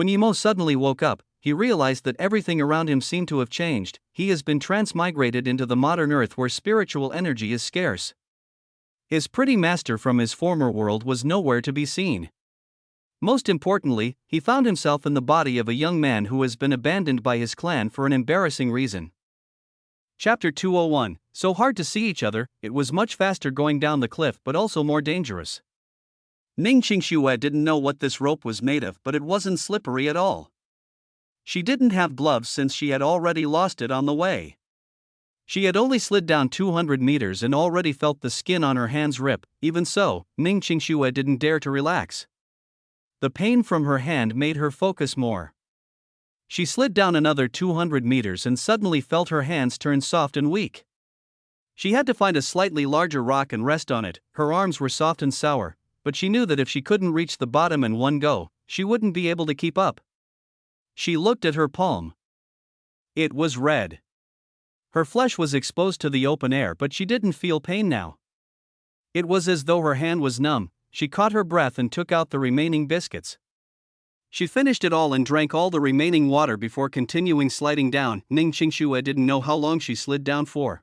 When Yimo suddenly woke up, he realized that everything around him seemed to have changed. He has been transmigrated into the modern Earth where spiritual energy is scarce. His pretty master from his former world was nowhere to be seen. Most importantly, he found himself in the body of a young man who has been abandoned by his clan for an embarrassing reason. Chapter 201. So hard to see each other, it was much faster going down the cliff but also more dangerous. Ning Qingxue didn't know what this rope was made of, but it wasn't slippery at all. She didn't have gloves since she had already lost it on the way. She had only slid down 200 meters and already felt the skin on her hands rip. Even so, Ning Qingxue didn't dare to relax. The pain from her hand made her focus more. She slid down another 200 meters and suddenly felt her hands turn soft and weak. She had to find a slightly larger rock and rest on it. Her arms were soft and sour, but she knew that if she couldn't reach the bottom in one go, she wouldn't be able to keep up. She looked at her palm. It was red. Her flesh was exposed to the open air, but she didn't feel pain now. It was as though her hand was numb. She caught her breath and took out the remaining biscuits. She finished it all and drank all the remaining water before continuing sliding down. Ning Qingxue didn't know how long she slid down for.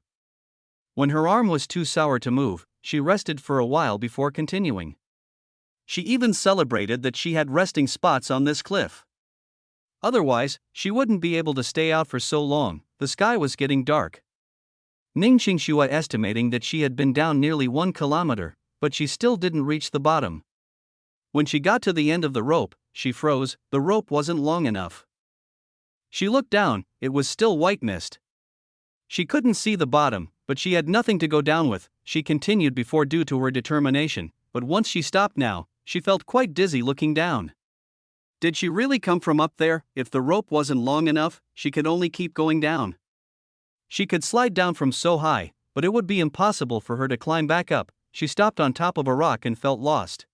When her arm was too sour to move, she rested for a while before continuing. She even celebrated that she had resting spots on this cliff. Otherwise, she wouldn't be able to stay out for so long. The sky was getting dark. Ning Qingxue estimating that she had been down nearly 1 kilometer, but she still didn't reach the bottom. When she got to the end of the rope, she froze. The rope wasn't long enough. She looked down, it was still white mist. She couldn't see the bottom, but she had nothing to go down with. She continued before due to her determination, but once she stopped now, she felt quite dizzy looking down. Did she really come from up there? If the rope wasn't long enough, she could only keep going down. She could slide down from so high, but it would be impossible for her to climb back up. She stopped on top of a rock and felt lost.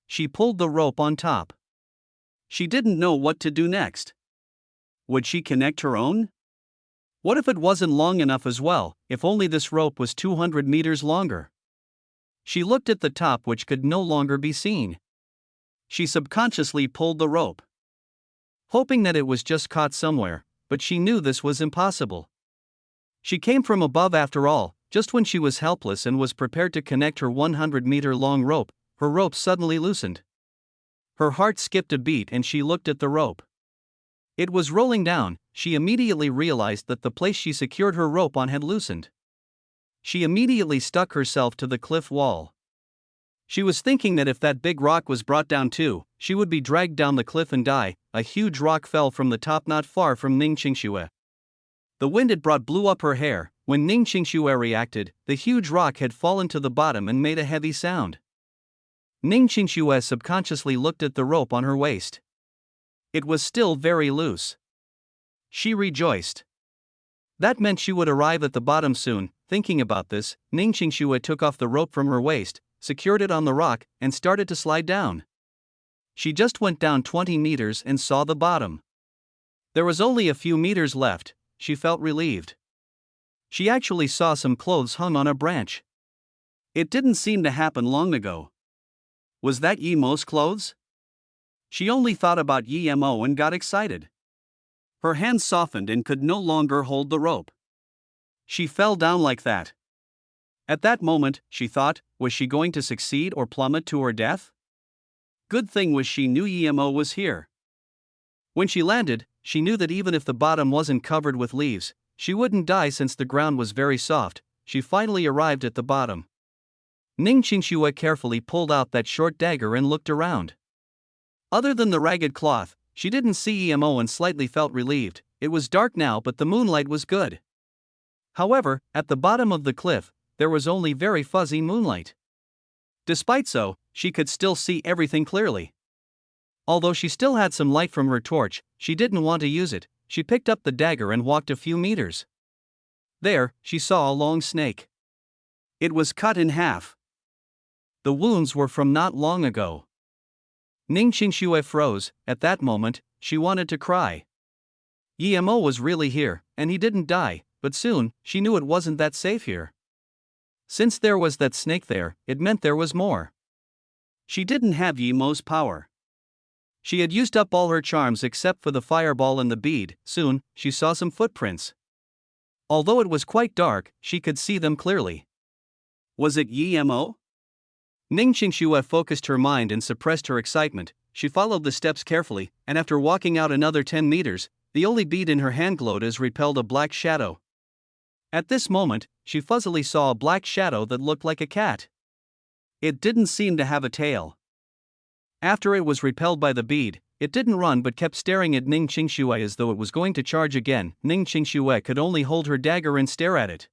She pulled the rope on top. She didn't know what to do next. Would she connect her own? What if it wasn't long enough as well? If only this rope was 200 meters longer. She looked at the top, which could no longer be seen. She subconsciously pulled the rope, hoping that it was just caught somewhere, but she knew this was impossible. She came from above after all. Just when she was helpless and was prepared to connect her 100-meter-long rope, her rope suddenly loosened. Her heart skipped a beat and she looked at the rope. It was rolling down. She immediately realized that the place she secured her rope on had loosened. She immediately stuck herself to the cliff wall. She was thinking that if that big rock was brought down too, she would be dragged down the cliff and die. A huge rock fell from the top not far from Ning Qingxue. The wind it brought blew up her hair. When Ning Qingxue reacted, the huge rock had fallen to the bottom and made a heavy sound. Ning Qingxue subconsciously looked at the rope on her waist. It was still very loose. She rejoiced. That meant she would arrive at the bottom soon. Thinking about this, Ning Qingxue took off the rope from her waist, secured it on the rock, and started to slide down. She just went down 20 meters and saw the bottom. There was only a few meters left. She felt relieved. She actually saw some clothes hung on a branch. It didn't seem to happen long ago. Was that Yimo's clothes? She only thought about Yimo and got excited. Her hands softened and could no longer hold the rope. She fell down like that. At that moment, she thought, was she going to succeed or plummet to her death? Good thing was she knew Yimo was here. When she landed, she knew that even if the bottom wasn't covered with leaves, she wouldn't die since the ground was very soft. She finally arrived at the bottom. Ning Qingxue carefully pulled out that short dagger and looked around. Other than the ragged cloth, she didn't see Yimo and slightly felt relieved. It was dark now, but the moonlight was good. However, at the bottom of the cliff, there was only very fuzzy moonlight. Despite so, she could still see everything clearly. Although she still had some light from her torch, she didn't want to use it. She picked up the dagger and walked a few meters. There, she saw a long snake. It was cut in half. The wounds were from not long ago. Ning Qingxue froze. At that moment, she wanted to cry. Yimo was really here, and he didn't die, but soon, she knew it wasn't that safe here. Since there was that snake there, it meant there was more. She didn't have Yimo's power. She had used up all her charms except for the fireball and the bead. Soon, she saw some footprints. Although it was quite dark, she could see them clearly. Was it Yimo? Ning Qingxue focused her mind and suppressed her excitement. She followed the steps carefully, and after walking out another 10 meters, the only bead in her hand glowed as repelled a black shadow. At this moment, she fuzzily saw a black shadow that looked like a cat. It didn't seem to have a tail. After it was repelled by the bead, it didn't run but kept staring at Ning Qingxue as though it was going to charge again. Ning Qingxue could only hold her dagger and stare at it.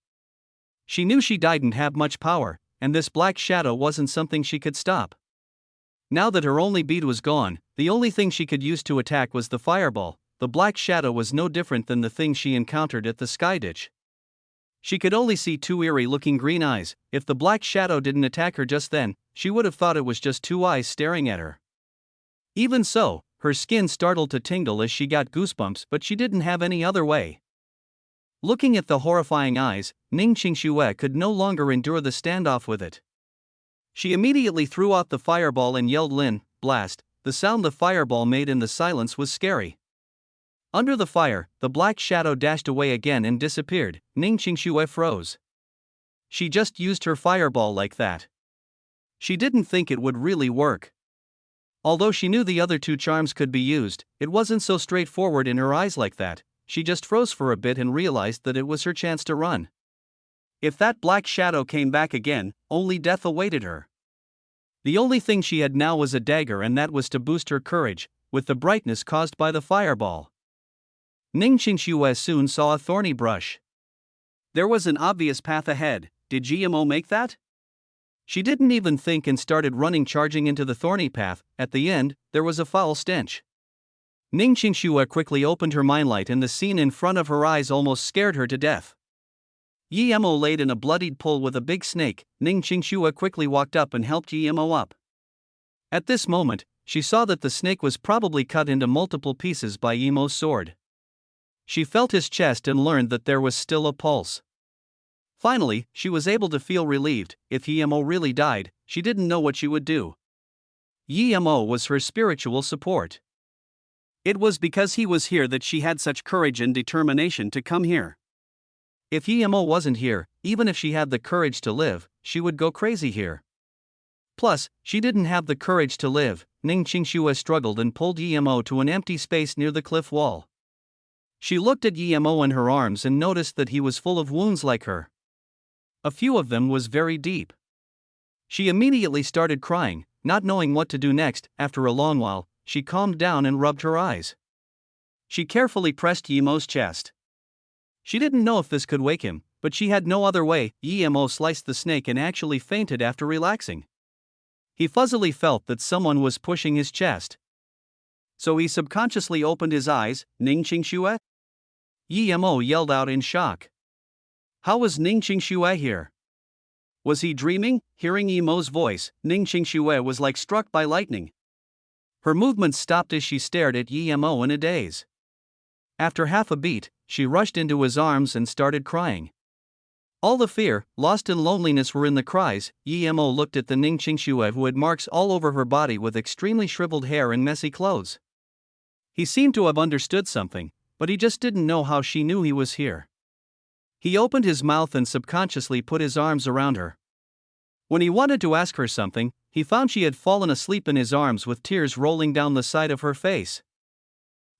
She knew she didn't have much power, and this black shadow wasn't something she could stop. Now that her only bead was gone, the only thing she could use to attack was the fireball. The black shadow was no different than the thing she encountered at the sky ditch. She could only see two eerie-looking green eyes. If the black shadow didn't attack her just then, she would have thought it was just two eyes staring at her. Even so, her skin started to tingle as she got goosebumps, but she didn't have any other way. Looking at the horrifying eyes, Ning Qingxue could no longer endure the standoff with it. She immediately threw out the fireball and yelled "Lin, blast." The sound the fireball made in the silence was scary. Under the fire, the black shadow dashed away again and disappeared. Ning Qingxue froze. She just used her fireball like that. She didn't think it would really work. Although she knew the other two charms could be used, it wasn't so straightforward in her eyes like that. She just froze for a bit and realized that it was her chance to run. If that black shadow came back again, only death awaited her. The only thing she had now was a dagger, and that was to boost her courage, with the brightness caused by the fireball. Ning Qingxue soon saw a thorny brush. There was an obvious path ahead. Did GMO make that? She didn't even think and started running, charging into the thorny path. At the end, there was a foul stench. Ning Qingxue quickly opened her mind light, and the scene in front of her eyes almost scared her to death. Yimo laid in a bloodied pool with a big snake. Ning Qingxue quickly walked up and helped Yimo up. At this moment, she saw that the snake was probably cut into multiple pieces by Yimo's sword. She felt his chest and learned that there was still a pulse. Finally, she was able to feel relieved. If Yimo really died, she didn't know what she would do. Yimo was her spiritual support. It was because he was here that she had such courage and determination to come here. If Yimo wasn't here, even if she had the courage to live, she would go crazy here. Plus, she didn't have the courage to live. Ning Qingxue struggled and pulled Yimo to an empty space near the cliff wall. She looked at Yimo in her arms and noticed that he was full of wounds like her. A few of them was very deep. She immediately started crying, not knowing what to do next. After a long while, she calmed down and rubbed her eyes. She carefully pressed Yimo's chest. She didn't know if this could wake him, but she had no other way. Yimo sliced the snake and actually fainted after relaxing. He fuzzily felt that someone was pushing his chest. So he subconsciously opened his eyes. Ning Qingxue? Yimo yelled out in shock. How was Ning Qingxue here? Was he dreaming? Hearing Yimo's voice, Ning Qingxue was like struck by lightning. Her movements stopped as she stared at Yimo in a daze. After half a beat, she rushed into his arms and started crying. All the fear, lost and loneliness were in the cries. Yimo looked at the Ning Qingxue, who had marks all over her body with extremely shriveled hair and messy clothes. He seemed to have understood something, but he just didn't know how she knew he was here. He opened his mouth and subconsciously put his arms around her. When he wanted to ask her something, he found she had fallen asleep in his arms with tears rolling down the side of her face.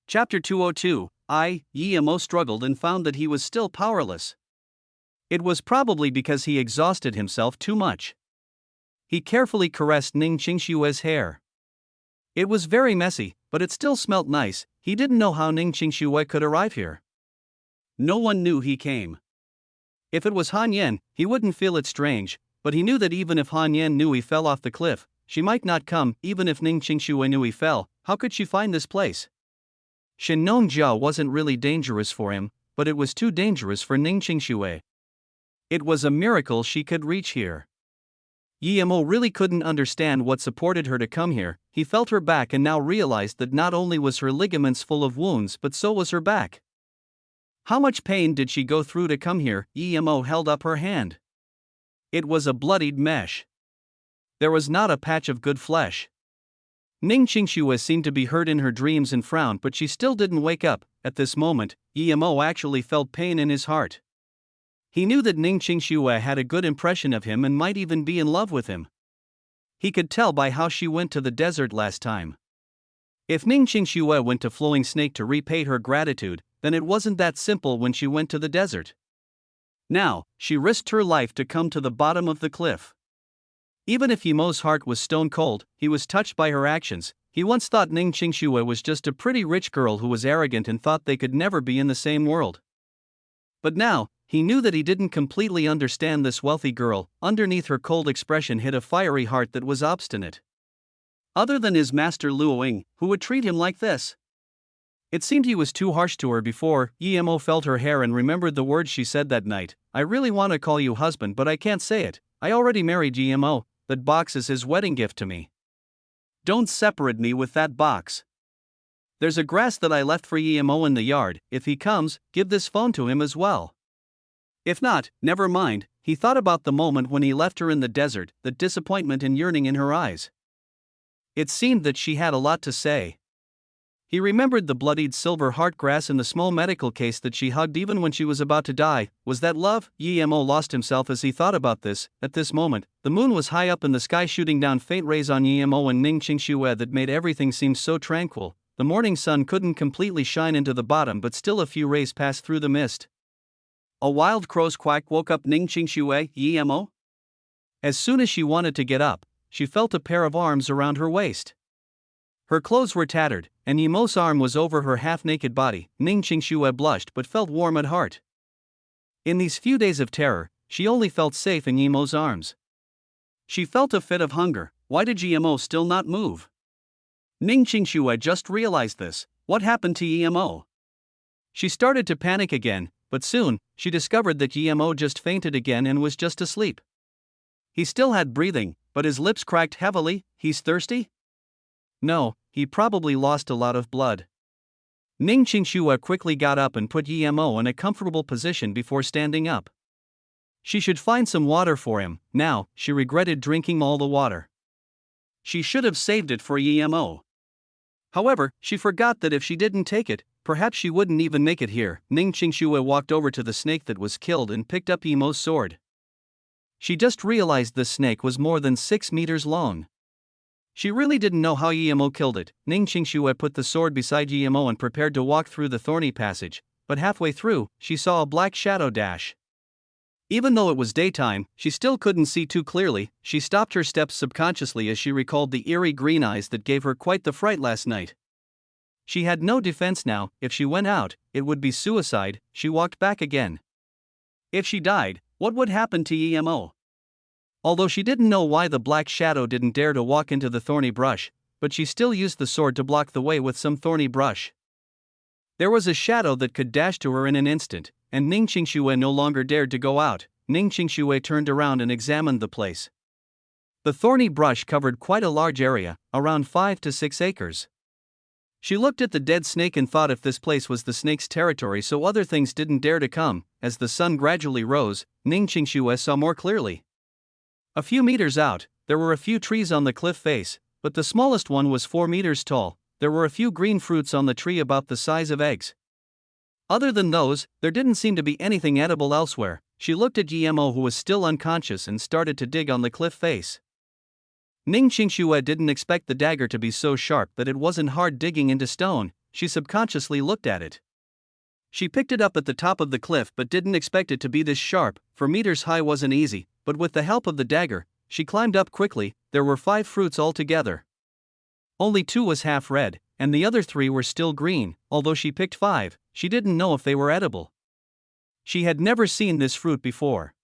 Chapter 202. Yimo struggled and found that he was still powerless. It was probably because he exhausted himself too much. He carefully caressed Ning Qingxue's hair. It was very messy, but it still smelt nice. He didn't know how Ning Qingxue could arrive here. No one knew he came. If it was Han Yan, he wouldn't feel it strange, but he knew that even if Han Yan knew he fell off the cliff, she might not come. Even if Ning Qingxue knew he fell, how could she find this place? Shenong Jia wasn't really dangerous for him, but it was too dangerous for Ning Qingxue. It was a miracle she could reach here. Yimo really couldn't understand what supported her to come here. He felt her back and now realized that not only was her ligaments full of wounds, but so was her back. How much pain did she go through to come here? Yimo held up her hand. It was a bloodied mesh. There was not a patch of good flesh. Ning Qingxue seemed to be hurt in her dreams and frowned, but she still didn't wake up. At this moment, Emo actually felt pain in his heart. He knew that Ning Qingxue had a good impression of him and might even be in love with him. He could tell by how she went to the desert last time. If Ning Qingxue went to Flowing Snake to repay her gratitude, then it wasn't that simple when she went to the desert. Now, she risked her life to come to the bottom of the cliff. Even if Yemo's heart was stone cold, he was touched by her actions. He once thought Ning Qingxue was just a pretty rich girl who was arrogant and thought they could never be in the same world. But now, he knew that he didn't completely understand this wealthy girl. Underneath her cold expression hid a fiery heart that was obstinate. Other than his master Luoying, who would treat him like this? It seemed he was too harsh to her before. Emo felt her hair and remembered the words she said that night. I really want to call you husband, but I can't say it. I already married Emo. That box is his wedding gift to me. Don't separate me with that box. There's a grass that I left for Emo in the yard. If he comes, give this phone to him as well. If not, never mind. He thought about the moment when he left her in the desert, the disappointment and yearning in her eyes. It seemed that she had a lot to say. He remembered the bloodied silver heart grass in the small medical case that she hugged even when she was about to die. Was that love? Emo lost himself as he thought about this. At this moment, the moon was high up in the sky, shooting down faint rays on Emo and Ning Qingxue that made everything seem so tranquil. The morning sun couldn't completely shine into the bottom, but still a few rays passed through the mist. A wild crow's quack woke up Ning Qingxue. Emo? As soon as she wanted to get up, she felt a pair of arms around her waist. Her clothes were tattered, and Yemo's arm was over her half-naked body. Ning Qingxue blushed but felt warm at heart. In these few days of terror, she only felt safe in Yemo's arms. She felt a fit of hunger. Why did Yemo still not move? Ning Qingxue just realized this. What happened to Yemo? She started to panic again, but soon, she discovered that Yemo just fainted again and was just asleep. He still had breathing, but his lips cracked heavily. He's thirsty? No, he probably lost a lot of blood. Ning Qingxue quickly got up and put Emo in a comfortable position before standing up. She should find some water for him. Now, she regretted drinking all the water. She should have saved it for Emo. However, she forgot that if she didn't take it, perhaps she wouldn't even make it here. Ning Qingxue walked over to the snake that was killed and picked up Emo's sword. She just realized the snake was more than 6 meters long. She really didn't know how Emo killed it. Ning Qingxue put the sword beside Emo and prepared to walk through the thorny passage, but halfway through, she saw a black shadow dash. Even though it was daytime, she still couldn't see too clearly. She stopped her steps subconsciously as she recalled the eerie green eyes that gave her quite the fright last night. She had no defense now. If she went out, it would be suicide. She walked back again. If she died, what would happen to Emo? Although she didn't know why the black shadow didn't dare to walk into the thorny brush, but she still used the sword to block the way with some thorny brush. There was a shadow that could dash to her in an instant, and Ning Qingxue no longer dared to go out. Ning Qingxue turned around and examined the place. The thorny brush covered quite a large area, around 5 to 6 acres. She looked at the dead snake and thought if this place was the snake's territory so other things didn't dare to come. As the sun gradually rose, Ning Qingxue saw more clearly. A few meters out, there were a few trees on the cliff face, but the smallest one was 4 meters tall. There were a few green fruits on the tree about the size of eggs. Other than those, there didn't seem to be anything edible elsewhere. She looked at Emo, who was still unconscious, and started to dig on the cliff face. Ning Qingxue didn't expect the dagger to be so sharp that it wasn't hard digging into stone. She subconsciously looked at it. She picked it up at the top of the cliff but didn't expect it to be this sharp. For meters high wasn't easy, but with the help of the dagger, she climbed up quickly. There were 5 fruits altogether. Only 2 was half red, and the other 3 were still green. Although she picked 5, she didn't know if they were edible. She had never seen this fruit before.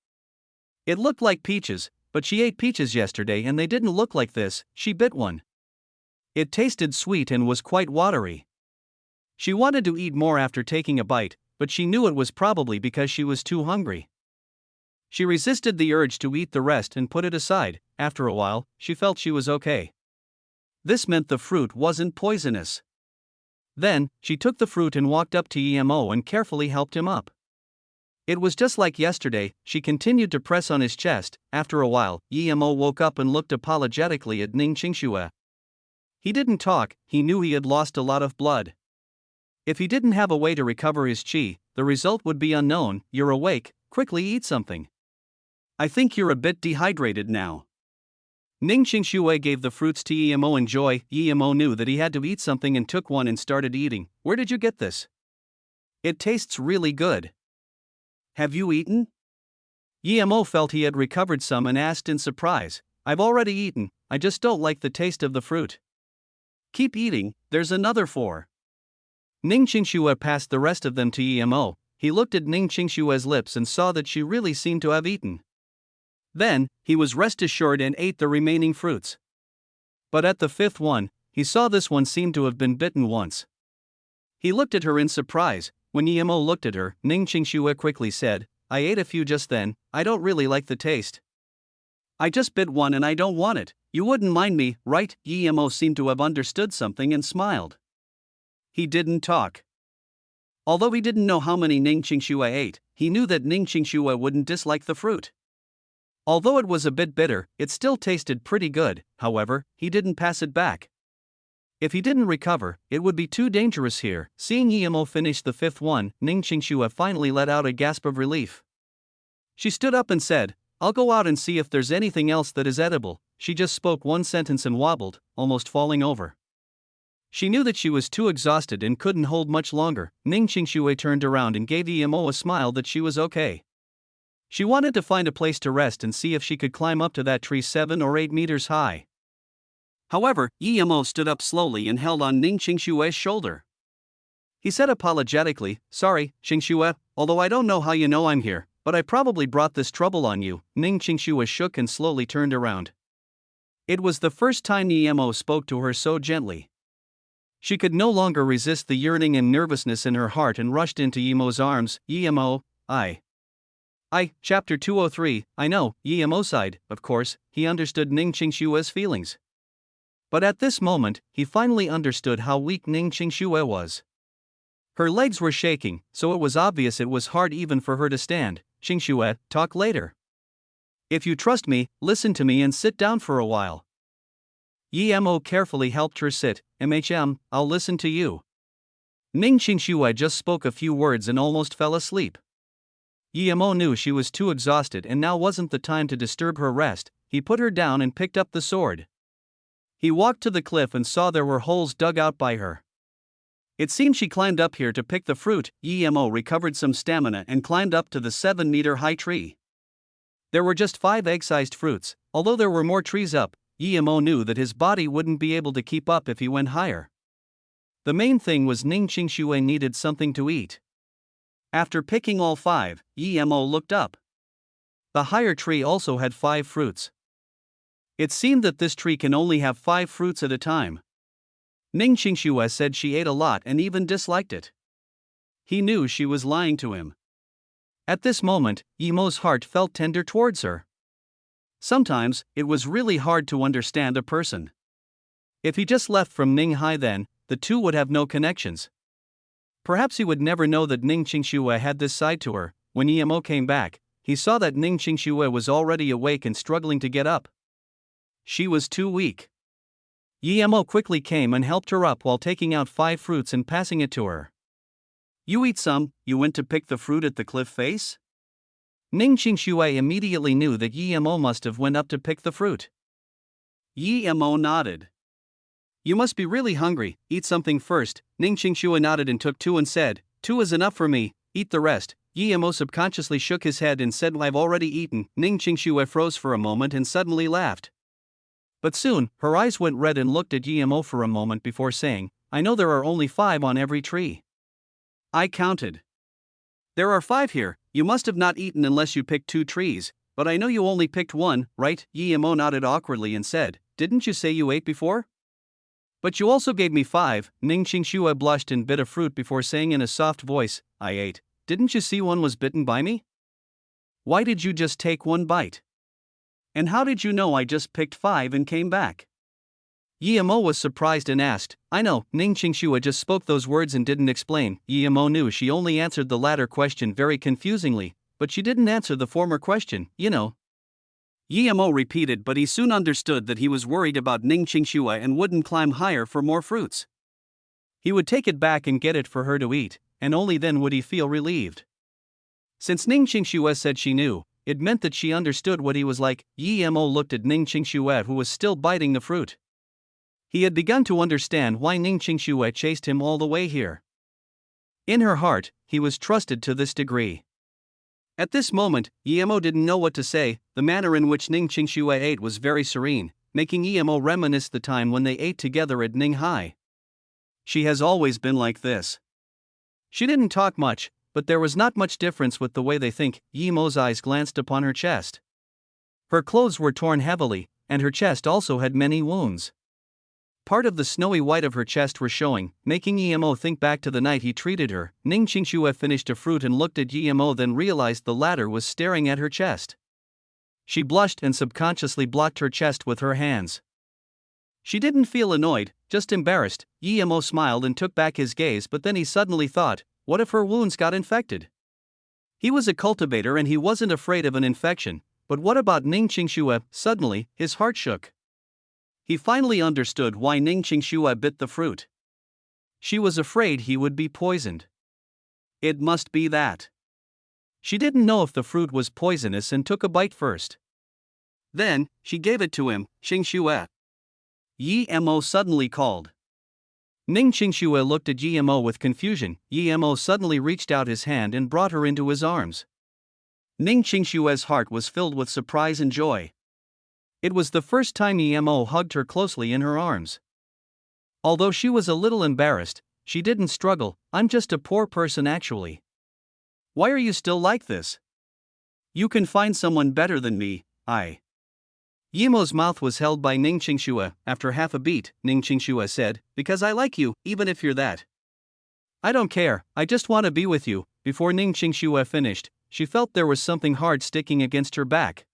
It looked like peaches, but she ate peaches yesterday and they didn't look like this. She bit one. It tasted sweet and was quite watery. She wanted to eat more after taking a bite, but she knew it was probably because she was too hungry. She resisted the urge to eat the rest and put it aside. After a while, she felt she was okay. This meant the fruit wasn't poisonous. Then, she took the fruit and walked up to Emo and carefully helped him up. It was just like yesterday. She continued to press on his chest. After a while, Emo woke up and looked apologetically at Ning Qingxue. He didn't talk, he knew he had lost a lot of blood. If he didn't have a way to recover his chi, the result would be unknown. You're awake, quickly eat something. I think you're a bit dehydrated now. Ning Qingshui gave the fruits to Yemo in joy. Yemo knew that he had to eat something and took one and started eating. Where did you get this? It tastes really good. Have you eaten? Yemo felt he had recovered some and asked in surprise. I've already eaten, I just don't like the taste of the fruit. Keep eating, there's another 4. Ning Qingshui passed the rest of them to Yemo. He looked at Ning Qingshui's lips and saw that she really seemed to have eaten. Then, he was rest assured and ate the remaining fruits. But at the 5th one, he saw this one seemed to have been bitten once. He looked at her in surprise. When Yemo looked at her, Ning Qingshui quickly said, I ate a few just then, I don't really like the taste. I just bit one and I don't want it, you wouldn't mind me, right? Yemo seemed to have understood something and smiled. He didn't talk. Although he didn't know how many Ning Qingshui ate, he knew that Ning Qingshui wouldn't dislike the fruit. Although it was a bit bitter, it still tasted pretty good. However, he didn't pass it back. If he didn't recover, it would be too dangerous here. Seeing Yemo finish the 5th one, Ning Qingshui finally let out a gasp of relief. She stood up and said, I'll go out and see if there's anything else that is edible. She just spoke one sentence and wobbled, almost falling over. She knew that she was too exhausted and couldn't hold much longer. Ning Qingshui turned around and gave Yemo a smile that she was okay. She wanted to find a place to rest and see if she could climb up to that tree 7 or 8 meters high. However, Yemo stood up slowly and held on Ning Qingshui's shoulder. He said apologetically, Sorry, Qingshui, although I don't know how you know I'm here, but I probably brought this trouble on you. Ning Qingshui shook and slowly turned around. It was the first time Yemo spoke to her so gently. She could no longer resist the yearning and nervousness in her heart and rushed into Yemo's arms. Yemo, Chapter 203, I know, Yemo sighed. Of course, he understood Ning Qingshui's feelings. But at this moment, he finally understood how weak Ning Qingshui was. Her legs were shaking, so it was obvious it was hard even for her to stand. Qingshui, talk later. If you trust me, listen to me and sit down for a while. Yemo carefully helped her sit. I'll listen to you. Ning Qingshui just spoke a few words and almost fell asleep. Yemo knew she was too exhausted and now wasn't the time to disturb her rest. He put her down and picked up the sword. He walked to the cliff and saw there were holes dug out by her. It seemed she climbed up here to pick the fruit. Yemo recovered some stamina and climbed up to the 7-meter-high tree. There were just 5 egg-sized fruits. Although there were more trees up, Yemo knew that his body wouldn't be able to keep up if he went higher. The main thing was Ning Qingshui needed something to eat. After picking all 5, Yemo looked up. The higher tree also had 5 fruits. It seemed that this tree can only have 5 fruits at a time. Ning Qingshui said she ate a lot and even disliked it. He knew she was lying to him. At this moment, Yemo's heart felt tender towards her. Sometimes, it was really hard to understand a person. If he just left from Ning Hai, then, the two would have no connections. Perhaps he would never know that Ning Qingshui had this side to her. When Yemo came back, he saw that Ning Qingshui was already awake and struggling to get up. She was too weak. Yemo quickly came and helped her up while taking out 5 fruits and passing it to her. You eat some, you went to pick the fruit at the cliff face? Ning Qingshui immediately knew that Yemo must have went up to pick the fruit. Yemo nodded. You must be really hungry, eat something first. Ning Qingshui nodded and took 2 and said, 2 is enough for me, eat the rest. Yemo subconsciously shook his head and said, I've already eaten. Ning Qingshui froze for a moment and suddenly laughed. But soon, her eyes went red and looked at Yemo for a moment before saying, I know there are only 5 on every tree. I counted. There are 5 here, you must have not eaten unless you picked 2 trees, but I know you only picked 1, right? Yemo nodded awkwardly and said, didn't you say you ate before? But you also gave me 5. Ning Qingshui blushed and bit a fruit before saying in a soft voice, I ate. Didn't you see one was bitten by me? Why did you just take 1 bite? And how did you know I just picked 5 and came back? Yemo was surprised and asked, I know, Ning Qingshui just spoke those words and didn't explain. Yemo knew she only answered the latter question very confusingly, but she didn't answer the former question, you know. Yemo repeated, but he soon understood that he was worried about Ning Qingxue and wouldn't climb higher for more fruits. He would take it back and get it for her to eat, and only then would he feel relieved. Since Ning Qingxue said she knew, it meant that she understood what he was like. Yemo looked at Ning Qingxue, who was still biting the fruit. He had begun to understand why Ning Qingxue chased him all the way here. In her heart, he was trusted to this degree. At this moment, Yemo didn't know what to say. The manner in which Ning Qingxue ate was very serene, making Yemo reminisce the time when they ate together at Ninghai. She has always been like this. She didn't talk much, but there was not much difference with the way they think. Yemo's eyes glanced upon her chest. Her clothes were torn heavily, and her chest also had many wounds. Part of the snowy white of her chest were showing, making Yemo think back to the night he treated her. Ning Qingxue finished a fruit and looked at Yemo, then realized the latter was staring at her chest. She blushed and subconsciously blocked her chest with her hands. She didn't feel annoyed, just embarrassed. Yemo smiled and took back his gaze, but then he suddenly thought, what if her wounds got infected? He was a cultivator and he wasn't afraid of an infection, but what about Ning Qingxue? Suddenly, his heart shook. He finally understood why Ning Qingxue bit the fruit. She was afraid he would be poisoned. It must be that. She didn't know if the fruit was poisonous and took a bite first. Then, she gave it to him. Qingxue. Yemo suddenly called. Ning Qingxue looked at Yemo with confusion. Yemo suddenly reached out his hand and brought her into his arms. Ning Qingxue's heart was filled with surprise and joy. It was the first time Yemo hugged her closely in her arms. Although she was a little embarrassed, she didn't struggle. I'm just a poor person actually. Why are you still like this? You can find someone better than me. Yemo's mouth was held by Ning Qingxue. After half a beat, Ning Qingxue said, because I like you, even if you're that. I don't care, I just want to be with you. Before Ning Qingxue finished, she felt there was something hard sticking against her back.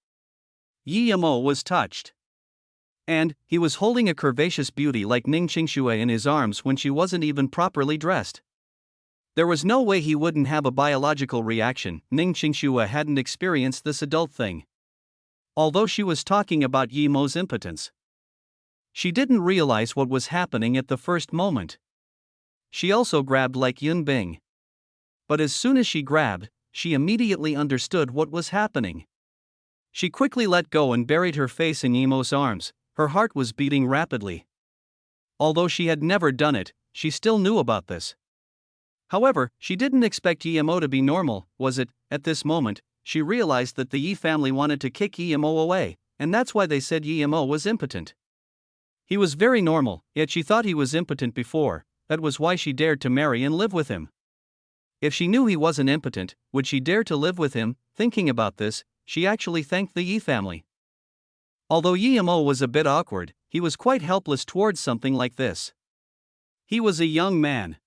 Yemo was touched. And he was holding a curvaceous beauty like Ning Qingxue in his arms when she wasn't even properly dressed. There was no way he wouldn't have a biological reaction. Ning Qingxue hadn't experienced this adult thing. Although she was talking about Yemo's impotence, she didn't realize what was happening at the first moment. She also grabbed like Yun Bing. But as soon as she grabbed, she immediately understood what was happening. She quickly let go and buried her face in Yemo's arms. Her heart was beating rapidly. Although she had never done it, she still knew about this. However, she didn't expect Yemo to be normal, was it? At this moment, she realized that the Yi family wanted to kick Yemo away, and that's why they said Yemo was impotent. He was very normal, yet she thought he was impotent before. That was why she dared to marry and live with him. If she knew he wasn't impotent, would she dare to live with him? Thinking about this, she actually thanked the Yi family. Although Yemo was a bit awkward, he was quite helpless towards something like this. He was a young man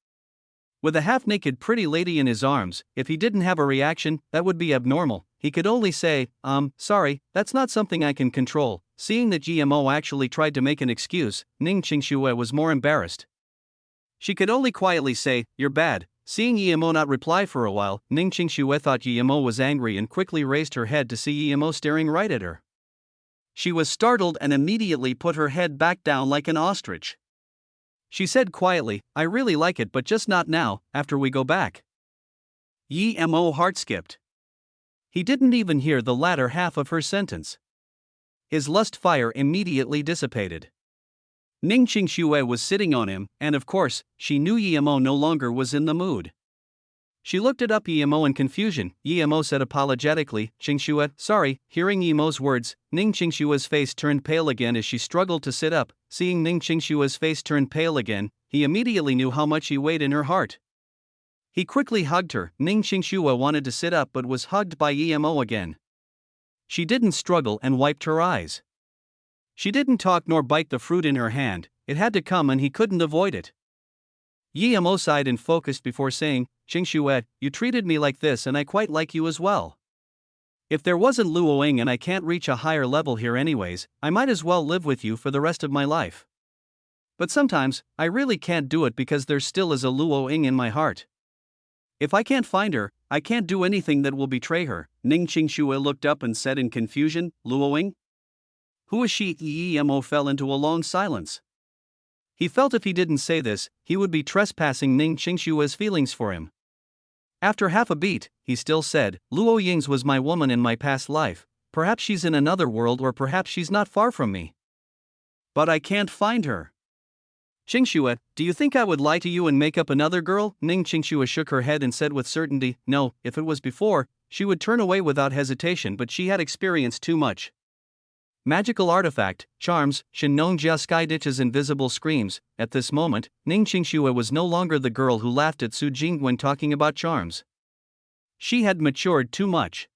with a half-naked pretty lady in his arms. If he didn't have a reaction, that would be abnormal. He could only say, sorry, that's not something I can control. Seeing that Yemo actually tried to make an excuse, Ning Qingxue was more embarrassed. She could only quietly say, you're bad. Seeing Yemo not reply for a while, Ning Qingxue thought Yemo was angry and quickly raised her head to see Yemo staring right at her. She was startled and immediately put her head back down like an ostrich. She said quietly, I really like it, but just not now, after we go back. Yemo heart skipped. He didn't even hear the latter half of her sentence. His lust fire immediately dissipated. Ning Qingxue was sitting on him, and of course, she knew Yemo no longer was in the mood. She looked at Yemo in confusion. Yemo said apologetically, Qingxue, sorry. Hearing Yemo's words, Ning Qingxue's face turned pale again as she struggled to sit up. Seeing Ning Qingxue's face turn pale again, he immediately knew how much he weighed in her heart. He quickly hugged her. Ning Qingxue wanted to sit up but was hugged by Yemo again. She didn't struggle and wiped her eyes. She didn't talk nor bite the fruit in her hand. It had to come and he couldn't avoid it. Yemo sighed and focused before saying, Qingxue, you treated me like this and I quite like you as well. If there wasn't Luoying and I can't reach a higher level here anyways, I might as well live with you for the rest of my life. But sometimes, I really can't do it because there still is a Luoying in my heart. If I can't find her, I can't do anything that will betray her. Ning Qingxue looked up and said in confusion, Luoying? Who is she? Emo fell into a long silence. He felt if he didn't say this, he would be trespassing Ning Qingshua's feelings for him. After half a beat, he still said, Luo Ying's was my woman in my past life. Perhaps she's in another world, or perhaps she's not far from me. But I can't find her. Qingxue, do you think I would lie to you and make up another girl? Ning Qingxue shook her head and said with certainty, no, if it was before, she would turn away without hesitation, but she had experienced too much. Magical artifact, charms, Shinnon Jia Sky Ditch's invisible screams. At this moment, Ning Qingxue was no longer the girl who laughed at Su Jing when talking about charms. She had matured too much.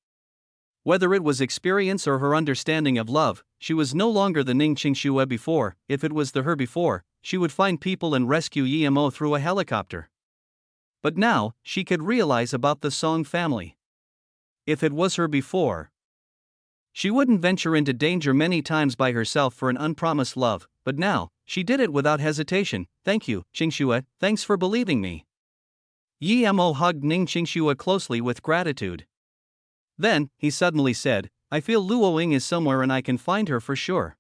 Whether it was experience or her understanding of love, she was no longer the Ning Qingxue before. If it was the her before, she would find people and rescue Emo through a helicopter. But now, she could realize about the Song family. If it was her before, she wouldn't venture into danger many times by herself for an unpromised love, but now, she did it without hesitation. Thank you, Qingxue, thanks for believing me. Emo hugged Ning Qingxue closely with gratitude. Then, he suddenly said, I feel Luo Ying is somewhere and I can find her for sure.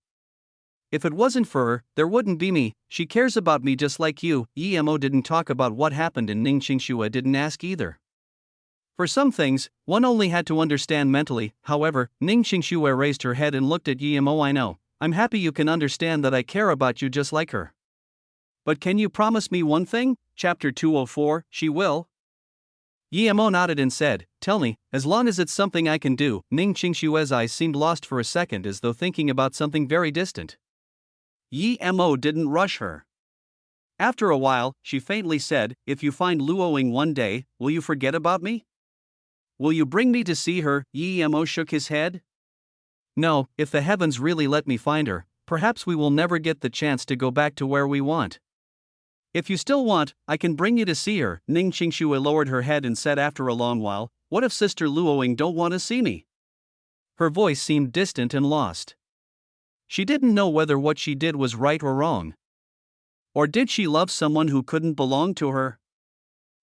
If it wasn't for her, there wouldn't be me. She cares about me just like you. Emo didn't talk about what happened and Ning Qingxue didn't ask either. For some things, one only had to understand mentally. However, Ning Qingxue raised her head and looked at Emo. I know. I'm happy you can understand that I care about you just like her. But can you promise me one thing? Chapter 204, she will? Emo nodded and said, tell me, as long as it's something I can do. Ning Qingxue's eyes seemed lost for a second as though thinking about something very distant. Emo didn't rush her. After a while, she faintly said, if you find Luo Ying one day, will you forget about me? Will you bring me to see her? Emo shook his head. No, if the heavens really let me find her, perhaps we will never get the chance to go back to where we want. If you still want, I can bring you to see her. Ning Qingxue lowered her head and said after a long while, what if Sister Luo Ying don't want to see me? Her voice seemed distant and lost. She didn't know whether what she did was right or wrong. Or did she love someone who couldn't belong to her?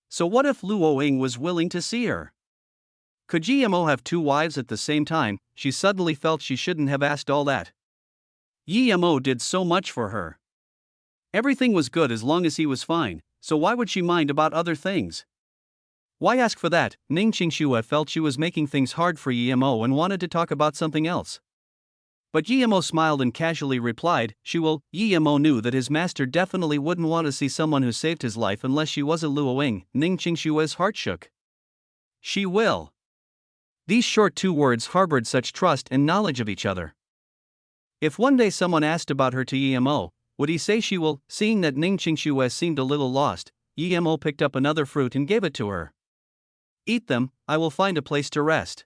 So what if Luo Ying was willing to see her? Could Emo have two wives at the same time? She suddenly felt she shouldn't have asked all that. Emo did so much for her. Everything was good as long as he was fine, so why would she mind about other things? Why ask for that? Ning Qingxue felt she was making things hard for Emo and wanted to talk about something else. But Emo smiled and casually replied, she will. Emo knew that his master definitely wouldn't want to see someone who saved his life unless she was a Luo Ying. Ning Qingxue's heart shook. She will. These short two words harbored such trust and knowledge of each other. If one day someone asked about her to Emo, would he say she will? Seeing that Ning Qingxue seemed a little lost, Emo picked up another fruit and gave it to her. Eat them, I will find a place to rest.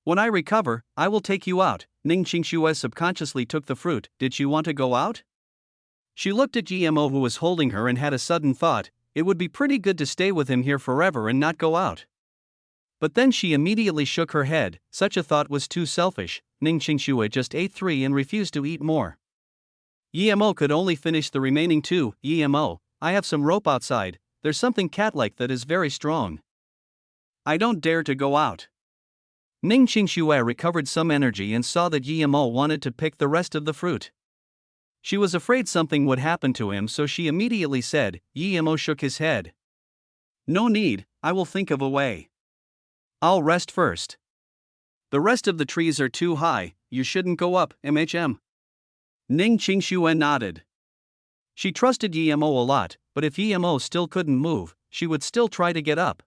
When I recover, I will take you out. Ning Qingxue subconsciously took the fruit. Did she want to go out? She looked at Emo who was holding her and had a sudden thought, it would be pretty good to stay with him here forever and not go out. But then she immediately shook her head, such a thought was too selfish. Ning Qingxue just ate 3 and refused to eat more. Emo could only finish the remaining 2. Emo, I have some rope outside, there's something cat-like that is very strong. I don't dare to go out. Ning Qingxue recovered some energy and saw that Emo wanted to pick the rest of the fruit. She was afraid something would happen to him, so she immediately said. Emo shook his head. No need, I will think of a way. I'll rest first. The rest of the trees are too high, you shouldn't go up, MHM. Ning Qingxue nodded. She trusted Emo a lot, but if Emo still couldn't move, she would still try to get up.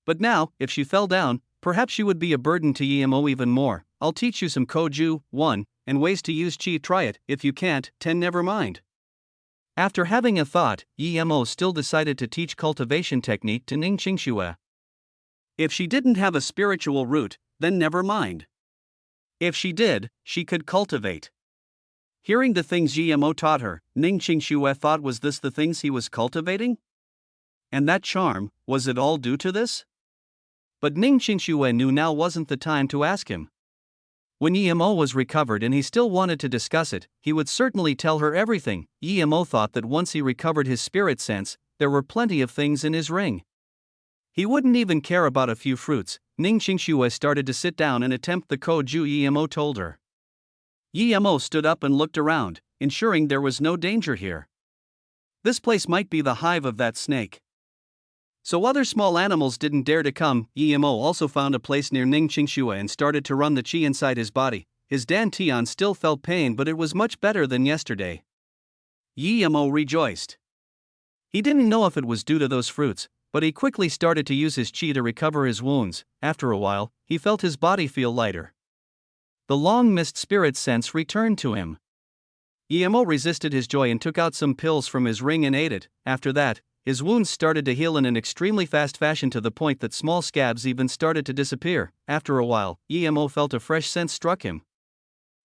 But now, if she fell down, perhaps she would be a burden to Emo even more. I'll teach you some Koju, 1, and ways to use Qi. Try it. If you can't, 10 never mind. After having a thought, Emo still decided to teach cultivation technique to Ning Qingxue. If she didn't have a spiritual root, then never mind. If she did, she could cultivate. Hearing the things Emo taught her, Ning Qingxue thought, was this the things he was cultivating? And that charm, was it all due to this? But Ning Qingxue knew now wasn't the time to ask him. When Emo was recovered and he still wanted to discuss it, he would certainly tell her everything. Emo thought that once he recovered his spirit sense, there were plenty of things in his ring. He wouldn't even care about a few fruits. Ning Qingxue started to sit down and attempt the Koju Emo told her. Yimo stood up and looked around, ensuring there was no danger here. This place might be the hive of that snake. So other small animals didn't dare to come. Yimo also found a place near Ning Qingxue and started to run the qi inside his body. His dantian still felt pain, but it was much better than yesterday. Yimo rejoiced. He didn't know if it was due to those fruits, but he quickly started to use his qi to recover his wounds. After a while, he felt his body feel lighter. The long-missed spirit sense returned to him. Yimo resisted his joy and took out some pills from his ring and ate it. After that, his wounds started to heal in an extremely fast fashion, to the point that small scabs even started to disappear. After a while, Yimo felt a fresh sense struck him.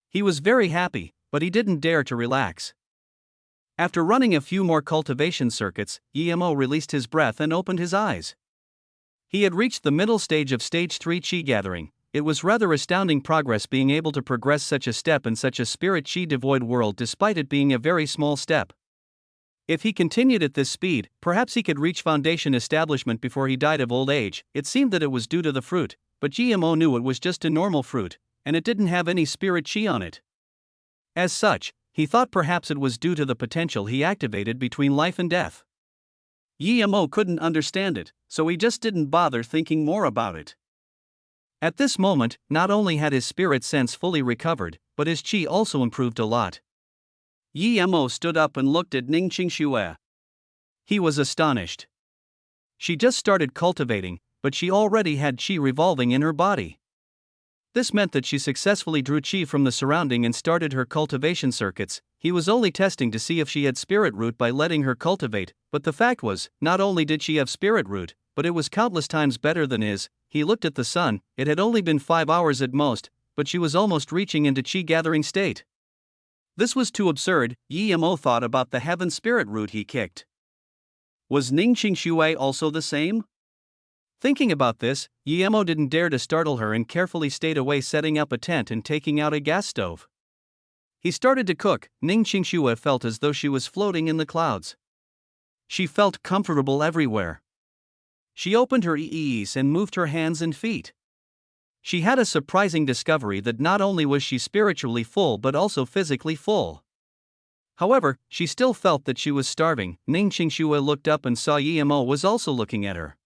He was very happy, but he didn't dare to relax. After running a few more cultivation circuits, Yimo released his breath and opened his eyes. He had reached the middle stage of Stage 3 Qi gathering. It was rather astounding progress being able to progress such a step in such a spirit Qi devoid world, despite it being a very small step. If he continued at this speed, perhaps he could reach foundation establishment before he died of old age. It seemed that it was due to the fruit, but Gmo knew it was just a normal fruit, and it didn't have any spirit Qi on it. As such, he thought perhaps it was due to the potential he activated between life and death. Gmo couldn't understand it, so he just didn't bother thinking more about it. At this moment, not only had his spirit sense fully recovered, but his Qi also improved a lot. Yimo stood up and looked at Ning Qingxue. He was astonished. She just started cultivating, but she already had Qi revolving in her body. This meant that she successfully drew Qi from the surrounding and started her cultivation circuits. He was only testing to see if she had spirit root by letting her cultivate, but the fact was, not only did she have spirit root, but it was countless times better than his. He looked at the sun. It had only been 5 hours at most, but she was almost reaching into Qi gathering state. This was too absurd. Yimo thought about the heaven spirit root he kicked. Was Ning Qingxue also the same? Thinking about this, Yimo didn't dare to startle her and carefully stayed away, setting up a tent and taking out a gas stove. He started to cook. Ning Qingxue felt as though she was floating in the clouds. She felt comfortable everywhere. She opened her ees and moved her hands and feet. She had a surprising discovery that not only was she spiritually full but also physically full. However, she still felt that she was starving. Ning Qingxue looked up and saw Yimo was also looking at her.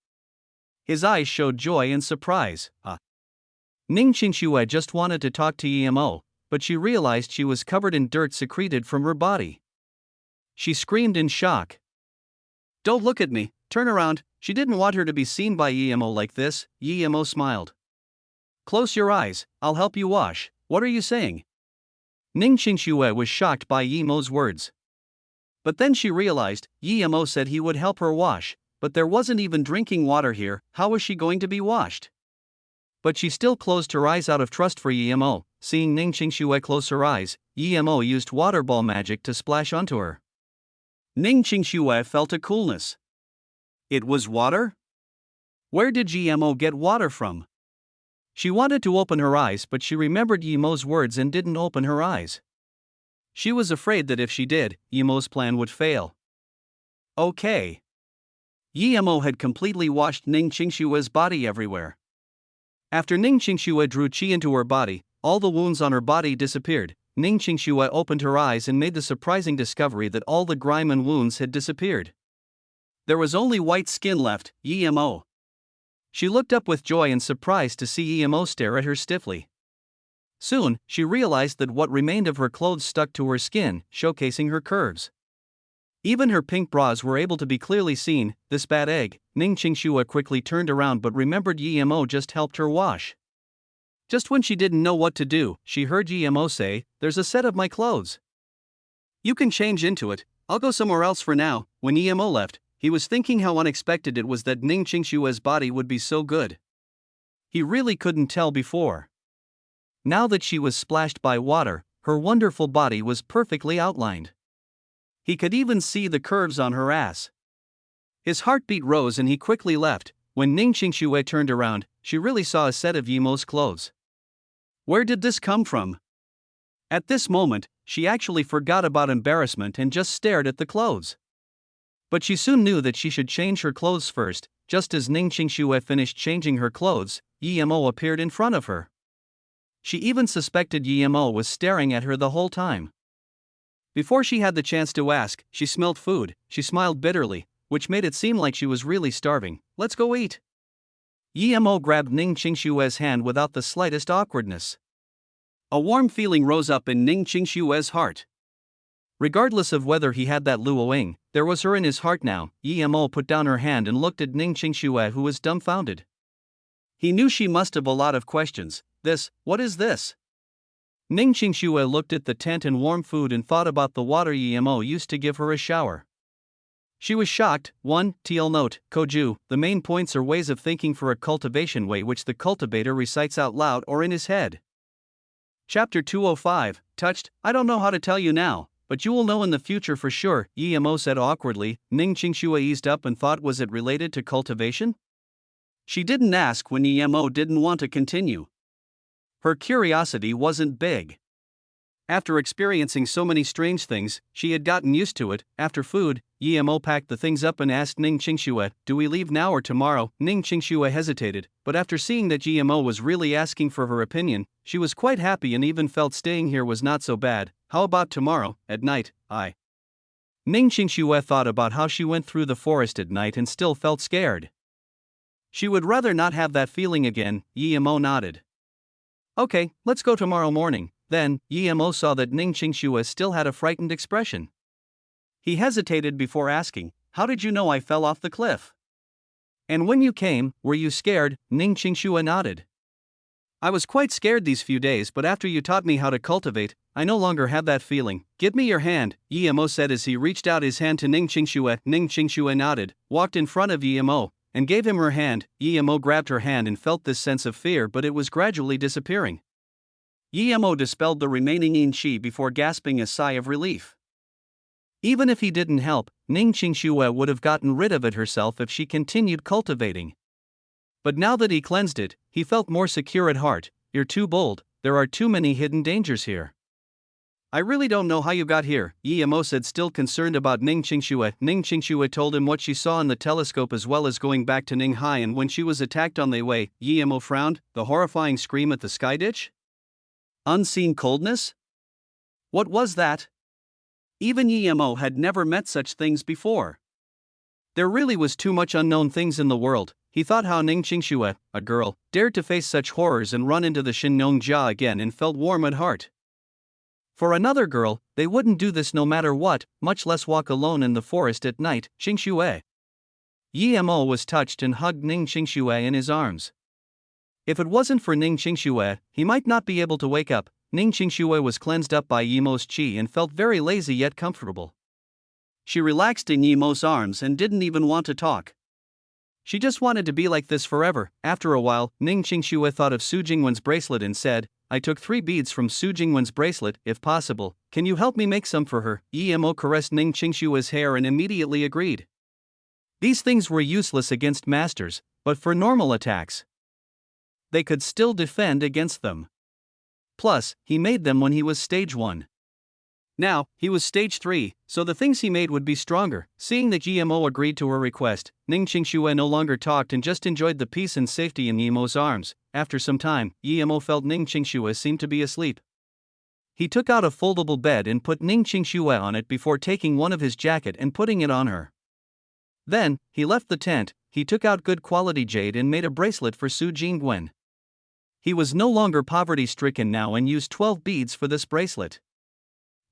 His eyes showed joy and surprise. Ning Qingxue just wanted to talk to Yimo, but she realized she was covered in dirt secreted from her body. She screamed in shock. "Don't look at me, turn around." She didn't want her to be seen by Yimo like this. Yimo smiled. "Close your eyes, I'll help you wash." "What are you saying?" Ning Qingxue was shocked by Yimo's words. But then she realized, Yimo said he would help her wash, but there wasn't even drinking water here. How was she going to be washed? But she still closed her eyes out of trust for Yimo. Seeing Ning Qingxue close her eyes, Yimo used water ball magic to splash onto her. Ning Qingxue felt a coolness. It was water? Where did Yimo get water from? She wanted to open her eyes, but she remembered Yimo's words and didn't open her eyes. She was afraid that if she did, Yimo's plan would fail. Okay. Yimo had completely washed Ning Qingxue's body everywhere. After Ning Qingxue drew Qi into her body, all the wounds on her body disappeared. Ning Qingxue opened her eyes and made the surprising discovery that all the grime and wounds had disappeared. There was only white skin left. Yimo. She looked up with joy and surprise to see Yimo stare at her stiffly. Soon, she realized that what remained of her clothes stuck to her skin, showcasing her curves. Even her pink bras were able to be clearly seen. This bad egg. Ning Qingxue quickly turned around but remembered Yimo just helped her wash. Just when she didn't know what to do, she heard Yimo say, "There's a set of my clothes. You can change into it, I'll go somewhere else for now." When Yimo left, he was thinking how unexpected it was that Ning Qingxue's body would be so good. He really couldn't tell before. Now that she was splashed by water, her wonderful body was perfectly outlined. He could even see the curves on her ass. His heartbeat rose and he quickly left. When Ning Qingxue turned around, she really saw a set of Yimo's clothes. Where did this come from? At this moment, she actually forgot about embarrassment and just stared at the clothes. But she soon knew that she should change her clothes first. Just as Ning Qingxue finished changing her clothes, Yimo appeared in front of her. She even suspected Yemo was staring at her the whole time. Before she had the chance to ask, she smelled food. She smiled bitterly, which made it seem like she was really starving. Let's go eat. Yemo grabbed Ning Qingshue's hand without the slightest awkwardness. A warm feeling rose up in Ning Qingshue's heart. Regardless of whether he had that Luoying, there was her in his heart now. Yemo put down her hand and looked at Ning Qingxue, who was dumbfounded. He knew she must have a lot of questions. What is this? Ning Qingxue looked at the tent and warm food and thought about the water Yemo used to give her a shower. She was shocked. 1. TL note, Koju, the main points are ways of thinking for a cultivation way which the cultivator recites out loud or in his head. Chapter 205, touched, I don't know how to tell you now, but you will know in the future for sure, Yemo said awkwardly. Ning Qingxue eased up and thought, was it related to cultivation? She didn't ask when Yemo didn't want to continue. Her curiosity wasn't big. After experiencing so many strange things, she had gotten used to it. After food, Yemo packed the things up and asked Ning Qingxue, do we leave now or tomorrow? Ning Qingxue hesitated, but after seeing that Yemo was really asking for her opinion, she was quite happy and even felt staying here was not so bad. How about tomorrow, at night? Ning Qingxue thought about how she went through the forest at night and still felt scared. She would rather not have that feeling again. Yemo nodded. Okay, let's go tomorrow morning. Then, Yemo saw that Ning Qingxue still had a frightened expression. He hesitated before asking, how did you know I fell off the cliff? And when you came, were you scared? Ning Qingxue nodded. I was quite scared these few days, but after you taught me how to cultivate, I no longer have that feeling. Give me your hand, Yemo said as he reached out his hand to Ning Qingxue. Ning Qingxue nodded, walked in front of Yemo, and gave him her hand. Yemo grabbed her hand and felt this sense of fear, but it was gradually disappearing. Yemo dispelled the remaining yin qi before gasping a sigh of relief. Even if he didn't help, Ning Qingxue would have gotten rid of it herself if she continued cultivating. But now that he cleansed it, he felt more secure at heart. You're too bold, there are too many hidden dangers here. I really don't know how you got here, Yemo said, still concerned about Ning Qingxue. Ning Qingxue told him what she saw in the telescope as well as going back to Ning Hai and when she was attacked on the way. Yemo frowned, the horrifying scream at the sky ditch? Unseen coldness? What was that? Even Yemo had never met such things before. There really was too much unknown things in the world. He thought how Ning Qingxue, a girl, dared to face such horrors and run into the Shinnyong Jia again and felt warm at heart. For another girl, they wouldn't do this no matter what, much less walk alone in the forest at night. Qingxue. Yemo was touched and hugged Ning Qingxue in his arms. If it wasn't for Ning Qingxue, he might not be able to wake up. Ning Qingxue was cleansed up by Yemo's qi and felt very lazy yet comfortable. She relaxed in Yemo's arms and didn't even want to talk. She just wanted to be like this forever. After a while, Ning Qingxue thought of Su Jingwen's bracelet and said, I took 3 beads from Su Jingwen's bracelet. If possible, can you help me make some for her? Yemo caressed Ning Qingxue's hair and immediately agreed. These things were useless against masters, but for normal attacks, they could still defend against them. Plus, he made them when he was stage 1. Now, he was stage 3, so the things he made would be stronger. Seeing that Yemo agreed to her request, Ning Qingxue no longer talked and just enjoyed the peace and safety in Yemo's arms. After some time, Yemo felt Ning Qingxue seemed to be asleep. He took out a foldable bed and put Ning Qingxue on it before taking one of his jacket and putting it on her. Then, he left the tent. He took out good quality jade and made a bracelet for Su Jingwen. He was no longer poverty-stricken now and used 12 beads for this bracelet.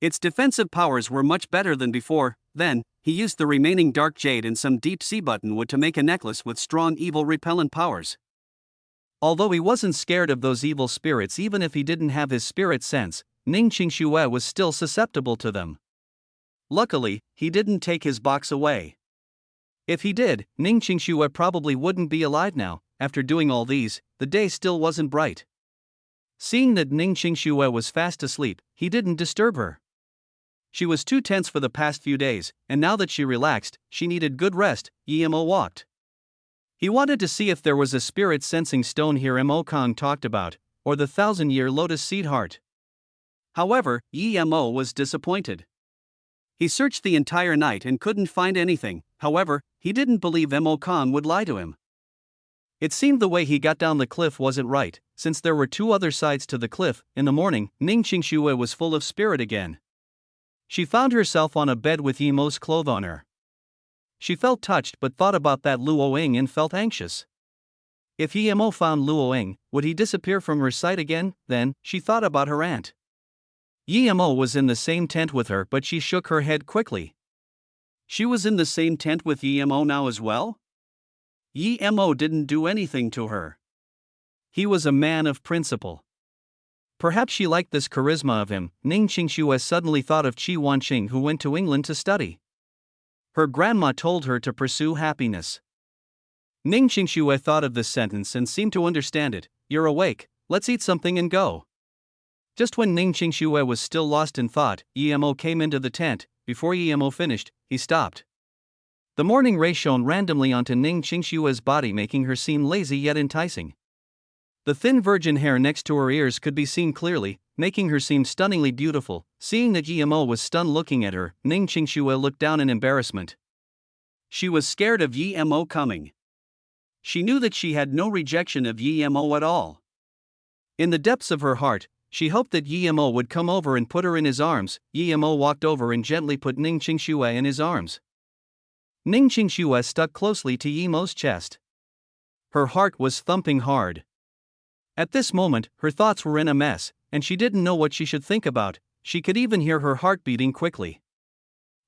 Its defensive powers were much better than before. Then, he used the remaining dark jade and some deep sea buttonwood to make a necklace with strong evil repellent powers. Although he wasn't scared of those evil spirits even if he didn't have his spirit sense, Ning Qingxue was still susceptible to them. Luckily, he didn't take his box away. If he did, Ning Qingxue probably wouldn't be alive now. After doing all these, the day still wasn't bright. Seeing that Ning Qingxue was fast asleep, he didn't disturb her. She was too tense for the past few days, and now that she relaxed, she needed good rest. Yemo walked. He wanted to see if there was a spirit sensing stone here Mo Kong talked about, or the 1,000-year lotus seed heart. However, Yemo was disappointed. He searched the entire night and couldn't find anything. However, he didn't believe Mo Kong would lie to him. It seemed the way he got down the cliff wasn't right, since there were two other sides to the cliff. In the morning, Ning Qingxue was full of spirit again. She found herself on a bed with Yimo's clothes on her. She felt touched but thought about that Luo Ying and felt anxious. If Yimo found Luo Ying, would he disappear from her sight again? Then, she thought about her aunt. Yimo was in the same tent with her, but she shook her head quickly. She was in the same tent with Yimo now as well? Yimo didn't do anything to her. He was a man of principle. Perhaps she liked this charisma of him. Ning Qingxue suddenly thought of Qi Wanqing, who went to England to study. Her grandma told her to pursue happiness. Ning Qingxue thought of this sentence and seemed to understand it. You're awake, let's eat something and go. Just when Ning Qingxue was still lost in thought, Yimo came into the tent. Before Yimo finished, he stopped. The morning ray shone randomly onto Ning Qingxue's body, making her seem lazy yet enticing. The thin virgin hair next to her ears could be seen clearly, making her seem stunningly beautiful. Seeing that Yimo was stunned looking at her, Ning Qingxue looked down in embarrassment. She was scared of Yimo coming. She knew that she had no rejection of Yimo at all. In the depths of her heart, she hoped that Yimo would come over and put her in his arms. Yimo walked over and gently put Ning Qingxue in his arms. Ning Qingxue stuck closely to Yimo's chest. Her heart was thumping hard. At this moment, her thoughts were in a mess, and she didn't know what she should think about. She could even hear her heart beating quickly.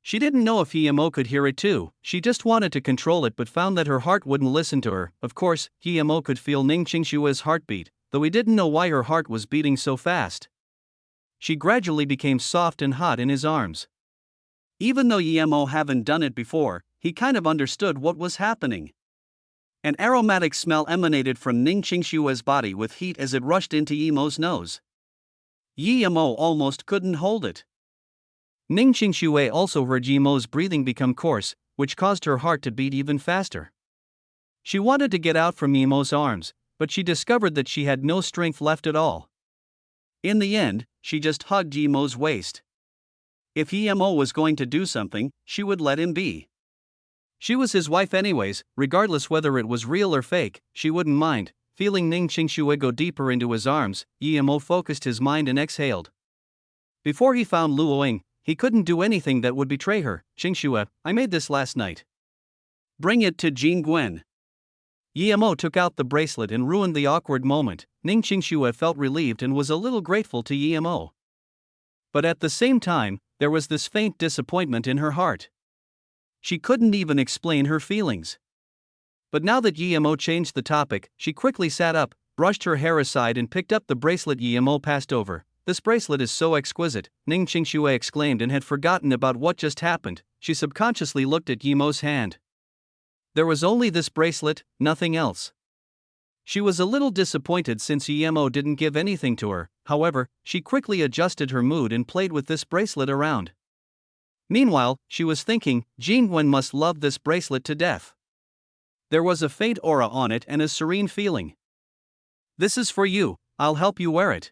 She didn't know if Yimo could hear it too. She just wanted to control it but found that her heart wouldn't listen to her. Of course, Yimo could feel Ning Qingxue's heartbeat, though he didn't know why her heart was beating so fast. She gradually became soft and hot in his arms. Even though Yimo hadn't done it before, he kind of understood what was happening. An aromatic smell emanated from Ning Qingxue's body with heat as it rushed into Yimo's nose. Yimo almost couldn't hold it. Ning Qingxue also heard Yimo's breathing become coarse, which caused her heart to beat even faster. She wanted to get out from Yimo's arms, but she discovered that she had no strength left at all. In the end, she just hugged Yimo's waist. If Yimo was going to do something, she would let him be. She was his wife anyways, regardless whether it was real or fake, she wouldn't mind. Feeling Ning Qingxue go deeper into his arms, Yimo focused his mind and exhaled. Before he found Luo Ying, he couldn't do anything that would betray her. Qingxue, I made this last night. Bring it to Jing Gwen. Yimo took out the bracelet and ruined the awkward moment. Ning Qingxue felt relieved and was a little grateful to Yimo. But at the same time, there was this faint disappointment in her heart. She couldn't even explain her feelings. But now that Yimo changed the topic, she quickly sat up, brushed her hair aside and picked up the bracelet Yimo passed over. This bracelet is so exquisite, Ning Qingxue exclaimed and had forgotten about what just happened. She subconsciously looked at Yimo's hand. There was only this bracelet, nothing else. She was a little disappointed since Yimo didn't give anything to her. However, she quickly adjusted her mood and played with this bracelet around. Meanwhile, she was thinking, Jing Gwen must love this bracelet to death. There was a faint aura on it and a serene feeling. This is for you, I'll help you wear it.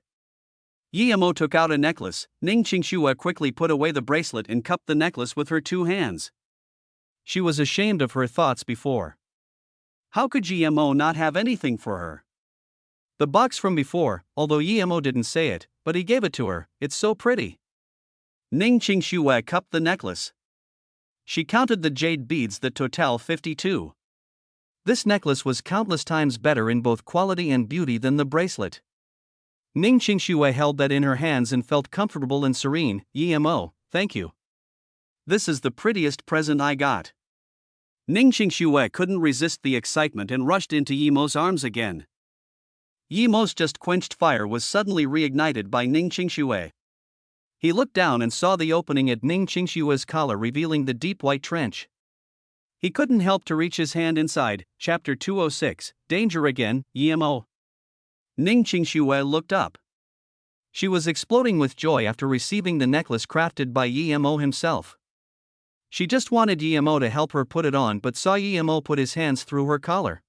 Yimo took out a necklace. Ning Qingxue quickly put away the bracelet and cupped the necklace with her two hands. She was ashamed of her thoughts before. How could Yimo not have anything for her? The box from before, although Yimo didn't say it, but he gave it to her. It's so pretty. Ning Qingxue cupped the necklace. She counted the jade beads that total 52. This necklace was countless times better in both quality and beauty than the bracelet. Ning Qingxue held that in her hands and felt comfortable and serene. Yimo, thank you. This is the prettiest present I got. Ning Qingxue couldn't resist the excitement and rushed into Yimo's arms again. Yimo's just quenched fire was suddenly reignited by Ning Qingxue. He looked down and saw the opening at Ning Qingxue's collar revealing the deep white trench. He couldn't help to reach his hand inside. Chapter 206, Danger Again, Yimo. Ning Qingxue looked up. She was exploding with joy after receiving the necklace crafted by Yimo himself. She just wanted Yimo to help her put it on but saw Yimo put his hands through her collar.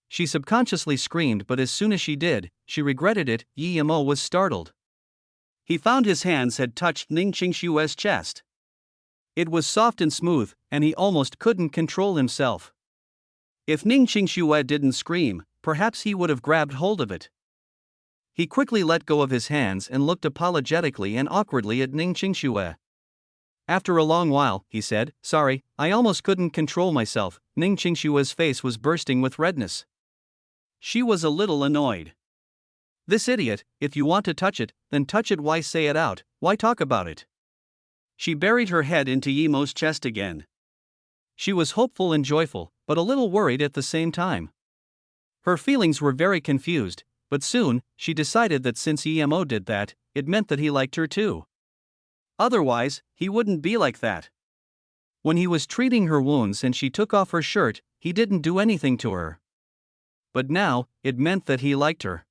She subconsciously screamed, but as soon as she did, she regretted it. Yimo was startled. He found his hands had touched Ning Qingxue's chest. It was soft and smooth, and he almost couldn't control himself. If Ning Qingxue didn't scream, perhaps he would have grabbed hold of it. He quickly let go of his hands and looked apologetically and awkwardly at Ning Qingxue. After a long while, he said, "Sorry, I almost couldn't control myself." Ning Qingxue's face was bursting with redness. She was a little annoyed. This idiot, if you want to touch it, then touch it. Why say it out, why talk about it? She buried her head into Yimo's chest again. She was hopeful and joyful, but a little worried at the same time. Her feelings were very confused, but soon, she decided that since Emo did that, it meant that he liked her too. Otherwise, he wouldn't be like that. When he was treating her wounds and she took off her shirt, he didn't do anything to her. But now, it meant that he liked her.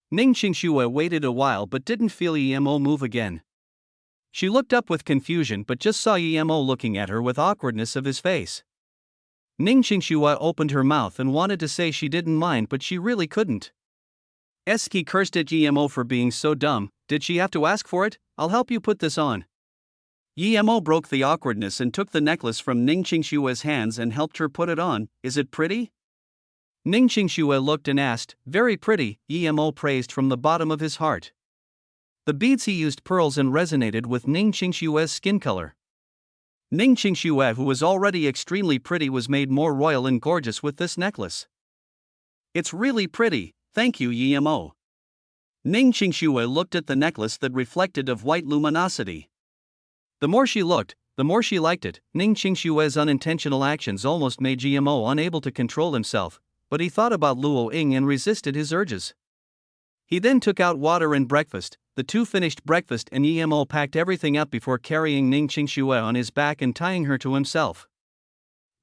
Ning Qingxue waited a while but didn't feel Emo move again. She looked up with confusion but just saw Emo looking at her with awkwardness of his face. Ning Qingxue opened her mouth and wanted to say she didn't mind, but she really couldn't. He cursed at Emo for being so dumb. Did she have to ask for it? I'll help you put this on. Emo broke the awkwardness and took the necklace from Ning Qingxue's hands and helped her put it on. Is it pretty? Ning Qingxue looked and asked. Very pretty, Emo praised from the bottom of his heart. The beads he used pearls and resonated with Ning Qingxue's skin color. Ning Qingxue, who was already extremely pretty, was made more royal and gorgeous with this necklace. It's really pretty, thank you, Emo. Ning Qingxue looked at the necklace that reflected of white luminosity. The more she looked, the more she liked it. Ning Qingxue's unintentional actions almost made Emo unable to control himself, but he thought about Luo Ying and resisted his urges. He then took out water and breakfast. The two finished breakfast and Emo packed everything up before carrying Ning Qingxue on his back and tying her to himself.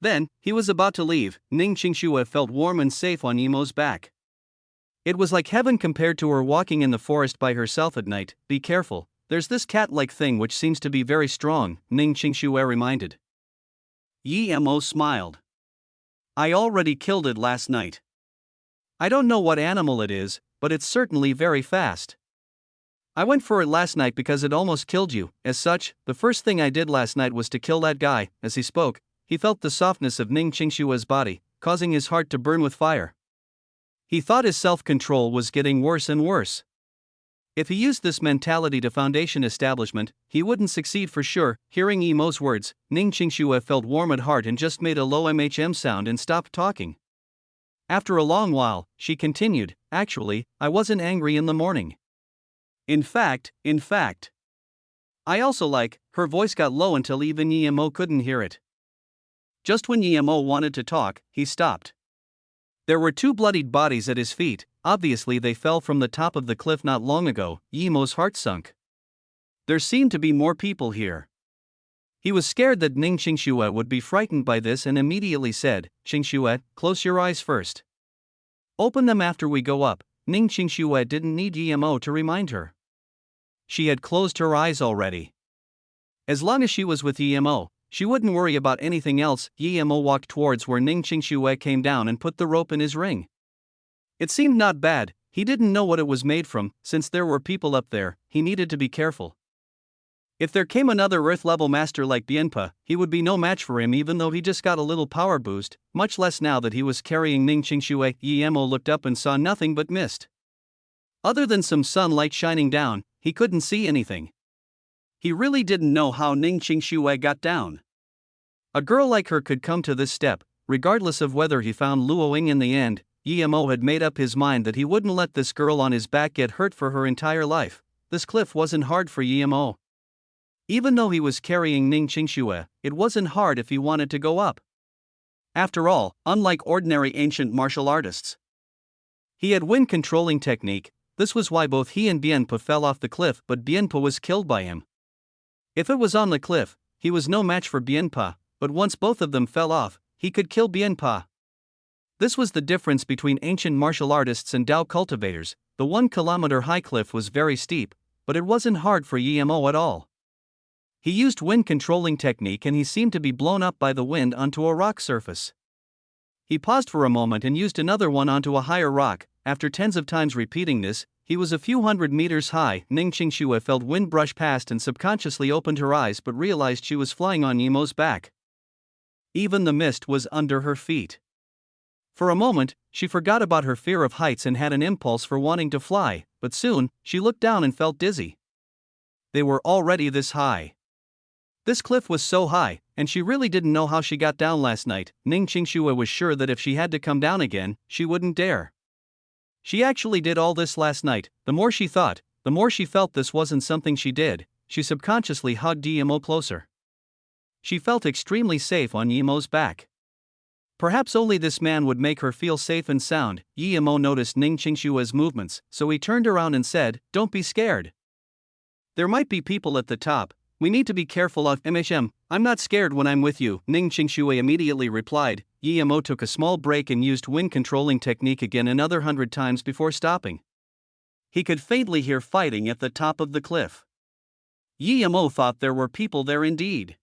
Then, he was about to leave. Ning Qingxue felt warm and safe on Emo's back. It was like heaven compared to her walking in the forest by herself at night. Be careful, there's this cat-like thing which seems to be very strong, Ning Qingxue reminded. Emo smiled. I already killed it last night. I don't know what animal it is, but it's certainly very fast. I went for it last night because it almost killed you. As such, the first thing I did last night was to kill that guy. As he spoke, he felt the softness of Ning Qingxue's body, causing his heart to burn with fire. He thought his self-control was getting worse and worse. If he used this mentality to foundation establishment, he wouldn't succeed for sure. Hearing Emo's words, Ning Qingxue felt warm at heart and just made a low sound and stopped talking. After a long while, she continued, actually, I wasn't angry in the morning. In fact, I also like, her voice got low until even Emo couldn't hear it. Just when Emo wanted to talk, he stopped. There were two bloodied bodies at his feet. Obviously they fell from the top of the cliff not long ago. Emo's heart sunk. There seemed to be more people here. He was scared that Ning Qingxue would be frightened by this and immediately said, Qingxue, close your eyes first. Open them after we go up. Ning Qingxue didn't need Emo to remind her. She had closed her eyes already. As long as she was with Emo, she wouldn't worry about anything else. Emo walked towards where Ning Qingxue came down and put the rope in his ring. It seemed not bad. He didn't know what it was made from. Since there were people up there, he needed to be careful. If there came another Earth-level master like Bienpa, he would be no match for him even though he just got a little power boost, much less now that he was carrying Ning Qingxue. Emo looked up and saw nothing but mist. Other than some sunlight shining down, he couldn't see anything. He really didn't know how Ning Qingxue got down. A girl like her could come to this step, regardless of whether he found Luo Ying in the end. Emo had made up his mind that he wouldn't let this girl on his back get hurt for her entire life. This cliff wasn't hard for Emo. Even though he was carrying Ning Qingxue, it wasn't hard if he wanted to go up. After all, unlike ordinary ancient martial artists, he had wind controlling technique. This was why both he and Bienpa fell off the cliff, but Bienpa was killed by him. If it was on the cliff, he was no match for Bienpa, but once both of them fell off, he could kill Bienpa. This was the difference between ancient martial artists and Dao cultivators. The 1 kilometer high cliff was very steep, but it wasn't hard for Emo at all. He used wind controlling technique and he seemed to be blown up by the wind onto a rock surface. He paused for a moment and used another one onto a higher rock. After tens of times repeating this, he was a few hundred meters high. Ning Qingxue felt wind brush past and subconsciously opened her eyes but realized she was flying on Emo's back. Even the mist was under her feet. For a moment, she forgot about her fear of heights and had an impulse for wanting to fly, but soon, she looked down and felt dizzy. They were already this high. This cliff was so high, and she really didn't know how she got down last night. Ning Qingxue was sure that if she had to come down again, she wouldn't dare. She actually did all this last night. The more she thought, the more she felt this wasn't something she did. She subconsciously hugged Yimo closer. She felt extremely safe on Yimo's back. Perhaps only this man would make her feel safe and sound. Yimo noticed Ning Qingshue's movements, so he turned around and said, "Don't be scared. There might be people at the top. We need to be careful of MHM. I'm not scared when I'm with you," Ning Qingxue immediately replied. Yimo took a small break and used wind controlling technique again another 100 times before stopping. He could faintly hear fighting at the top of the cliff. Yimo thought there were people there indeed.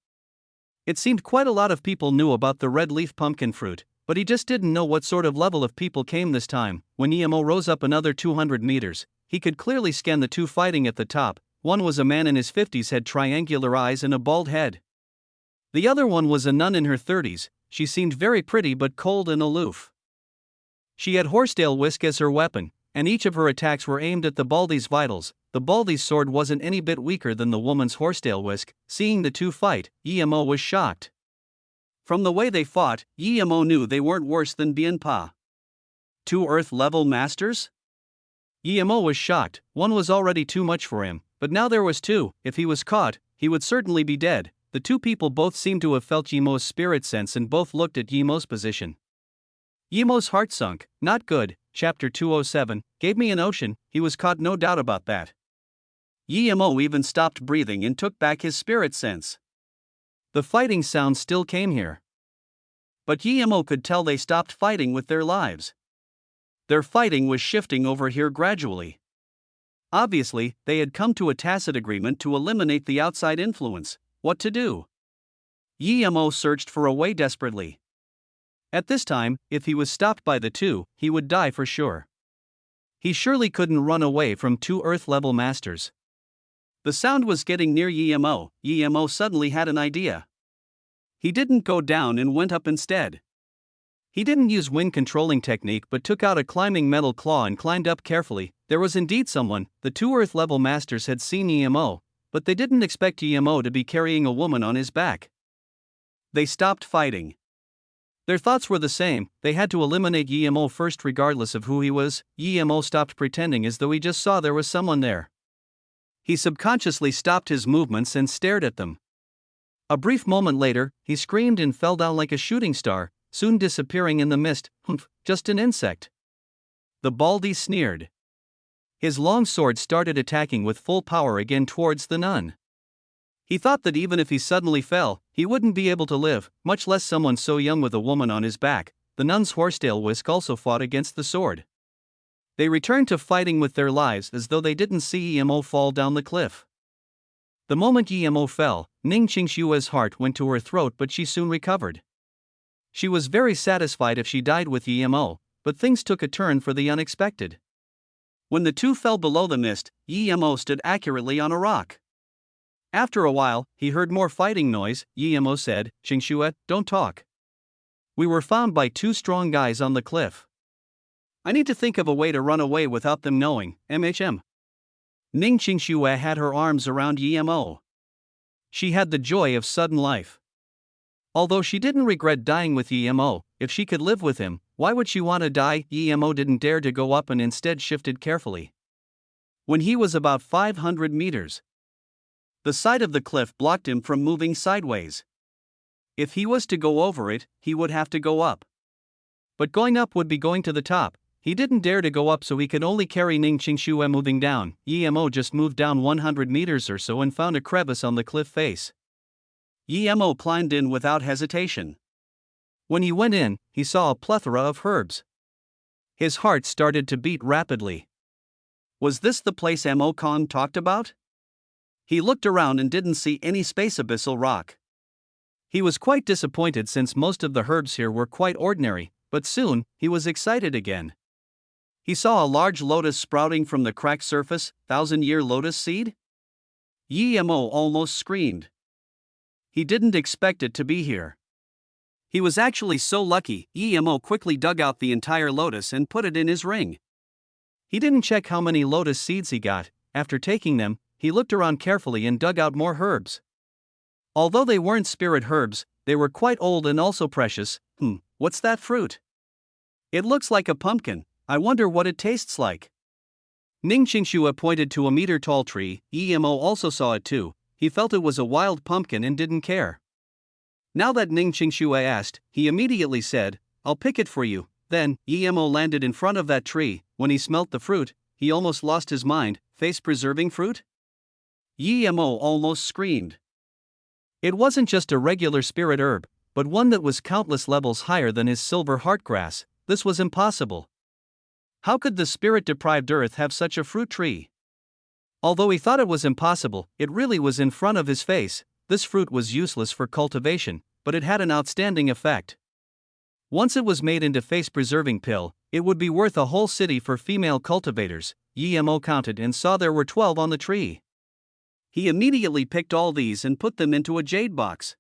It seemed quite a lot of people knew about the red leaf pumpkin fruit, but he just didn't know what sort of level of people came this time. When Yimo rose up another 200 meters, he could clearly scan the two fighting at the top. One was a man in his 50s, had triangular eyes and a bald head. The other one was a nun in her 30s. She seemed very pretty but cold and aloof. She had horsetail whisk as her weapon, and each of her attacks were aimed at the Baldy's vitals. The Baldy's sword wasn't any bit weaker than the woman's horsetail whisk. Seeing the two fight, Yimo was shocked. From the way they fought, Yimo knew they weren't worse than Bianpa. Two Earth-level masters? Yimo was shocked. One was already too much for him, but now there was two. If he was caught, he would certainly be dead. The two people both seemed to have felt Yimo's spirit sense and both looked at Yimo's position. Yimo's heart sunk. Not good. Chapter 207, gave me an ocean. He was caught, no doubt about that. Yimo even stopped breathing and took back his spirit sense. The fighting sound still came here. But Yimo could tell they stopped fighting with their lives. Their fighting was shifting over here gradually. Obviously, they had come to a tacit agreement to eliminate the outside influence. What to do? Yimo searched for a way desperately. At this time, if he was stopped by the two, he would die for sure. He surely couldn't run away from two Earth-level masters. The sound was getting near Yimo. Yimo suddenly had an idea. He didn't go down and went up instead. He didn't use wind controlling technique but took out a climbing metal claw and climbed up carefully. There was indeed someone. The two Earth-level masters had seen Yimo, but they didn't expect Yimo to be carrying a woman on his back. They stopped fighting. Their thoughts were the same. They had to eliminate Yimo first regardless of who he was. Yimo stopped pretending as though he just saw there was someone there. He subconsciously stopped his movements and stared at them. A brief moment later, he screamed and fell down like a shooting star, soon disappearing in the mist. "Humph, just an insect." The Baldy sneered. His long sword started attacking with full power again towards the nun. He thought that even if he suddenly fell, he wouldn't be able to live, much less someone so young with a woman on his back. The nun's horsetail whisk also fought against the sword. They returned to fighting with their lives as though they didn't see Yimo fall down the cliff. The moment Yimo fell, Ning Qingshue's heart went to her throat, but she soon recovered. She was very satisfied if she died with Yimo, but things took a turn for the unexpected. When the two fell below the mist, Yimo stood accurately on a rock. After a while, he heard more fighting noise. Yimo said, "Qingxue, don't talk. We were found by two strong guys on the cliff. I need to think of a way to run away without them knowing." Ning Qingxue had her arms around Yimo. She had the joy of sudden life. Although she didn't regret dying with Yimo, if she could live with him, why would she want to die? Yimo didn't dare to go up and instead shifted carefully. When he was about 500 meters, the side of the cliff blocked him from moving sideways. If he was to go over it, he would have to go up. But going up would be going to the top. He didn't dare to go up, so he could only carry Ning Qingxue moving down. Yimo just moved down 100 meters or so and found a crevice on the cliff face. Yimo climbed in without hesitation. When he went in, he saw a plethora of herbs. His heart started to beat rapidly. Was this the place Mo-Khan talked about? He looked around and didn't see any space abyssal rock. He was quite disappointed since most of the herbs here were quite ordinary, but soon, he was excited again. He saw a large lotus sprouting from the cracked surface, 1,000-year lotus seed? Yimo almost screamed. He didn't expect it to be here. He was actually so lucky, Emo quickly dug out the entire lotus and put it in his ring. He didn't check how many lotus seeds he got. After taking them, he looked around carefully and dug out more herbs. Although they weren't spirit herbs, they were quite old and also precious. What's that fruit? It looks like a pumpkin. I wonder what it tastes like. Ning Qingxue pointed to a meter-tall tree. Emo also saw it too. He felt it was a wild pumpkin and didn't care. Now that Ning Qingxue asked, he immediately said, "I'll pick it for you." Then, Emo landed in front of that tree. When he smelt the fruit, he almost lost his mind. Face-preserving fruit? Emo almost screamed. It wasn't just a regular spirit herb, but one that was countless levels higher than his silver heartgrass. This was impossible. How could the spirit-deprived earth have such a fruit tree? Although he thought it was impossible, it really was in front of his face. This fruit was useless for cultivation, but it had an outstanding effect. Once it was made into face-preserving pill, it would be worth a whole city for female cultivators. Emo counted and saw there were 12 on the tree. He immediately picked all these and put them into a jade box.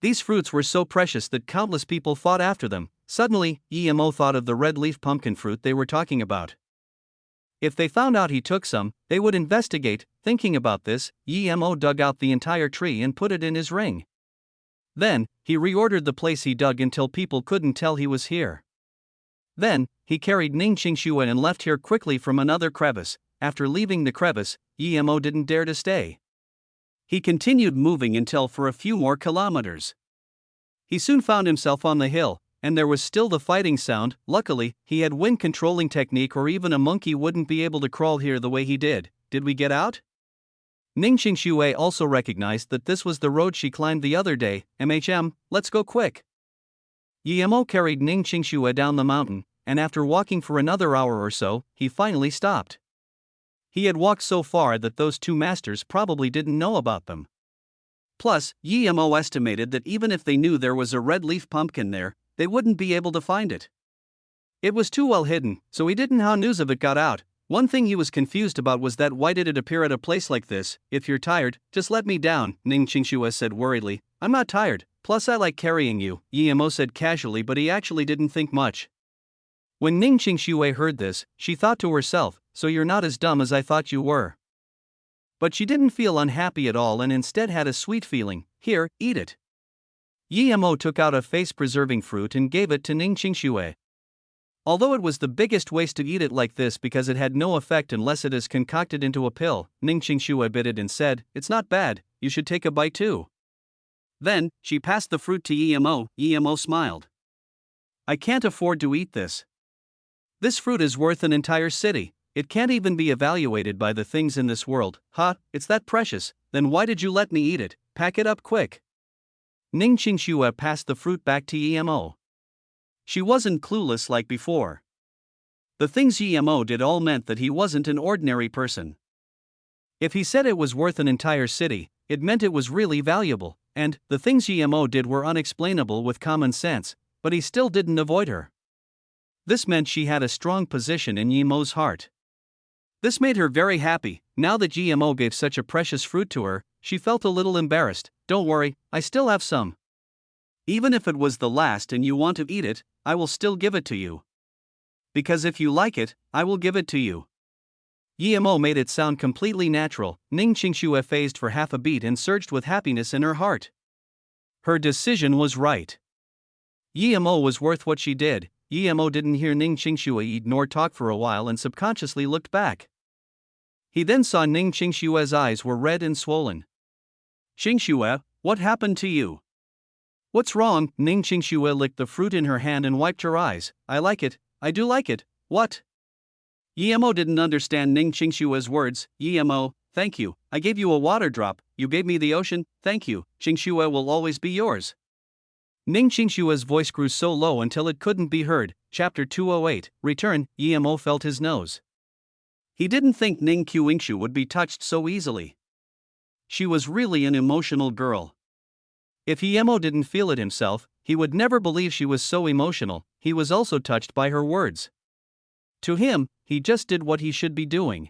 These fruits were so precious that countless people fought after them. Suddenly, Emo thought of the red leaf pumpkin fruit they were talking about. If they found out he took some, they would investigate. Thinking about this, Emo dug out the entire tree and put it in his ring. Then, he reordered the place he dug until people couldn't tell he was here. Then, he carried Ning Qingxue and left here quickly from another crevice. After leaving the crevice, Emo didn't dare to stay. He continued moving until for a few more kilometers. He soon found himself on the hill, and there was still the fighting sound. Luckily, he had wind controlling technique, or even a monkey wouldn't be able to crawl here the way he did. Did we get out? Ning Qingxue also recognized that this was the road she climbed the other day. Let's go quick. Emo carried Ning Qingxue down the mountain, and after walking for another hour or so, he finally stopped. He had walked so far that those two masters probably didn't know about them. Plus, Emo estimated that even if they knew there was a red leaf pumpkin there, they wouldn't be able to find it. It was too well hidden, so he didn't know how news of it got out. One thing he was confused about was that why did it appear at a place like this? If you're tired, just let me down, Ning Qingxue said worriedly. I'm not tired, plus I like carrying you, Emo said casually, but he actually didn't think much. When Ning Qingxue heard this, she thought to herself, so you're not as dumb as I thought you were. But she didn't feel unhappy at all and instead had a sweet feeling. Here, eat it. Emo took out a face-preserving fruit and gave it to Ning Qingxue. Although it was the biggest waste to eat it like this because it had no effect unless it is concocted into a pill, Ning Qingxue bit it and said, "It's not bad, you should take a bite too." Then, she passed the fruit to Emo. Emo smiled. I can't afford to eat this. This fruit is worth an entire city. It can't even be evaluated by the things in this world. It's that precious. Then why did you let me eat it? Pack it up quick. Ning Qingxue passed the fruit back to Emo. She wasn't clueless like before. The things Emo did all meant that he wasn't an ordinary person. If he said it was worth an entire city, it meant it was really valuable, and the things Emo did were unexplainable with common sense, but he still didn't avoid her. This meant she had a strong position in Emo's heart. This made her very happy. Now that Emo gave such a precious fruit to her, she felt a little embarrassed. Don't worry, I still have some. Even if it was the last and you want to eat it, I will still give it to you. Because if you like it, I will give it to you. Emo made it sound completely natural. Ning Qingxue phased for half a beat and surged with happiness in her heart. Her decision was right. Emo was worth what she did. Emo didn't hear Ning Qingxue eat nor talk for a while and subconsciously looked back. He then saw Ning Qingxue's eyes were red and swollen. Qingxue, what happened to you? What's wrong? Ning Qingxue licked the fruit in her hand and wiped her eyes. I like it. I do like it. What? Emo didn't understand Ning Qingxue's words. Emo, thank you. I gave you a water drop. You gave me the ocean. Thank you. Qingxue will always be yours. Ning Qingxue's voice grew so low until it couldn't be heard. Chapter 208, Return. Emo felt his nose. He didn't think Ning Qingxue would be touched so easily. She was really an emotional girl. If Emo didn't feel it himself, he would never believe she was so emotional. He was also touched by her words. To him, he just did what he should be doing.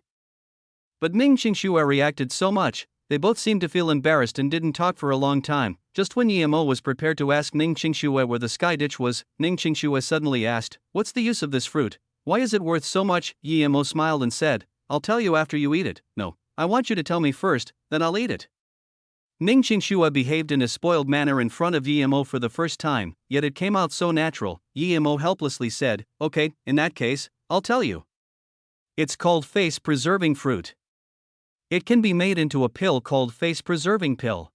But Ning Qingxue reacted so much, they both seemed to feel embarrassed and didn't talk for a long time. Just when Yemo was prepared to ask Ning Qingxue where the sky ditch was, Ning Qingxue suddenly asked, "What's the use of this fruit? Why is it worth so much?" Yemo smiled and said, "I'll tell you after you eat it." "No, I want you to tell me first, then I'll eat it." Ning Qingxue behaved in a spoiled manner in front of Yemo for the first time, yet it came out so natural. Yemo helplessly said, "Okay, in that case, I'll tell you. It's called face-preserving fruit. It can be made into a pill called face-preserving pill.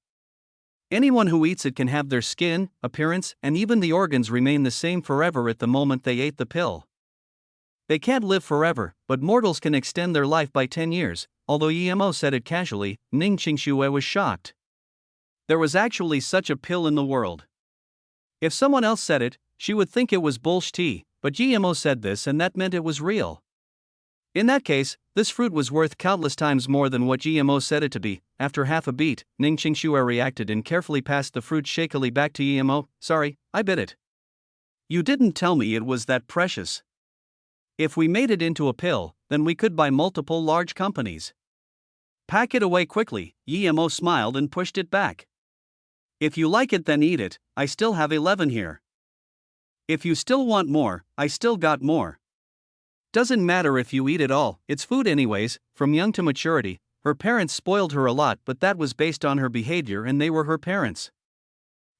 Anyone who eats it can have their skin, appearance, and even the organs remain the same forever at the moment they ate the pill. They can't live forever, but mortals can extend their life by 10 years. Although Yemo said it casually, Ning Qingxue was shocked. There was actually such a pill in the world. If someone else said it, she would think it was bullshit, but Yemo said this and that meant it was real. In that case, this fruit was worth countless times more than what Yemo said it to be. After half a beat, Ning Qingxue reacted and carefully passed the fruit shakily back to Yemo. "Sorry, I bit it. You didn't tell me it was that precious. If we made it into a pill, then we could buy multiple large companies." "Pack it away quickly," Yemo smiled and pushed it back. "If you like it, then eat it. I still have 11 here. If you still want more, I still got more. Doesn't matter if you eat it all, it's food anyways." From young to maturity, her parents spoiled her a lot, but that was based on her behavior and they were her parents.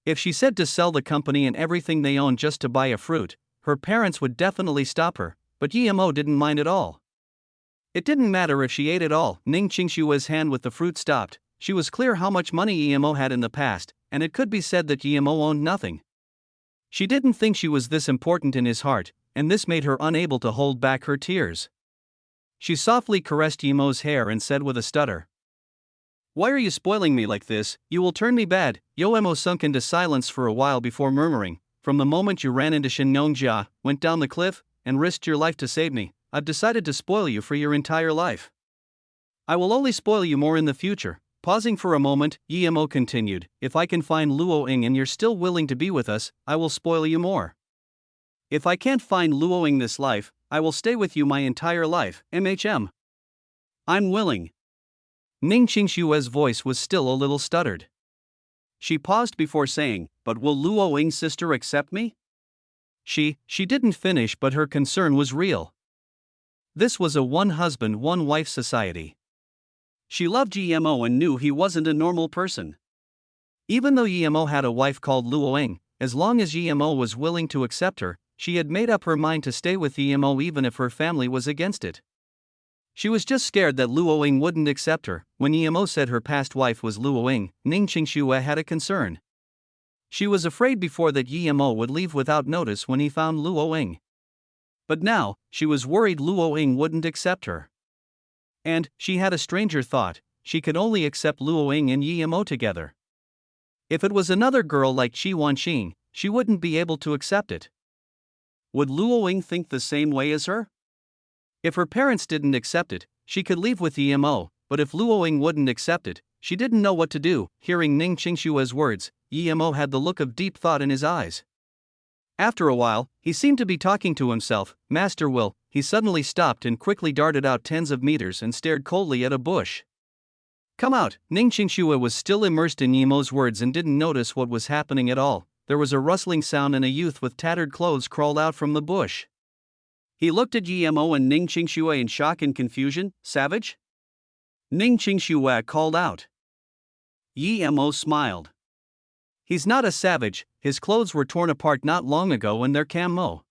If she said to sell the company and everything they owned just to buy a fruit, her parents would definitely stop her, but Yemo didn't mind at all. It didn't matter if she ate it all. Ning Qingxue's hand with the fruit stopped. She was clear how much money Yemo had in the past, and it could be said that Yemo owned nothing. She didn't think she was this important in his heart, and this made her unable to hold back her tears. She softly caressed Yemo's hair and said with a stutter, "Why are you spoiling me like this? You will turn me bad." Yemo sunk into silence for a while before murmuring, "From the moment you ran into Shenongjia, went down the cliff, and risked your life to save me, I've decided to spoil you for your entire life. I will only spoil you more in the future." Pausing for a moment, Yemo continued, "If I can find Luo Ying and you're still willing to be with us, I will spoil you more. If I can't find Luo Ying this life, I will stay with you my entire life. I'm willing." Ning Qingxue's voice was still a little stuttered. She paused before saying, "But will Luo Ying's sister accept me?" She didn't finish, but her concern was real. This was a one-husband, one-wife society. She loved Yemo and knew he wasn't a normal person. Even though Yemo had a wife called Luo Ying, as long as Yemo was willing to accept her, she had made up her mind to stay with Yemo even if her family was against it. She was just scared that Luo Ying wouldn't accept her. When Yemo said her past wife was Luo Ying, Ning Qingxue had a concern. She was afraid before that Yemo would leave without notice when he found Luo Ying. But now, she was worried Luo Ying wouldn't accept her. And, she had a stranger thought, she could only accept Luo Ying and Yemo together. If it was another girl like Qi Wanqing, she wouldn't be able to accept it. Would Luo Ying think the same way as her? If her parents didn't accept it, she could leave with Yemo, but if Luo Ying wouldn't accept it, she didn't know what to do. Hearing Ning Qingxue's words, Yemo had the look of deep thought in his eyes. After a while, he seemed to be talking to himself. "Master Will," he suddenly stopped and quickly darted out tens of meters and stared coldly at a bush. "Come out." Ning Qingxue was still immersed in Yemo's words and didn't notice what was happening at all. There was a rustling sound and a youth with tattered clothes crawled out from the bush. He looked at Yemo and Ning Qingxue in shock and confusion. "Savage?" Ning Qingxue called out. Yemo smiled. "He's not a savage, his clothes were torn apart not long ago and they're camo.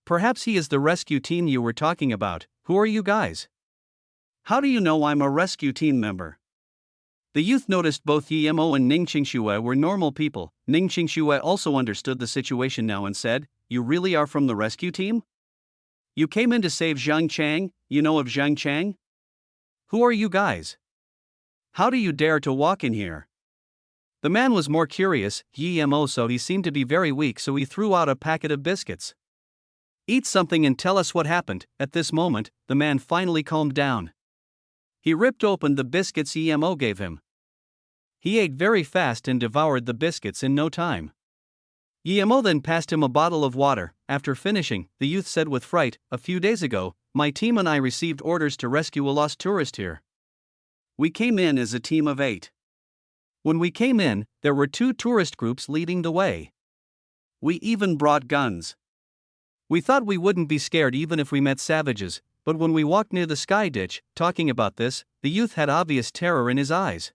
Perhaps he is the rescue team you were talking about. Who are you guys? How do you know I'm a rescue team member?" The youth noticed both Yemo and Ning Qingxue were normal people. Ning Qingxue also understood the situation now and said, "You really are from the rescue team? You came in to save Zhang Chang, you know of Zhang Chang? Who are you guys? How do you dare to walk in here?" The man was more curious, Yemo, so he seemed to be very weak, so he threw out a packet of biscuits. "Eat something and tell us what happened." At this moment, the man finally calmed down. He ripped open the biscuits Yemo gave him. He ate very fast and devoured the biscuits in no time. Yemo then passed him a bottle of water. After finishing, the youth said with fright, "A few days ago, my team and I received orders to rescue a lost tourist here. We came in as a team of 8. When we came in, there were 2 tourist groups leading the way. We even brought guns. We thought we wouldn't be scared even if we met savages, but when we walked near the sky ditch, talking about this, the youth had obvious terror in his eyes.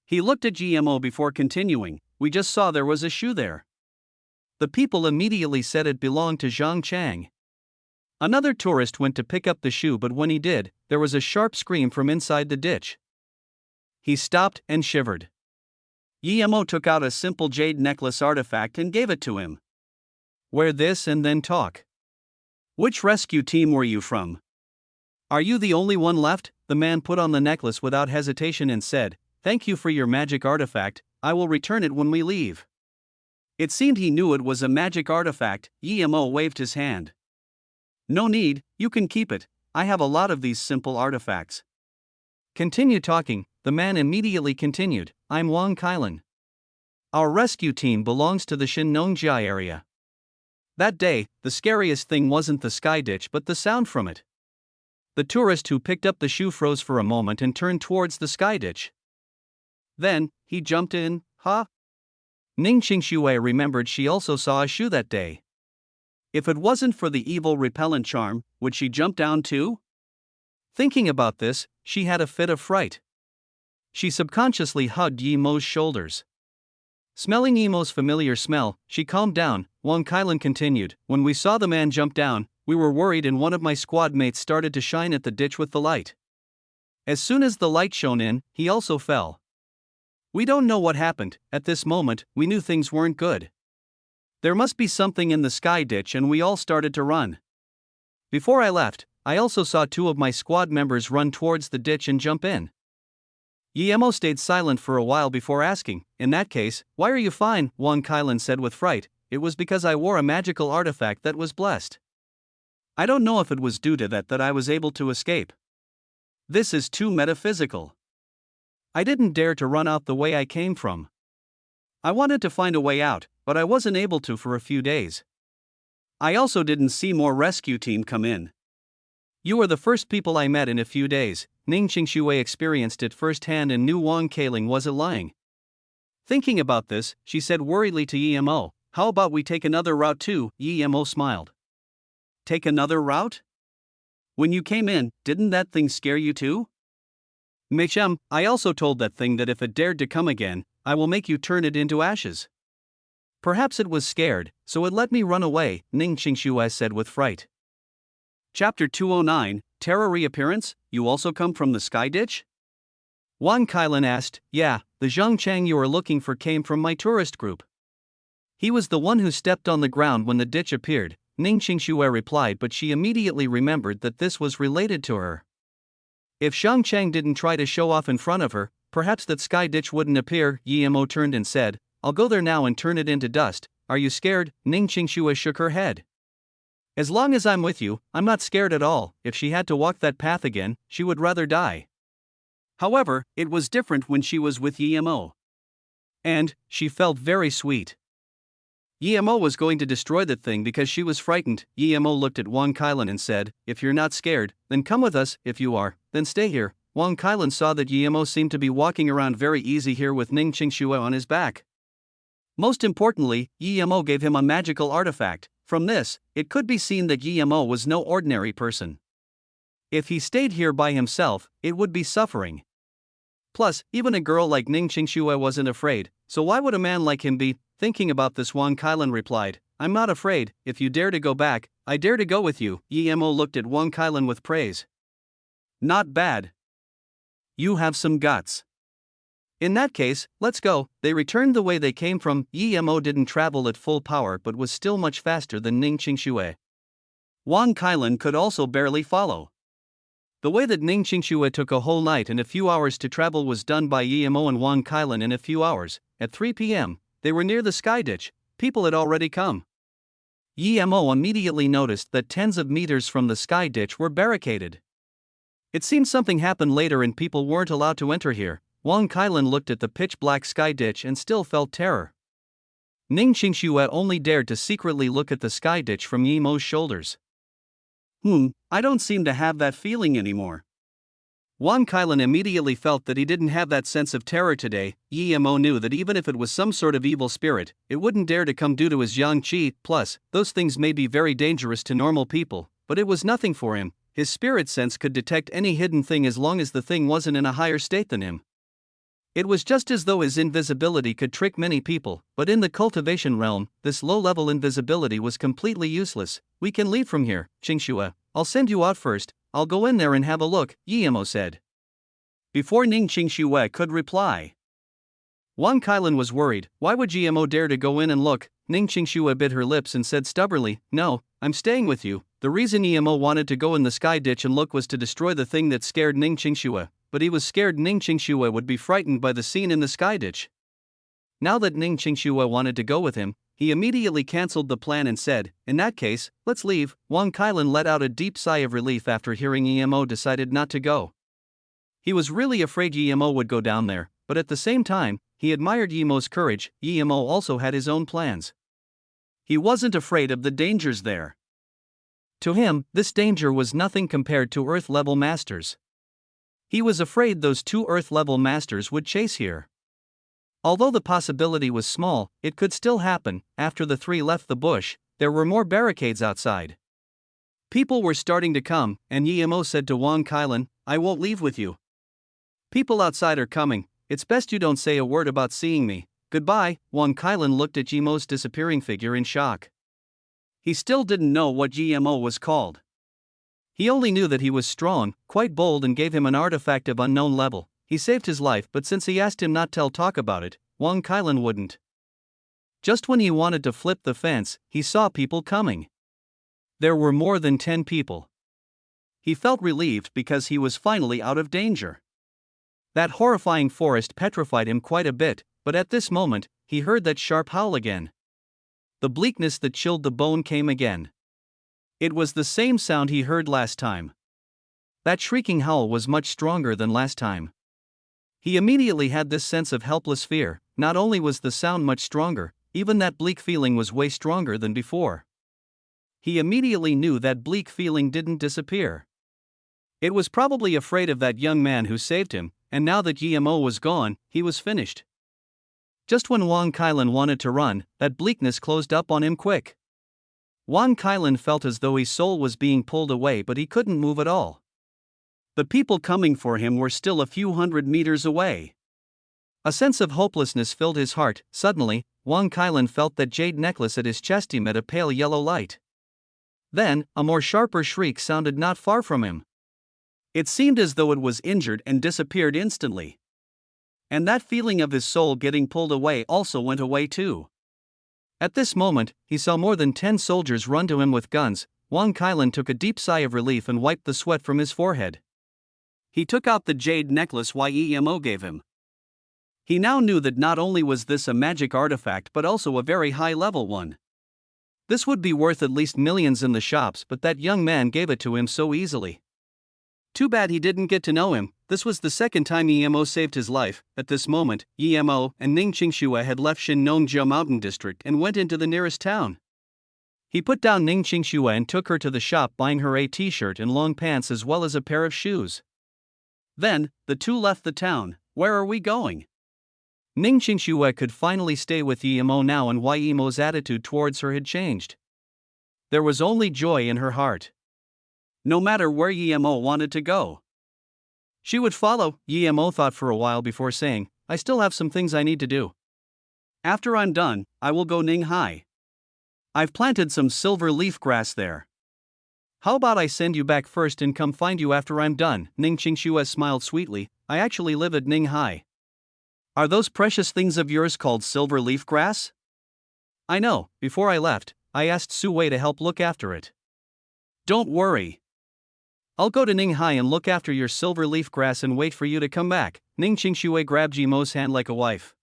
He looked at GMO before continuing, we just saw there was a shoe there. The people immediately said it belonged to Zhang Chang. Another tourist went to pick up the shoe, but when he did, there was a sharp scream from inside the ditch. He stopped and shivered. GMO took out a simple jade necklace artifact and gave it to him. Wear this and then talk. Which rescue team were you from? Are you the only one left? The man put on the necklace without hesitation and said, "Thank you for your magic artifact, I will return it when we leave." It seemed he knew it was a magic artifact. GMO waved his hand. No need, you can keep it, I have a lot of these simple artifacts. Continue talking, the man immediately continued, I'm Wang Kailan. Our rescue team belongs to the Shinnongjia area. That day, the scariest thing wasn't the sky ditch but the sound from it. The tourist who picked up the shoe froze for a moment and turned towards the sky ditch. Then, he jumped in, huh? Ning Qingshui remembered she also saw a shoe that day. If it wasn't for the evil repellent charm, would she jump down too? Thinking about this, she had a fit of fright. She subconsciously hugged Yi Mo's shoulders. Smelling Yi Mo's familiar smell, she calmed down. Wang Kailan continued, when we saw the man jump down, we were worried and one of my squad mates started to shine at the ditch with the light. As soon as the light shone in, he also fell. We don't know what happened, at this moment, we knew things weren't good. There must be something in the sky ditch and we all started to run. Before I left, I also saw 2 of my squad members run towards the ditch and jump in. Yemo stayed silent for a while before asking, in that case, why are you fine? Wang Kailan said with fright, it was because I wore a magical artifact that was blessed. I don't know if it was due to that I was able to escape. This is too metaphysical. I didn't dare to run out the way I came from. I wanted to find a way out, but I wasn't able to for a few days. I also didn't see more rescue team come in. You are the first people I met in a few days. Ning Qingshui experienced it firsthand and knew Wang Kailan wasn't lying. Thinking about this, she said worriedly to Emo, how about we take another route too? Emo smiled. Take another route? When you came in, didn't that thing scare you too? Mechem, I also told that thing that if it dared to come again, I will make you turn it into ashes. Perhaps it was scared, so it let me run away, Ning Qingshui said with fright. Chapter 209, Terror Reappearance, you also come from the sky ditch? Wang Kailan asked, yeah, the Zhang Chang you are looking for came from my tourist group. He was the one who stepped on the ground when the ditch appeared, Ning Qingshui replied, but she immediately remembered that this was related to her. If Zhang Chang didn't try to show off in front of her, perhaps that sky ditch wouldn't appear. Yemo turned and said, I'll go there now and turn it into dust. Are you scared? Ning Qingshui shook her head. As long as I'm with you, I'm not scared at all. If she had to walk that path again, she would rather die. However, it was different when she was with Yemo. And, she felt very sweet. Yemo was going to destroy that thing because she was frightened. Yemo looked at Wang Kailan and said, if you're not scared, then come with us. If you are, then stay here. Wang Kailan saw that Yemo seemed to be walking around very easy here with Ning Qingshui on his back. Most importantly, Yemo gave him a magical artifact. From this, it could be seen that Yemo was no ordinary person. If he stayed here by himself, it would be suffering. Plus, even a girl like Ning Qingshui wasn't afraid, so why would a man like him be? Thinking about this, Wang Kailan replied, I'm not afraid. If you dare to go back, I dare to go with you. Yemo looked at Wang Kailan with praise. Not bad. You have some guts. In that case, let's go. They returned the way they came from. Yemo didn't travel at full power but was still much faster than Ning Qingshui. Wang Kailan could also barely follow. The way that Ning Qingshui took a whole night and a few hours to travel was done by Yemo and Wang Kailan in a few hours. At 3 p.m., they were near the sky ditch. People had already come. Yemo immediately noticed that tens of meters from the sky ditch were barricaded. It seemed something happened later and people weren't allowed to enter here. Wang Kailan looked at the pitch-black sky ditch and still felt terror. Ning Qingshui only dared to secretly look at the sky ditch from Yemo's shoulders. I don't seem to have that feeling anymore. Wang Kailan immediately felt that he didn't have that sense of terror today. Emo knew that even if it was some sort of evil spirit, it wouldn't dare to come due to his yang qi. Plus, those things may be very dangerous to normal people, but it was nothing for him. His spirit sense could detect any hidden thing as long as the thing wasn't in a higher state than him. It was just as though his invisibility could trick many people, but in the cultivation realm, this low-level invisibility was completely useless. We can leave from here, Qingxue. I'll send you out first. I'll go in there and have a look, Emo said. Before Ning Qingxue could reply, Wang Kailan was worried. Why would Emo dare to go in and look? Ning Qingxue bit her lips and said stubbornly, "No, I'm staying with you." The reason Emo wanted to go in the sky ditch and look was to destroy the thing that scared Ning Qingxue, but he was scared Ning Qingxue would be frightened by the scene in the sky ditch. Now that Ning Qingxue wanted to go with him, he immediately cancelled the plan and said, "In that case, let's leave." Wang Kailan let out a deep sigh of relief after hearing Emo decided not to go. He was really afraid Emo would go down there, but at the same time, he admired Emo's courage. Emo also had his own plans. He wasn't afraid of the dangers there. To him, this danger was nothing compared to Earth-level masters. He was afraid those two Earth-level masters would chase here. Although the possibility was small, it could still happen. After the three left the bush, there were more barricades outside. People were starting to come, and Emo said to Wang Kailan, "I won't leave with you. People outside are coming. It's best you don't say a word about seeing me. Goodbye." Wang Kailan looked at Emo's disappearing figure in shock. He still didn't know what Emo was called. He only knew that he was strong, quite bold, and gave him an artifact of unknown level. He saved his life, but since he asked him not to talk about it, Wang Kailan wouldn't. Just when he wanted to flip the fence, he saw people coming. There were more than 10 people. He felt relieved because he was finally out of danger. That horrifying forest petrified him quite a bit, but at this moment, he heard that sharp howl again. The bleakness that chilled the bone came again. It was the same sound he heard last time. That shrieking howl was much stronger than last time. He immediately had this sense of helpless fear. Not only was the sound much stronger, even that bleak feeling was way stronger than before. He immediately knew that bleak feeling didn't disappear. It was probably afraid of that young man who saved him, and now that Emo was gone, he was finished. Just when Wang Kailan wanted to run, that bleakness closed up on him quick. Wang Kailan felt as though his soul was being pulled away, but he couldn't move at all. The people coming for him were still a few hundred meters away. A sense of hopelessness filled his heart. Suddenly, Wang Kailan felt that jade necklace at his chest emit a pale yellow light. Then, a more sharper shriek sounded not far from him. It seemed as though it was injured and disappeared instantly. And that feeling of his soul getting pulled away also went away too. At this moment, he saw more than 10 soldiers run to him with guns. Wang Kailan took a deep sigh of relief and wiped the sweat from his forehead. He took out the jade necklace Emo gave him. He now knew that not only was this a magic artifact but also a very high-level one. This would be worth at least millions in the shops, but that young man gave it to him so easily. Too bad he didn't get to know him. This was the second time Emo saved his life. At this moment, Emo and Ning Qingxue had left Shinnongjia Mountain District and went into the nearest town. He put down Ning Qingxue and took her to the shop, buying her a t-shirt and long pants as well as a pair of shoes. Then, the two left the town. Where are we going? Ning Qingxue could finally stay with Emo now, and Emo's attitude towards her had changed. There was only joy in her heart. No matter where Emo wanted to go, she would follow. Emo thought for a while before saying, "I still have some things I need to do. After I'm done, I will go Ninghai. I've planted some silver leaf grass there. How about I send you back first and come find you after I'm done?" Ning Qingxue smiled sweetly. "I actually live at Ninghai. Are those precious things of yours called silver leaf grass?" "I know. Before I left, I asked Su Wei to help look after it. Don't worry. I'll go to Ninghai and look after your silver leaf grass and wait for you to come back." Ning Qingxue grabbed Emo's hand like a wife.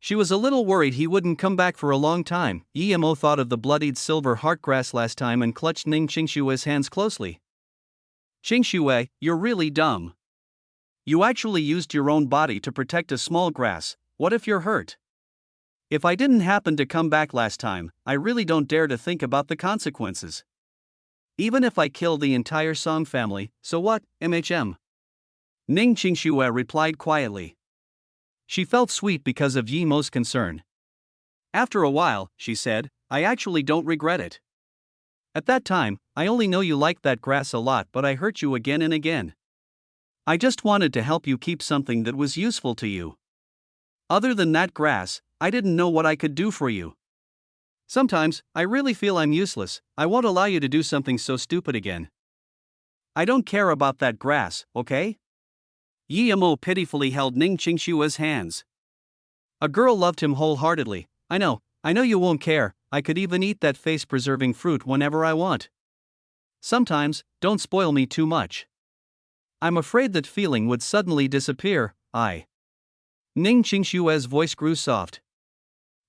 She was a little worried he wouldn't come back for a long time. Emo thought of the bloodied silver heart grass last time and clutched Ning Qingxue's hands closely. "Qingxue, you're really dumb. You actually used your own body to protect a small grass. What if you're hurt? If I didn't happen to come back last time, I really don't dare to think about the consequences. Even if I kill the entire Song family, so what, MHM? Ning Qingxue replied quietly. She felt sweet because of Yi Mo's concern. After a while, she said, I actually don't regret it. At that time, I only know you liked that grass a lot, but I hurt you again and again. I just wanted to help you keep something that was useful to you. Other than that grass, I didn't know what I could do for you. Sometimes, I really feel I'm useless. I won't allow you to do something so stupid again. I don't care about that grass, okay? Yi Mo pitifully held Ning Qingshua's hands. A girl loved him wholeheartedly. I know you won't care. I could even eat that face-preserving fruit whenever I want. Sometimes, don't spoil me too much. I'm afraid that feeling would suddenly disappear. Ning Qingshua's voice grew soft.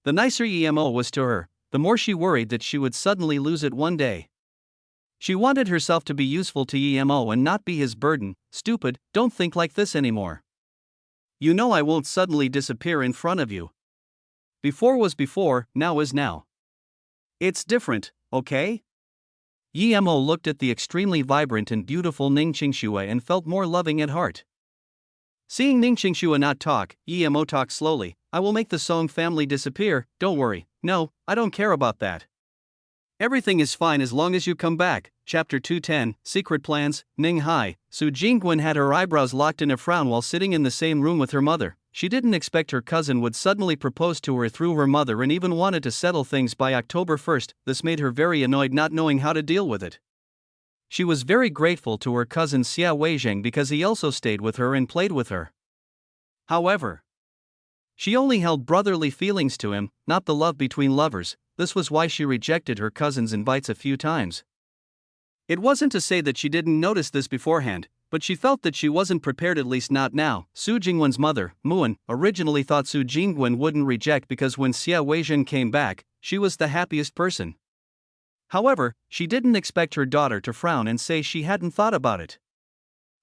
The nicer Yi Mo was to her, the more she worried that she would suddenly lose it one day. She wanted herself to be useful to Yi Mo and not be his burden. Stupid, don't think like this anymore. You know I won't suddenly disappear in front of you. Before was before, now is now. It's different, okay? Yi Mo looked at the extremely vibrant and beautiful Ning Qingxue and felt more loving at heart. Seeing Ning Qingxue not talk, Yi Mo talked slowly. I will make the Song family disappear, don't worry. No, I don't care about that. Everything is fine as long as you come back. Chapter 210, Secret Plans. Ning Hai. Su Jingwen had her eyebrows locked in a frown while sitting in the same room with her mother. She didn't expect her cousin would suddenly propose to her through her mother and even wanted to settle things by October 1st. This made her very annoyed, not knowing how to deal with it. She was very grateful to her cousin Xia Weizheng because he also stayed with her and played with her. However, she only held brotherly feelings to him, not the love between lovers. This was why she rejected her cousin's invites a few times. It wasn't to say that she didn't notice this beforehand, but she felt that she wasn't prepared, at least not now. Su Jingwen's mother, Muan, originally thought Su Jingwen wouldn't reject because when Xia Weizheng came back, she was the happiest person. However, she didn't expect her daughter to frown and say she hadn't thought about it.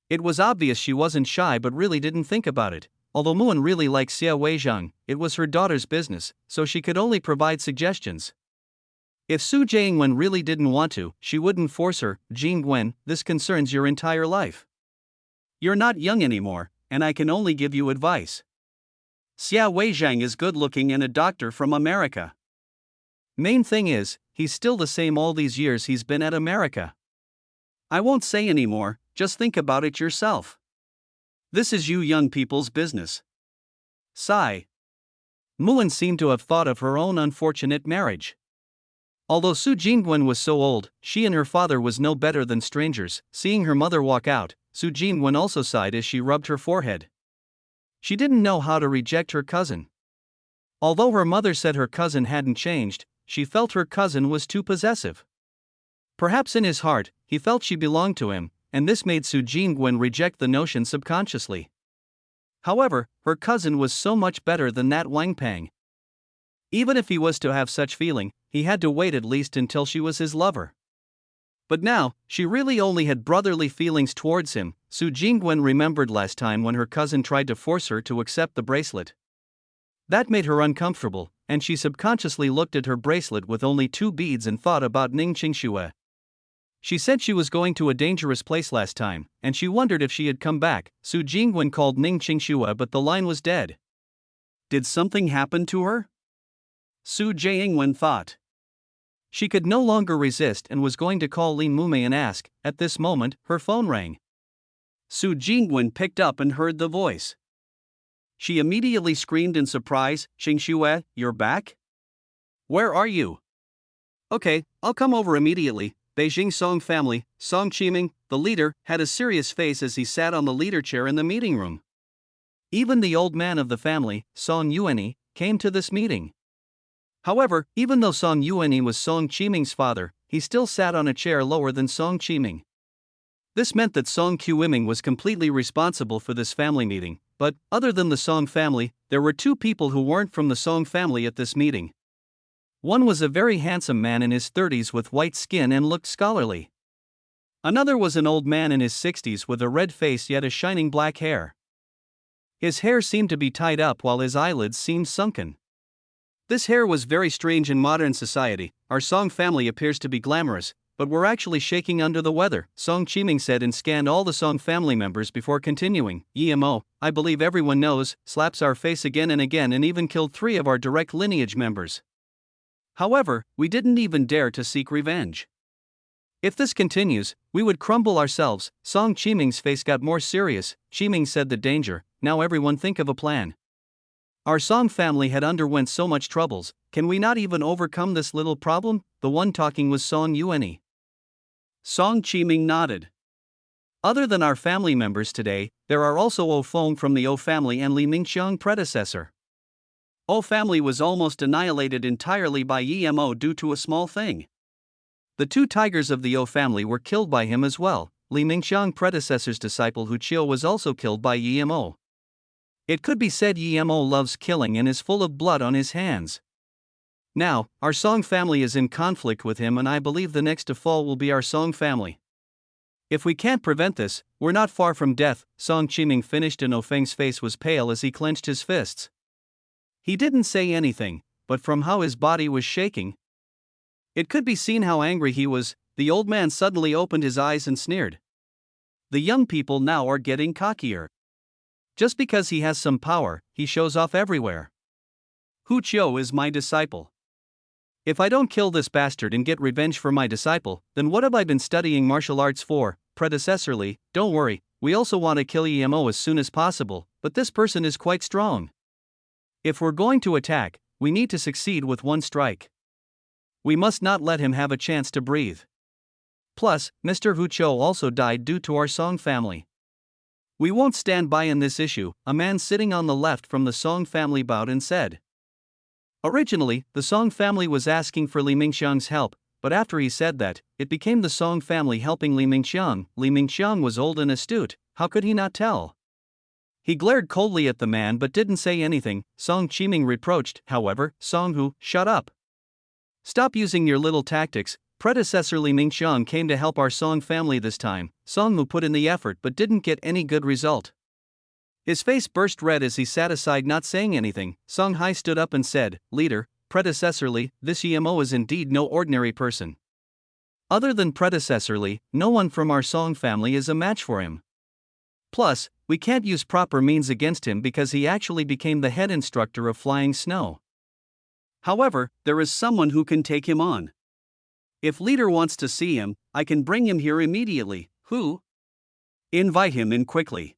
It was obvious she wasn't shy but really didn't think about it. Although Muan really liked Xia Weizheng, it was her daughter's business, so she could only provide suggestions. If Su Jingwen really didn't want to, she wouldn't force her. Jingwen, this concerns your entire life. You're not young anymore, and I can only give you advice. Xia Weizheng is good-looking and a doctor from America. Main thing is, he's still the same all these years he's been at America. I won't say anymore, just think about it yourself. This is you young people's business. Sigh. Muan seemed to have thought of her own unfortunate marriage. Although Su Jingwen was so old, she and her father was no better than strangers. Seeing her mother walk out, Su Jingwen also sighed as she rubbed her forehead. She didn't know how to reject her cousin. Although her mother said her cousin hadn't changed, she felt her cousin was too possessive. Perhaps in his heart, he felt she belonged to him, and this made Su Jingwen reject the notion subconsciously. However, her cousin was so much better than that Wang Pang. Even if he was to have such feeling, he had to wait at least until she was his lover. But now, she really only had brotherly feelings towards him. Su Jingwen remembered last time when her cousin tried to force her to accept the bracelet. That made her uncomfortable, and she subconsciously looked at her bracelet with only 2 beads and thought about Ning Qingxue. She said she was going to a dangerous place last time, and she wondered if she had come back. Su Jingwen called Ning Qingxue but the line was dead. Did something happen to her? Su Jingwen thought. She could no longer resist and was going to call Lin Mume and ask. At this moment, her phone rang. Su Jingwen picked up and heard the voice. She immediately screamed in surprise, Qingxue, you're back? Where are you? Okay, I'll come over immediately. Beijing Song family, Song Qiming, the leader, had a serious face as he sat on the leader chair in the meeting room. Even the old man of the family, Song Yuanyi, came to this meeting. However, even though Song Yuanyi was Song Qiming's father, he still sat on a chair lower than Song Qiming. This meant that Song Qiming was completely responsible for this family meeting, but, other than the Song family, there were 2 people who weren't from the Song family at this meeting. One was a very handsome man in his 30s with white skin and looked scholarly. Another was an old man in his 60s with a red face yet a shining black hair. His hair seemed to be tied up while his eyelids seemed sunken. This hair was very strange in modern society. Our Song family appears to be glamorous, but we're actually shaking under the weather, Song Chiming said and scanned all the Song family members before continuing. EMO, I believe everyone knows, slaps our face again and even killed 3 of our direct lineage members. However, we didn't even dare to seek revenge. If this continues, we would crumble ourselves. Song Chiming's face got more serious. Chiming said the danger, now everyone think of a plan. Our Song family had underwent so much troubles, can we not even overcome this little problem? The one talking was Song Yuanyi. Song Chiming nodded. Other than our family members today, there are also O Feng from the O family and Li Mingxiang predecessor. O family was almost annihilated entirely by EMO due to a small thing. The 2 tigers of the O family were killed by him as well. Li Mingxiang predecessor's disciple Hu Qiu was also killed by EMO. It could be said EMO loves killing and is full of blood on his hands. Now, our Song family is in conflict with him and I believe the next to fall will be our Song family. If we can't prevent this, we're not far from death, Song Chiming finished and O Feng's face was pale as he clenched his fists. He didn't say anything, but from how his body was shaking, it could be seen how angry he was. The old man suddenly opened his eyes and sneered. The young people now are getting cockier. Just because he has some power, he shows off everywhere. Hu Qiu is my disciple. If I don't kill this bastard and get revenge for my disciple, then what have I been studying martial arts for? Predecessorly, don't worry, we also want to kill EMO as soon as possible, but this person is quite strong. If we're going to attack, we need to succeed with one strike. We must not let him have a chance to breathe. Plus, Mr. Hu Qiu also died due to our Song family. We won't stand by in this issue, a man sitting on the left from the Song family bowed and said. Originally, the Song family was asking for Li Mingxiang's help, but after he said that, it became the Song family helping Li Mingxiang. Li Mingxiang was old and astute, how could he not tell? He glared coldly at the man but didn't say anything. Song Chiming reproached, however, Song Hu, shut up. Stop using your little tactics. Predecessor Li Mingxiang came to help our Song family this time. Song Hu put in the effort but didn't get any good result. His face burst red as he sat aside not saying anything. Song Hai stood up and said, Leader, predecessorly, this EMO is indeed no ordinary person. Other than predecessorly, no one from our Song family is a match for him. Plus, we can't use proper means against him because he actually became the head instructor of flying snow. However, there is someone who can take him on. If leader wants to see him, I can bring him here immediately. Who? Invite him in quickly.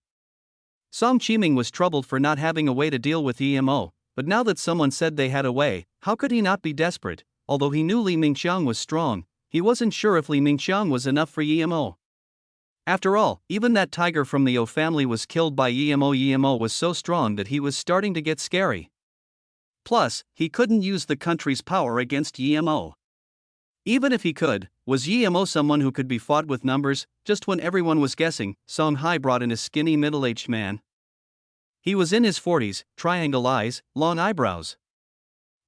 Song Chiming was troubled for not having a way to deal with EMO, but now that someone said they had a way, how could he not be desperate? Although he knew Li Mingxiang was strong, he wasn't sure if Li Mingxiang was enough for EMO. After all, even that tiger from the O family was killed by EMO. EMO was so strong that he was starting to get scary. Plus, he couldn't use the country's power against EMO. Even if he could, was EMO someone who could be fought with numbers? Just when everyone was guessing, Song Hai brought in a skinny middle-aged man. He was in his 40s, triangle eyes, long eyebrows.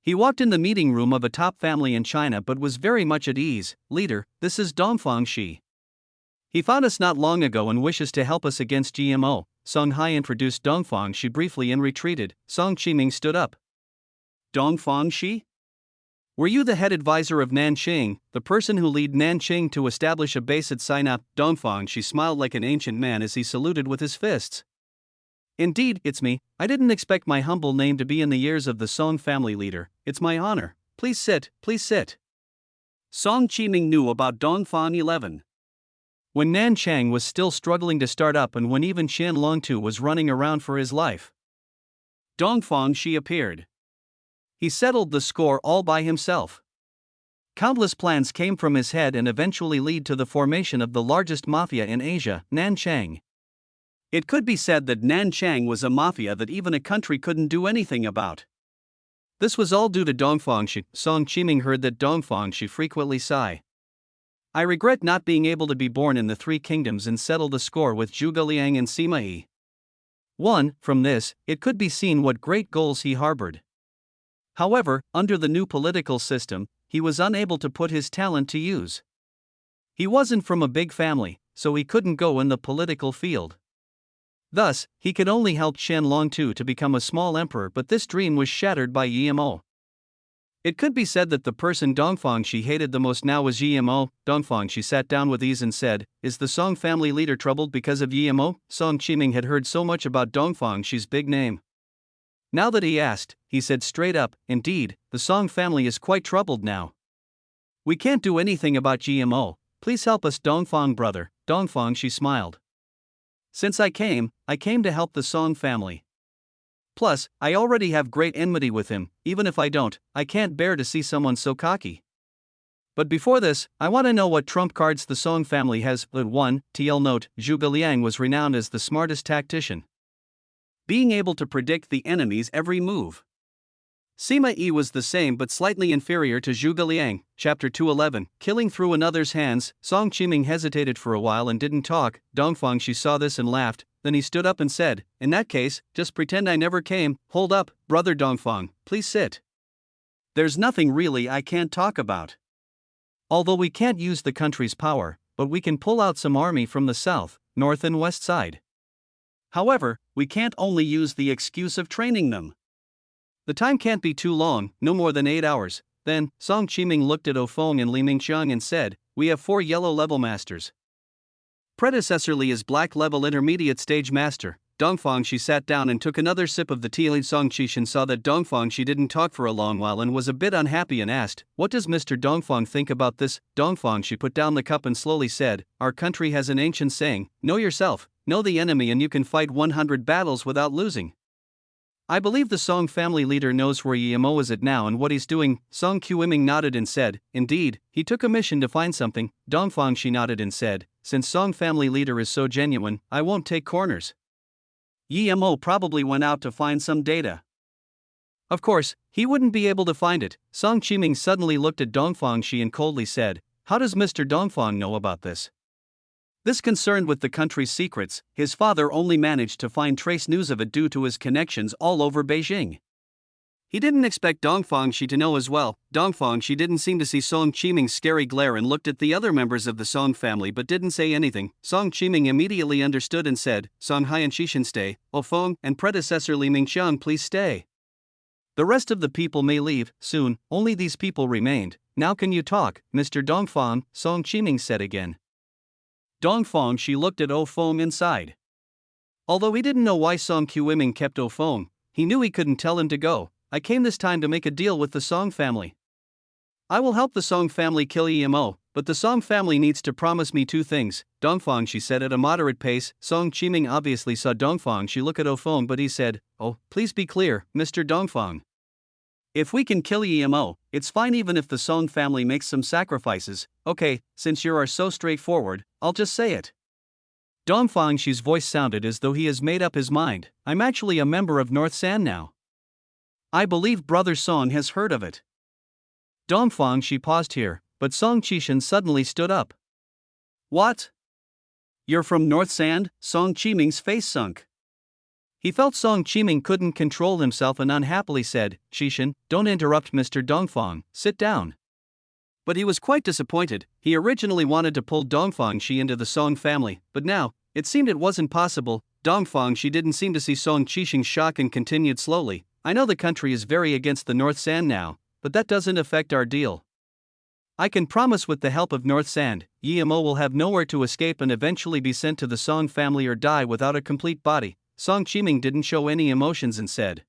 He walked in the meeting room of a top family in China but was very much at ease. Leader, this is Dongfang Shi. He found us not long ago and wishes to help us against GMO. Song Hai introduced Dongfang Shi briefly and retreated. Song Chiming stood up. Dongfang Shi? Were you the head advisor of Nanqing, the person who led Nanqing to establish a base at Sinop? Dongfang Shi smiled like an ancient man as he saluted with his fists. Indeed, it's me. I didn't expect my humble name to be in the ears of the Song family leader. It's my honor. Please sit, please sit. Song Chiming knew about Dongfang 11. When Nanchang was still struggling to start up and when even Qian Longtu was running around for his life, Dongfang Shi appeared. He settled the score all by himself. Countless plans came from his head and eventually led to the formation of the largest mafia in Asia, Nanchang. It could be said that Nanchang was a mafia that even a country couldn't do anything about. This was all due to Dongfang Shi. Song Chiming heard that Dongfang Shi frequently sigh. I regret not being able to be born in the Three Kingdoms and settle the score with Zhuge Liang and Sima Yi. 1. From this, it could be seen what great goals he harbored. However, under the new political system, he was unable to put his talent to use. He wasn't from a big family, so he couldn't go in the political field. Thus, he could only help Qian Longtu to become a small emperor, but this dream was shattered by EMO. It could be said that the person Dongfang she hated the most now was Yimo. Dongfang she sat down with ease and said, "Is the Song family leader troubled because of Yimo?" Song Qiming had heard so much about Dongfang she's big name. Now that he asked, he said straight up, "Indeed, the Song family is quite troubled now. We can't do anything about GMO, please help us Dongfang brother." Dongfang she smiled. "Since I came to help the Song family. Plus, I already have great enmity with him, even if I don't, I can't bear to see someone so cocky. But before this, I want to know what trump cards the Song family has." 1. TL note, Zhuge Liang was renowned as the smartest tactician, being able to predict the enemy's every move. Sima Yi was the same but slightly inferior to Zhuge Liang. Chapter 211, Killing Through Another's Hands. Song Qiming hesitated for a while and didn't talk. Dongfang she saw this and laughed, then he stood up and said, "In that case, just pretend I never came." "Hold up, brother Dongfang, please sit. There's nothing really I can't talk about. Although we can't use the country's power, but we can pull out some army from the south, north and west side. However, we can't only use the excuse of training them. The time can't be too long, no more than 8 hours." Then, Song Qiming looked at Ofeng and Li Mingxiang and said, "We have 4 yellow level masters. Predecessorly as black level intermediate stage master." Dongfang she sat down and took another sip of the tea. Song Qishan saw that Dongfang she didn't talk for a long while and was a bit unhappy and asked, "What does Mr. Dongfang think about this?" Dongfang she put down the cup and slowly said, "Our country has an ancient saying, know yourself, know the enemy and you can fight 100 battles without losing. I believe the Song family leader knows where Yimo is at now and what he's doing." Song Qiming nodded and said, "Indeed, he took a mission to find something." Dongfang she nodded and said, "Since Song family leader is so genuine, I won't take corners. Yimo probably went out to find some data. Of course, he wouldn't be able to find it." Song Qiming suddenly looked at Dongfang she and coldly said, "How does Mr. Dongfang know about this?" This concerned with the country's secrets, his father only managed to find trace news of it due to his connections all over Beijing. He didn't expect Dongfang she to know as well. Dongfang she didn't seem to see Song Qiming's scary glare and looked at the other members of the Song family but didn't say anything. Song Qiming immediately understood and said, "Song Hai and Shishan stay, Ofeng and predecessor Li Mingxiang please stay. The rest of the people may leave soon, only these people remained. Now can you talk, Mr. Dongfang?" Song Qiming said again. Dongfang she looked at Ofeng inside. Although he didn't know why Song Qiming kept Ofeng, he knew he couldn't tell him to go. "I came this time to make a deal with the Song family. I will help the Song family kill Yimo, but the Song family needs to promise me 2 things. Dongfang she said at a moderate pace. Song Qiming obviously saw Dongfang she look at Ofeng but he said, "Oh, please be clear, Mr. Dongfang. If we can kill Yimo, it's fine even if the Song family makes some sacrifices." "Okay, since you are so straightforward, I'll just say it." Dongfang she's voice sounded as though he has made up his mind. "I'm actually a member of North San now. I believe Brother Song has heard of it." Dongfang she paused here, but Song Qishan suddenly stood up. "What? You're from North Sand?" Song Qiming's face sunk. He felt Song Qiming couldn't control himself and unhappily said, "Qishan, don't interrupt Mr. Dongfang, sit down." But he was quite disappointed. He originally wanted to pull Dongfang she into the Song family, but now, it seemed it wasn't possible. Dongfang she didn't seem to see Song Qishing's shock and continued slowly, "I know the country is very against the North Sand now, but that doesn't affect our deal. I can promise with the help of North Sand, Yimo will have nowhere to escape and eventually be sent to the Song family or die without a complete body." Song Qiming didn't show any emotions and said,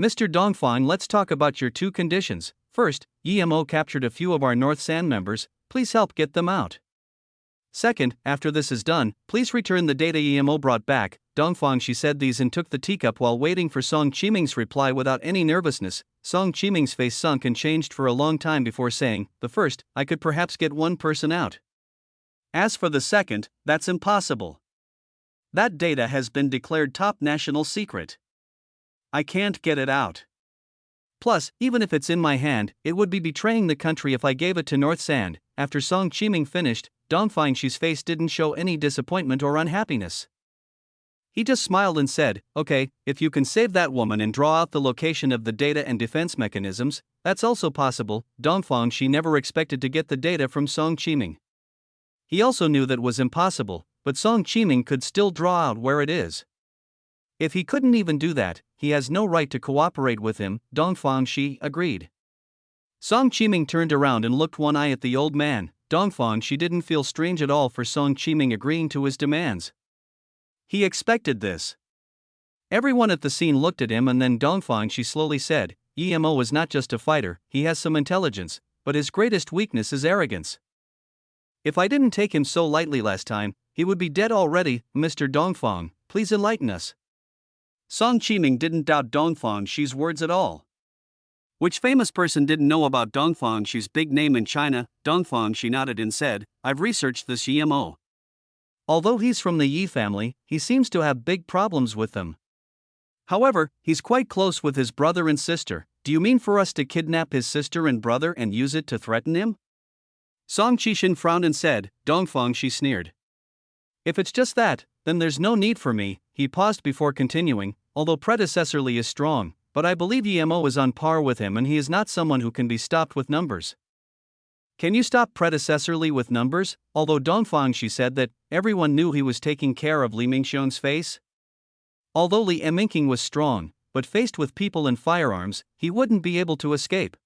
"Mr. Dongfang, let's talk about your 2 conditions. First, Yimo captured a few of our North Sand members, please help get them out. Second, after this is done, please return the data Yimo brought back." Dongfang she said these and took the teacup while waiting for Song Qiming's reply without any nervousness. Song Qiming's face sunk and changed for a long time before saying, "The first, I could perhaps get 1 person out. As for the second, that's impossible. That data has been declared top national secret. I can't get it out. Plus, even if it's in my hand, it would be betraying the country if I gave it to North Sand." After Song Qiming finished, Dongfang she's face didn't show any disappointment or unhappiness. He just smiled and said, "Okay, if you can save that woman and draw out the location of the data and defense mechanisms, that's also possible." Dongfang she never expected to get the data from Song Qiming. He also knew that was impossible, but Song Qiming could still draw out where it is. If he couldn't even do that, he has no right to cooperate with him. Dongfang she agreed. Song Qiming turned around and looked one eye at the old man. Dongfang, she didn't feel strange at all for Song Qiming agreeing to his demands. He expected this. Everyone at the scene looked at him, and then Dongfang, she slowly said, Yemo is not just a fighter, he has some intelligence, but his greatest weakness is arrogance. If I didn't take him so lightly last time, he would be dead already. Mr. Dongfang, please enlighten us. Song Qiming didn't doubt Dongfang Shi's words at all. Which famous person didn't know about Dongfang Shi's big name in China? Dongfang Shi nodded and said, I've researched this Yemo. Although he's from the Yi family, he seems to have big problems with them. However, he's quite close with his brother and sister. Do you mean for us to kidnap his sister and brother and use it to threaten him? Song Qishan frowned and said, Dongfang Shi sneered. If it's just that, then there's no need for me. He paused before continuing, although predecessorly is strong, but I believe Yemo is on par with him and he is not someone who can be stopped with numbers. Can you stop predecessorly with numbers? Although Dongfang Shi said that everyone knew he was taking care of Li Mingxiang's face. Although Li Mingqiang was strong, but faced with people and firearms, he wouldn't be able to escape.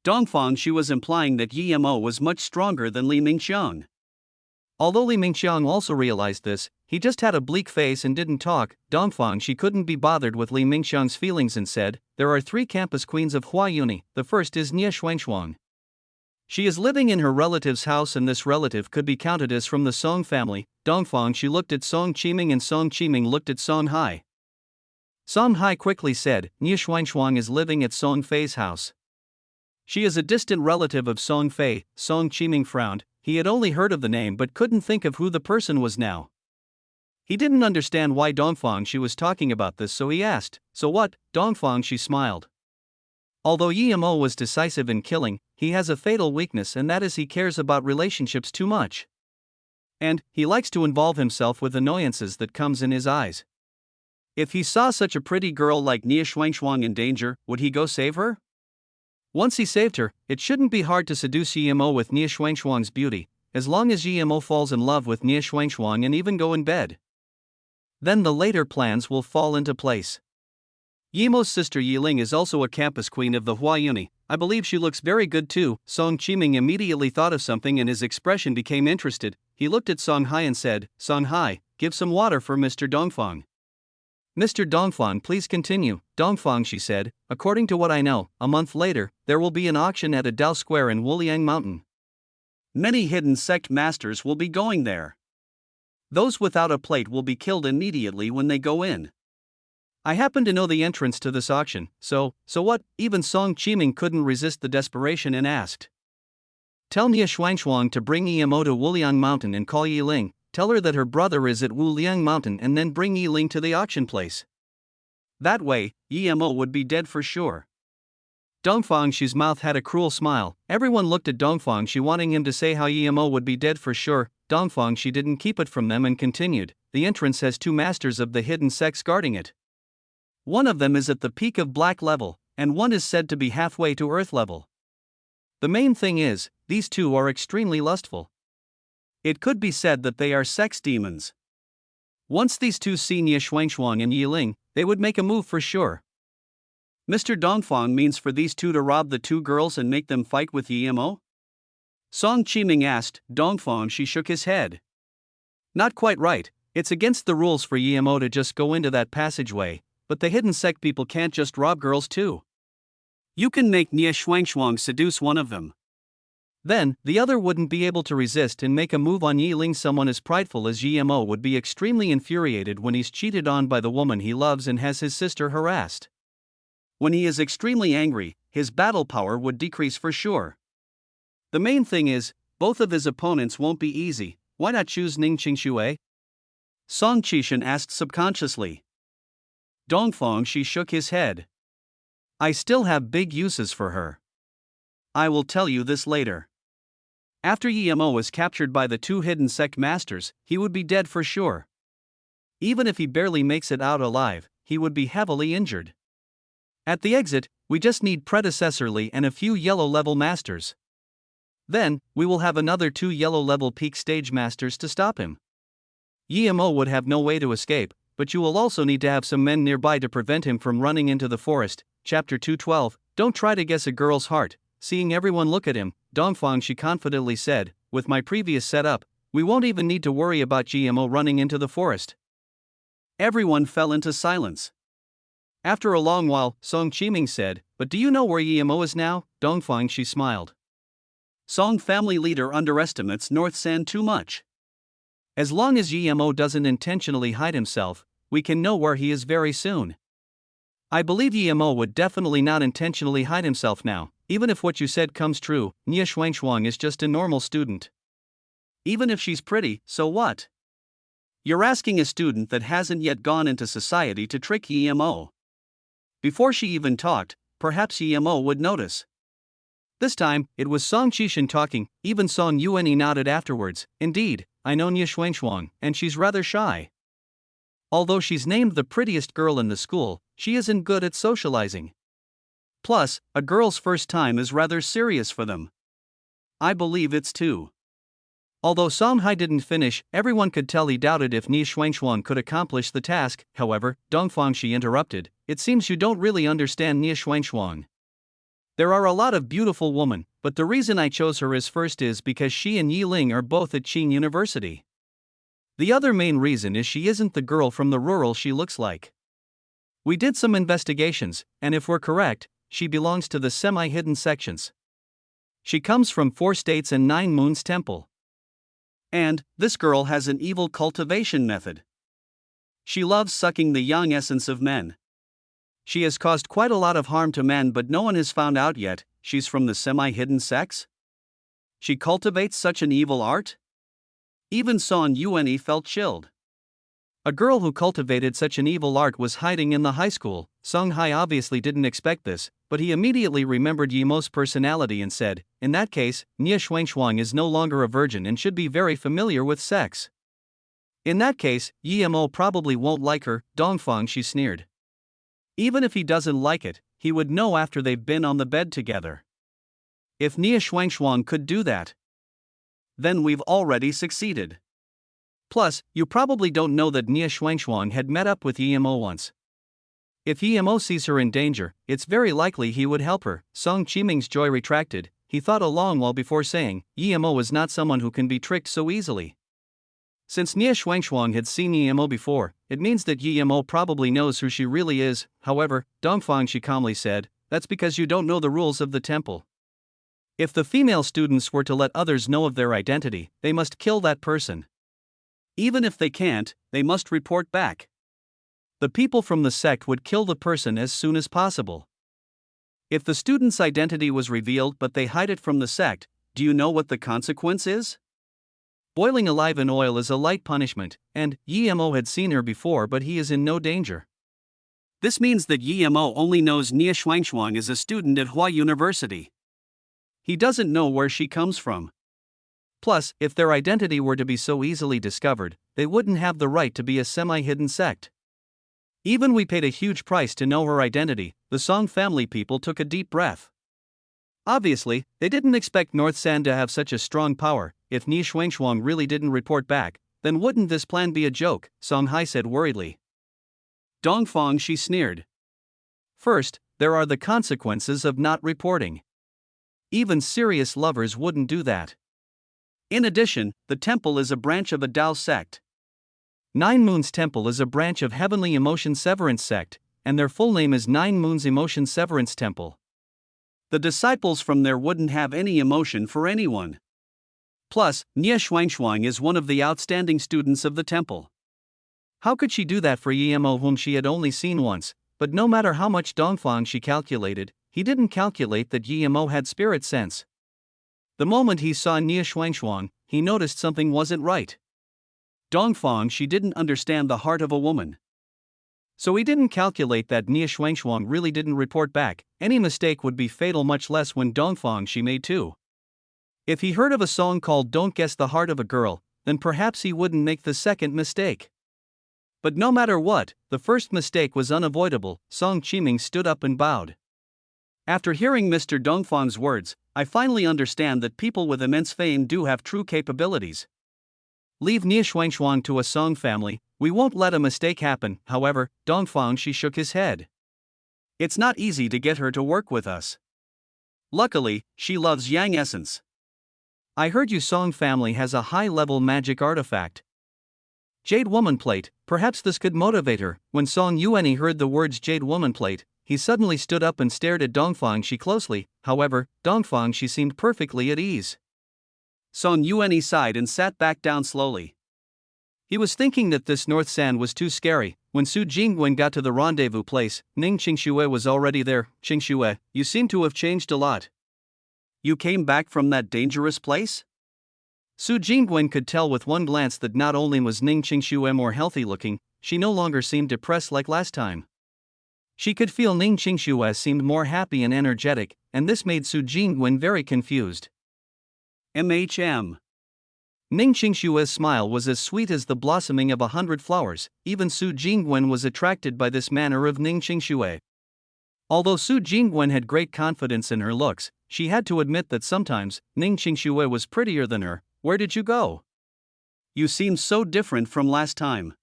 Dongfang Shi was implying that Yemo was much stronger than Li Mingxiang. Although Li Mingxiang also realized this, he just had a bleak face and didn't talk. Dongfang Shi couldn't be bothered with Li Mingxiang's feelings and said, There are 3 campus queens of Hua Uni. The first is Nie Xuanshuang. She is living in her relative's house, and this relative could be counted as from the Song family. Dongfang Shi looked at Song Qiming and Song Qiming looked at Song Hai. Song Hai quickly said, Nie Xuanshuang is living at Song Fei's house. She is a distant relative of Song Fei. Song Qiming frowned. He had only heard of the name but couldn't think of who the person was now. He didn't understand why Dongfang Shi was talking about this, so he asked, So what? Dongfang Shi smiled. Although Yemo was decisive in killing, he has a fatal weakness, and that is he cares about relationships too much. And he likes to involve himself with annoyances that comes in his eyes. If he saw such a pretty girl like Nie Xuanshuang in danger, would he go save her? Once he saved her, it shouldn't be hard to seduce Yemo with Nie Xuanshuang's beauty, as long as Yemo falls in love with Nie Xuanshuang and even go in bed. Then the later plans will fall into place. Yemo's sister Yiling is also a campus queen of the Hua Uni. I believe she looks very good too. Song Qiming immediately thought of something and his expression became interested. He looked at Song Hai and said, Song Hai, give some water for Mr. Dongfang. Mr. Dongfang, please continue. Dongfang, she said, according to what I know, a month later, there will be an auction at a Dao Square in Wuliang Mountain. Many hidden sect masters will be going there. Those without a plate will be killed immediately when they go in. I happen to know the entrance to this auction, so what? Even Song Qiming couldn't resist the desperation and asked. Tell Nie Xuanshuang to bring Yemo to Wuliang Mountain and call Yiling. Tell her that her brother is at Wuliang Mountain and then bring Yiling to the auction place. That way, Yemo would be dead for sure. Dongfang Shi's mouth had a cruel smile. Everyone looked at Dongfang Shi wanting him to say how Yemo would be dead for sure. Dongfang Shi didn't keep it from them and continued, the entrance has 2 masters of the hidden sects guarding it. One of them is at the peak of black level, and one is said to be halfway to earth level. The main thing is, these 2 are extremely lustful. It could be said that they are sex demons. Once these 2 see Nie Xuanshuang and Yiling, they would make a move for sure. Mr. Dongfang means for these 2 to rob the 2 girls and make them fight with Yemo? Song Qiming asked. Dongfang Shi shook his head. Not quite right, it's against the rules for Yemo to just go into that passageway, but the hidden sect people can't just rob girls too. You can make Nie Xuanshuang seduce one of them. Then, the other wouldn't be able to resist and make a move on Yiling. Someone as prideful as Yemo would be extremely infuriated when he's cheated on by the woman he loves and has his sister harassed. When he is extremely angry, his battle power would decrease for sure. The main thing is, both of his opponents won't be easy. Why not choose Ning Qingshui? Song Qishan asked subconsciously. Dongfang Shi shook his head. I still have big uses for her. I will tell you this later. After Yemo was captured by the 2 hidden sect masters, he would be dead for sure. Even if he barely makes it out alive, he would be heavily injured. At the exit, we just need predecessorly and a few yellow-level masters. Then, we will have another 2 yellow-level peak stage masters to stop him. Yemo would have no way to escape, but you will also need to have some men nearby to prevent him from running into the forest. Chapter 212, Don't try to guess a girl's heart. seeing everyone look at him, Dongfang she confidently said, with my previous setup, we won't even need to worry about GMO running into the forest. Everyone fell into silence. After a long while, Song Qiming said, but do you know where GMO is now? Dongfang she smiled. Song family leader underestimates North San too much. As long as GMO doesn't intentionally hide himself, we can know where he is very soon. I believe GMO would definitely not intentionally hide himself now, even if what you said comes true. Nie Shuangshuang is just a normal student. Even if she's pretty, so what? You're asking a student that hasn't yet gone into society to trick EMO. Before she even talked, perhaps EMO would notice. This time, it was Song Qishan talking. Even Song Yuanyi nodded afterwards. Indeed, I know Nie Shuangshuang, and she's rather shy. Although she's named the prettiest girl in the school, she isn't good at socializing. Plus, a girl's first time is rather serious for them. I believe it's too. Although Song Hai didn't finish, everyone could tell he doubted if Nie Shuangshuang could accomplish the task. However, Dongfang she interrupted, it seems you don't really understand Nie Shuangshuang. There are a lot of beautiful women, but the reason I chose her as first is because she and Yi Ling are both at Qing University. The other main reason is she isn't the girl from the rural she looks like. We did some investigations, and if we're correct, she belongs to the semi-hidden sections. She comes from 4 states and 9 moons temple. And this girl has an evil cultivation method. She loves sucking the young essence of men. She has caused quite a lot of harm to men, but no one has found out yet. She's from the semi-hidden sects? She cultivates such an evil art? Even Song Yuanyi felt chilled. A girl who cultivated such an evil art was hiding in the high school. Song Hai obviously didn't expect this, but he immediately remembered Yimo's personality and said, in that case, Nie Shuangshuang is no longer a virgin and should be very familiar with sex. In that case, Yimo probably won't like her. Dongfang she sneered. Even if he doesn't like it, he would know after they've been on the bed together. If Nie Shuangshuang could do that, then we've already succeeded. Plus, you probably don't know that Nie Shuangshuang had met up with Yimo once. If Yimo sees her in danger, it's very likely he would help her. Song Qiming's jaw retracted. He thought a long while before saying, Yimo is not someone who can be tricked so easily. Since Nie Shuangshuang had seen Yimo before, it means that Yimo probably knows who she really is. However, Dongfang she calmly said, that's because you don't know the rules of the temple. If the female students were to let others know of their identity, they must kill that person. Even if they can't, they must report back. The people from the sect would kill the person as soon as possible. If the student's identity was revealed but they hide it from the sect, do you know what the consequence is? Boiling alive in oil is a light punishment, and Yimo had seen her before, but he is in no danger. This means that Yimo only knows Nie Shuangshuang is a student at Hua University. He doesn't know where she comes from. Plus, if their identity were to be so easily discovered, they wouldn't have the right to be a semi-hidden sect. Even we paid a huge price to know her identity. The Song family people took a deep breath. Obviously, they didn't expect North San to have such a strong power. If Nie Shuangshuang really didn't report back, then wouldn't this plan be a joke? Song Hai said worriedly. Dongfang she sneered. First, there are the consequences of not reporting. Even serious lovers wouldn't do that. In addition, the temple is a branch of a Dao sect. 9 Moons Temple is a branch of Heavenly Emotion Severance sect, and their full name is 9 Moons Emotion Severance Temple. The disciples from there wouldn't have any emotion for anyone. Plus, Nie Shuangshuang is one of the outstanding students of the temple. How could she do that for Yimo whom she had only seen once? But no matter how much Dongfang she calculated, he didn't calculate that Yimo had spirit sense. The moment he saw Nie Shuangshuang, he noticed something wasn't right. Dongfang she didn't understand the heart of a woman. So he didn't calculate that Nie Shuangshuang really didn't report back. Any mistake would be fatal, much less when Dongfang she made too. If he heard of a song called Don't Guess the Heart of a Girl, then perhaps he wouldn't make the second mistake. But no matter what, the first mistake was unavoidable. Song Qiming stood up and bowed. After hearing Mr. Dongfang's words, I finally understand that people with immense fame do have true capabilities. Leave Nie Shuangshuang to a Song family, we won't let a mistake happen. However, Dongfang she shook his head. It's not easy to get her to work with us. Luckily, she loves Yang essence. I heard Yu Song family has a high-level magic artifact. Jade Woman Plate, perhaps this could motivate her. When Song Yuanyi heard the words Jade Woman Plate, he suddenly stood up and stared at Dongfangshi closely. However, Dongfangshi seemed perfectly at ease. Song Yuanyi sighed and sat back down slowly. He was thinking that this North Sand was too scary. When Su Jingwen got to the rendezvous place, Ning Qingxue was already there. Qingxue, you seem to have changed a lot. You came back from that dangerous place? Su Jingwen could tell with one glance that not only was Ning Qingxue more healthy looking, she no longer seemed depressed like last time. She could feel Ning Qingxue seemed more happy and energetic, and this made Su Jingwen very confused. MHM. Ning Qingxue's smile was as sweet as the blossoming of 100 flowers. Even Su Jingwen was attracted by this manner of Ning Qingxue. Although Su Jingwen had great confidence in her looks, she had to admit that sometimes Ning Qingxue was prettier than her. Where did you go? You seem so different from last time.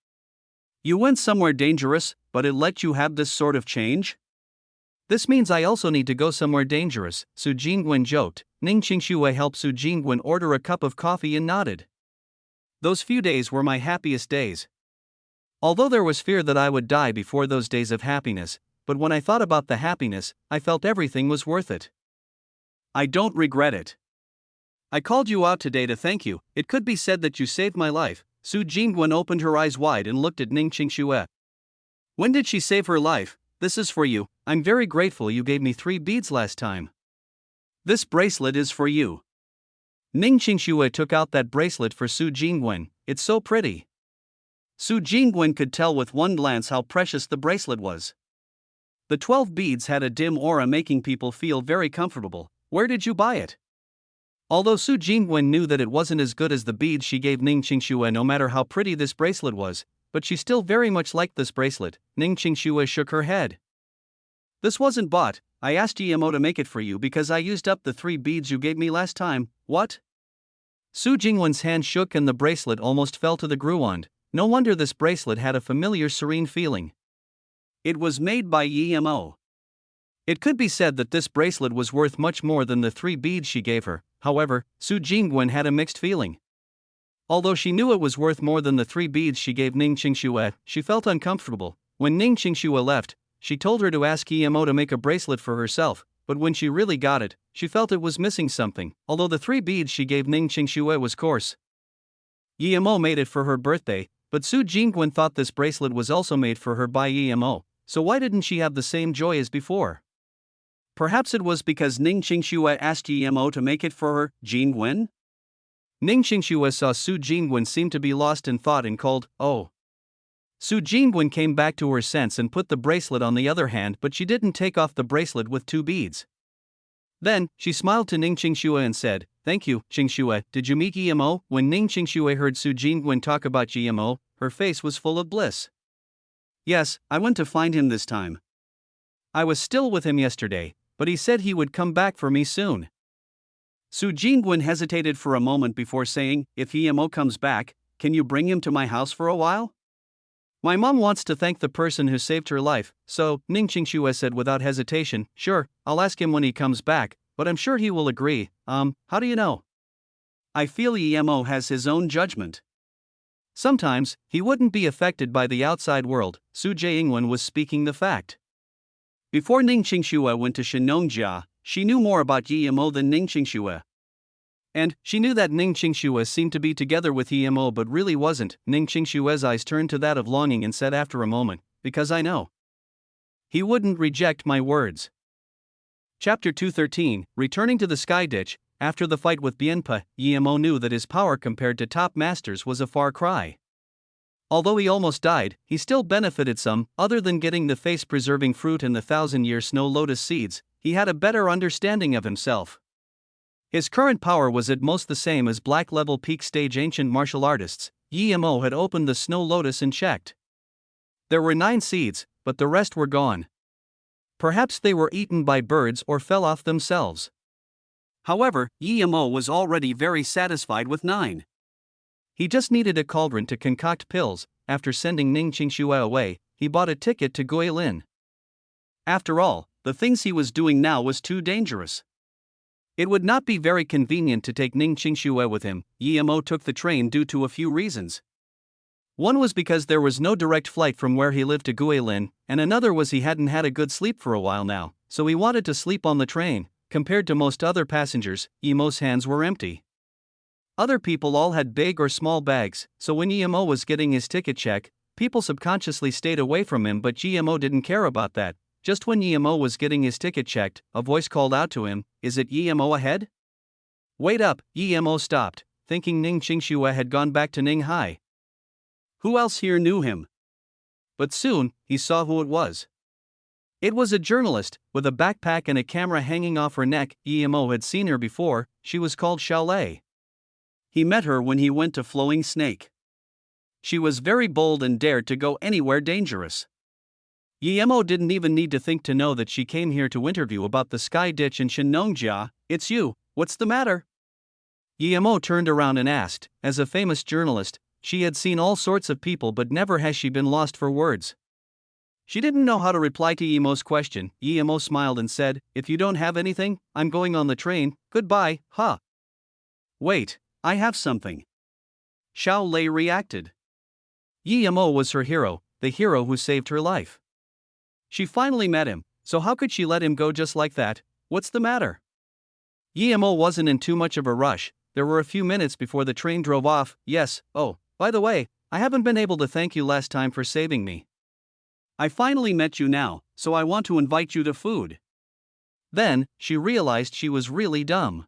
You went somewhere dangerous, but it let you have this sort of change? This means I also need to go somewhere dangerous, Su Jingwen joked. Ning Qingxue helped Su Jingwen order a cup of coffee and nodded. Those few days were my happiest days. Although there was fear that I would die before those days of happiness, but when I thought about the happiness, I felt everything was worth it. I don't regret it. I called you out today to thank you. It could be said that you saved my life. Su Jingwen opened her eyes wide and looked at Ning Qingxue. When did she save her life? This is for you. I'm very grateful you gave me 3 beads last time. This bracelet is for you. Ning Qingxue took out that bracelet for Su Jingwen. It's so pretty. Su Jingwen could tell with one glance how precious the bracelet was. The 12 beads had a dim aura making people feel very comfortable. Where did you buy it? Although Su Jingwen knew that it wasn't as good as the beads she gave Ning Qingxue no matter how pretty this bracelet was, but she still very much liked this bracelet. Ning Qingxue shook her head. This wasn't bought. I asked Yemo to make it for you because I used up the 3 beads you gave me last time. What? Su Jingwen's hand shook and the bracelet almost fell to the ground. No wonder this bracelet had a familiar serene feeling. It was made by Yemo. It could be said that this bracelet was worth much more than the 3 beads she gave her. However, Su Jingwen had a mixed feeling. Although she knew it was worth more than the 3 beads she gave Ning Qingxue, she felt uncomfortable. When Ning Qingxue left, she told her to ask Yemo to make a bracelet for herself, but when she really got it, she felt it was missing something. Although the 3 beads she gave Ning Qingxue was coarse, Yemo made it for her birthday, but Su Jingwen thought this bracelet was also made for her by Yemo, so why didn't she have the same joy as before? Perhaps it was because Ning Qingxue asked Yemo to make it for her. Jingwen? Ning Qingxue saw Su Jingwen seem to be lost in thought and called, "Oh." Su Jingwen came back to her sense and put the bracelet on the other hand, but she didn't take off the bracelet with 2 beads. Then, she smiled to Ning Qingxue and said, "Thank you, Qingxue. Did you meet Yemo?" When Ning Qingxue heard Su Jingwen talk about Yemo, her face was full of bliss. Yes, I went to find him this time. I was still with him yesterday, but he said he would come back for me soon. Su Jingwen hesitated for a moment before saying, "If Yemo comes back, can you bring him to my house for a while? My mom wants to thank the person who saved her life." So, Ning Qingxue said without hesitation, "Sure, I'll ask him when he comes back, but I'm sure he will agree." How do you know? I feel Yemo has his own judgment. Sometimes, he wouldn't be affected by the outside world. Su Jingwen was speaking the fact. Before Ning Qingxue went to Shenongjia, she knew more about Yemo than Ning Qingxue. And she knew that Ning Qingxue seemed to be together with Yemo but really wasn't. Ning Qingxue's eyes turned to that of longing and said after a moment, "Because I know. He wouldn't reject my words." Chapter 213, Returning to the Sky Ditch. After the fight with Bienpa, Yemo knew that his power compared to top masters was a far cry. Although he almost died, he still benefited some. Other than getting the face-preserving fruit and the 1,000-year snow lotus seeds, he had a better understanding of himself. His current power was at most the same as black-level peak stage ancient martial artists. Yemo had opened the snow lotus and checked. There were 9 seeds, but the rest were gone. Perhaps they were eaten by birds or fell off themselves. However, Yemo was already very satisfied with 9. He just needed a cauldron to concoct pills. After sending Ning Qingxue away, he bought a ticket to Guilin. After all, the things he was doing now was too dangerous. It would not be very convenient to take Ning Qingxue with him. Yemo took the train due to a few reasons. One was because there was no direct flight from where he lived to Guilin, and another was he hadn't had a good sleep for a while now, so he wanted to sleep on the train. Compared to most other passengers, Yemo's hands were empty. Other people all had big or small bags, so when Yemo was getting his ticket check, people subconsciously stayed away from him, but Yemo didn't care about that. Just when Yemo was getting his ticket checked, a voice called out to him, "Is it Yemo ahead?" "Wait up," Yemo stopped, thinking Ning Qingxue had gone back to Ninghai. Who else here knew him? But soon, he saw who it was. It was a journalist, with a backpack and a camera hanging off her neck. Yemo had seen her before. She was called Xiaolei. He met her when he went to Flowing Snake. She was very bold and dared to go anywhere dangerous. Yemo didn't even need to think to know that she came here to interview about the sky ditch in Shenongjia. "It's you, what's the matter?" Yemo turned around and asked. As a famous journalist, she had seen all sorts of people, but never has she been lost for words. She didn't know how to reply to Yemo's question. Yemo smiled and said, "If you don't have anything, I'm going on the train, goodbye, huh?" "Wait, I have something." Xiaolei reacted. Yemo was her hero, the hero who saved her life. She finally met him, so how could she let him go just like that? "What's the matter?" Yemo wasn't in too much of a rush. There were a few minutes before the train drove off. "Yes, oh, by the way, I haven't been able to thank you last time for saving me. I finally met you now, so I want to invite you to food." Then, she realized she was really dumb.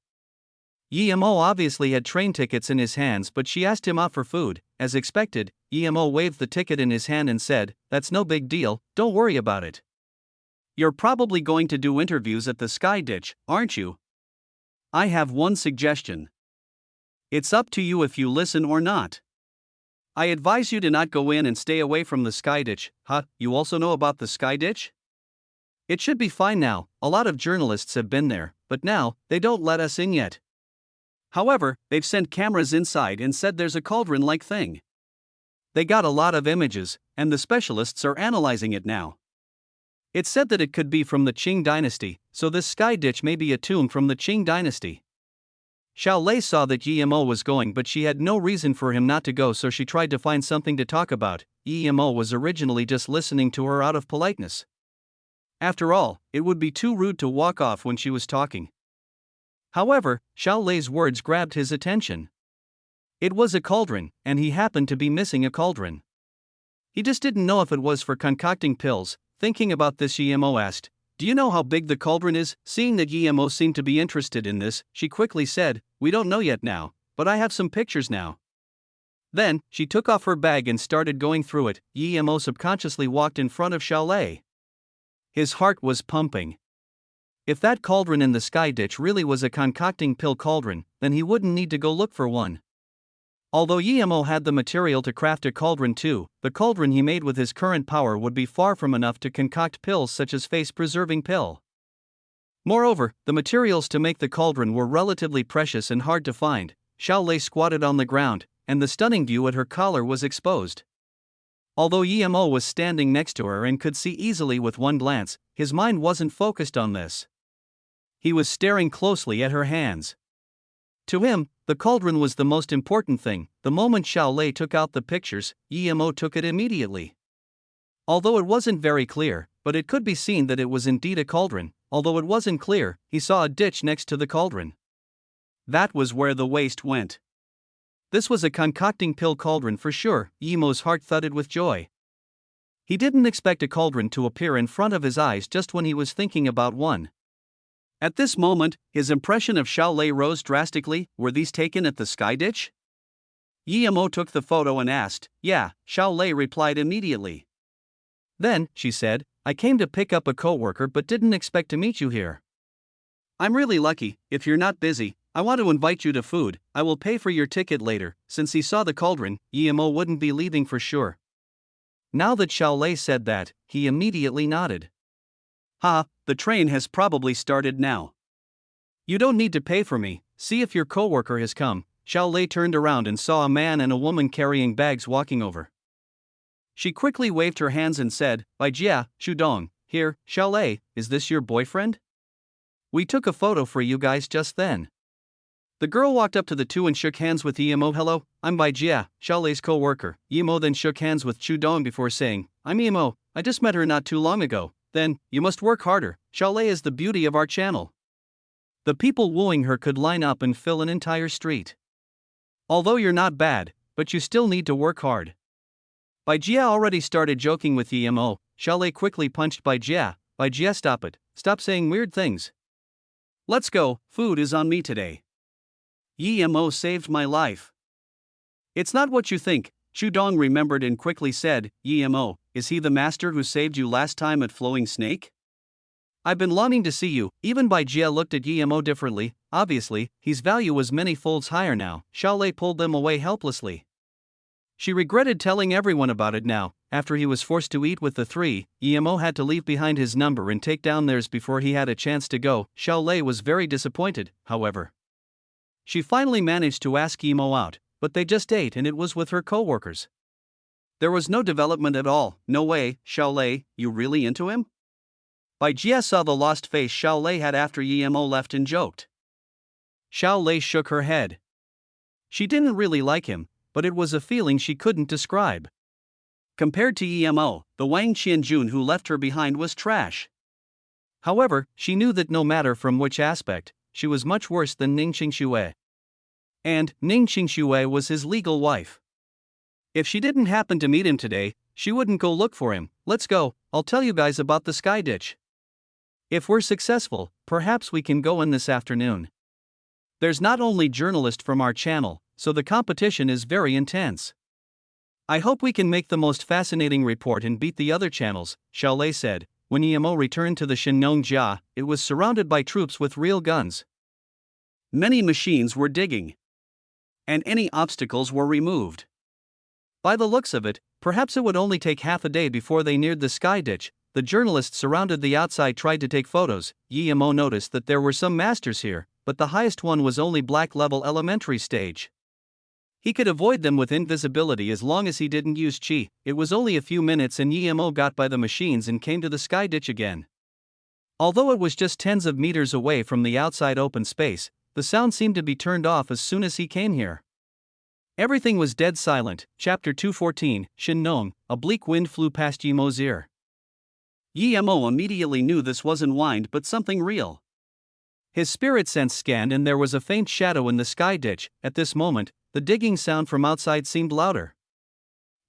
Yemo obviously had train tickets in his hands, but she asked him out for food. As expected, Yemo waved the ticket in his hand and said, "That's no big deal, don't worry about it. You're probably going to do interviews at the Sky Ditch, aren't you? I have one suggestion. It's up to you if you listen or not. I advise you to not go in and stay away from the Sky Ditch." "Huh, you also know about the Sky Ditch?" "It should be fine now, a lot of journalists have been there, but now, they don't let us in yet. However, they've sent cameras inside and said there's a cauldron-like thing. They got a lot of images, and the specialists are analyzing it now. It's said that it could be from the Qing dynasty, so this Sky Ditch may be a tomb from the Qing dynasty." Xiaolei saw that Yemo was going, but she had no reason for him not to go, so she tried to find something to talk about. Yemo was originally just listening to her out of politeness. After all, it would be too rude to walk off when she was talking. However, Xiaolei's words grabbed his attention. It was a cauldron, and he happened to be missing a cauldron. He just didn't know if it was for concocting pills. Thinking about this, Yemo asked, "Do you know how big the cauldron is?" Seeing that Yemo seemed to be interested in this, she quickly said, "We don't know yet now, but I have some pictures now." Then, she took off her bag and started going through it. Yemo subconsciously walked in front of Xiaolei. His heart was pumping. If that cauldron in the Sky Ditch really was a concocting pill cauldron, then he wouldn't need to go look for one. Although Yemo had the material to craft a cauldron too, the cauldron he made with his current power would be far from enough to concoct pills such as face-preserving pill. Moreover, the materials to make the cauldron were relatively precious and hard to find. Xiaolei squatted on the ground, and the stunning view at her collar was exposed. Although Yemo was standing next to her and could see easily with one glance, his mind wasn't focused on this. He was staring closely at her hands. To him, the cauldron was the most important thing. The moment Xiaolei took out the pictures, Yemo took it immediately. Although it wasn't very clear, but it could be seen that it was indeed a cauldron. Although it wasn't clear, he saw a ditch next to the cauldron. That was where the waste went. This was a concocting pill cauldron for sure. Yemo's heart thudded with joy. He didn't expect a cauldron to appear in front of his eyes just when he was thinking about one. At this moment, his impression of Xiaolei rose drastically. Were these taken at the Sky Ditch? Yemo took the photo and asked. "Yeah," Xiaolei replied immediately. Then, she said, "I came to pick up a coworker but didn't expect to meet you here. I'm really lucky. If you're not busy, I want to invite you to food. I will pay for your ticket later." Since he saw the cauldron, Yemo wouldn't be leaving for sure. Now that Xiaolei said that, he immediately nodded. The train has probably started now. You don't need to pay for me, see if your coworker has come." Xiaolei turned around and saw a man and a woman carrying bags walking over. She quickly waved her hands and said, "Bai Jia, Shudong, here, Xiaolei, is this your boyfriend?" We took a photo for you guys just then. The girl walked up to the two and shook hands with Yimo. Hello, I'm Bai Jia, Xiaolei's co-worker. Yimo then shook hands with Chu Dong before saying, I'm Yimo, I just met her not too long ago. Then, you must work harder, Xiaolei is the beauty of our channel. The people wooing her could line up and fill an entire street. Although you're not bad, but you still need to work hard. Bai Jia already started joking with Yimo. Xiaolei quickly punched Bai Jia. Bai Jia, stop it, stop saying weird things. Let's go, food is on me today. Yimo saved my life. It's not what you think, Chu Dong remembered and quickly said, Yimo, is he the master who saved you last time at Flowing Snake? I've been longing to see you. Even Bai Jia looked at Yimo differently. Obviously, his value was many folds higher now. Xiaolei pulled them away helplessly. She regretted telling everyone about it now. After he was forced to eat with the three, Yimo had to leave behind his number and take down theirs before he had a chance to go. Xiaolei was very disappointed, however. She finally managed to ask Yimo out, but they just ate and it was with her co-workers. There was no development at all. No way, Xiaolei, you really into him? Bai Jia saw the lost face Xiaolei had after Yimo left and joked. Xiaolei shook her head. She didn't really like him, but it was a feeling she couldn't describe. Compared to Yimo, the Wang Qianjun who left her behind was trash. However, she knew that no matter from which aspect, she was much worse than Ning Qingxue. And Ning Qingxue was his legal wife. If she didn't happen to meet him today, she wouldn't go look for him. Let's go, I'll tell you guys about the sky ditch. If we're successful, perhaps we can go in this afternoon. There's not only journalists from our channel, so the competition is very intense. I hope we can make the most fascinating report and beat the other channels, Xiaolei said. When Yimo returned to the Shenong Jia, it was surrounded by troops with real guns. Many machines were digging. And any obstacles were removed. By the looks of it, perhaps it would only take half a day before they neared the sky ditch. The journalists surrounded the outside tried to take photos. Yimo noticed that there were some masters here, but the highest one was only black level elementary stage. He could avoid them with invisibility as long as he didn't use chi. It was only a few minutes and Yimo got by the machines and came to the sky ditch again. Although it was just tens of meters away from the outside open space, the sound seemed to be turned off as soon as he came here. Everything was dead silent. Chapter 214, Shenong, a bleak wind flew past Yimo's ear. Yimo immediately knew this wasn't wind but something real. His spirit sense scanned and there was a faint shadow in the sky ditch. At this moment, the digging sound from outside seemed louder.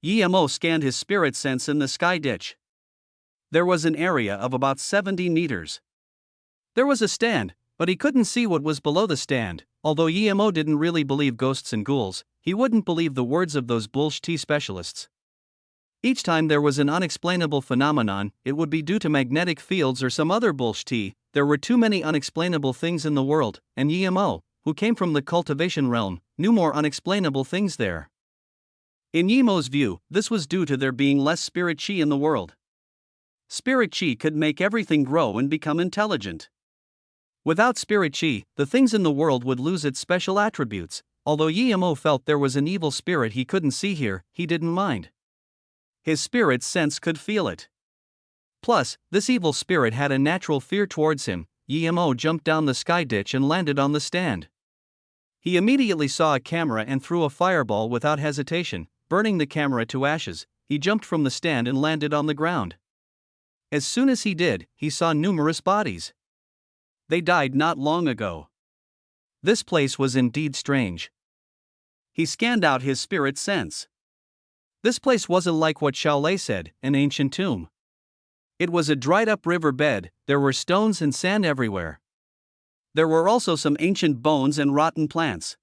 Yimo scanned his spirit sense in the sky ditch. There was an area of about 70 meters. There was a stand, but he couldn't see what was below the stand. Although Yimo didn't really believe ghosts and ghouls, he wouldn't believe the words of those bullshit specialists. Each time there was an unexplainable phenomenon, it would be due to magnetic fields or some other bullshit. There were too many unexplainable things in the world, and Yimo, who came from the cultivation realm, knew more unexplainable things there. In Yimo's view, this was due to there being less spirit chi in the world. Spirit chi could make everything grow and become intelligent. Without spirit chi, the things in the world would lose its special attributes. Although Yimo felt there was an evil spirit he couldn't see here, he didn't mind. His spirit sense could feel it. Plus, this evil spirit had a natural fear towards him. Yimo jumped down the sky ditch and landed on the stand. He immediately saw a camera and threw a fireball without hesitation, burning the camera to ashes. He jumped from the stand and landed on the ground. As soon as he did, he saw numerous bodies. They died not long ago. This place was indeed strange. He scanned out his spirit sense. This place wasn't like what Xiaolei said, an ancient tomb. It was a dried-up river bed. There were stones and sand everywhere. There were also some ancient bones and rotten plants.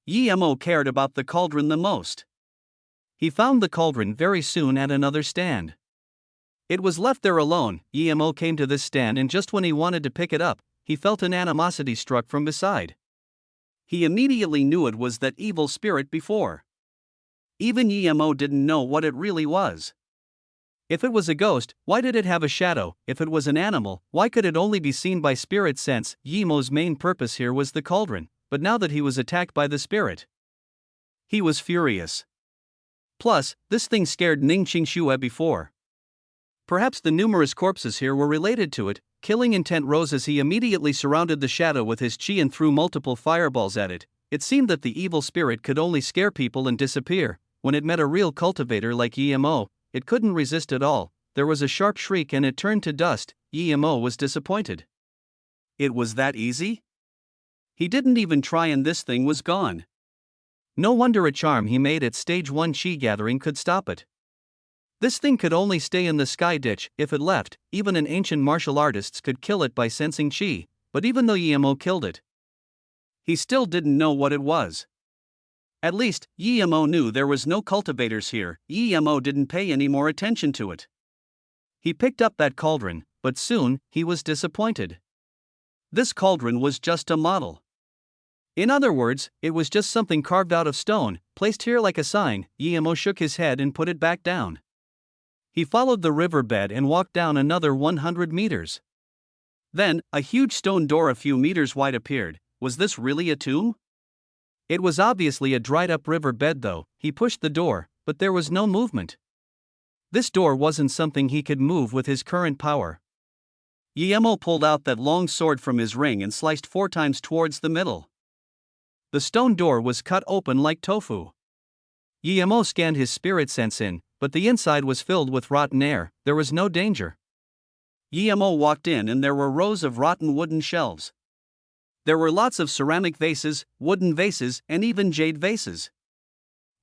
Yimo cared about the cauldron the most. He found the cauldron very soon at another stand. It was left there alone. Yimo came to this stand and just when he wanted to pick it up, he felt an animosity struck from beside. He immediately knew it was that evil spirit before. Even Yimo didn't know what it really was. If it was a ghost, why did it have a shadow? If it was an animal, why could it only be seen by spirit sense? Yimo's main purpose here was the cauldron, but now that he was attacked by the spirit, he was furious. Plus, this thing scared Ning Qingxue before. Perhaps the numerous corpses here were related to it. killing intent rose as he immediately surrounded the shadow with his chi and threw multiple fireballs at it. It seemed that the evil spirit could only scare people and disappear. When it met a real cultivator like Emo, it couldn't resist at all. There was a sharp shriek and it turned to dust. Emo was disappointed. It was that easy? He didn't even try and this thing was gone. No wonder a charm he made at stage 1 chi gathering could stop it. This thing could only stay in the sky ditch. If it left, even an ancient martial artists could kill it by sensing chi, but even though Emo killed it, he still didn't know what it was. At least, Emo knew there was no cultivators here. Emo didn't pay any more attention to it. He picked up that cauldron, but soon, he was disappointed. This cauldron was just a model. In other words, it was just something carved out of stone, placed here like a sign. Emo shook his head and put it back down. He followed the riverbed and walked down another 100 meters. Then, a huge stone door a few meters wide appeared. Was this really a tomb? It was obviously a dried-up riverbed though. He pushed the door, but there was no movement. This door wasn't something he could move with his current power. Emo pulled out that long sword from his ring and sliced 4 times towards the middle. The stone door was cut open like tofu. Emo scanned his spirit sense in, but the inside was filled with rotten air. There was no danger. Emo walked in and there were rows of rotten wooden shelves. There were lots of ceramic vases, wooden vases, and even jade vases.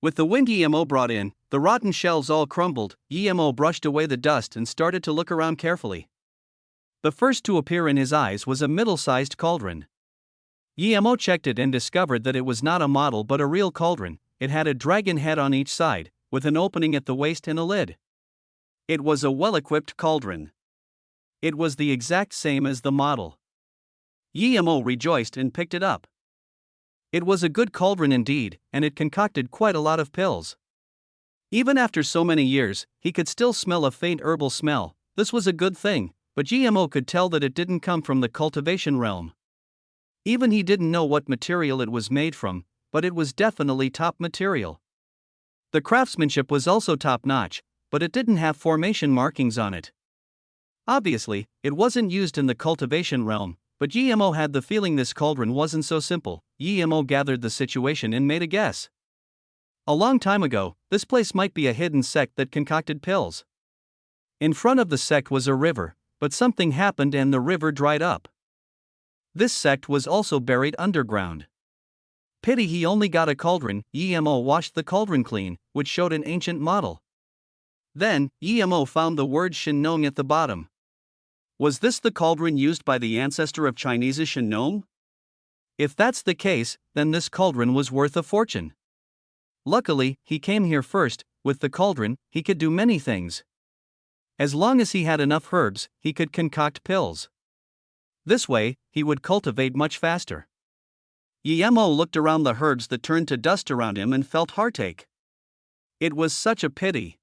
With the wind Emo brought in, the rotten shelves all crumbled. Emo brushed away the dust and started to look around carefully. The first to appear in his eyes was a middle-sized cauldron. Emo checked it and discovered that it was not a model but a real cauldron. It had a dragon head on each side, with an opening at the waist and a lid. It was a well-equipped cauldron. It was the exact same as the model. Emo rejoiced and picked it up. It was a good cauldron indeed, and it concocted quite a lot of pills. Even after so many years, he could still smell a faint herbal smell. This was a good thing, but Emo could tell that it didn't come from the cultivation realm. Even he didn't know what material it was made from, but it was definitely top material. The craftsmanship was also top-notch, but it didn't have formation markings on it. Obviously, it wasn't used in the cultivation realm, but Emo had the feeling this cauldron wasn't so simple. Emo gathered the situation and made a guess. A long time ago, this place might be a hidden sect that concocted pills. In front of the sect was a river, but something happened and the river dried up. This sect was also buried underground. Pity he only got a cauldron. Emo washed the cauldron clean, which showed an ancient model. Then, Emo found the word Shin-nong at the bottom. Was this the cauldron used by the ancestor of Chinese Shin-nong? If that's the case, then this cauldron was worth a fortune. Luckily, he came here first. With the cauldron, he could do many things. As long as he had enough herbs, he could concoct pills. This way, he would cultivate much faster. Emo looked around the herbs that turned to dust around him and felt heartache. It was such a pity.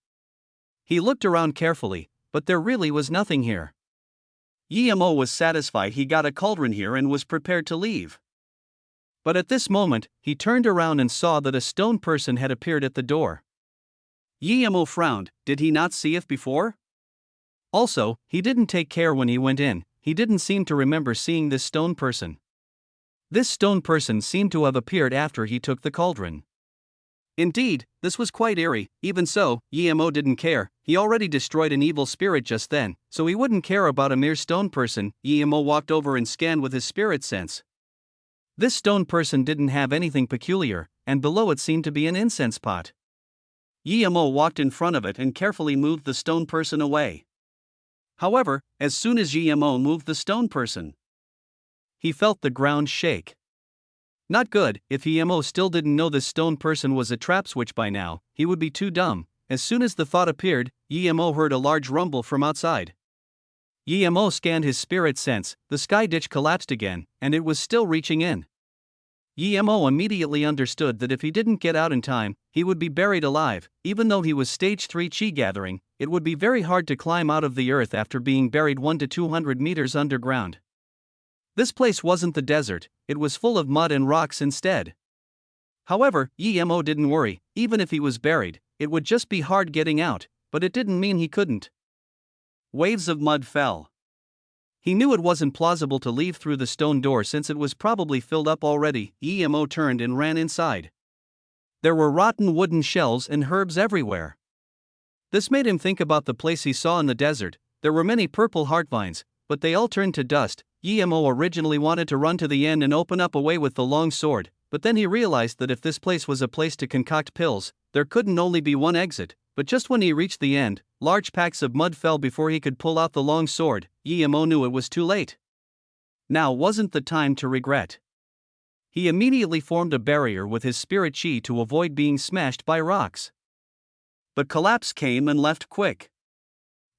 He looked around carefully, but there really was nothing here. Emo was satisfied he got a cauldron here and was prepared to leave. But at this moment, he turned around and saw that a stone person had appeared at the door. Emo frowned. Did he not see it before? Also, he didn't take care when he went in. He didn't seem to remember seeing this stone person. This stone person seemed to have appeared after he took the cauldron. Indeed, this was quite eerie. Even so, Emo didn't care. He already destroyed an evil spirit just then, so he wouldn't care about a mere stone person. Emo walked over and scanned with his spirit sense. This stone person didn't have anything peculiar, and below it seemed to be an incense pot. Emo walked in front of it and carefully moved the stone person away. However, as soon as Emo moved the stone person, he felt the ground shake. Not good. If Emo still didn't know this stone person was a trap switch by now, he would be too dumb. As soon as the thought appeared, Emo heard a large rumble from outside. Emo scanned his spirit sense. The sky ditch collapsed again, and it was still reaching in. Emo immediately understood that if he didn't get out in time, he would be buried alive. Even though he was stage 3 chi gathering, it would be very hard to climb out of the earth after being buried 1 to 200 meters underground. This place wasn't the desert, it was full of mud and rocks instead. However, Emo didn't worry. Even if he was buried, it would just be hard getting out, but it didn't mean he couldn't. Waves of mud fell. He knew it wasn't plausible to leave through the stone door since it was probably filled up already. Emo turned and ran inside. There were rotten wooden shelves and herbs everywhere. This made him think about the place he saw in the desert. There were many purple heartvines, but they all turned to dust. Emo originally wanted to run to the end and open up a way with the long sword, but then he realized that if this place was a place to concoct pills, there couldn't only be one exit. But just when he reached the end, large packs of mud fell before he could pull out the long sword. Emo knew it was too late. Now wasn't the time to regret. He immediately formed a barrier with his spirit chi to avoid being smashed by rocks. But collapse came and left quick.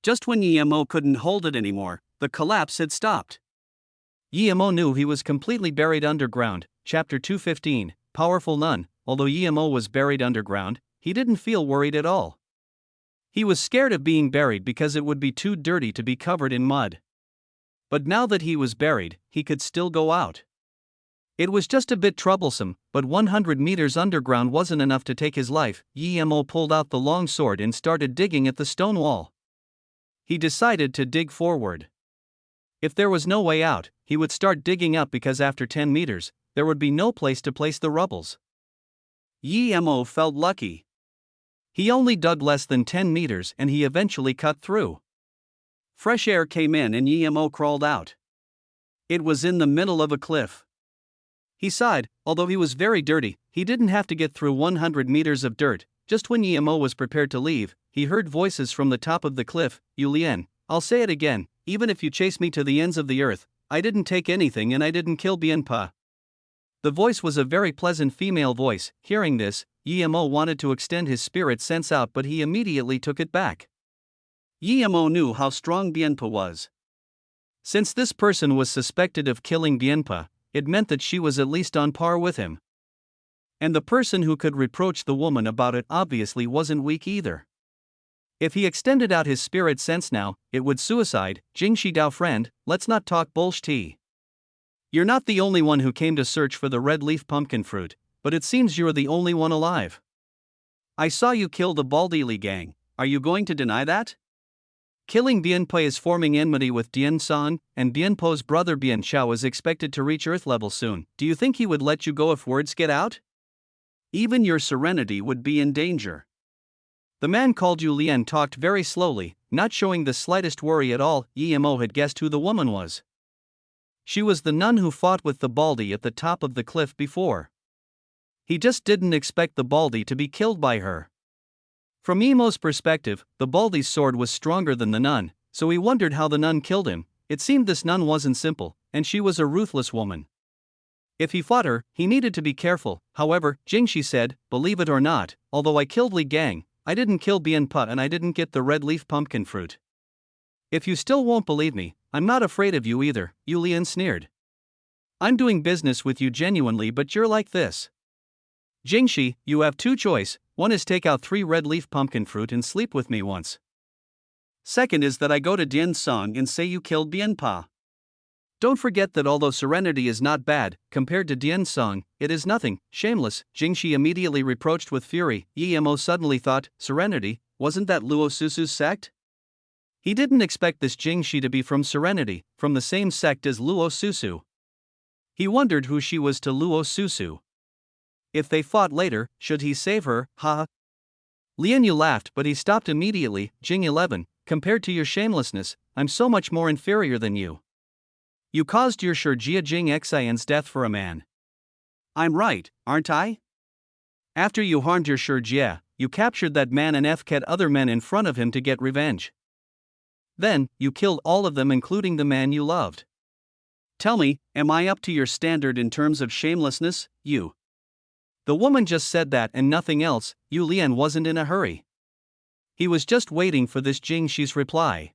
Just when Emo couldn't hold it anymore, the collapse had stopped. Emo knew he was completely buried underground. Chapter 215, Powerful Nun. Although Emo was buried underground, he didn't feel worried at all. He was scared of being buried because it would be too dirty to be covered in mud. But now that he was buried, he could still go out. It was just a bit troublesome, but 100 meters underground wasn't enough to take his life. Emo pulled out the long sword and started digging at the stone wall. He decided to dig forward. If there was no way out, he would start digging up because after 10 meters, there would be no place to place the rubbles. Emo felt lucky. He only dug less than 10 meters and he eventually cut through. Fresh air came in and Emo crawled out. It was in the middle of a cliff. He sighed. Although he was very dirty, he didn't have to get through 100 meters of dirt. Just when Emo was prepared to leave, he heard voices from the top of the cliff. Yulian, I'll say it again, even if you chase me to the ends of the earth, I didn't take anything and I didn't kill Bienpa. The voice was a very pleasant female voice. Hearing this, Emo wanted to extend his spirit sense out, but he immediately took it back. Emo knew how strong Bienpa was. Since this person was suspected of killing Bienpa, it meant that she was at least on par with him. And the person who could reproach the woman about it obviously wasn't weak either. If he extended out his spirit sense now, it would suicide. Jingshi Dao friend, let's not talk bullshit. You're not the only one who came to search for the red leaf pumpkin fruit, but it seems you're the only one alive. I saw you kill the Baldili gang. Are you going to deny that? Killing Bienpa is forming enmity with Dian San, and Bienpo's brother Bien Chao is expected to reach Earth level soon. Do you think he would let you go if words get out? Even your serenity would be in danger. The man called Yulian talked very slowly, not showing the slightest worry at all. Emo had guessed who the woman was. She was the nun who fought with the Baldi at the top of the cliff before. He just didn't expect the Baldi to be killed by her. From Emo's perspective, the Baldi's sword was stronger than the nun, so he wondered how the nun killed him. It seemed this nun wasn't simple, and she was a ruthless woman. If he fought her, he needed to be careful. However, Jingshi said, believe it or not, although I killed Li Gang, I didn't kill Bienpa and I didn't get the red leaf pumpkin fruit. If you still won't believe me, I'm not afraid of you either, Yulian sneered. I'm doing business with you genuinely, but you're like this. Jingshi, you have two choices. One is take out 3 red leaf pumpkin fruit and sleep with me once. Second is that I go to Dian Song and say you killed Bienpa. Don't forget that although serenity is not bad, compared to Dian Song, it is nothing. Shameless, Jingshi immediately reproached with fury. Emo suddenly thought, serenity, wasn't that Luo Susu's sect? He didn't expect this Jingshi to be from Serenity, from the same sect as Luo Susu. He wondered who she was to Luo Susu. If they fought later, should he save her? Ha! Lianyu laughed, but he stopped immediately. Jing 11, compared to your shamelessness, I'm so much more inferior than you. You caused your Shurjia Jing Xian's death for a man. I'm right, aren't I? After you harmed your Shurjia, you captured that man and fed other men in front of him to get revenge. Then, you killed all of them including the man you loved. Tell me, am I up to your standard in terms of shamelessness, you? The woman just said that and nothing else. Yu Lian wasn't in a hurry. He was just waiting for this Jingshi's reply.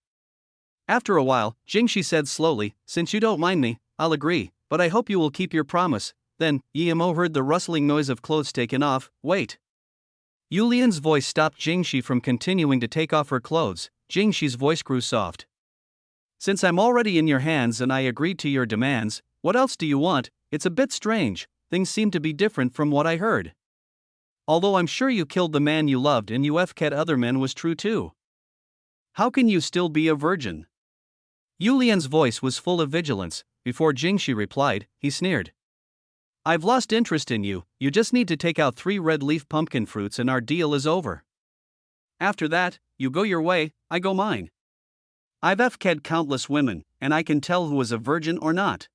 After a while, Jingshi said slowly, since you don't mind me, I'll agree, but I hope you will keep your promise. Then, Emo heard the rustling noise of clothes taken off. Wait. Yu Lian's voice stopped Jingshi from continuing to take off her clothes. Jingshi's voice grew soft. Since I'm already in your hands and I agreed to your demands, what else do you want? It's a bit strange, things seem to be different from what I heard. Although I'm sure you killed the man you loved and you fed other men was true too. How can you still be a virgin? Yu Lian's voice was full of vigilance. Before Jingxi replied, he sneered. I've lost interest in you, you just need to take out 3 red leaf pumpkin fruits and our deal is over. After that, you go your way, I go mine. I've fked countless women, and I can tell who is a virgin or not.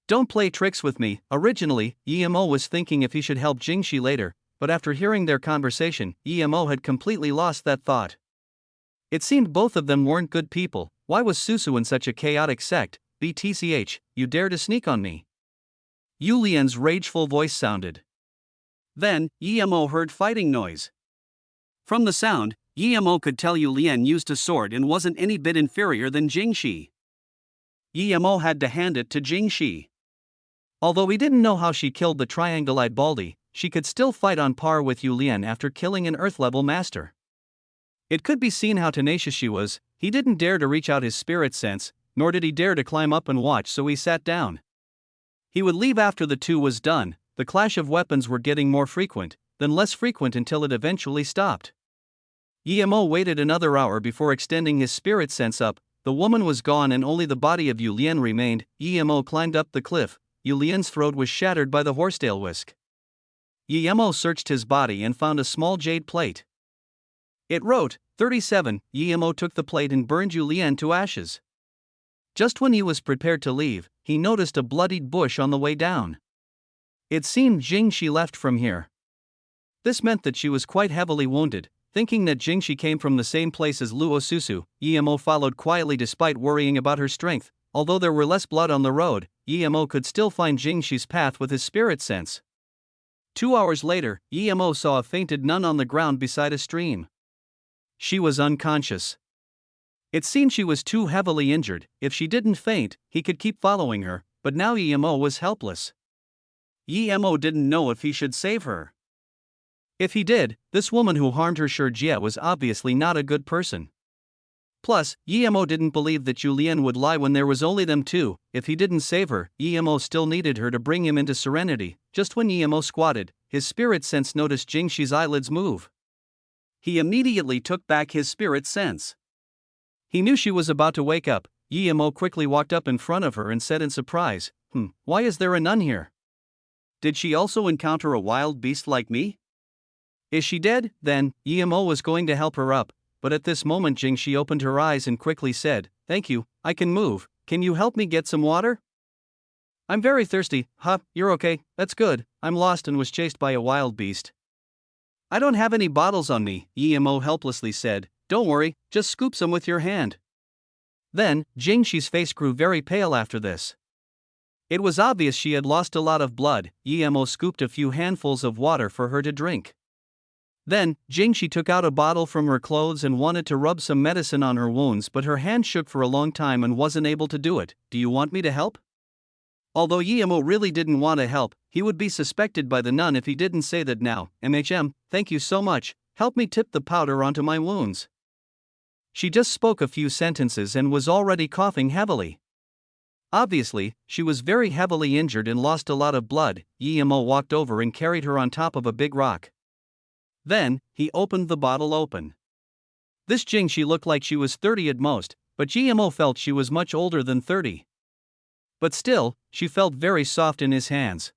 Don't play tricks with me. Originally, Yemo was thinking if he should help Jingxi later, but after hearing their conversation, Yemo had completely lost that thought. It seemed both of them weren't good people. Why was Susu in such a chaotic sect? BTCH, you dare to sneak on me? Yu Lian's rageful voice sounded. Then, Yemo heard fighting noise. From the sound, Yemo could tell Yu Lian used a sword and wasn't any bit inferior than Jingxi. Yemo had to hand it to Jingxi. Although he didn't know how she killed the triangle-eyed Baldy, she could still fight on par with Yu Lian after killing an Earth-level master. It could be seen how tenacious she was. He didn't dare to reach out his spirit sense, nor did he dare to climb up and watch, so he sat down. He would leave after the 2 was done. The clash of weapons were getting more frequent, then less frequent until it eventually stopped. Yemo waited another hour before extending his spirit sense up. The woman was gone and only the body of Yu Lian remained. Yemo climbed up the cliff. Yu Lian's throat was shattered by the horsetail whisk. Yemo searched his body and found a small jade plate. It wrote, 37. Yemo took the plate and burned Yu Lian to ashes. Just when he was prepared to leave, he noticed a bloodied bush on the way down. It seemed Jingxi left from here. This meant that she was quite heavily wounded. Thinking that Jingxi came from the same place as Luo Susu, Yemo followed quietly despite worrying about her strength. Although there were less blood on the road, Yemo could still find Jingxi's path with his spirit sense. 2 hours later, Yemo saw a fainted nun on the ground beside a stream. She was unconscious. It seemed she was too heavily injured. If she didn't faint, he could keep following her, but now Yemo was helpless. Yemo didn't know if he should save her. If he did, this woman who harmed her Shijie was obviously not a good person. Plus, Yemo didn't believe that Yu Lian would lie when there was only them 2. If he didn't save her, Yemo still needed her to bring him into serenity. Just when Yemo squatted, his spirit sense noticed Jingxi's eyelids move. He immediately took back his spirit sense. He knew she was about to wake up. Yemo quickly walked up in front of her and said in surprise, why is there a nun here? Did she also encounter a wild beast like me? Is she dead? Then, Yemo was going to help her up, but at this moment Jingxi opened her eyes and quickly said, thank you, I can move, can you help me get some water? I'm very thirsty. You're okay, that's good, I'm lost and was chased by a wild beast. I don't have any bottles on me, Yemo helplessly said. Don't worry, just scoop some with your hand. Then, Jingxi's face grew very pale after this. It was obvious she had lost a lot of blood. Yemo scooped a few handfuls of water for her to drink. Then, Jingxi took out a bottle from her clothes and wanted to rub some medicine on her wounds, but her hand shook for a long time and wasn't able to do it. Do you want me to help? Although Yemo really didn't want to help, he would be suspected by the nun if he didn't say that now. Thank you so much, help me tip the powder onto my wounds. She just spoke a few sentences and was already coughing heavily. Obviously, she was very heavily injured and lost a lot of blood. Yemo walked over and carried her on top of a big rock. Then, he opened the bottle open. This Jingxi looked like she was 30 at most, but Yemo felt she was much older than 30. But still, she felt very soft in his hands.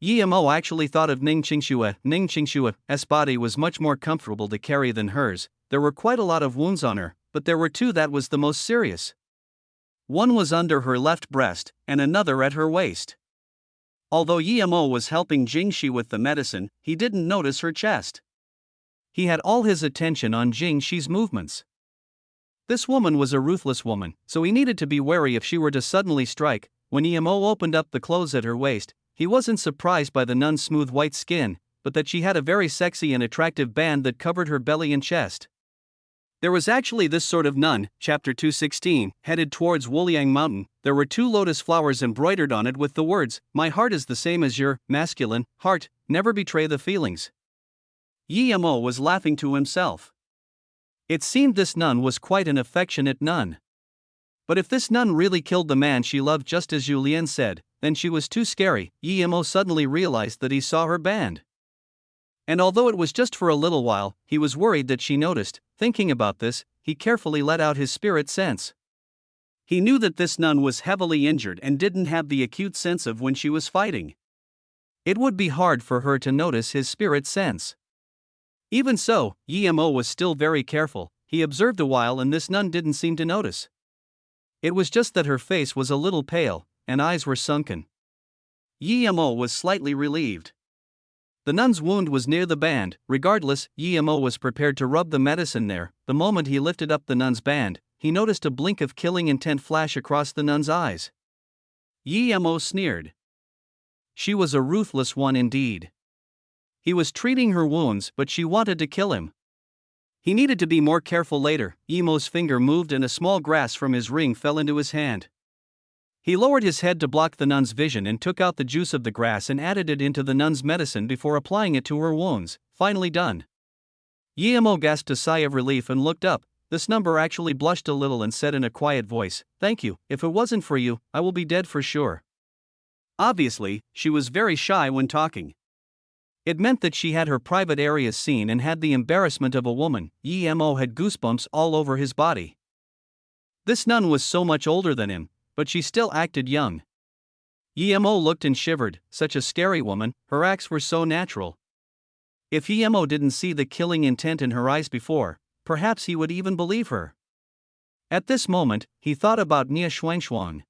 Yemo actually thought of Ning Qingshua's body was much more comfortable to carry than hers. There were quite a lot of wounds on her, but there were 2 that was the most serious. One was under her left breast, and another at her waist. Although Yemo was helping Jingxi with the medicine, he didn't notice her chest. He had all his attention on Jingxi's movements. This woman was a ruthless woman, so he needed to be wary if she were to suddenly strike. When Yemo opened up the clothes at her waist, he wasn't surprised by the nun's smooth white skin, but that she had a very sexy and attractive band that covered her belly and chest. There was actually this sort of nun, chapter 216, headed towards Wuliang Mountain. There were 2 lotus flowers embroidered on it with the words, my heart is the same as your, masculine, heart, never betray the feelings. Yemo was laughing to himself. It seemed this nun was quite an affectionate nun. But if this nun really killed the man she loved just as Yu Lian said, then she was too scary. Yemo suddenly realized that he saw her band. And although it was just for a little while, he was worried that she noticed. Thinking about this, he carefully let out his spirit sense. He knew that this nun was heavily injured and didn't have the acute sense of when she was fighting. It would be hard for her to notice his spirit sense. Even so, Yemo was still very careful. He observed a while and this nun didn't seem to notice. It was just that her face was a little pale, and eyes were sunken. Yemo was slightly relieved. The nun's wound was near the band. Regardless, Yemo was prepared to rub the medicine there. The moment he lifted up the nun's band, he noticed a blink of killing intent flash across the nun's eyes. Yemo sneered. She was a ruthless one indeed. He was treating her wounds, but she wanted to kill him. He needed to be more careful later. Yemo's finger moved and a small grass from his ring fell into his hand. He lowered his head to block the nun's vision and took out the juice of the grass and added it into the nun's medicine before applying it to her wounds. Finally done. Yemo gasped a sigh of relief and looked up. This number actually blushed a little and said in a quiet voice, "Thank you, if it wasn't for you, I will be dead for sure." Obviously, she was very shy when talking. It meant that she had her private areas seen and had the embarrassment of a woman. Yemo had goosebumps all over his body. This nun was so much older than him, but she still acted young. Yemo looked and shivered. Such a scary woman, her acts were so natural. If Yemo didn't see the killing intent in her eyes before, perhaps he would even believe her. At this moment, he thought about Nia Shuangshuang.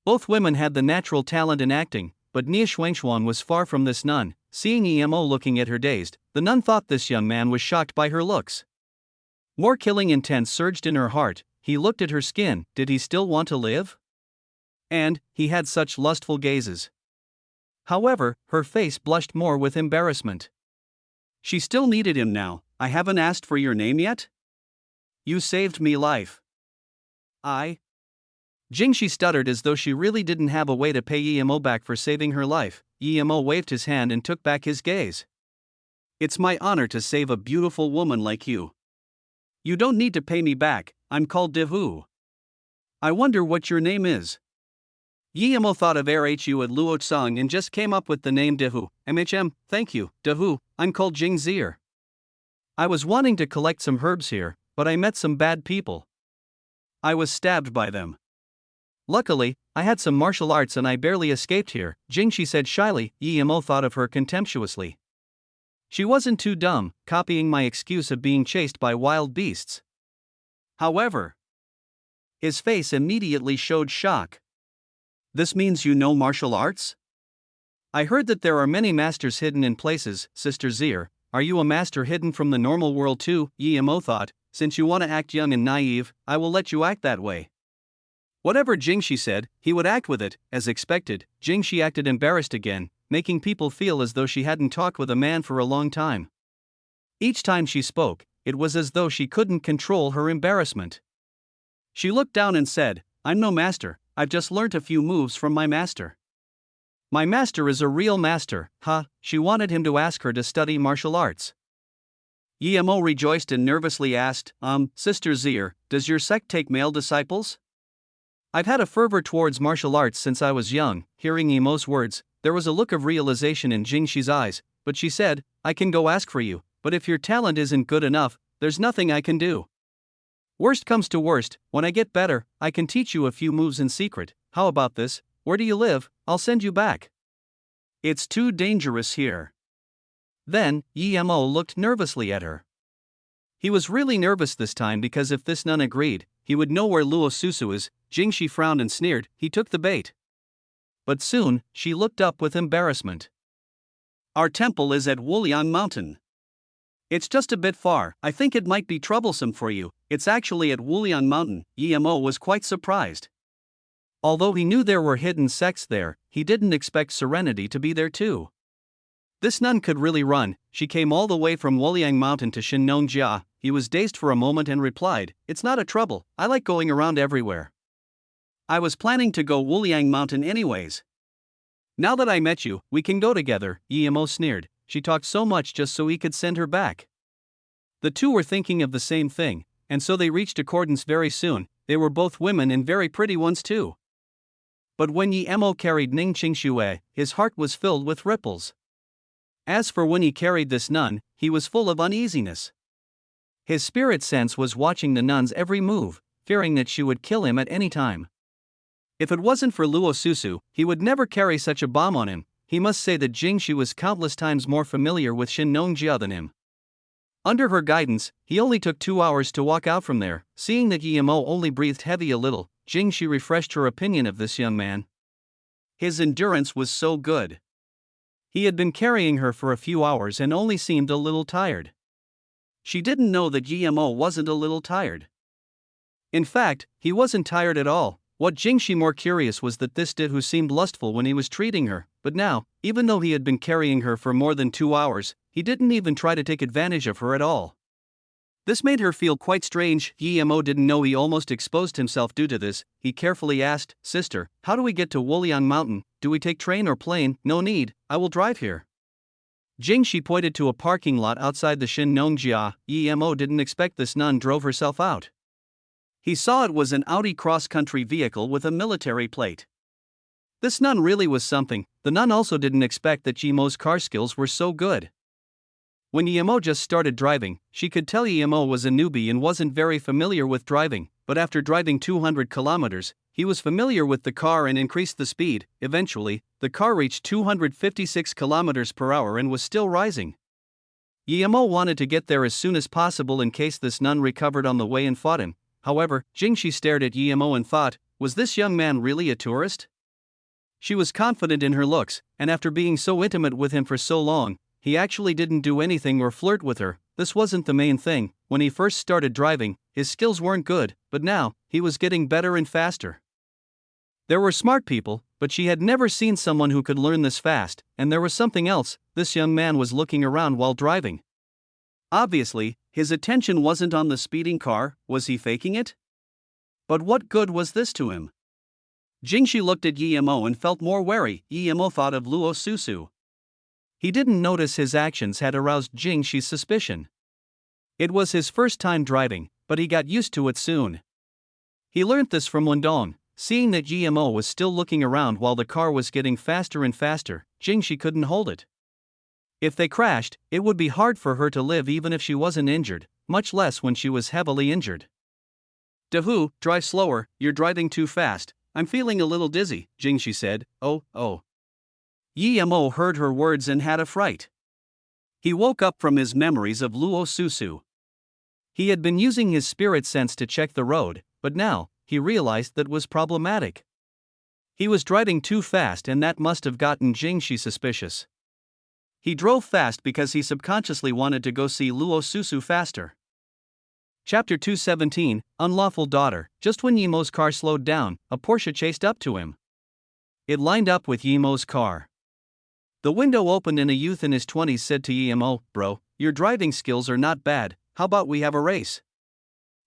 Both women had the natural talent in acting, but Nia Shuangshuang was far from this nun. Seeing Yemo looking at her dazed, the nun thought this young man was shocked by her looks. More killing intent surged in her heart. He looked at her skin. Did he still want to live? And he had such lustful gazes. However, her face blushed more with embarrassment. She still needed him now. "I haven't asked for your name yet?" "You saved me life." "I?" Jingshi stuttered as though she really didn't have a way to pay Yemo back for saving her life. Yemo waved his hand and took back his gaze. "It's my honor to save a beautiful woman like you. You don't need to pay me back. I'm called Dehu." "I wonder what your name is." Yemo thought of Rhu at Luotsang and just came up with the name Dehu. Thank you, Dehu. I'm called Jing Zier. I was wanting to collect some herbs here, but I met some bad people. I was stabbed by them. Luckily, I had some martial arts and I barely escaped here, Jingshi said shyly. Yemo thought of her contemptuously. She wasn't too dumb, copying my excuse of being chased by wild beasts. However, his face immediately showed shock. "This means you know martial arts?" "I heard that there are many masters hidden in places, Sister Zier. Are you a master hidden from the normal world too?" Yemo thought. "Since you want to act young and naive, I will let you act that way." Whatever Jingshi said, he would act with it. As expected, Jingshi acted embarrassed again, making people feel as though she hadn't talked with a man for a long time. Each time she spoke, it was as though she couldn't control her embarrassment. She looked down and said, "I'm no master, I've just learnt a few moves from my master." "My master is a real master." She wanted him to ask her to study martial arts. Yemo rejoiced and nervously asked, Sister Zier, does your sect take male disciples?" "I've had a fervor towards martial arts since I was young." Hearing Yemo's words, there was a look of realization in Jingshi's eyes, but she said, "I can go ask for you, but if your talent isn't good enough, there's nothing I can do. Worst comes to worst, when I get better, I can teach you a few moves in secret. How about this? Where do you live? I'll send you back." "It's too dangerous here." Then, Yemo looked nervously at her. He was really nervous this time because if this nun agreed, he would know where Luo Susu is. Jingshi frowned and sneered. He took the bait. But soon, she looked up with embarrassment. "Our temple is at Wuliang Mountain. It's just a bit far. I think it might be troublesome for you." "It's actually at Wuliang Mountain." Yemo was quite surprised. Although he knew there were hidden sects there, he didn't expect Serenity to be there too. This nun could really run. She came all the way from Wuliang Mountain to Shinnongjia. He was dazed for a moment and replied, "It's not a trouble, I like going around everywhere. I was planning to go Wuliang Mountain anyways. Now that I met you, we can go together." Yemo sneered. She talked so much just so he could send her back. The two were thinking of the same thing, and so they reached accordance very soon. They were both women and very pretty ones too. But when Yemo carried Ning Qingxue, his heart was filled with ripples. As for when he carried this nun, he was full of uneasiness. His spirit sense was watching the nun's every move. fearing that she would kill him at any time. If it wasn't for Luo Susu, he would never carry such a bomb on him. He must say that Jingxi was countless times more familiar with Shin Nongjia than him. Under her guidance, he only took 2 hours to walk out from there. Seeing that Yimo only breathed heavy a little, Jingxi refreshed her opinion of this young man. His endurance was so good. He had been carrying her for a few hours and only seemed a little tired. She didn't know that Yimo wasn't a little tired. In fact, he wasn't tired at all. What Jingxi more curious was that this did who seemed lustful when he was treating her, but now, even though he had been carrying her for more than 2 hours, he didn't even try to take advantage of her at all. This made her feel quite strange. Yimo didn't know he almost exposed himself due to this. He carefully asked, "Sister, how do we get to Wuliang Mountain? Do we take train or plane?" "No need, I will drive here." Jingxi pointed to a parking lot outside the Shin Nongjia. Yimo didn't expect this nun drove herself out. He saw it was an Audi cross-country vehicle with a military plate. This nun really was something. The nun also didn't expect that Yimo's car skills were so good. When Yimo just started driving, she could tell Yimo was a newbie and wasn't very familiar with driving, but after driving 200 kilometers, he was familiar with the car and increased the speed. Eventually, the car reached 256 kilometers per hour and was still rising. Yimo wanted to get there as soon as possible in case this nun recovered on the way and fought him. However, Jingxi stared at Yimo and thought, was this young man really a tourist? She was confident in her looks, and after being so intimate with him for so long, he actually didn't do anything or flirt with her. This wasn't the main thing. When he first started driving, his skills weren't good, but now, he was getting better and faster. There were smart people, but she had never seen someone who could learn this fast, and there was something else. This young man was looking around while driving. Obviously, his attention wasn't on the speeding car. Was he faking it? But what good was this to him? Jingxi looked at Yimo and felt more wary. Yimo thought of Luo Susu. He didn't notice his actions had aroused Jingxi's suspicion. It was his first time driving, but he got used to it soon. He learned this from Wendong. Seeing that Yimo was still looking around while the car was getting faster and faster, Jingxi couldn't hold it. If they crashed, it would be hard for her to live even if she wasn't injured, much less when she was heavily injured. "Dahu, drive slower, you're driving too fast, I'm feeling a little dizzy," Jingxi said. Oh. Yimo heard her words and had a fright. He woke up from his memories of Luo Susu. He had been using his spirit sense to check the road, but now, he realized that was problematic. He was driving too fast and that must have gotten Jingxi suspicious. He drove fast because he subconsciously wanted to go see Luo Susu faster. Chapter 217, Unlawful Daughter. Just when Yimo's car slowed down, a Porsche chased up to him. It lined up with Yimo's car. The window opened and a youth in his 20s said to Yimo, "Bro, your driving skills are not bad, how about we have a race?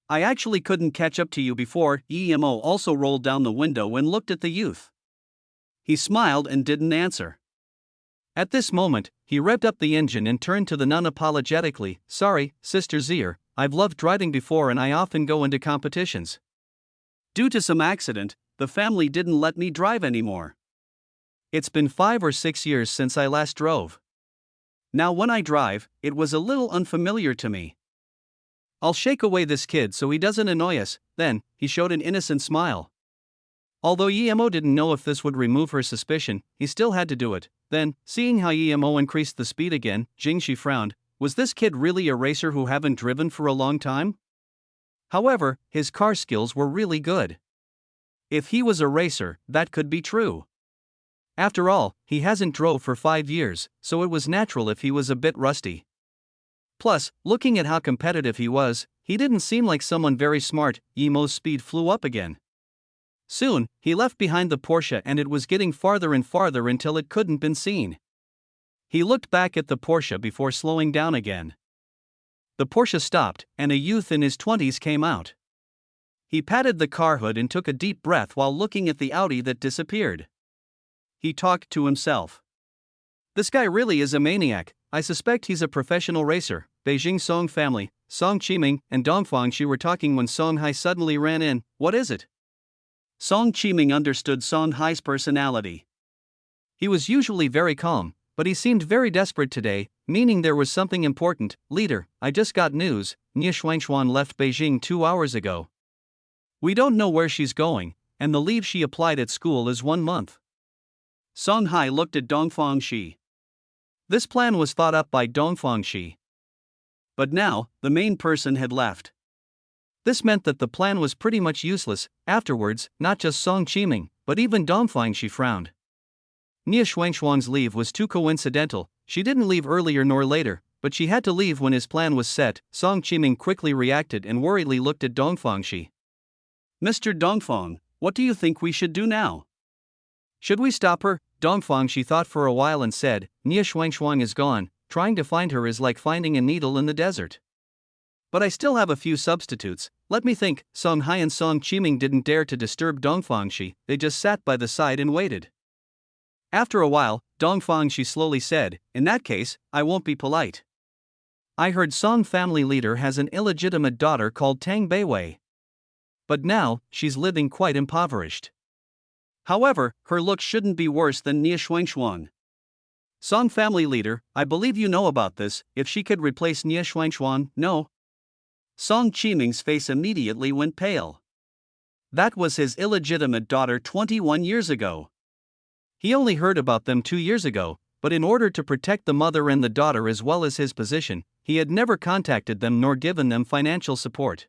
I actually couldn't catch up to you before." Yimo also rolled down the window and looked at the youth. He smiled and didn't answer. At this moment, he revved up the engine and turned to the nun apologetically. "Sorry, Sister Zier, I've loved driving before and I often go into competitions. Due to some accident, the family didn't let me drive anymore. It's been 5 or 6 years since I last drove. Now when I drive, it was a little unfamiliar to me. I'll shake away this kid so he doesn't annoy us." Then, he showed an innocent smile. Although Yimo didn't know if this would remove her suspicion, he still had to do it. Then, seeing how Yimo increased the speed again, Jingxi frowned. Was this kid really a racer who haven't driven for a long time? However, his car skills were really good. If he was a racer, that could be true. After all, he hasn't drove for 5 years, so it was natural if he was a bit rusty. Plus, looking at how competitive he was, he didn't seem like someone very smart. Yimo's speed flew up again. Soon, he left behind the Porsche and it was getting farther and farther until it couldn't been seen. He looked back at the Porsche before slowing down again. The Porsche stopped, and a youth in his 20s came out. He patted the car hood and took a deep breath while looking at the Audi that disappeared. He talked to himself. "This guy really is a maniac. I suspect he's a professional racer." Beijing Song family, Song Qiming and Dongfang Shi were talking when Song Hai suddenly ran in. "What is it?" Song Qiming understood Song Hai's personality. He was usually very calm, but he seemed very desperate today, meaning there was something important. "Leader, I just got news, Nie Shuangshuan left Beijing 2 hours ago." We don't know where she's going, and the leave she applied at school is 1 month. Song Hai looked at Dongfang Shi. This plan was thought up by Dongfang Shi. But now, the main person had left. This meant that the plan was pretty much useless. Afterwards, not just Song Qiming, but even Dongfang Shi frowned. Nia Shuangshuang's leave was too coincidental. She didn't leave earlier nor later, but she had to leave when his plan was set. Song Qiming quickly reacted and worriedly looked at Dongfang Shi. Mr. Dongfang, what do you think we should do now? Should we stop her? Dongfang Shi thought for a while and said, Nia Shuangshuang is gone, trying to find her is like finding a needle in the desert. But I still have a few substitutes. Let me think. Song Hai and Song Qiming didn't dare to disturb Dongfang Shi, they just sat by the side and waited. After a while, Dongfang Shi slowly said, in that case, I won't be polite. I heard Song family leader has an illegitimate daughter called Tang Beiwei. But now, she's living quite impoverished. However, her looks shouldn't be worse than Nia Shuangshuang. Song family leader, I believe you know about this. If she could replace Nia Shuangshuang, no. Song Qiming's face immediately went pale. That was his illegitimate daughter 21 years ago. He only heard about them 2 years ago, but in order to protect the mother and the daughter as well as his position, he had never contacted them nor given them financial support.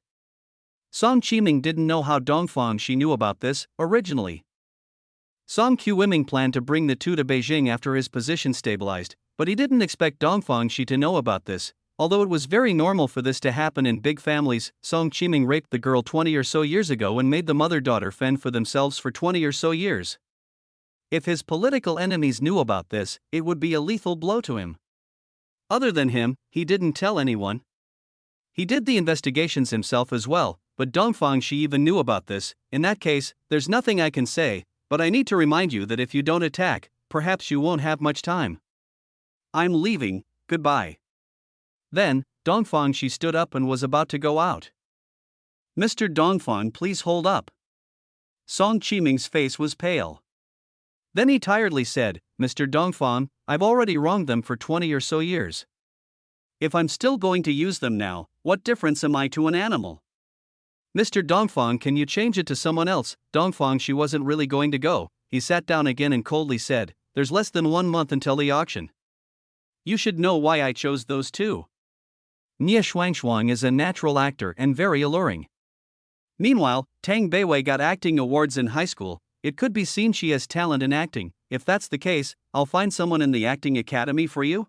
Song Qiming didn't know how Dongfang Shi knew about this, originally. Song Qiming planned to bring the two to Beijing after his position stabilized, but he didn't expect Dongfang Shi to know about this. Although it was very normal for this to happen in big families, Song Qiming raped the girl 20 or so years ago and made the mother-daughter fend for themselves for 20 or so years. If his political enemies knew about this, it would be a lethal blow to him. Other than him, he didn't tell anyone. He did the investigations himself as well, but Dongfang Shi even knew about this. In that case, there's nothing I can say, but I need to remind you that if you don't attack, perhaps you won't have much time. I'm leaving, goodbye. Then, Dongfang Shi stood up and was about to go out. Mr. Dongfang, please hold up. Song Qiming's face was pale. Then he tiredly said, Mr. Dongfang, I've already wronged them for 20 or so years. If I'm still going to use them now, what difference am I to an animal? Mr. Dongfang, can you change it to someone else? Dongfang Shi wasn't really going to go. He sat down again and coldly said, there's less than 1 month until the auction. You should know why I chose those two. Nia Shuangshuang is a natural actor and very alluring. Meanwhile, Tang Beiwei got acting awards in high school. It could be seen she has talent in acting. If that's the case, I'll find someone in the acting academy for you.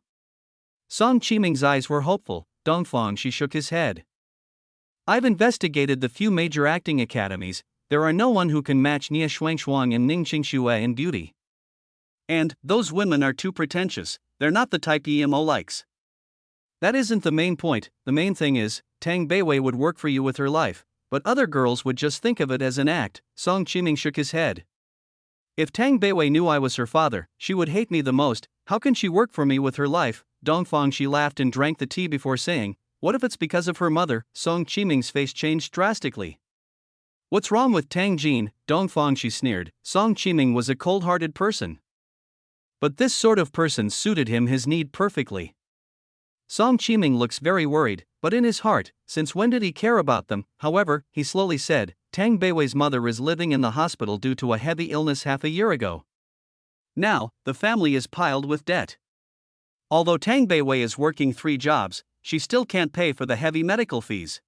Song Qiming's eyes were hopeful. Dongfang Shi shook his head. I've investigated the few major acting academies. There are no one who can match Nia Shuangshuang and Ning Qingxue in beauty. And those women are too pretentious. They're not the type EMO likes. That isn't the main point. The main thing is, Tang Beiwei would work for you with her life, but other girls would just think of it as an act. Song Qiming shook his head. If Tang Beiwei knew I was her father, she would hate me the most. How can she work for me with her life? Dongfang Shi laughed and drank the tea before saying, what if it's because of her mother? Song Qiming's face changed drastically. What's wrong with Tang Jin? Dongfang Shi sneered. Song Qiming was a cold-hearted person. But this sort of person suited him his need perfectly. Song Qiming looks very worried, but in his heart, since when did he care about them? However, he slowly said, Tang Beiwei's mother is living in the hospital due to a heavy illness half a year ago. Now, the family is piled with debt. Although Tang Beiwei is working 3 jobs, she still can't pay for the heavy medical fees.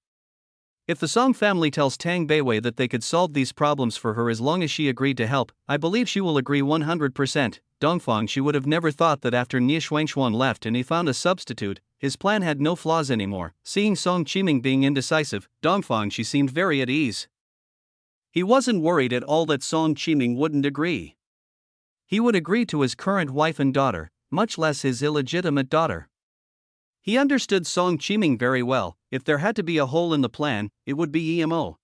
If the Song family tells Tang Beiwei that they could solve these problems for her as long as she agreed to help, I believe she will agree 100%. Dongfang Shi would have never thought that after Nia Shuangshuang left and he found a substitute, his plan had no flaws anymore. Seeing Song Qiming being indecisive, Dongfang Shi seemed very at ease. He wasn't worried at all that Song Qiming wouldn't agree. He would agree to his current wife and daughter, much less his illegitimate daughter. He understood Song Qiming very well. If there had to be a hole in the plan, it would be EMO.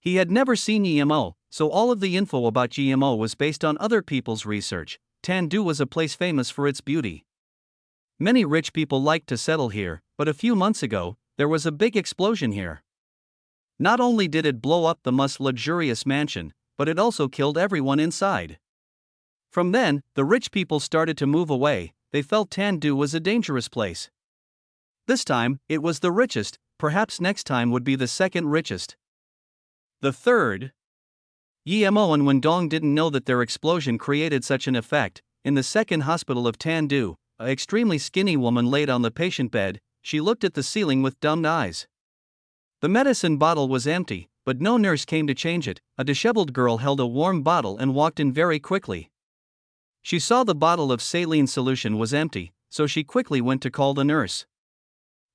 He had never seen EMO, so all of the info about GMO was based on other people's research. Tandu was a place famous for its beauty. Many rich people liked to settle here, but a few months ago, there was a big explosion here. Not only did it blow up the most luxurious mansion, but it also killed everyone inside. From then, the rich people started to move away. They felt Tandu was a dangerous place. This time, it was the richest, perhaps next time would be the second richest. The third, Yi Mo and Wendong didn't know that their explosion created such an effect. In the second hospital of Tandu, an extremely skinny woman laid on the patient bed. She looked at the ceiling with dumbed eyes. The medicine bottle was empty, but no nurse came to change it. A disheveled girl held a warm bottle and walked in very quickly. She saw the bottle of saline solution was empty, so she quickly went to call the nurse.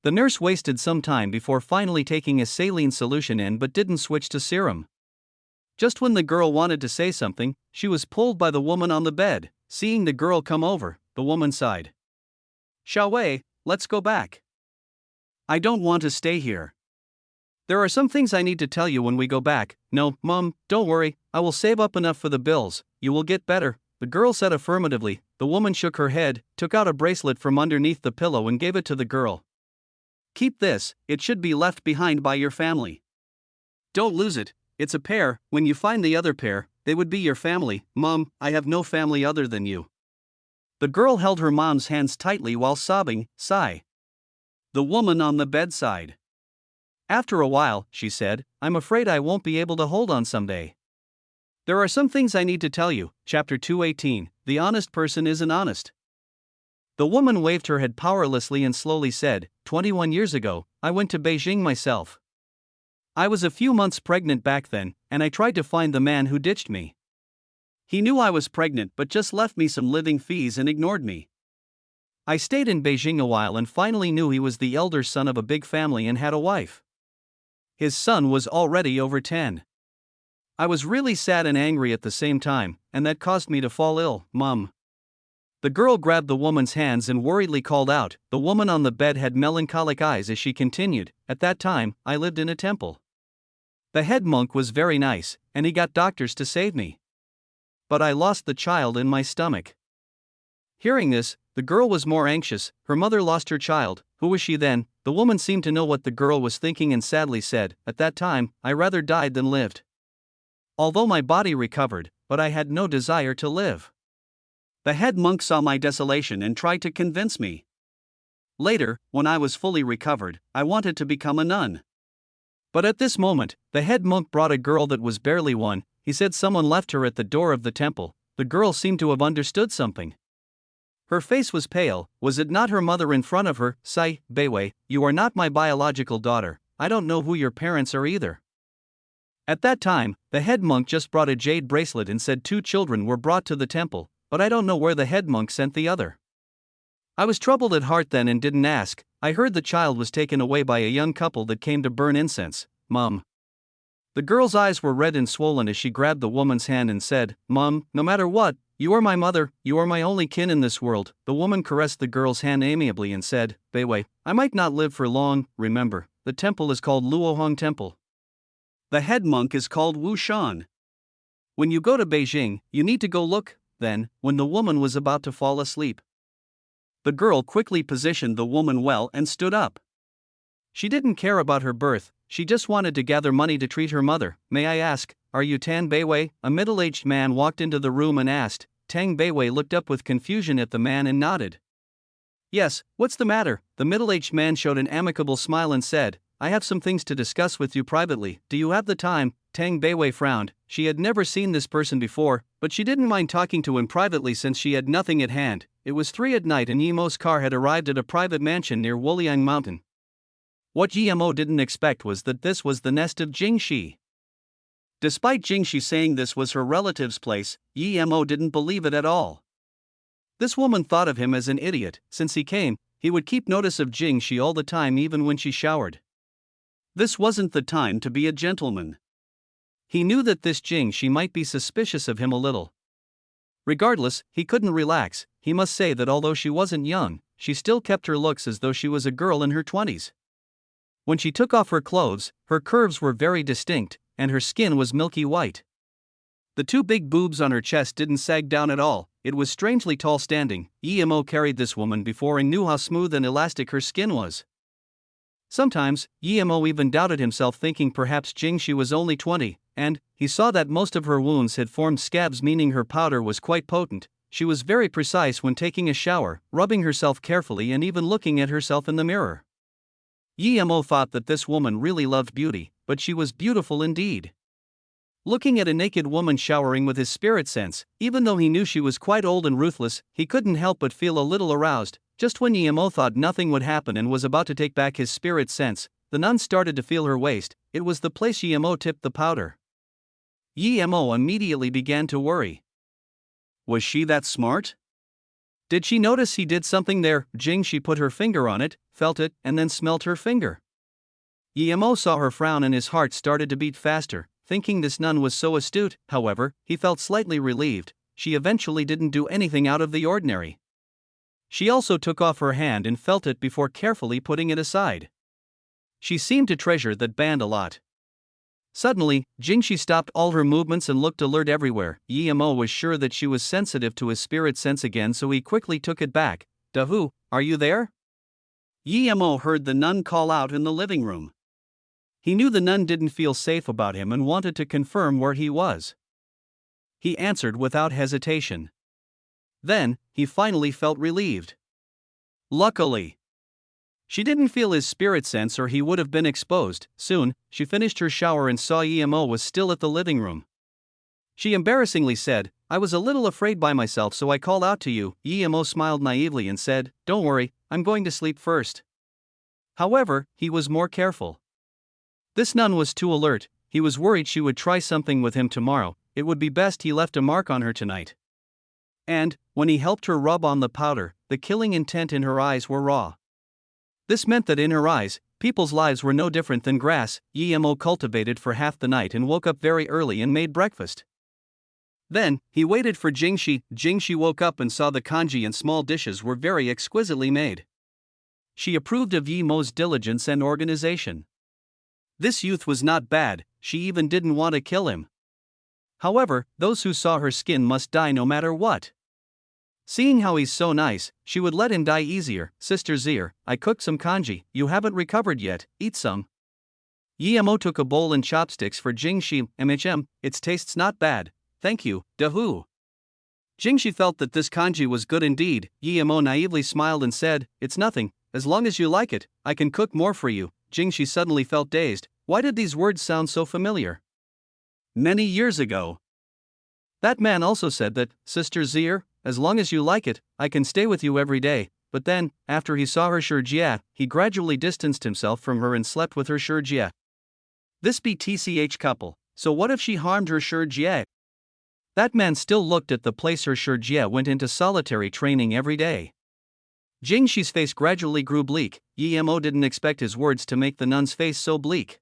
The nurse wasted some time before finally taking a saline solution in but didn't switch to serum. Just when the girl wanted to say something, she was pulled by the woman on the bed. Seeing the girl come over, the woman sighed. "Xiaowei, let's go back. I don't want to stay here. There are some things I need to tell you when we go back." "No, Mom, don't worry, I will save up enough for the bills, you will get better," the girl said affirmatively. The woman shook her head, took out a bracelet from underneath the pillow and gave it to the girl. "Keep this, it should be left behind by your family. Don't lose it, it's a pair, when you find the other pair, they would be your family." "Mom, I have no family other than you." The girl held her mom's hands tightly while sobbing. Sigh. The woman on the bedside. After a while, she said, "I'm afraid I won't be able to hold on someday. There are some things I need to tell you." Chapter 218. The honest person isn't honest. The woman waved her head powerlessly and slowly said, 21 years ago, I went to Beijing myself. I was a few months pregnant back then, and I tried to find the man who ditched me. He knew I was pregnant but just left me some living fees and ignored me. I stayed in Beijing a while and finally knew he was the elder son of a big family and had a wife. His son was already over 10. I was really sad and angry at the same time, and that caused me to fall ill. Mom. The girl grabbed the woman's hands and worriedly called out. The woman on the bed had melancholic eyes as she continued, "At that time, I lived in a temple. The head monk was very nice, and he got doctors to save me. But I lost the child in my stomach." Hearing this, the girl was more anxious. Her mother lost her child. Who was she then? The woman seemed to know what the girl was thinking and sadly said, "At that time, I rather died than lived. Although my body recovered, but I had no desire to live. The head monk saw my desolation and tried to convince me. Later, when I was fully recovered, I wanted to become a nun. But at this moment, the head monk brought a girl that was barely one. He said someone left her at the door of the temple. The girl seemed to have understood something. Her face was pale. Was it not her mother in front of her? "Sai, Beiwei, you are not my biological daughter. I don't know who your parents are either." At that time, the head monk just brought a jade bracelet and said 2 children were brought to the temple, but I don't know where the head monk sent the other. I was troubled at heart then and didn't ask. I heard the child was taken away by a young couple that came to burn incense. Mom. The girl's eyes were red and swollen as she grabbed the woman's hand and said, "Mom, no matter what, you are my mother, you are my only kin in this world." The woman caressed the girl's hand amiably and said, "Beiwei, I might not live for long. Remember, the temple is called Luohong Temple. The head monk is called Wu Shan. When you go to Beijing, you need to go look." Then, when the woman was about to fall asleep, the girl quickly positioned the woman well and stood up. She didn't care about her birth, she just wanted to gather money to treat her mother. "May I ask, are you Tan Beiwei?" A middle-aged man walked into the room and asked. Tang Beiwei looked up with confusion at the man and nodded. "Yes, what's the matter?" The middle-aged man showed an amicable smile and said, "I have some things to discuss with you privately. Do you have the time?" Tang Beiwei frowned. She had never seen this person before, but she didn't mind talking to him privately since she had nothing at hand. It was 3 at night and Yimo's car had arrived at a private mansion near Wuliang Mountain. What Yimo didn't expect was that this was the nest of Jingxi. Despite Jingxi saying this was her relative's place, Yimo didn't believe it at all. This woman thought of him as an idiot. Since he came, he would keep notice of Jingxi all the time even when she showered. This wasn't the time to be a gentleman. He knew that this Jingxi might be suspicious of him a little. Regardless, he couldn't relax. He must say that although she wasn't young, she still kept her looks as though she was a girl in her 20s. When she took off her clothes, her curves were very distinct, and her skin was milky white. The 2 big boobs on her chest didn't sag down at all. It was strangely tall standing. Yimo carried this woman before and knew how smooth and elastic her skin was. Sometimes, Yimo even doubted himself, thinking perhaps Jingxi was only 20, and he saw that most of her wounds had formed scabs, meaning her powder was quite potent. She was very precise when taking a shower, rubbing herself carefully and even looking at herself in the mirror. Yimo thought that this woman really loved beauty, but she was beautiful indeed. Looking at a naked woman showering with his spirit sense, even though he knew she was quite old and ruthless, he couldn't help but feel a little aroused. Just when Yemo thought nothing would happen and was about to take back his spirit sense, the nun started to feel her waist. It was the place Yemo tipped the powder. Yemo immediately began to worry. Was she that smart? Did she notice he did something there? She put her finger on it, felt it, and then smelt her finger. Yemo saw her frown and his heart started to beat faster, thinking this nun was so astute. However, he felt slightly relieved. She eventually didn't do anything out of the ordinary. She also took off her hand and felt it before carefully putting it aside. She seemed to treasure that band a lot. Suddenly, Jingshi stopped all her movements and looked alert everywhere. Yemo was sure that she was sensitive to his spirit sense again, so he quickly took it back. Dahu, are you there? Yemo heard the nun call out in the living room. He knew the nun didn't feel safe about him and wanted to confirm where he was. He answered without hesitation. Then, he finally felt relieved. Luckily, she didn't feel his spirit sense or he would have been exposed. Soon, she finished her shower and saw Yemo was still at the living room. She embarrassingly said, I was a little afraid by myself, so I called out to you. Yemo smiled naively and said, don't worry, I'm going to sleep first. However, he was more careful. This nun was too alert. He was worried she would try something with him tomorrow. It would be best he left a mark on her tonight. And, when he helped her rub on the powder, the killing intent in her eyes were raw. This meant that in her eyes, people's lives were no different than grass. Yemo cultivated for half the night and woke up very early and made breakfast. Then, he waited for Jingshi. Jingshi woke up and saw the kanji and small dishes were very exquisitely made. She approved of Yemo's diligence and organization. This youth was not bad, she even didn't want to kill him. However, those who saw her skin must die no matter what. Seeing how he's so nice, she would let him die easier. Sister Zir, I cooked some kanji, you haven't recovered yet, eat some. Yemo took a bowl and chopsticks for Jingshi. Its tastes not bad, thank you, Dahu. Jingshi felt that this kanji was good indeed. Yemo naively smiled and said, it's nothing, as long as you like it, I can cook more for you. Jingshi suddenly felt dazed. Why did these words sound so familiar? Many years ago. That man also said that, Sister Zir, as long as you like it, I can stay with you every day. But then, after he saw her shurjia, he gradually distanced himself from her and slept with her shurjia. This be TCH couple, so what if she harmed her shurjia? That man still looked at the place her shurjia went into solitary training every day. Jingshi's face gradually grew bleak. Yemo didn't expect his words to make the nun's face so bleak.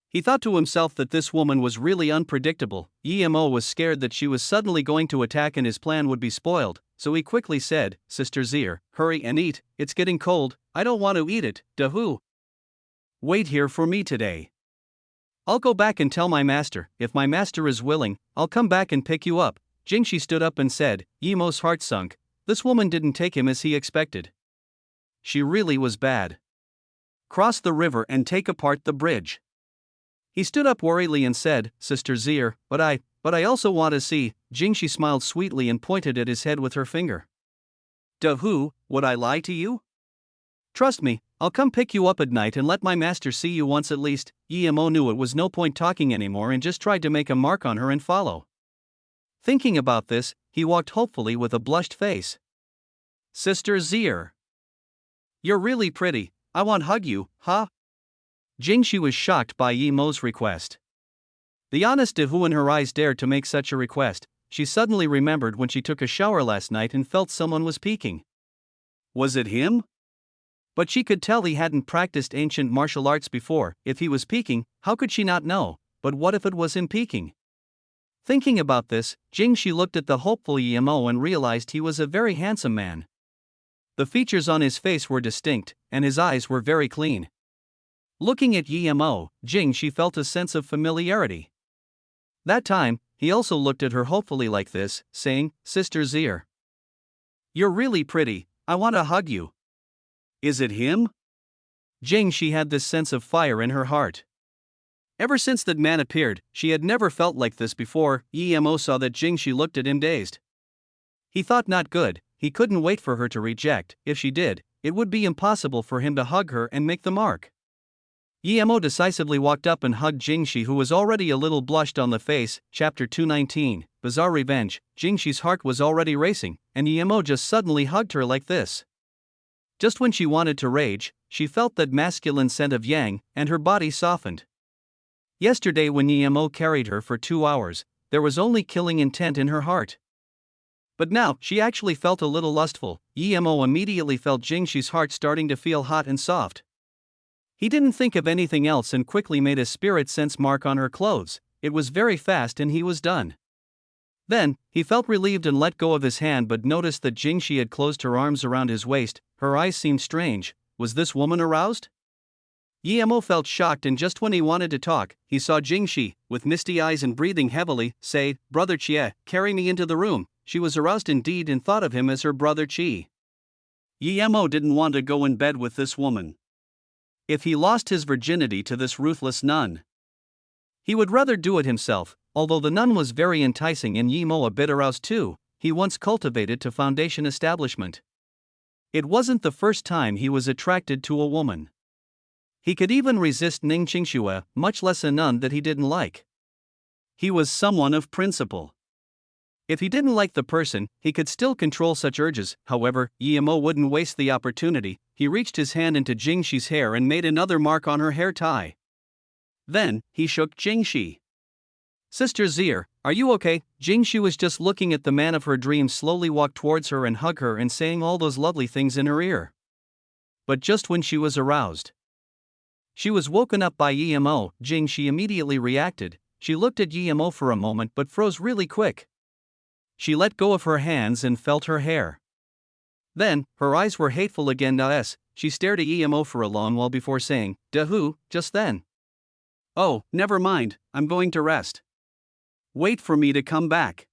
He thought to himself that this woman was really unpredictable. Yemo was scared that she was suddenly going to attack and his plan would be spoiled, so he quickly said, Sister Zir, hurry and eat, it's getting cold, I don't want to eat it, Dahu. Wait here for me today. I'll go back and tell my master. If my master is willing, I'll come back and pick you up. Jingshi stood up and said. Yemo's heart sunk. This woman didn't take him as he expected. She really was bad. Cross the river and take apart the bridge. He stood up worriedly and said, Sister Zir, but I also want to see. Jingshi smiled sweetly and pointed at his head with her finger. Dahu, would I lie to you? Trust me, I'll come pick you up at night and let my master see you once at least. Yemo knew it was no point talking anymore and just tried to make a mark on her and follow. Thinking about this, he walked hopefully with a blushed face. Sister Zir. You're really pretty, I want to hug you, huh? Jingshi was shocked by Yemo's request. The honest Dahu in her eyes dared to make such a request. She suddenly remembered when she took a shower last night and felt someone was peeking. Was it him? But she could tell he hadn't practiced ancient martial arts before. If he was peeking, how could she not know? But what if it was him peeking? Thinking about this, Jingshi looked at the hopeful Yemo and realized he was a very handsome man. The features on his face were distinct, and his eyes were very clean. Looking at Yemo, Jingshi felt a sense of familiarity. That time, he also looked at her hopefully like this, saying, Sister Zir. You're really pretty, I want to hug you. Is it him? Jingshi had this sense of fire in her heart. Ever since that man appeared, she had never felt like this before. Yemo saw that Jingshi looked at him dazed. He thought not good, he couldn't wait for her to reject. If she did, it would be impossible for him to hug her and make the mark. Yemo decisively walked up and hugged Jingshi, who was already a little blushed on the face. Chapter 219, Bizarre Revenge. Jingshi's heart was already racing, and Yemo just suddenly hugged her like this. Just when she wanted to rage, she felt that masculine scent of yang, and her body softened. Yesterday when Yemo carried her for 2 hours, there was only killing intent in her heart. But now, she actually felt a little lustful. Yemo immediately felt Jingshi's heart starting to feel hot and soft. He didn't think of anything else and quickly made a spirit sense mark on her clothes. It was very fast and he was done. Then, he felt relieved and let go of his hand but noticed that Jingshi had closed her arms around his waist. Her eyes seemed strange. Was this woman aroused? Yemo felt shocked, and just when he wanted to talk, he saw Jingshi, with misty eyes and breathing heavily, say, "Brother Chie, carry me into the room." She was aroused indeed and thought of him as her brother Chi. Yemo didn't want to go in bed with this woman. If he lost his virginity to this ruthless nun, he would rather do it himself. Although the nun was very enticing and Yemo a bit aroused too, he once cultivated to foundation establishment. It wasn't the first time he was attracted to a woman. He could even resist Ning Qingxue, much less a nun that he didn't like. He was someone of principle. If he didn't like the person, he could still control such urges. However, Yemo wouldn't waste the opportunity. He reached his hand into Jingshi's hair and made another mark on her hair tie. Then, he shook Jingshi. "Sister Zier, are you okay?" Jingshi was just looking at the man of her dreams slowly walk towards her and hug her and saying all those lovely things in her ear. But just when she was aroused, she was woken up by Yemo. Jingshi immediately reacted. She looked at Yemo for a moment but froze really quick. She let go of her hands and felt her hair. Then, her eyes were hateful again. She stared at Yemo for a long while before saying, "Dahu," just then. "Oh, never mind, I'm going to rest. Wait for me to come back.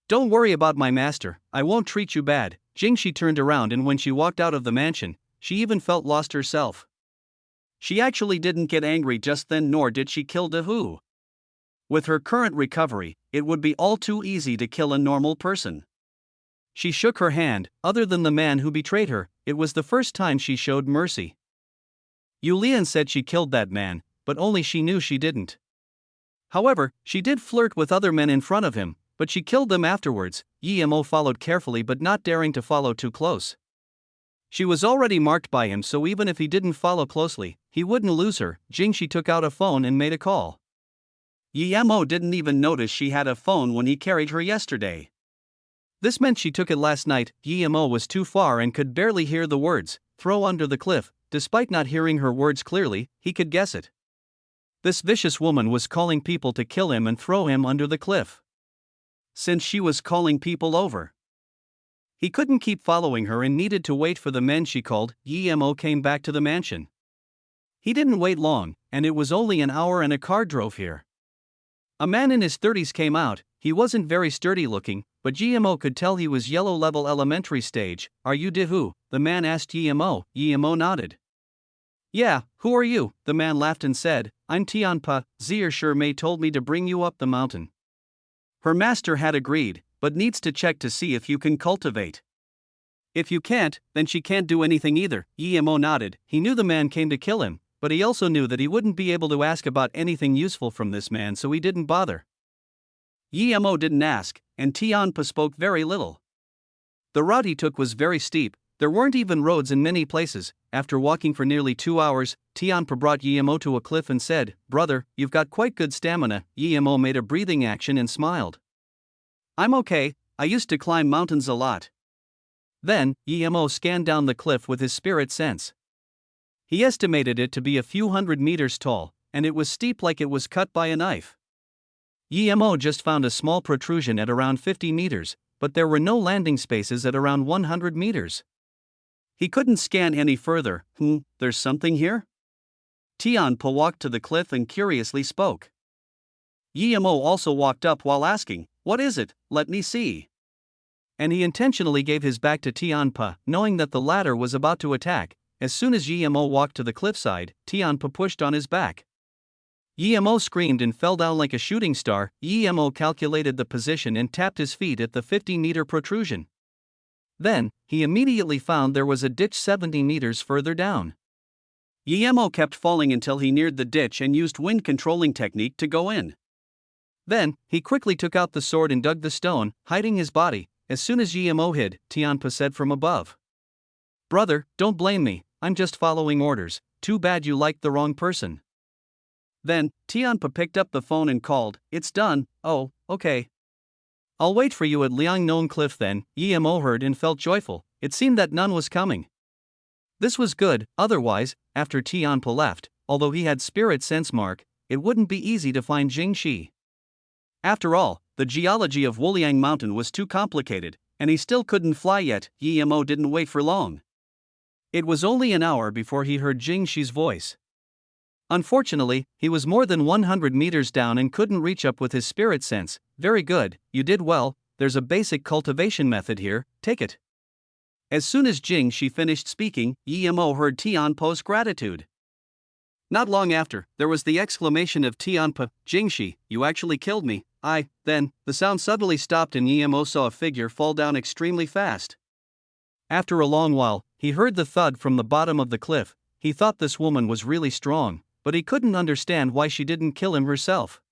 Don't worry about my master, I won't treat you bad." Jingshi turned around, and when she walked out of the mansion, she even felt lost herself. She actually didn't get angry just then, nor did she kill Dahu. With her current recovery, it would be all too easy to kill a normal person. She shook her hand. Other than the man who betrayed her, it was the first time she showed mercy. Yulian said she killed that man, but only she knew she didn't. However, she did flirt with other men in front of him, but she killed them afterwards. Yemo followed carefully but not daring to follow too close. She was already marked by him, so even if he didn't follow closely, he wouldn't lose her. Jingshi took out a phone and made a call. Yemo didn't even notice she had a phone when he carried her yesterday. This meant she took it last night. Yemo was too far and could barely hear the words, "throw under the cliff." Despite not hearing her words clearly, he could guess it. This vicious woman was calling people to kill him and throw him under the cliff. Since she was calling people over, he couldn't keep following her and needed to wait for the men she called. Yemo came back to the mansion. He didn't wait long, and it was only an hour and a car drove here. A man in his 30s came out. He wasn't very sturdy looking, but Yemo could tell he was yellow-level elementary stage. "Are you Dahu?" the man asked Yemo. Yemo nodded. "Yeah, who are you?" the man laughed and said, "I'm Tianpa. Zier Shermei told me to bring you up the mountain." Her master had agreed, but needs to check to see if you can cultivate. If you can't, then she can't do anything either. Yemo nodded. He knew the man came to kill him, but he also knew that he wouldn't be able to ask about anything useful from this man, so he didn't bother. Yemo didn't ask, and Tianpa spoke very little. The route he took was very steep. There weren't even roads in many places. After walking for nearly 2 hours, Tianpa brought Yemo to a cliff and said, "Brother, you've got quite good stamina." Yemo made a breathing action and smiled. "I'm okay, I used to climb mountains a lot." Then, Yemo scanned down the cliff with his spirit sense. He estimated it to be a few hundred meters tall, and it was steep like it was cut by a knife. Yemo just found a small protrusion at around 50 meters, but there were no landing spaces at around 100 meters. He couldn't scan any further. There's something here?" Tianpa walked to the cliff and curiously spoke. Yemo also walked up while asking, "What is it? Let me see." And he intentionally gave his back to Tianpa, knowing that the latter was about to attack. As soon as Yemo walked to the cliffside, Tianpa pushed on his back. Yemo screamed and fell down like a shooting star. Yemo calculated the position and tapped his feet at the 50-meter protrusion. Then, he immediately found there was a ditch 70 meters further down. Yemo kept falling until he neared the ditch and used wind controlling technique to go in. Then, he quickly took out the sword and dug the stone, hiding his body. As soon as Yemo hid, Tianpa said from above, "Brother, don't blame me, I'm just following orders, too bad you liked the wrong person." Then, Tianpa picked up the phone and called, "It's done, oh, okay. I'll wait for you at Liangnon Cliff then." Yemo heard and felt joyful, it seemed that none was coming. This was good, otherwise, after Tianpa left, although he had spirit sense mark, it wouldn't be easy to find Jingxi. After all, the geology of Wuliang Mountain was too complicated, and he still couldn't fly yet. Yemo didn't wait for long. It was only an hour before he heard Jingxi's voice. Unfortunately, he was more than 100 meters down and couldn't reach up with his spirit sense. "Very good, you did well, there's a basic cultivation method here, take it." As soon as Jingxi finished speaking, Yemo heard Tianpa's gratitude. Not long after, there was the exclamation of Tianpa, "Jingxi, you actually killed me." Then, the sound suddenly stopped and Yemo saw a figure fall down extremely fast. After a long while, he heard the thud from the bottom of the cliff. He thought this woman was really strong, but he couldn't understand why she didn't kill him herself.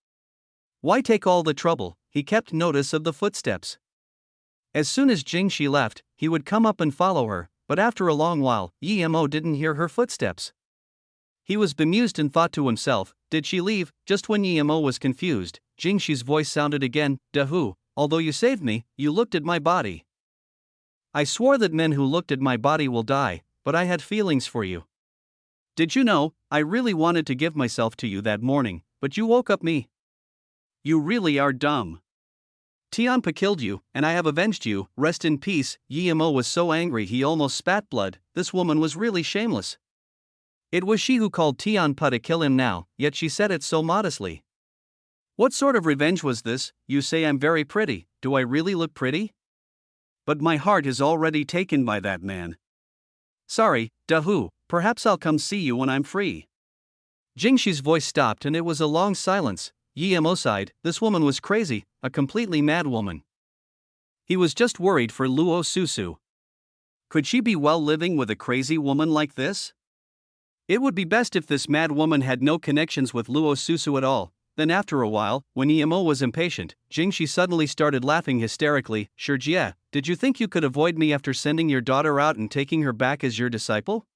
Why take all the trouble? He kept notice of the footsteps. As soon as Jingxi left, he would come up and follow her, but after a long while, Yemo didn't hear her footsteps. He was bemused and thought to himself, did she leave? Just when Yemo was confused, Jingxi's voice sounded again, "Dahu, although you saved me, you looked at my body. I swore that men who looked at my body will die, but I had feelings for you. Did you know, I really wanted to give myself to you that morning, but you woke up me. You really are dumb. Tianpa killed you, and I have avenged you, rest in peace." Yemo was so angry he almost spat blood. This woman was really shameless. It was she who called Tianpa to kill him now, yet she said it so modestly. What sort of revenge was this? You say I'm very pretty, do I really look pretty? But my heart is already taken by that man. Sorry, Dahu, perhaps I'll come see you when I'm free. Jingxi's voice stopped and it was a long silence. Yemo sighed, this woman was crazy, a completely mad woman. He was just worried for Luo Susu. Could she be well living with a crazy woman like this? It would be best if this mad woman had no connections with Luo Susu at all. Then after a while, when Yemo was impatient, Jingxi suddenly started laughing hysterically. "Shijie, did you think you could avoid me after sending your daughter out and taking her back as your disciple?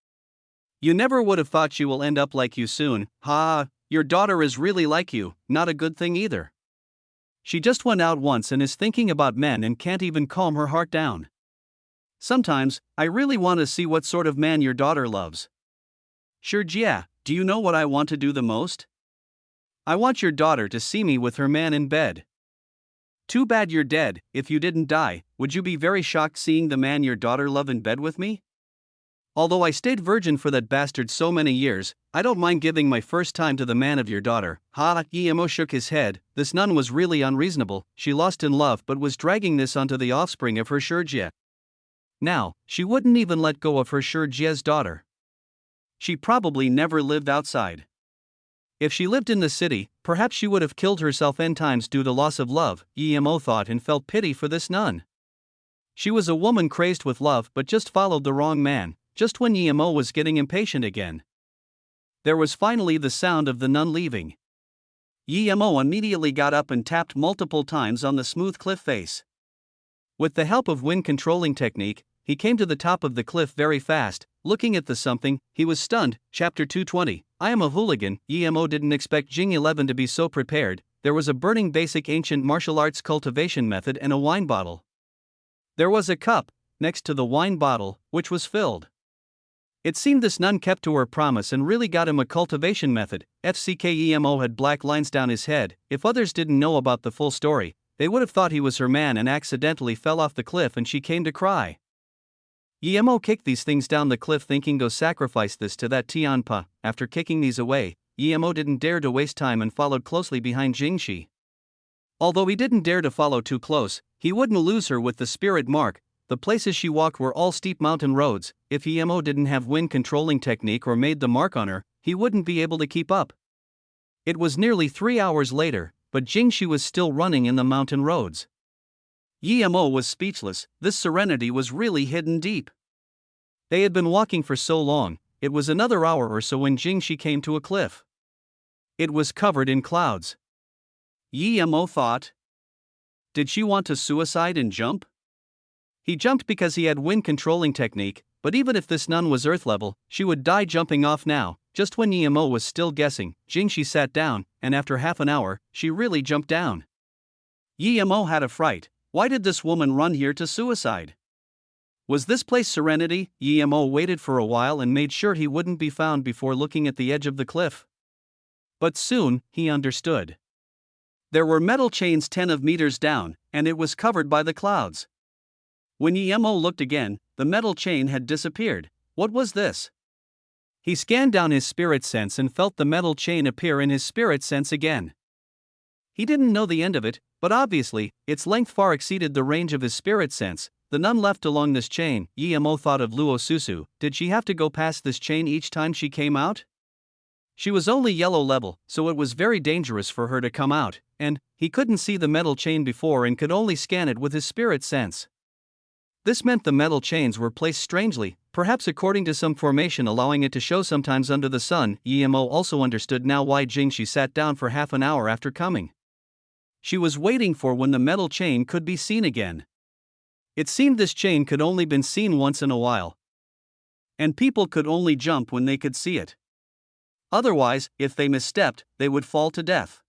You never would have thought she will end up like you soon. Ha, your daughter is really like you, not a good thing either. She just went out once and is thinking about men and can't even calm her heart down. Sometimes, I really want to see what sort of man your daughter loves. Shijie, do you know what I want to do the most? I want your daughter to see me with her man in bed. Too bad you're dead. If you didn't die, would you be very shocked seeing the man your daughter loved in bed with me? Although I stayed virgin for that bastard so many years, I don't mind giving my first time to the man of your daughter." Ha! Yemo shook his head. This nun was really unreasonable. She lost in love but was dragging this onto the offspring of her Shijie. Now, she wouldn't even let go of her Shijie's daughter. She probably never lived outside. If she lived in the city, perhaps she would have killed herself n times due to loss of love. Yemo thought and felt pity for this nun. She was a woman crazed with love but just followed the wrong man, just when Yemo was getting impatient again. There was finally the sound of the nun leaving. Yemo immediately got up and tapped multiple times on the smooth cliff face. With the help of wind controlling technique, he came to the top of the cliff very fast. Looking at the something, he was stunned. Chapter 220. I am a hooligan. Yemo didn't expect Jing 11 to be so prepared. There was a burning basic ancient martial arts cultivation method and a wine bottle. There was a cup, next to the wine bottle, which was filled. It seemed this nun kept to her promise and really got him a cultivation method. Emo had black lines down his head. If others didn't know about the full story, they would have thought he was her man and accidentally fell off the cliff and she came to cry. Yemo kicked these things down the cliff thinking go sacrifice this to that Tianpa. After kicking these away, Yemo didn't dare to waste time and followed closely behind Jingxi. Although he didn't dare to follow too close, he wouldn't lose her with the spirit mark. The places she walked were all steep mountain roads. If Yemo didn't have wind controlling technique or made the mark on her, he wouldn't be able to keep up. It was nearly 3 hours later, but Jingxi was still running in the mountain roads. Yemo was speechless. This serenity was really hidden deep. They had been walking for so long, it was another hour or so when Jingxi came to a cliff. It was covered in clouds. Yi Mo thought. Did she want to suicide and jump? He jumped because he had wind controlling technique, but even if this nun was earth level, she would die jumping off now. Just when Yi Mo was still guessing, Jingxi sat down, and after half an hour, she really jumped down. Yi Mo had a fright. Why did this woman run here to suicide? Was this place Serenity? Yi Mo waited for a while and made sure he wouldn't be found before looking at the edge of the cliff. But soon, he understood. There were metal chains 10 of meters down, and it was covered by the clouds. When Yi Mo looked again, the metal chain had disappeared. What was this? He scanned down his spirit sense and felt the metal chain appear in his spirit sense again. He didn't know the end of it, but obviously, its length far exceeded the range of his spirit sense. The nun left along this chain. Yi Mo thought of Luo Susu. Did she have to go past this chain each time she came out? She was only yellow level, so it was very dangerous for her to come out, and he couldn't see the metal chain before and could only scan it with his spirit sense. This meant the metal chains were placed strangely, perhaps according to some formation allowing it to show sometimes under the sun. Yi Mo also understood now why Jingxi sat down for half an hour after coming. She was waiting for when the metal chain could be seen again. It seemed this chain could only been seen once in a while. And people could only jump when they could see it. Otherwise, if they misstepped, they would fall to death.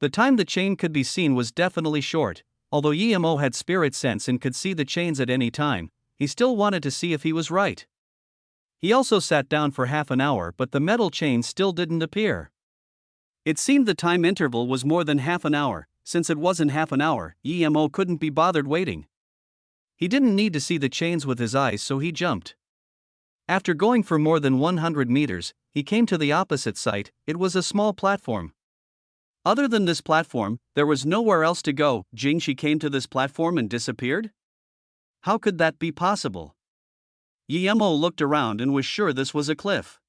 The time the chain could be seen was definitely short. Although Yi Mo had spirit sense and could see the chains at any time, he still wanted to see if he was right. He also sat down for half an hour, but the metal chain still didn't appear. It seemed the time interval was more than half an hour. Since it wasn't half an hour, Yi Mo couldn't be bothered waiting. He didn't need to see the chains with his eyes, so he jumped. After going for more than 100 meters, he came to the opposite site. It was a small platform. Other than this platform, there was nowhere else to go. Jingxi came to this platform and disappeared? How could that be possible? Yi Mo looked around and was sure this was a cliff.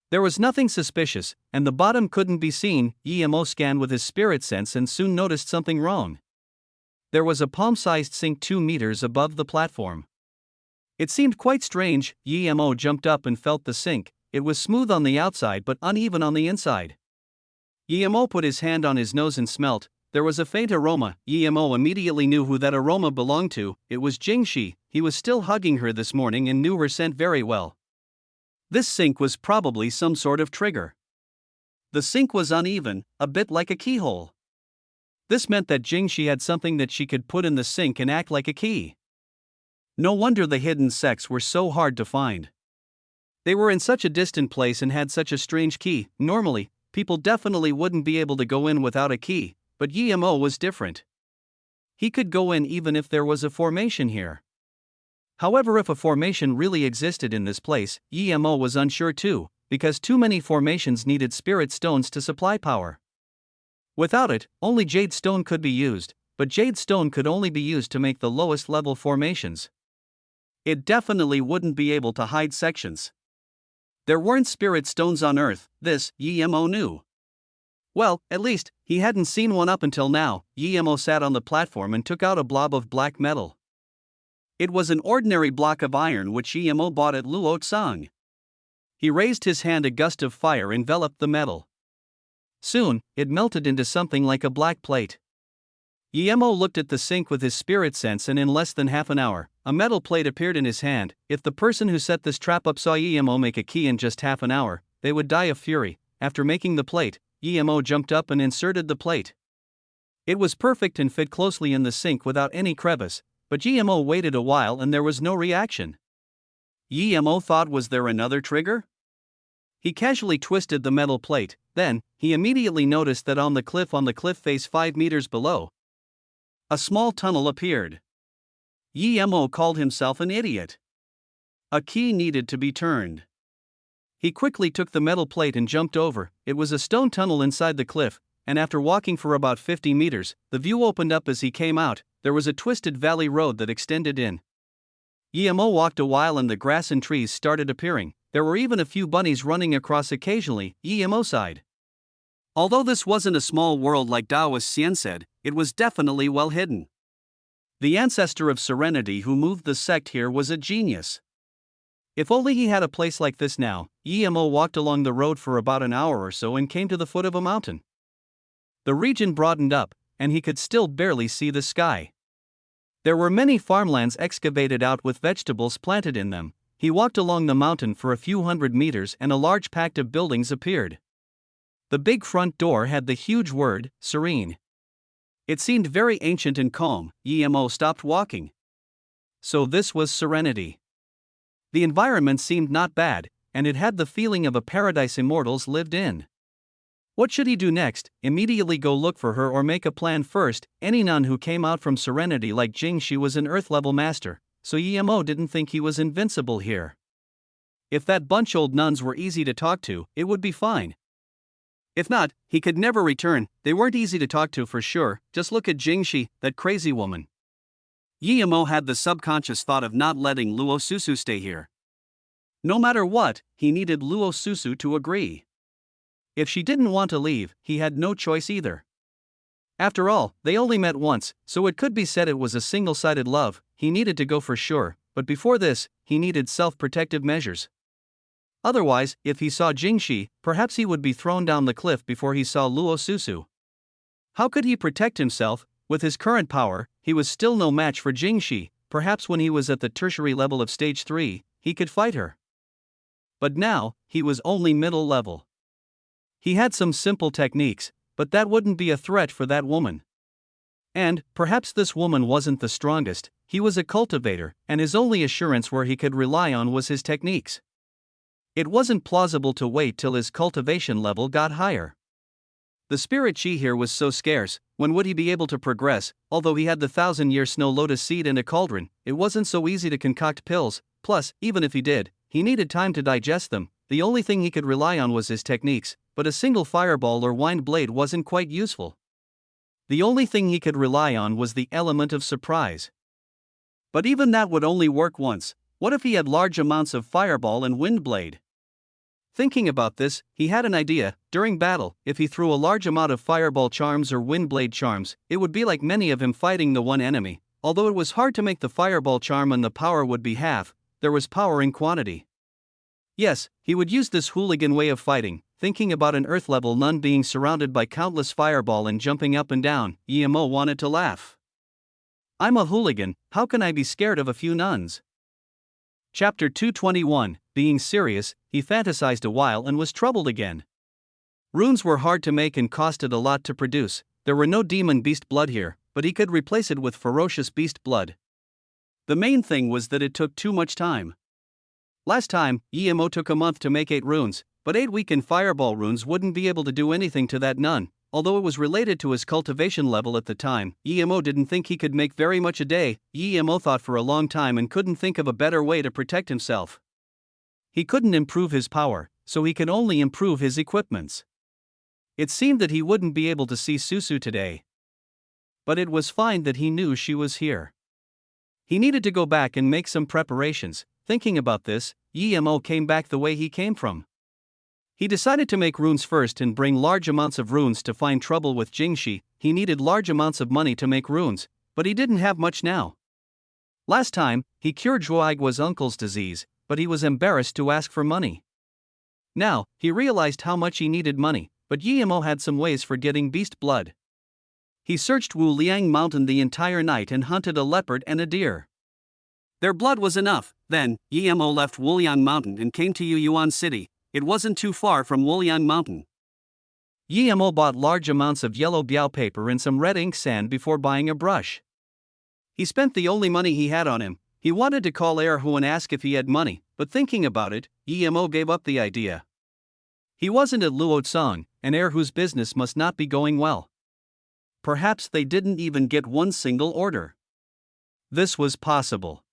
There was nothing suspicious, and the bottom couldn't be seen. Yi Mo scanned with his spirit sense and soon noticed something wrong. There was a palm-sized sink 2 meters above the platform. It seemed quite strange. Yi Mo jumped up and felt the sink. It was smooth on the outside but uneven on the inside. Yi Mo put his hand on his nose and smelt. There was a faint aroma. Yi Mo immediately knew who that aroma belonged to. It was Jingxi. He was still hugging her this morning and knew her scent very well. This sink was probably some sort of trigger. The sink was uneven, a bit like a keyhole. This meant that Jingxi had something that she could put in the sink and act like a key. No wonder the hidden sects were so hard to find. They were in such a distant place and had such a strange key. Normally, people definitely wouldn't be able to go in without a key, but Yi Mo was different. He could go in even if there was a formation here. However, if a formation really existed in this place, Yi Mo was unsure too, because too many formations needed spirit stones to supply power. Without it, only jade stone could be used, but jade stone could only be used to make the lowest level formations. It definitely wouldn't be able to hide sections. There weren't spirit stones on Earth, this Yi Mo knew. Well, at least, he hadn't seen one up until now. Yi Mo sat on the platform and took out a blob of black metal. It was an ordinary block of iron which Yi Mo bought at Luoxang. He raised his hand, a gust of fire enveloped the metal. Soon, it melted into something like a black plate. Yi Mo looked at the sink with his spirit sense, and in less than half an hour, a metal plate appeared in his hand. If the person who set this trap up saw Yi Mo make a key in just half an hour, they would die of fury. After making the plate, Yi Mo jumped up and inserted the plate. It was perfect and fit closely in the sink without any crevice, but Yi Mo waited a while and there was no reaction. Yi Mo thought, was there another trigger? He casually twisted the metal plate. Then, he immediately noticed that on the cliff face 5 meters below, a small tunnel appeared. Yi Mo called himself an idiot. A key needed to be turned. He quickly took the metal plate and jumped over. It was a stone tunnel inside the cliff, and after walking for about 50 meters, the view opened up as he came out. There was a twisted valley road that extended in. Yi Mo walked a while and the grass and trees started appearing. There were even a few bunnies running across occasionally. Yi Mo sighed. Although this wasn't a small world like Taoist Xian said, it was definitely well hidden. The ancestor of Serenity who moved the sect here was a genius. If only he had a place like this now. Emo walked along the road for about an hour or so and came to the foot of a mountain. The region broadened up, and he could still barely see the sky. There were many farmlands excavated out with vegetables planted in them. He walked along the mountain for a few hundred meters and a large pact of buildings appeared. The big front door had the huge word, serene. It seemed very ancient and calm. Emo stopped walking. So this was serenity. The environment seemed not bad, and it had the feeling of a paradise immortals lived in. What should he do next? Immediately go look for her or make a plan first? Any nun who came out from serenity like Jingxi was an earth-level master, so Emo didn't think he was invincible here. If that bunch old nuns were easy to talk to, it would be fine. If not, he could never return. They weren't easy to talk to for sure. Just look at Jingxi, that crazy woman. Emo had the subconscious thought of not letting Luo Susu stay here. No matter what, he needed Luo Susu to agree. If she didn't want to leave, he had no choice either. After all, they only met once, so it could be said it was a single-sided love. He needed to go for sure, but before this, he needed self-protective measures. Otherwise, if he saw Jingxi, perhaps he would be thrown down the cliff before he saw Luo Susu. How could he protect himself? With his current power, he was still no match for Jingxi. Perhaps when he was at the tertiary level of stage 3, he could fight her. But now, he was only middle level. He had some simple techniques, but that wouldn't be a threat for that woman. And, perhaps this woman wasn't the strongest. He was a cultivator, and his only assurance where he could rely on was his techniques. It wasn't plausible to wait till his cultivation level got higher. The spirit chi here was so scarce, when would he be able to progress? Although he had the 1,000-year snow lotus seed and a cauldron, it wasn't so easy to concoct pills. Plus, even if he did, he needed time to digest them. The only thing he could rely on was his techniques, but a single fireball or wind blade wasn't quite useful. The only thing he could rely on was the element of surprise. But even that would only work once. What if he had large amounts of fireball and wind blade? Thinking about this, he had an idea. During battle, if he threw a large amount of fireball charms or wind blade charms, it would be like many of him fighting the one enemy. Although it was hard to make the fireball charm and the power would be half, there was power in quantity. Yes, he would use this hooligan way of fighting. Thinking about an earth-level nun being surrounded by countless fireball and jumping up and down, Emo wanted to laugh. I'm a hooligan, how can I be scared of a few nuns? Chapter 221, being serious, he fantasized a while and was troubled again. Runes were hard to make and costed a lot to produce. There were no demon beast blood here, but he could replace it with ferocious beast blood. The main thing was that it took too much time. Last time, Emo took a month to make 8 runes, but 8 weakened fireball runes wouldn't be able to do anything to that nun. Although it was related to his cultivation level at the time, Emo didn't think he could make very much a day. Emo thought for a long time and couldn't think of a better way to protect himself. He couldn't improve his power, so he could only improve his equipments. It seemed that he wouldn't be able to see Susu today. But it was fine that he knew she was here. He needed to go back and make some preparations. Thinking about this, Emo came back the way he came from. He decided to make runes first and bring large amounts of runes to find trouble with Jingxi. He needed large amounts of money to make runes, but he didn't have much now. Last time, he cured Zhuaigua's uncle's disease, but he was embarrassed to ask for money. Now, he realized how much he needed money, but Emo had some ways for getting beast blood. He searched Wuliang Mountain the entire night and hunted a leopard and a deer. Their blood was enough. Then, Emo left Wuliang Mountain and came to Yuyuan City. It wasn't too far from Wuliang Mountain. Emo bought large amounts of yellow biao paper and some red ink sand before buying a brush. He spent the only money he had on him. He wanted to call Erhu and ask if he had money, but thinking about it, Emo gave up the idea. He wasn't at Luotsang, and Erhu's business must not be going well. Perhaps they didn't even get one single order. This was possible.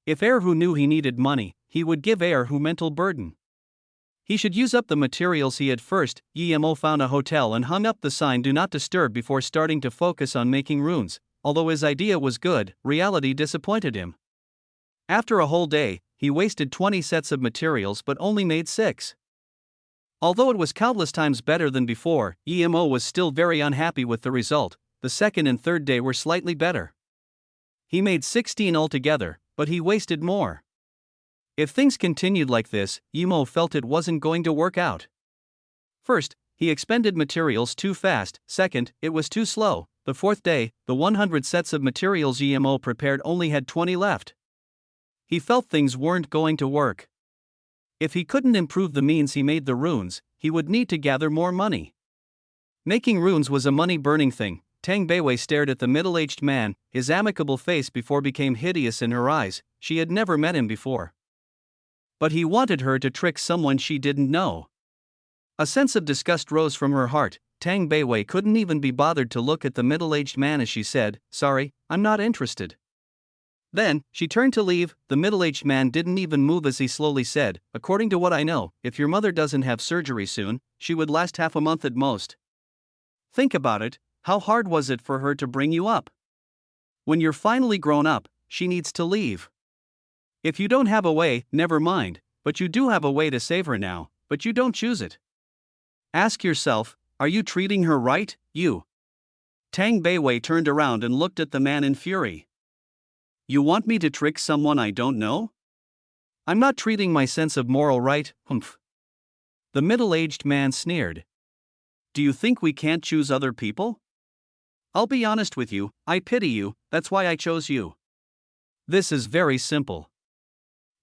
If Erhu knew he needed money, he would give Erhu mental burden. He should use up the materials he had first. Emo found a hotel and hung up the sign "Do Not Disturb" before starting to focus on making runes. Although his idea was good, reality disappointed him. After a whole day, he wasted 20 sets of materials but only made 6. Although it was countless times better than before, Emo was still very unhappy with the result. The second and third day were slightly better. He made 16 altogether, but he wasted more. If things continued like this, Yimo felt it wasn't going to work out. First, he expended materials too fast. Second, it was too slow. The fourth day, the 100 sets of materials Yimo prepared only had 20 left. He felt things weren't going to work. If he couldn't improve the means he made the runes, he would need to gather more money. Making runes was a money-burning thing. Tang Beiwei stared at the middle-aged man, his amicable face before became hideous in her eyes. She had never met him before. But he wanted her to trick someone she didn't know. A sense of disgust rose from her heart. Tang Beiwei couldn't even be bothered to look at the middle-aged man as she said, "Sorry, I'm not interested." Then, she turned to leave. The middle-aged man didn't even move as he slowly said, "According to what I know, if your mother doesn't have surgery soon, she would last half a month at most. Think about it, how hard was it for her to bring you up? When you're finally grown up, she needs to leave. If you don't have a way, never mind, but you do have a way to save her now, but you don't choose it. Ask yourself, are you treating her right, you?" Tang Beiwei turned around and looked at the man in fury. "You want me to trick someone I don't know? I'm not treating my sense of moral right, humph." The middle-aged man sneered. "Do you think we can't choose other people? I'll be honest with you, I pity you, that's why I chose you. This is very simple.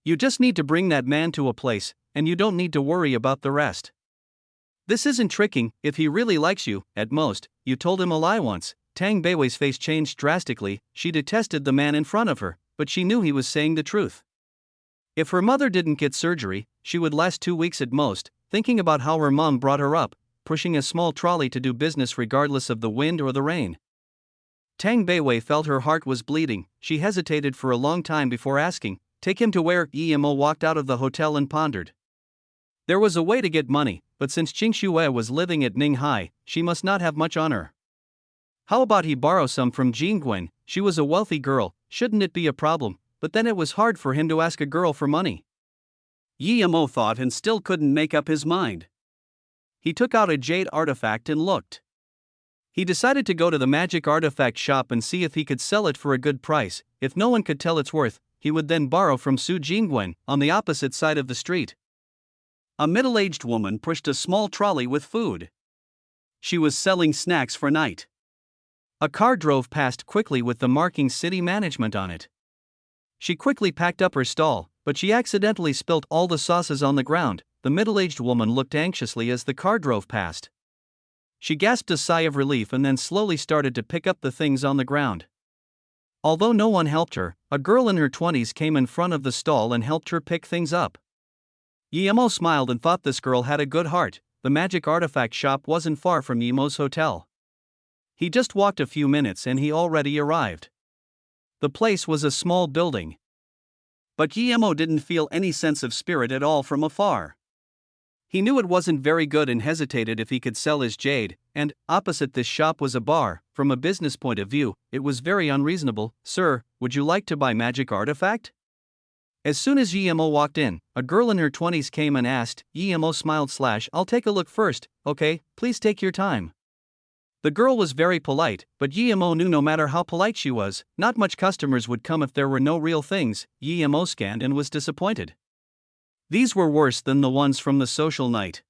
You just need to bring that man to a place, and you don't need to worry about the rest. This isn't tricking. If he really likes you, at most, you told him a lie once." Tang Beiwei's face changed drastically. She detested the man in front of her, but she knew he was saying the truth. If her mother didn't get surgery, she would last 2 weeks at most. Thinking about how her mom brought her up, pushing a small trolley to do business regardless of the wind or the rain. Tang Beiwei felt her heart was bleeding. She hesitated for a long time before asking, "Take him to where?" Emo walked out of the hotel and pondered. There was a way to get money, but since Qingxue was living at Ninghai, she must not have much on her. How about he borrow some from Jingwen? She was a wealthy girl, shouldn't it be a problem? But then it was hard for him to ask a girl for money. Emo thought and still couldn't make up his mind. He took out a jade artifact and looked. He decided to go to the magic artifact shop and see if he could sell it for a good price. If no one could tell its worth, he would then borrow from Su Jingwen, on the opposite side of the street. A middle-aged woman pushed a small trolley with food. She was selling snacks for night. A car drove past quickly with the marking city management on it. She quickly packed up her stall, but she accidentally spilt all the sauces on the ground. The middle-aged woman looked anxiously as the car drove past. She gasped a sigh of relief and then slowly started to pick up the things on the ground. Although no one helped her, a girl in her 20s came in front of the stall and helped her pick things up. Yemo smiled and thought this girl had a good heart. The magic artifact shop wasn't far from Yemo's hotel. He just walked a few minutes and he already arrived. The place was a small building. But Yemo didn't feel any sense of spirit at all from afar. He knew it wasn't very good and hesitated if he could sell his jade, and, opposite this shop was a bar. From a business point of view, it was very unreasonable. "Sir, would you like to buy magic artifact?" As soon as Yemo walked in, a girl in her 20s came and asked. Yemo smiled / "I'll take a look first." "Okay, please take your time." The girl was very polite, but Yemo knew no matter how polite she was, not much customers would come if there were no real things. Yemo scanned and was disappointed. These were worse than the ones from the social night.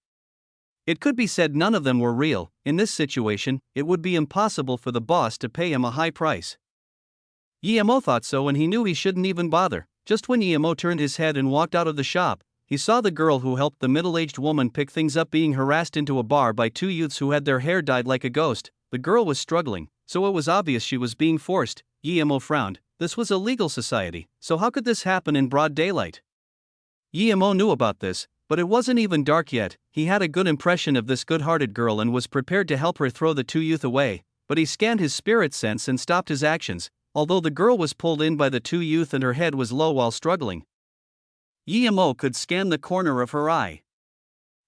It could be said none of them were real. In this situation, it would be impossible for the boss to pay him a high price. Yemo thought so and he knew he shouldn't even bother. Just when Yemo turned his head and walked out of the shop, he saw the girl who helped the middle-aged woman pick things up being harassed into a bar by 2 youths who had their hair dyed like a ghost. The girl was struggling, so it was obvious she was being forced. Yemo frowned. This was a legal society, so how could this happen in broad daylight? Yemo knew about this, but it wasn't even dark yet. He had a good impression of this good-hearted girl and was prepared to help her throw the 2 youth away, but he scanned his spirit sense and stopped his actions. Although the girl was pulled in by the 2 youth and her head was low while struggling, Yemo could scan the corner of her eye.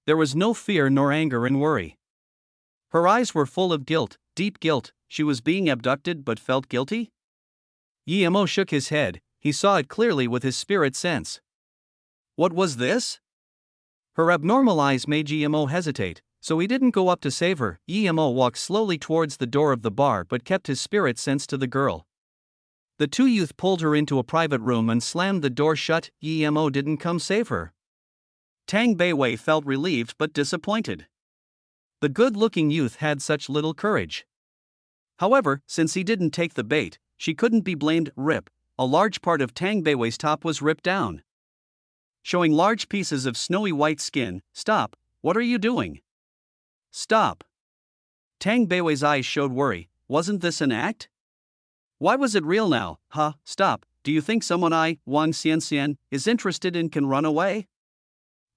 There was no fear nor anger and worry. Her eyes were full of guilt, deep guilt. She was being abducted but felt guilty? Yemo shook his head. He saw it clearly with his spirit sense. What was this? Her abnormal eyes made Yemo hesitate, so he didn't go up to save her. Yemo walked slowly towards the door of the bar but kept his spirit sense to the girl. The two youth pulled her into a private room and slammed the door shut. Emo didn't come save her. Tang Beiwei felt relieved but disappointed. The good-looking youth had such little courage. However, since he didn't take the bait, she couldn't be blamed. Rip. A large part of Tang Beiwei's top was ripped down, showing large pieces of snowy white skin. Stop, what are you doing? Stop. Tang Beiwei's eyes showed worry. Wasn't this an act? Why was it real now? Huh, stop, do you think someone Wang Xianxian, is interested in can run away?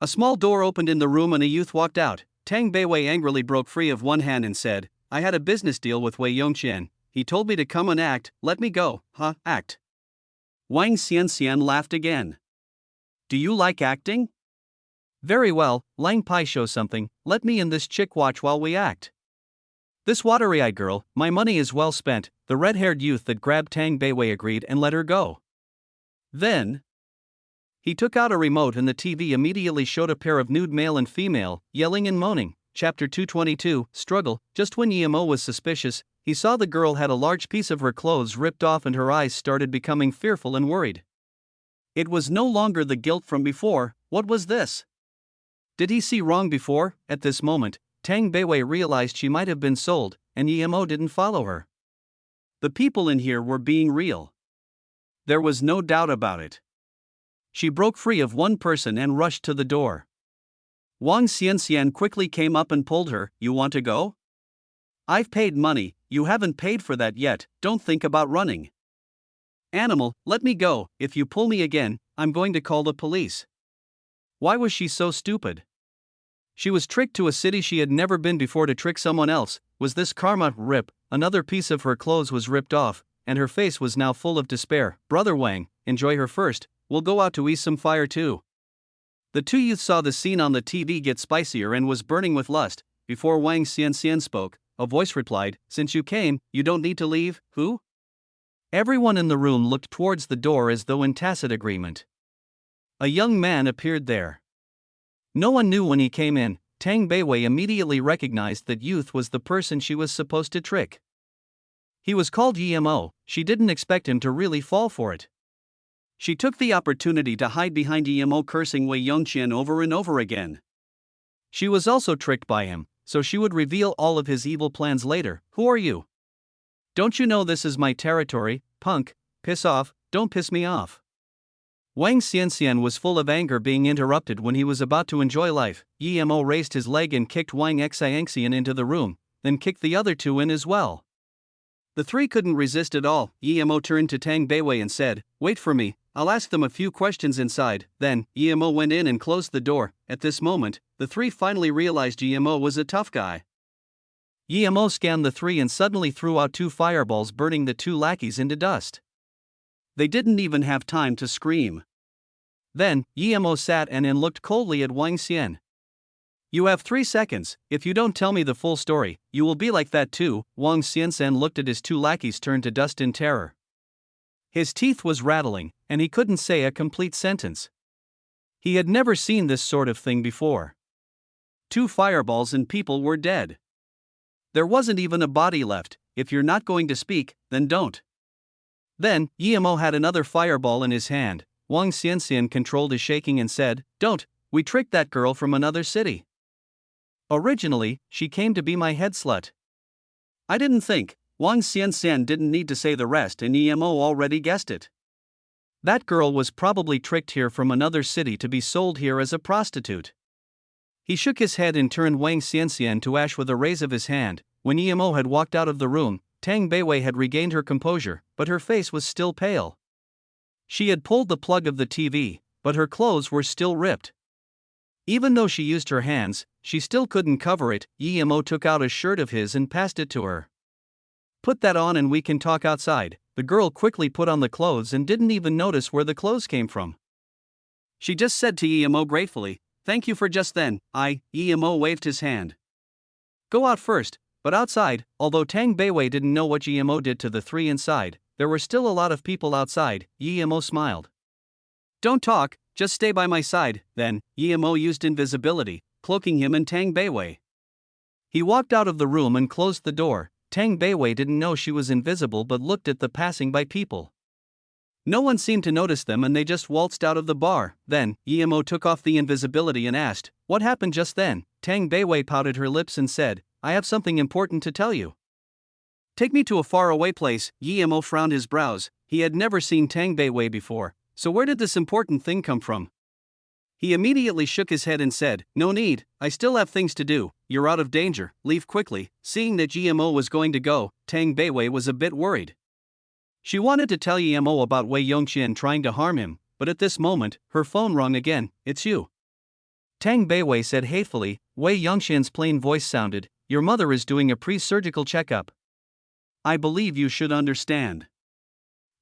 A small door opened in the room and a youth walked out. Tang Beiwei angrily broke free of one hand and said, I had a business deal with Wei Yongqian. He told me to come and act, let me go. Huh, act. Wang Xianxian laughed again. Do you like acting? Very well, Lang Pai show something, let me and this chick watch while we act. This watery-eyed girl, my money is well spent, the red-haired youth that grabbed Tang Beiwei agreed and let her go. Then he took out a remote and the TV immediately showed a pair of nude male and female, yelling and moaning. Chapter 222, Struggle. Just when Emo was suspicious, he saw the girl had a large piece of her clothes ripped off and her eyes started becoming fearful and worried. It was no longer the guilt from before. What was this? Did he see wrong before? At this moment, Tang Beiwei realized she might have been sold, and Emo didn't follow her. The people in here were being real. There was no doubt about it. She broke free of one person and rushed to the door. Wang Xianxian quickly came up and pulled her. You want to go? I've paid money, you haven't paid for that yet, don't think about running. Animal, let me go, if you pull me again, I'm going to call the police. Why was she so stupid? She was tricked to a city she had never been before to trick someone else. Was this karma? Rip, another piece of her clothes was ripped off, and her face was now full of despair. Brother Wang, enjoy her first, we'll go out to ease some fire too. The two youths saw the scene on the TV get spicier and was burning with lust. Before Wang Xianxian spoke, a voice replied, Since you came, you don't need to leave. Who? Everyone in the room looked towards the door as though in tacit agreement. A young man appeared there. No one knew when he came in. Tang Beiwei immediately recognized that youth was the person she was supposed to trick. He was called Emo. She didn't expect him to really fall for it. She took the opportunity to hide behind Emo, cursing Wei Yongqian over and over again. She was also tricked by him, so she would reveal all of his evil plans later. Who are you? Don't you know this is my territory, punk? Piss off, don't piss me off. Wang Xianxian was full of anger being interrupted when he was about to enjoy life. Emo raised his leg and kicked Wang Xianxian into the room, then kicked the other two in as well. The three couldn't resist at all. Emo turned to Tang Beiwei and said, Wait for me, I'll ask them a few questions inside. Then, Emo went in and closed the door. At this moment, the three finally realized Emo was a tough guy. Emo scanned the three and suddenly threw out two fireballs, burning the two lackeys into dust. They didn't even have time to scream. Then, Emo sat and looked coldly at Wang Xian. You have 3 seconds, if you don't tell me the full story, you will be like that too. Wang Xianxian looked at his two lackeys turn to dust in terror. His teeth was rattling, and he couldn't say a complete sentence. He had never seen this sort of thing before. 2 fireballs and people were dead. There wasn't even a body left. If you're not going to speak, then don't. Then, Emo had another fireball in his hand. Wang Xianxian controlled his shaking and said, Don't, we tricked that girl from another city. Originally, she came to be my head slut. I didn't think. Wang Xianxian didn't need to say the rest and Emo already guessed it. That girl was probably tricked here from another city to be sold here as a prostitute. He shook his head and turned Wang Xianxian to ash with a raise of his hand. When Emo had walked out of the room, Tang Beiwei had regained her composure, but her face was still pale. She had pulled the plug of the TV, but her clothes were still ripped. Even though she used her hands, she still couldn't cover it. Emo took out a shirt of his and passed it to her. Put that on and we can talk outside. The girl quickly put on the clothes and didn't even notice where the clothes came from. She just said to Emo gratefully, Thank you for just then. Emo waved his hand. Go out first, but outside, although Tang Beiwei didn't know what Emo did to the three inside, there were still a lot of people outside. Emo smiled. Don't talk, just stay by my side. Then, Emo used invisibility, cloaking him and Tang Beiwei. He walked out of the room and closed the door. Tang Beiwei didn't know she was invisible but looked at the passing by people. No one seemed to notice them and they just waltzed out of the bar. Then, Yemo took off the invisibility and asked, "What happened just then?" Tang Beiwei pouted her lips and said, "I have something important to tell you." "Take me to a faraway place." Yemo frowned his brows. He had never seen Tang Beiwei before, so where did this important thing come from? He immediately shook his head and said, "No need, I still have things to do. You're out of danger, leave quickly." Seeing that Yemo was going to go, Tang Beiwei was a bit worried. She wanted to tell Yemo about Wei Yongqian trying to harm him, but at this moment, her phone rang again. "It's you." Tang Beiwei said hatefully. Wei Yongqian's plain voice sounded, "Your mother is doing a pre-surgical checkup. I believe you should understand.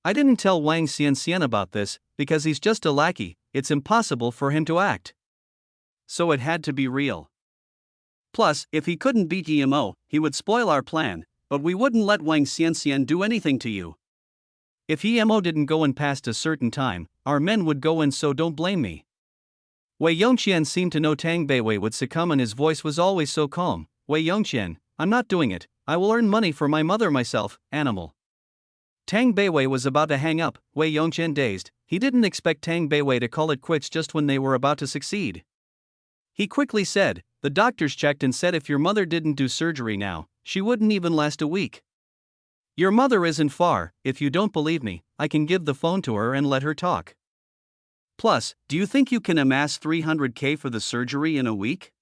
I didn't tell Wang Xianxian about this, because he's just a lackey, it's impossible for him to act. So it had to be real. Plus, if he couldn't beat Yemo, he would spoil our plan, but we wouldn't let Wang Xianxian do anything to you. If Yemo didn't go in past a certain time, our men would go in, so don't blame me." Wei Yongqian seemed to know Tang Beiwei would succumb and his voice was always so calm. "Wei Yongqian, I'm not doing it, I will earn money for my mother myself, animal." Tang Beiwei was about to hang up. Wei Yongqian dazed, he didn't expect Tang Beiwei to call it quits just when they were about to succeed. He quickly said, "The doctors checked and said if your mother didn't do surgery now, she wouldn't even last a week. Your mother isn't far. If you don't believe me, I can give the phone to her and let her talk. Plus, do you think you can amass 300k for the surgery in a week?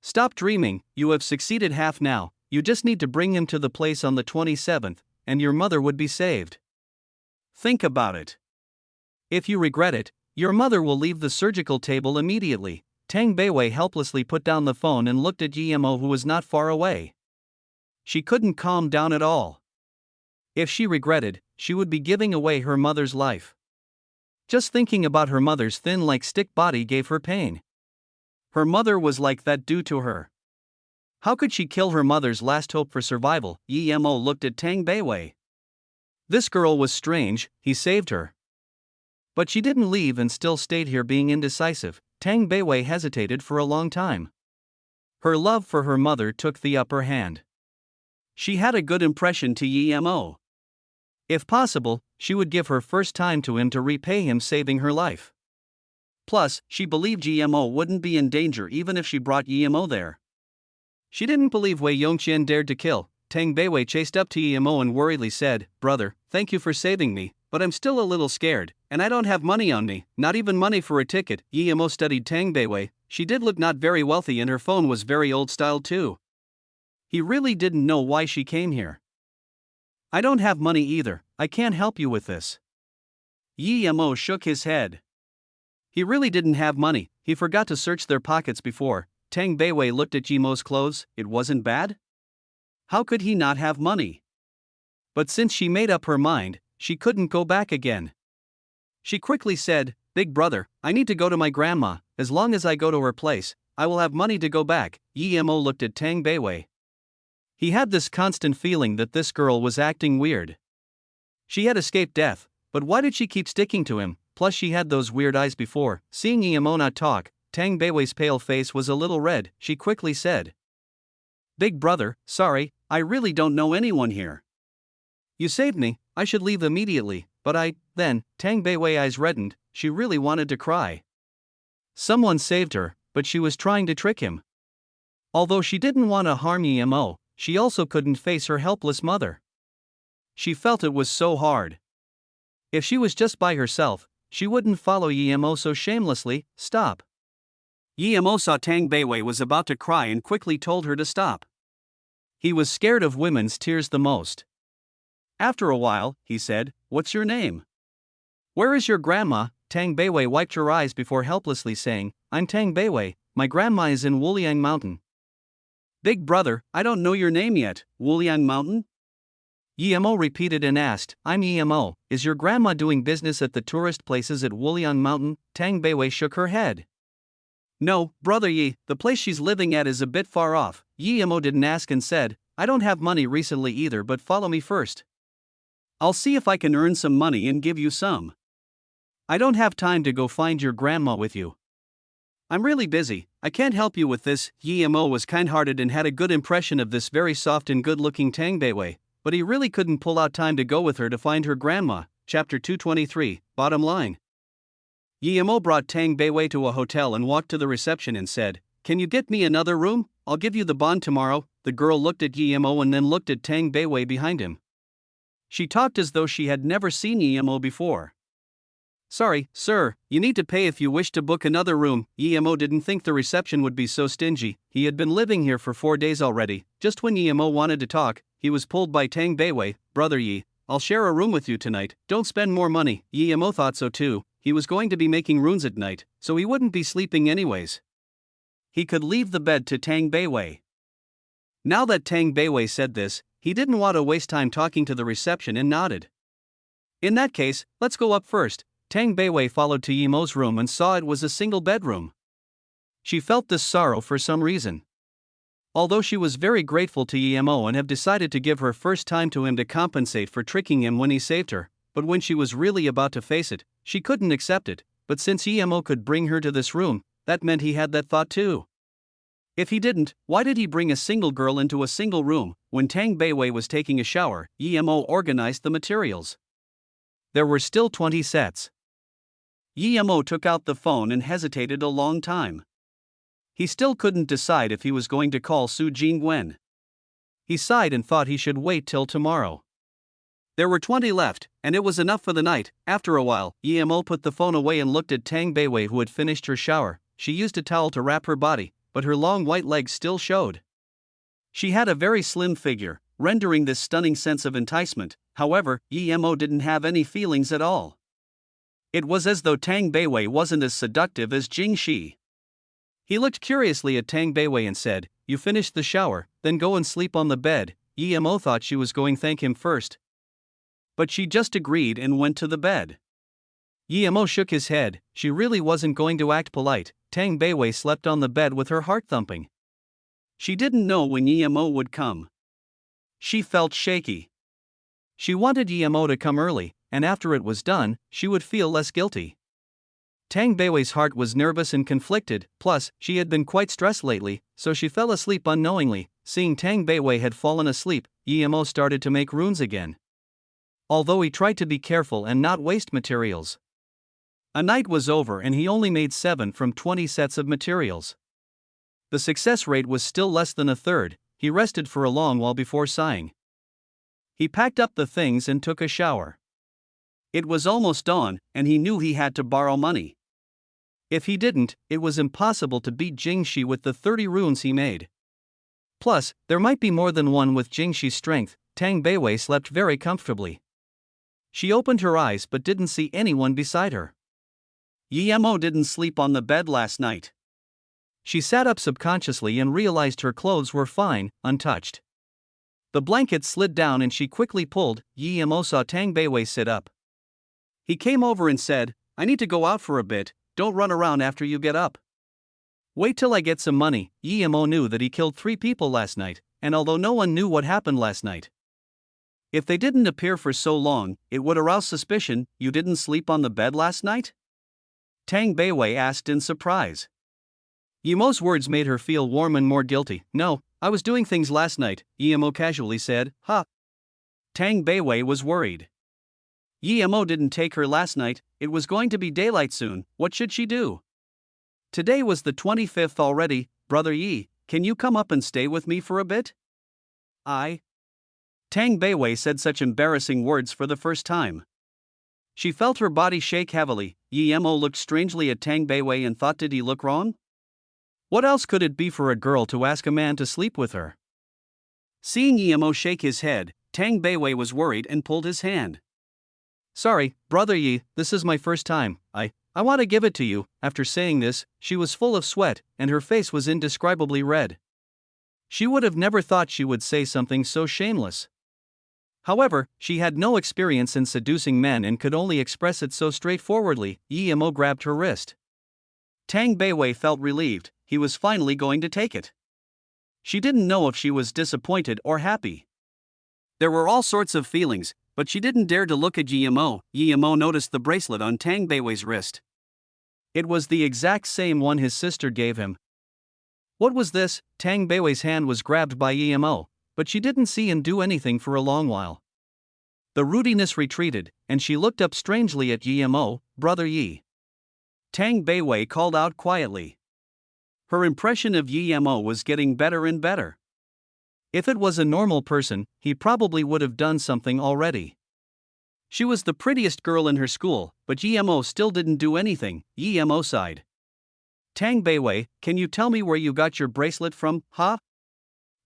Stop dreaming, you have succeeded half now, you just need to bring him to the place on the 27th, and your mother would be saved. Think about it. If you regret it, your mother will leave the surgical table immediately." Tang Beiwei helplessly put down the phone and looked at Yemo, who was not far away. She couldn't calm down at all. If she regretted, she would be giving away her mother's life. Just thinking about her mother's thin like stick body gave her pain. Her mother was like that due to her. How could she kill her mother's last hope for survival? Yemo looked at Tang Beiwei. This girl was strange, he saved her. But she didn't leave and still stayed here being indecisive. Tang Beiwei hesitated for a long time. Her love for her mother took the upper hand. She had a good impression to Yemo. If possible, she would give her first time to him to repay him saving her life. Plus, she believed Yemo wouldn't be in danger even if she brought Yemo there. She didn't believe Wei Yongqian dared to kill. Tang Beiwei chased up to Yemo and worriedly said, "Brother, thank you for saving me, but I'm still a little scared, and I don't have money on me, not even money for a ticket." Yemo studied Tang Beiwei. She did look not very wealthy and her phone was very old style too. He really didn't know why she came here. "I don't have money either, I can't help you with this." Yemo shook his head. He really didn't have money, he forgot to search their pockets before. Tang Beiwei looked at Yemo's clothes, it wasn't bad? How could he not have money? But since she made up her mind, she couldn't go back again. She quickly said, "Big brother, I need to go to my grandma, as long as I go to her place, I will have money to go back." Yemo looked at Tang Beiwei. He had this constant feeling that this girl was acting weird. She had escaped death, but why did she keep sticking to him? Plus she had those weird eyes before. Seeing Yemo not talk, Tang Beiwei's pale face was a little red. She quickly said, "Big brother, sorry, I really don't know anyone here. You saved me, I should leave immediately, but then, Tang Beiwei's eyes reddened, she really wanted to cry. Someone saved her, but she was trying to trick him. Although she didn't want to harm Yemo, she also couldn't face her helpless mother. She felt it was so hard. If she was just by herself, she wouldn't follow Yemo so shamelessly. "Stop." Yemo saw Tang Beiwei was about to cry and quickly told her to stop. He was scared of women's tears the most. After a while, he said, "What's your name? Where is your grandma?" Tang Beiwei wiped her eyes before helplessly saying, "I'm Tang Beiwei, my grandma is in Wuliang Mountain." "Big brother, I don't know your name yet." "Wuliang Mountain?" Yemo repeated and asked, "I'm Yemo, is your grandma doing business at the tourist places at Wuliang Mountain?" Tang Beiwei shook her head. "No, brother Yi, the place she's living at is a bit far off." Yemo didn't ask and said, "I don't have money recently either, but follow me first. I'll see if I can earn some money and give you some. I don't have time to go find your grandma with you. I'm really busy, I can't help you with this." Yemo was kind-hearted and had a good impression of this very soft and good-looking Tang Beiwei, but he really couldn't pull out time to go with her to find her grandma. Chapter 223, Bottom Line. Yemo brought Tang Beiwei to a hotel and walked to the reception and said, "Can you get me another room? I'll give you the bond tomorrow." The girl looked at Yemo and then looked at Tang Beiwei behind him. She talked as though she had never seen Yemo before. "Sorry, sir, you need to pay if you wish to book another room." Yemo didn't think the reception would be so stingy. He had been living here for 4 days already. Just when Yemo wanted to talk, he was pulled by Tang Beiwei. "Brother Yi, I'll share a room with you tonight. Don't spend more money." Yemo thought so too. He was going to be making runes at night, so he wouldn't be sleeping anyways. He could leave the bed to Tang Beiwei. Now that Tang Beiwei said this, he didn't want to waste time talking to the reception and nodded. "In that case, let's go up first." Tang Beiwei followed to Yemo's room and saw it was a single bedroom. She felt this sorrow for some reason. Although she was very grateful to Yemo and have decided to give her first time to him to compensate for tricking him when he saved her, but when she was really about to face it, she couldn't accept it. But since Yemo could bring her to this room, that meant he had that thought too. If he didn't, why did he bring a single girl into a single room? When Tang Beiwei was taking a shower, Yemo organized the materials. There were still 20 sets. Yemo took out the phone and hesitated a long time. He still couldn't decide if he was going to call Su Jingwen. He sighed and thought he should wait till tomorrow. There were 20 left, and it was enough for the night. After a while, Yemo put the phone away and looked at Tang Beiwei, who had finished her shower. She used a towel to wrap her body, but her long white legs still showed. She had a very slim figure, rendering this stunning sense of enticement. However, Yemo didn't have any feelings at all. It was as though Tang Beiwei wasn't as seductive as Jing Shi. He looked curiously at Tang Beiwei and said, "You finished the shower, then go and sleep on the bed." Yemo thought she was going to thank him first, but she just agreed and went to the bed. Yemo shook his head. She really wasn't going to act polite. Tang Beiwei slept on the bed with her heart thumping. She didn't know when Yemo would come. She felt shaky. She wanted Yemo to come early, and after it was done, she would feel less guilty. Tang Beiwei's heart was nervous and conflicted, plus, she had been quite stressed lately, so she fell asleep unknowingly. Seeing Tang Beiwei had fallen asleep, Yemo started to make runes again. Although he tried to be careful and not waste materials. A night was over and he only made 7 from 20 sets of materials. The success rate was still less than a third. He rested for a long while before sighing. He packed up the things and took a shower. It was almost dawn, and he knew he had to borrow money. If he didn't, it was impossible to beat Jingxi with the 30 runes he made. Plus, there might be more than one with Jingxi's strength. Tang Beiwei slept very comfortably. She opened her eyes but didn't see anyone beside her. Yemo didn't sleep on the bed last night. She sat up subconsciously and realized her clothes were fine, untouched. The blanket slid down and she quickly pulled. Yemo saw Tang Beiwei sit up. He came over and said, "I need to go out for a bit, don't run around after you get up. Wait till I get some money." Yemo knew that he killed 3 people last night, and although no one knew what happened last night, if they didn't appear for so long, it would arouse suspicion. "You didn't sleep on the bed last night?" Tang Beiwei asked in surprise. Yemo's words made her feel warm and more guilty. "No, I was doing things last night," Yemo casually said. "Ha!" Tang Beiwei was worried. Yemo didn't take her last night. It was going to be daylight soon. What should she do? Today was the 25th already. "Brother Yi, can you come up and stay with me for a bit?" Tang Beiwei said such embarrassing words for the first time. She felt her body shake heavily. Yemo looked strangely at Tang Beiwei and thought, did he look wrong? What else could it be for a girl to ask a man to sleep with her? Seeing Yemo shake his head, Tang Beiwei was worried and pulled his hand. "Sorry, Brother Yi, this is my first time. I want to give it to you." After saying this, she was full of sweat, and her face was indescribably red. She would have never thought she would say something so shameless. However, she had no experience in seducing men and could only express it so straightforwardly. Yemo grabbed her wrist. Tang Beiwei felt relieved. He was finally going to take it. She didn't know if she was disappointed or happy. There were all sorts of feelings, but she didn't dare to look at Yemo. Yemo noticed the bracelet on Tang Beiwei's wrist. It was the exact same one his sister gave him. What was this? Tang Beiwei's hand was grabbed by Yemo, but she didn't see him do anything for a long while. The rudiness retreated, and she looked up strangely at Yemo, brother Yi. Tang Beiwei called out quietly. Her impression of Yemo was getting better and better. If it was a normal person, he probably would have done something already. She was the prettiest girl in her school, but Yemo still didn't do anything. Yemo sighed. Tang Beiwei, can you tell me where you got your bracelet from, huh?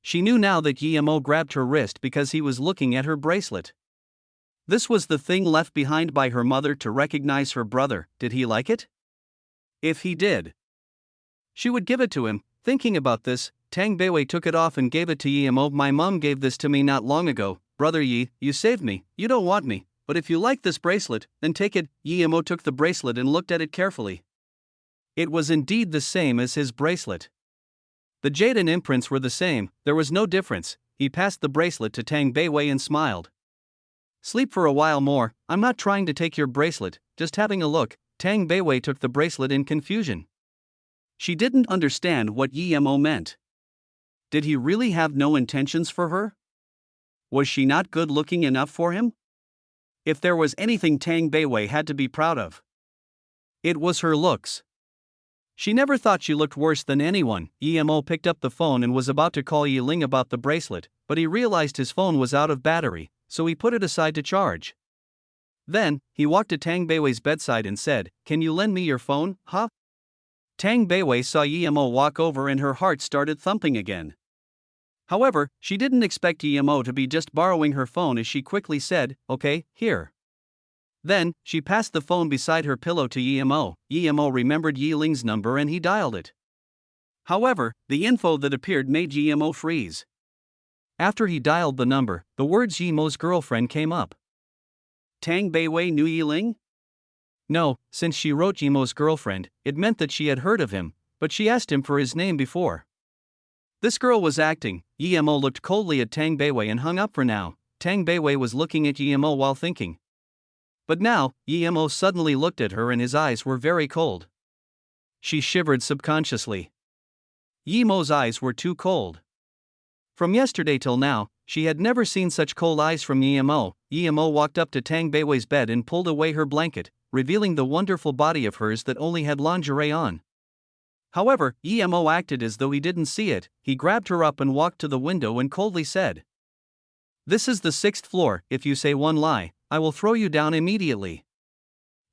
She knew now that Yemo grabbed her wrist because he was looking at her bracelet. This was the thing left behind by her mother to recognize her brother. Did he like it? If he did, she would give it to him. Thinking about this, Tang Beiwei took it off and gave it to Yemo. My mom gave this to me not long ago. Brother Yi, you saved me. You don't want me, but if you like this bracelet, then take it. Yemo took the bracelet and looked at it carefully. It was indeed the same as his bracelet. The jade and imprints were the same, there was no difference. He passed the bracelet to Tang Beiwei and smiled. Sleep for a while more, I'm not trying to take your bracelet, just having a look. Tang Beiwei took the bracelet in confusion. She didn't understand what Yemo meant. Did he really have no intentions for her? Was she not good looking enough for him? If there was anything Tang Beiwei had to be proud of, it was her looks. She never thought she looked worse than anyone. Yemo picked up the phone and was about to call Yi Ling about the bracelet, but he realized his phone was out of battery, so he put it aside to charge. Then, he walked to Tang Beiwei's bedside and said, "Can you lend me your phone, huh?" Tang Beiwei saw Yemo walk over and her heart started thumping again. However, she didn't expect Yemo to be just borrowing her phone as she quickly said, "Okay, here." Then, she passed the phone beside her pillow to Yemo. Yemo remembered Yi Ling's number and he dialed it. However, the info that appeared made Yemo freeze. After he dialed the number, the words Yemo's girlfriend came up. Tang Beiwei knew Yi Ling? No, since she wrote Yemo's girlfriend, it meant that she had heard of him, but she asked him for his name before. This girl was acting. Yemo looked coldly at Tang Beiwei and hung up for now. Tang Beiwei was looking at Yemo while thinking. But now, Yemo suddenly looked at her and his eyes were very cold. She shivered subconsciously. Yemo's eyes were too cold. From yesterday till now, she had never seen such cold eyes from Yemo. Yemo walked up to Tang Beiwei's bed and pulled away her blanket, revealing the wonderful body of hers that only had lingerie on. However, Yemo acted as though he didn't see it. He grabbed her up and walked to the window and coldly said, "This is the 6th floor, if you say one lie, I will throw you down immediately.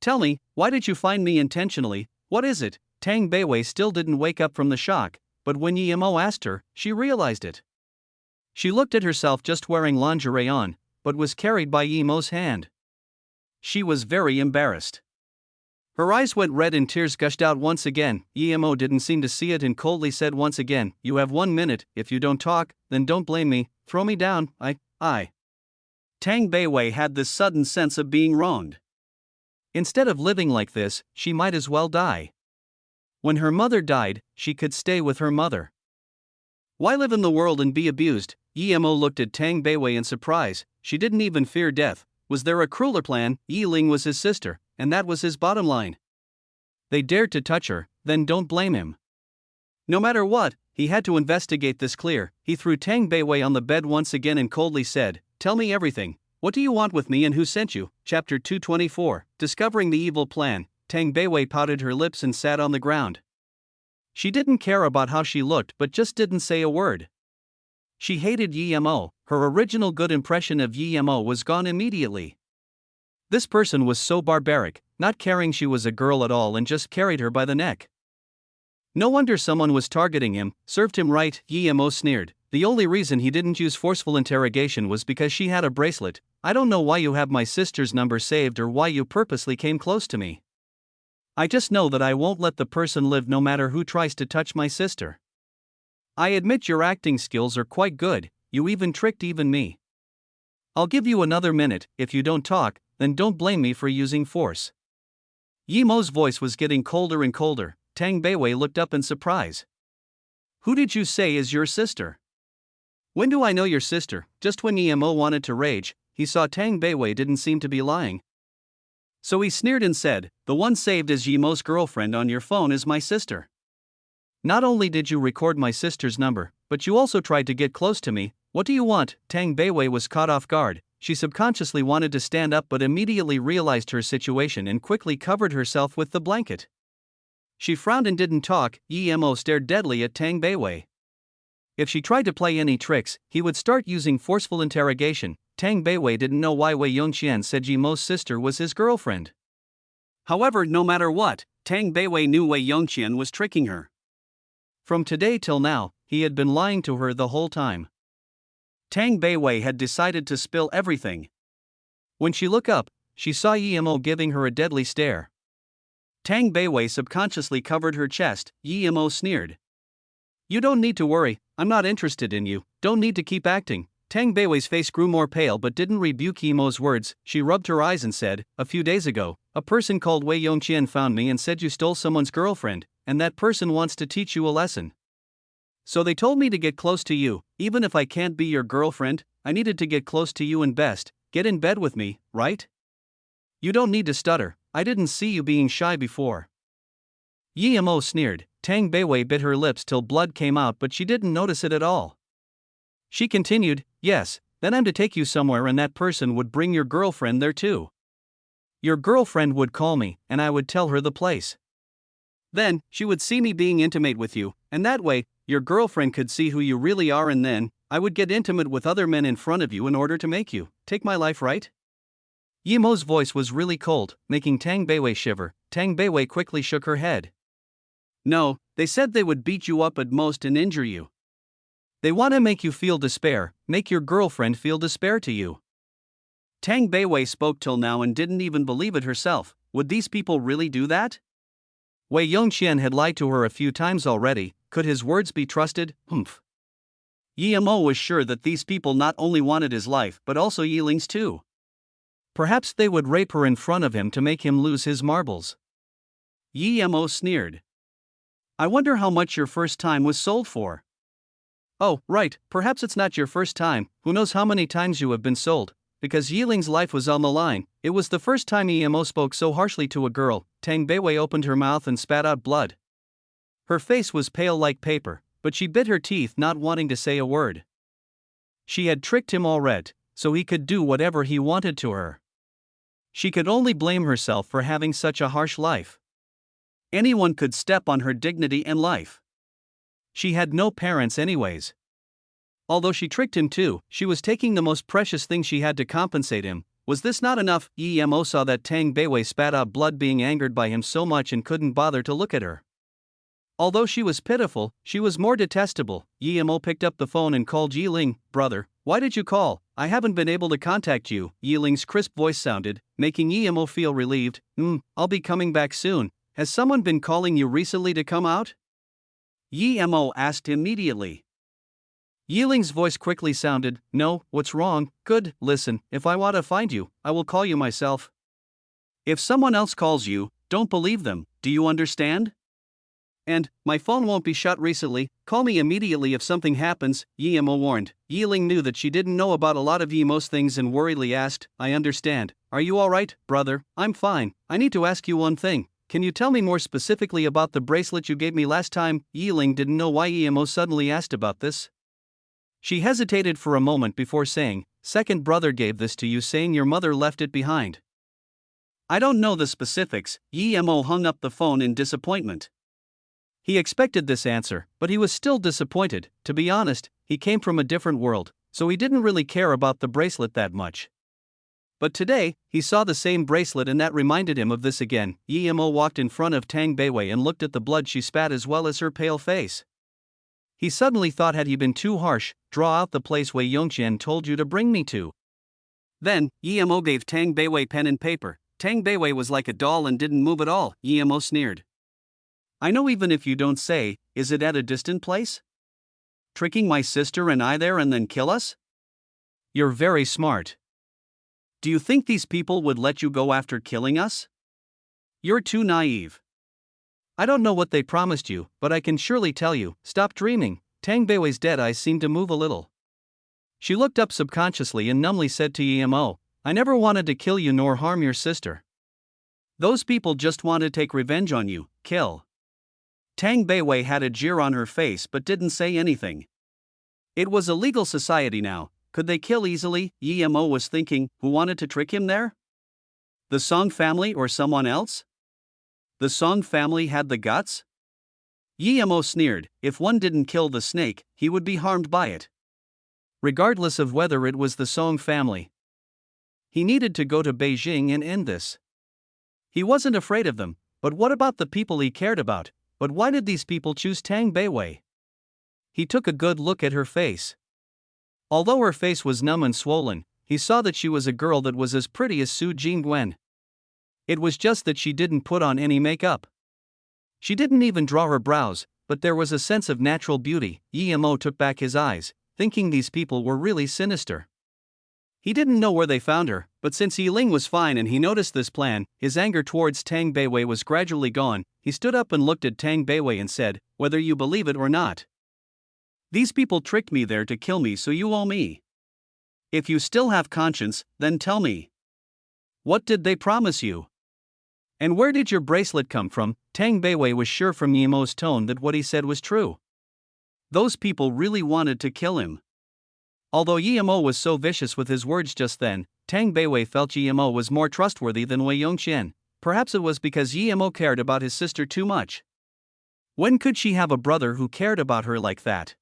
Tell me, why did you find me intentionally? What is it?" Tang Beiwei still didn't wake up from the shock, but when Yemo asked her, she realized it. She looked at herself just wearing lingerie on, but was carried by Yemo's hand. She was very embarrassed. Her eyes went red and tears gushed out once again. Yemo didn't seem to see it and coldly said once again, "You have 1 minute, if you don't talk, then don't blame me, throw me down, I. Tang Beiwei had this sudden sense of being wronged. Instead of living like this, she might as well die. When her mother died, she could stay with her mother. Why live in the world and be abused? Yemo looked at Tang Beiwei in surprise. She didn't even fear death. Was there a crueler plan? Yi Ling was his sister, and that was his bottom line. They dared to touch her, then don't blame him. No matter what, he had to investigate this clear. He threw Tang Beiwei on the bed once again and coldly said, "Tell me everything. What do you want with me and who sent you?" Chapter 224, Discovering the Evil Plan. Tang Beiwei pouted her lips and sat on the ground. She didn't care about how she looked but just didn't say a word. She hated Yemo. Her original good impression of Yemo was gone immediately. This person was so barbaric, not caring she was a girl at all and just carried her by the neck. No wonder someone was targeting him. Served him right, Yemo sneered. The only reason he didn't use forceful interrogation was because she had a bracelet. I don't know why you have my sister's number saved or why you purposely came close to me. I just know that I won't let the person live no matter who tries to touch my sister. I admit your acting skills are quite good, you even tricked even me. I'll give you another minute. If you don't talk, then don't blame me for using force." Yemo's voice was getting colder and colder. Tang Beiwei looked up in surprise. "Who did you say is your sister?" "When do I know your sister?" Just when Yemo wanted to rage, he saw Tang Beiwei didn't seem to be lying. So he sneered and said, "The one saved as Yemo's girlfriend on your phone is my sister. Not only did you record my sister's number, but you also tried to get close to me. What do you want?" Tang Beiwei was caught off guard. she subconsciously wanted to stand up but immediately realized her situation and quickly covered herself with the blanket. She frowned and didn't talk. Emo stared deadly at Tang Beiwei. If she tried to play any tricks, he would start using forceful interrogation. Tang Beiwei didn't know why Wei Yongqian said Emo's sister was his girlfriend. However, no matter what, Tang Beiwei knew Wei Yongqian was tricking her. From today till now, he had been lying to her the whole time. Tang Beiwei had decided to spill everything. When she looked up, she saw Emo giving her a deadly stare. Tang Beiwei subconsciously covered her chest. Emo sneered. "You don't need to worry, I'm not interested in you, don't need to keep acting." Tang Beiwei's face grew more pale but didn't rebuke Emo's words. She rubbed her eyes and said, "A few days ago, a person called Wei Yongqian found me and said you stole someone's girlfriend, and that person wants to teach you a lesson. So they told me to get close to you, even if I can't be your girlfriend, I needed to get close to you and best, get in bed with me, right? You don't need to stutter, I didn't see you being shy before." Emo sneered. Tang Beiwei bit her lips till blood came out but she didn't notice it at all. She continued, "Yes, then I'm to take you somewhere and that person would bring your girlfriend there too. Your girlfriend would call me, and I would tell her the place. Then, she would see me being intimate with you, and that way, your girlfriend could see who you really are and then, I would get intimate with other men in front of you in order to make you take my life, right?" Emo's voice was really cold, making Tang Beiwei shiver. Tang Beiwei quickly shook her head. "No, they said they would beat you up at most and injure you. They want to make you feel despair, make your girlfriend feel despair to you." Tang Beiwei spoke till now and didn't even believe it herself. Would these people really do that? Wei Yongqian had lied to her a few times already. Could his words be trusted? Humph. Emo was sure that these people not only wanted his life but also Yiling's too. Perhaps they would rape her in front of him to make him lose his marbles. Emo sneered. "I wonder how much your first time was sold for." "Oh, right, perhaps it's not your first time, who knows how many times you have been sold." Because Yiling's life was on the line, it was the first time Emo spoke so harshly to a girl. Tang Beiwei opened her mouth and spat out blood. Her face was pale like paper, but she bit her teeth, not wanting to say a word. She had tricked him already, so he could do whatever he wanted to her. She could only blame herself for having such a harsh life. Anyone could step on her dignity and life. She had no parents anyways. Although she tricked him too, she was taking the most precious thing she had to compensate him. Was this not enough? Emo saw that Tang Beiwei spat out blood, being angered by him so much, and couldn't bother to look at her. Although she was pitiful, she was more detestable. Emo picked up the phone and called Yiling. "Brother, why did you call? I haven't been able to contact you." Yiling's crisp voice sounded, making Emo feel relieved. I'll be coming back soon. Has someone been calling you recently to come out?" Emo asked immediately. Yiling's voice quickly sounded, "No, what's wrong?" "Good, listen, if I want to find you, I will call you myself. If someone else calls you, don't believe them, do you understand? And, my phone won't be shut recently, call me immediately if something happens," Emo warned. Yiling knew that she didn't know about a lot of Emo's things and worriedly asked, "I understand. Are you alright, brother?" "I'm fine. I need to ask you one thing. Can you tell me more specifically about the bracelet you gave me last time?" Yiling didn't know why Emo suddenly asked about this. She hesitated for a moment before saying, "Second brother gave this to you, saying your mother left it behind." "I don't know the specifics." Emo hung up the phone in disappointment. He expected this answer, but he was still disappointed. To be honest, he came from a different world, so he didn't really care about the bracelet that much. But today, he saw the same bracelet and that reminded him of this again. Emo walked in front of Tang Beiwei and looked at the blood she spat as well as her pale face. He suddenly thought, had he been too harsh, draw out the place Wei Yongqian told you to bring me to. Then, Emo gave Tang Beiwei pen and paper. Tang Beiwei was like a doll and didn't move at all. Emo sneered. "I know, even if you don't say, is it at a distant place? Tricking my sister and I there and then kill us? You're very smart. Do you think these people would let you go after killing us? You're too naive. I don't know what they promised you, but I can surely tell you, stop dreaming." Tang Beiwei's dead eyes seemed to move a little. She looked up subconsciously and numbly said to Emo, "I never wanted to kill you nor harm your sister. Those people just want to take revenge on you, kill." Tang Beiwei had a jeer on her face but didn't say anything. It was a legal society now. Could they kill easily? Yemo was thinking. Who wanted to trick him there? The Song family or someone else? The Song family had the guts? Yemo sneered. If one didn't kill the snake, he would be harmed by it. Regardless of whether it was the Song family, he needed to go to Beijing and end this. He wasn't afraid of them, but what about the people he cared about? But why did these people choose Tang Beiwei? He took a good look at her face. Although her face was numb and swollen, he saw that she was a girl that was as pretty as Su Jingwen. It was just that she didn't put on any makeup. She didn't even draw her brows, but there was a sense of natural beauty. Yemo took back his eyes, thinking these people were really sinister. He didn't know where they found her, but since Yiling was fine and he noticed this plan, his anger towards Tang Beiwei was gradually gone. He stood up and looked at Tang Beiwei and said, "Whether you believe it or not, these people tricked me there to kill me, so you owe me. If you still have conscience, then tell me. What did they promise you? And where did your bracelet come from?" Tang Beiwei was sure from Yemo's tone that what he said was true. Those people really wanted to kill him. Although Yemo was so vicious with his words just then, Tang Beiwei felt Yemo was more trustworthy than Wei Yongqian. Perhaps it was because Yemo cared about his sister too much. When could she have a brother who cared about her like that?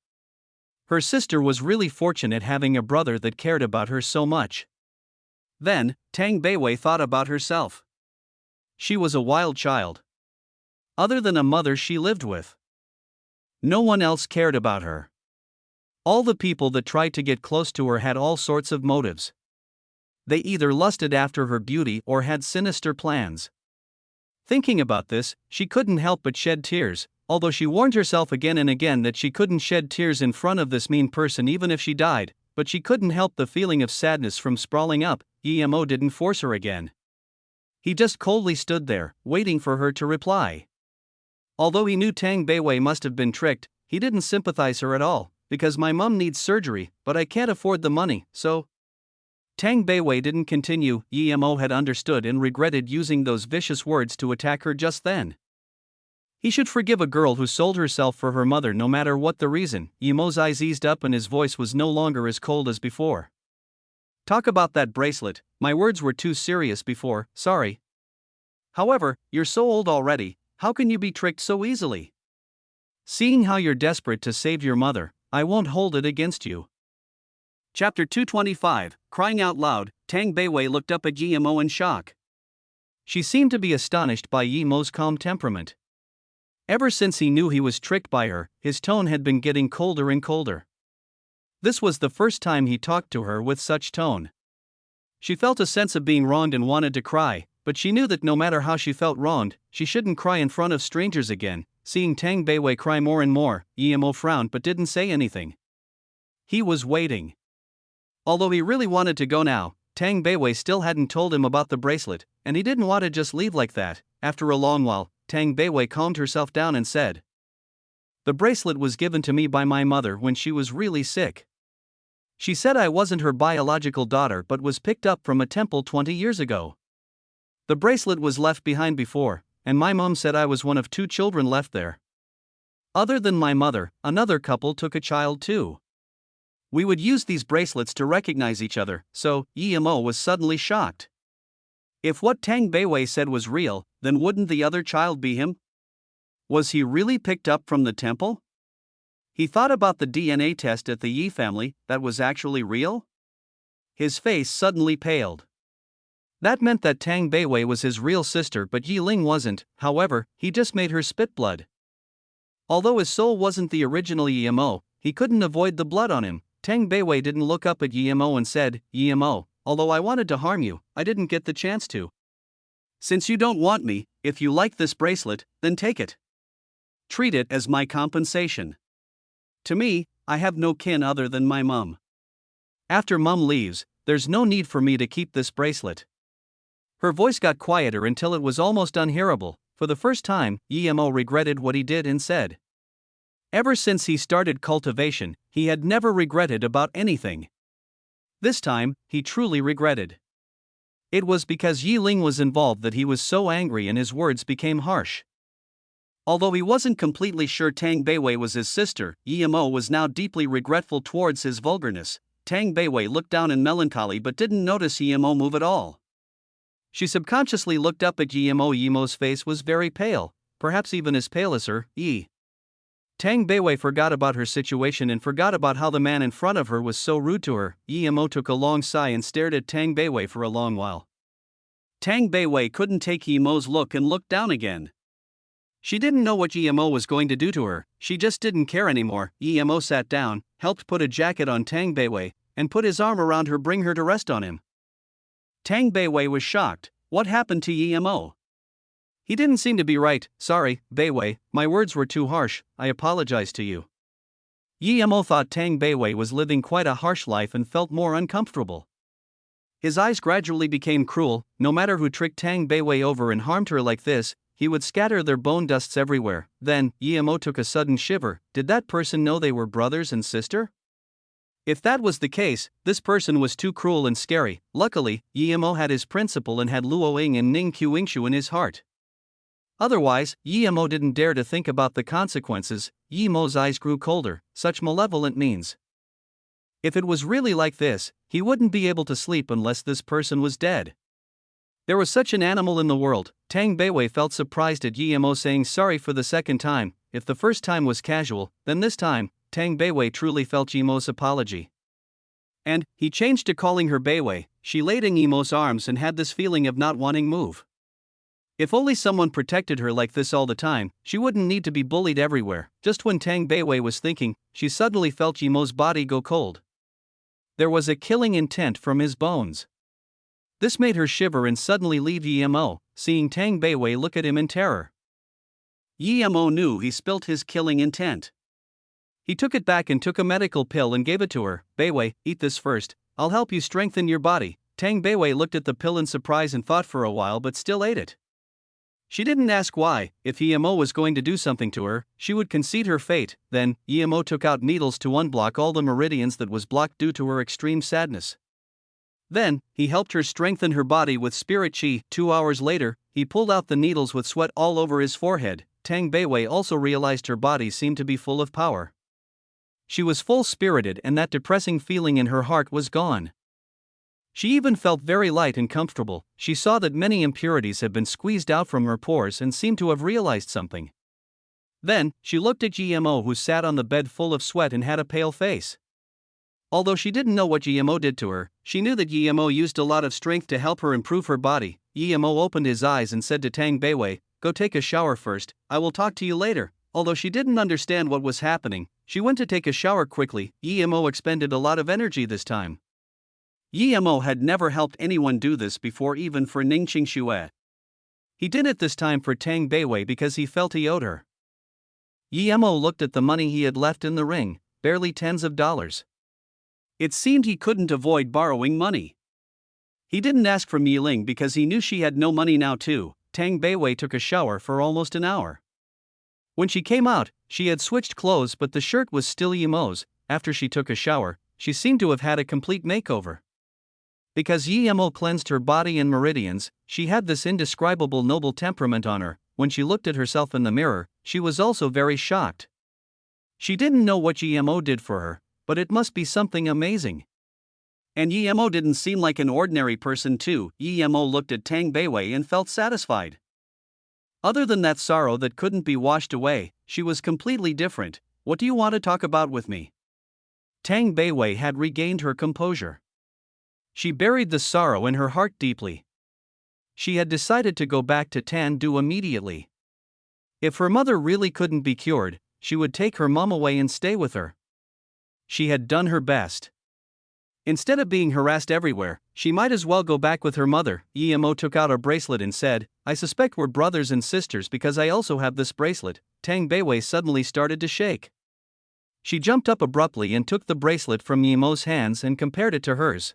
Her sister was really fortunate having a brother that cared about her so much. Then, Tang Beiwei thought about herself. She was a wild child. Other than a mother she lived with, no one else cared about her. All the people that tried to get close to her had all sorts of motives. They either lusted after her beauty or had sinister plans. Thinking about this, she couldn't help but shed tears, although she warned herself again and again that she couldn't shed tears in front of this mean person even if she died, but she couldn't help the feeling of sadness from sprawling up. Yemo didn't force her again. He just coldly stood there, waiting for her to reply. Although he knew Tang Beiwei must have been tricked, he didn't sympathize her at all. "Because my mom needs surgery, but I can't afford the money, so..." Tang Beiwei didn't continue. Yemo had understood and regretted using those vicious words to attack her just then. He should forgive a girl who sold herself for her mother no matter what the reason. Yemo's eyes eased up and his voice was no longer as cold as before. "Talk about that bracelet, my words were too serious before, sorry. However, you're so old already, how can you be tricked so easily? Seeing how you're desperate to save your mother, I won't hold it against you." Chapter 225, Crying Out Loud. Tang Beiwei looked up at Yemo in shock. She seemed to be astonished by Yemo's calm temperament. Ever since he knew he was tricked by her, his tone had been getting colder and colder. This was the first time he talked to her with such tone. She felt a sense of being wronged and wanted to cry, but she knew that no matter how she felt wronged, she shouldn't cry in front of strangers again. Seeing Tang Beiwei cry more and more, Yemo frowned but didn't say anything. He was waiting. Although he really wanted to go now, Tang Beiwei still hadn't told him about the bracelet, and he didn't want to just leave like that. After a long while, Tang Beiwei calmed herself down and said, "The bracelet was given to me by my mother when she was really sick. She said I wasn't her biological daughter but was picked up from a temple 20 years ago. The bracelet was left behind before, and my mom said I was one of 2 children left there. Other than my mother, another couple took a child too. We would use these bracelets to recognize each other," so Yemo was suddenly shocked. If what Tang Beiwei said was real, then wouldn't the other child be him? Was he really picked up from the temple? He thought about the DNA test at the Yi family, that was actually real? His face suddenly paled. That meant that Tang Beiwei was his real sister but Yiling wasn't. However, he just made her spit blood. Although his soul wasn't the original Yemo, he couldn't avoid the blood on him. Tang Beiwei didn't look up at Yemo and said, "Yemo, although I wanted to harm you, I didn't get the chance to. Since you don't want me, if you like this bracelet, then take it. Treat it as my compensation. To me, I have no kin other than my mum. After mum leaves, there's no need for me to keep this bracelet." Her voice got quieter until it was almost unhearable. For the first time, Yemo regretted what he did and said. Ever since he started cultivation, he had never regretted about anything. This time, he truly regretted. It was because Yiling was involved that he was so angry and his words became harsh. Although he wasn't completely sure Tang Beiwei was his sister, Yemo was now deeply regretful towards his vulgarness. Tang Beiwei looked down in melancholy but didn't notice Yimo move at all. She subconsciously looked up at Yimo. Yimo's face was very pale, perhaps even as pale as her. Tang Beiwei forgot about her situation and forgot about how the man in front of her was so rude to her. Yimo took a long sigh and stared at Tang Beiwei for a long while. Tang Beiwei couldn't take Yimo's look and looked down again. She didn't know what Yimo was going to do to her, she just didn't care anymore. Yimo sat down, helped put a jacket on Tang Beiwei, and put his arm around her, bring her to rest on him. Tang Beiwei was shocked. What happened to Yimo? He didn't seem to be right. Sorry, Beiwei, my words were too harsh, I apologize to you. Yimo thought Tang Beiwei was living quite a harsh life and felt more uncomfortable. His eyes gradually became cruel. No matter who tricked Tang Beiwei over and harmed her like this, he would scatter their bone dusts everywhere. Then, Yimo took a sudden shiver. Did that person know they were brothers and sister? If that was the case, this person was too cruel and scary. Luckily, Yimo had his principal and had Luo Ying and Ning Qingshu in his heart. Otherwise, Yimo didn't dare to think about the consequences. Yimo's eyes grew colder. Such malevolent means. If it was really like this, he wouldn't be able to sleep unless this person was dead. There was such an animal in the world. Tang Beiwei felt surprised at Yimo saying sorry for the second time. If the first time was casual, then this time, Tang Beiwei truly felt Yimo's apology. And he changed to calling her Beiwei. She laid in Yimo's arms and had this feeling of not wanting move. If only someone protected her like this all the time, she wouldn't need to be bullied everywhere. Just when Tang Beiwei was thinking, she suddenly felt Yimo's body go cold. There was a killing intent from his bones. This made her shiver and suddenly leave Yimo, seeing Tang Beiwei look at him in terror. Yimo knew he spilt his killing intent. He took it back and took a medical pill and gave it to her. Beiwei, eat this first, I'll help you strengthen your body. Tang Beiwei looked at the pill in surprise and thought for a while but still ate it. She didn't ask why. If Yimo was going to do something to her, she would concede her fate. Then, Yimo took out needles to unblock all the meridians that was blocked due to her extreme sadness. Then, he helped her strengthen her body with spirit qi. 2 hours later, he pulled out the needles with sweat all over his forehead. Tang Beiwei also realized her body seemed to be full of power. She was full-spirited and that depressing feeling in her heart was gone. She even felt very light and comfortable. She saw that many impurities had been squeezed out from her pores and seemed to have realized something. Then, she looked at Yimo, who sat on the bed full of sweat and had a pale face. Although she didn't know what Yimo did to her, she knew that Yimo used a lot of strength to help her improve her body. Yimo opened his eyes and said to Tang Beiwei, "Go take a shower first, I will talk to you later." Although she didn't understand what was happening, she went to take a shower quickly. Yimo expended a lot of energy this time. Yimo had never helped anyone do this before, even for Ning Qingshu. He did it this time for Tang Beiwei because he felt he owed her. Yimo looked at the money he had left in the ring, barely tens of dollars. It seemed he couldn't avoid borrowing money. He didn't ask from Yiling because he knew she had no money now too. Tang Beiwei took a shower for almost an hour. When she came out, she had switched clothes but the shirt was still Yimo's. After she took a shower, she seemed to have had a complete makeover. Because Yimo cleansed her body and meridians, she had this indescribable noble temperament on her. When she looked at herself in the mirror, she was also very shocked. She didn't know what Yimo did for her, but it must be something amazing. And Yimo didn't seem like an ordinary person too. Yimo looked at Tang Beiwei and felt satisfied. Other than that sorrow that couldn't be washed away, she was completely different. What do you want to talk about with me? Tang Beiwei had regained her composure. She buried the sorrow in her heart deeply. She had decided to go back to Tandu immediately. If her mother really couldn't be cured, she would take her mom away and stay with her. She had done her best. Instead of being harassed everywhere, she might as well go back with her mother. Yimo took out a bracelet and said, "I suspect we're brothers and sisters because I also have this bracelet." Tang Beiwei suddenly started to shake. She jumped up abruptly and took the bracelet from Yimo's hands and compared it to hers.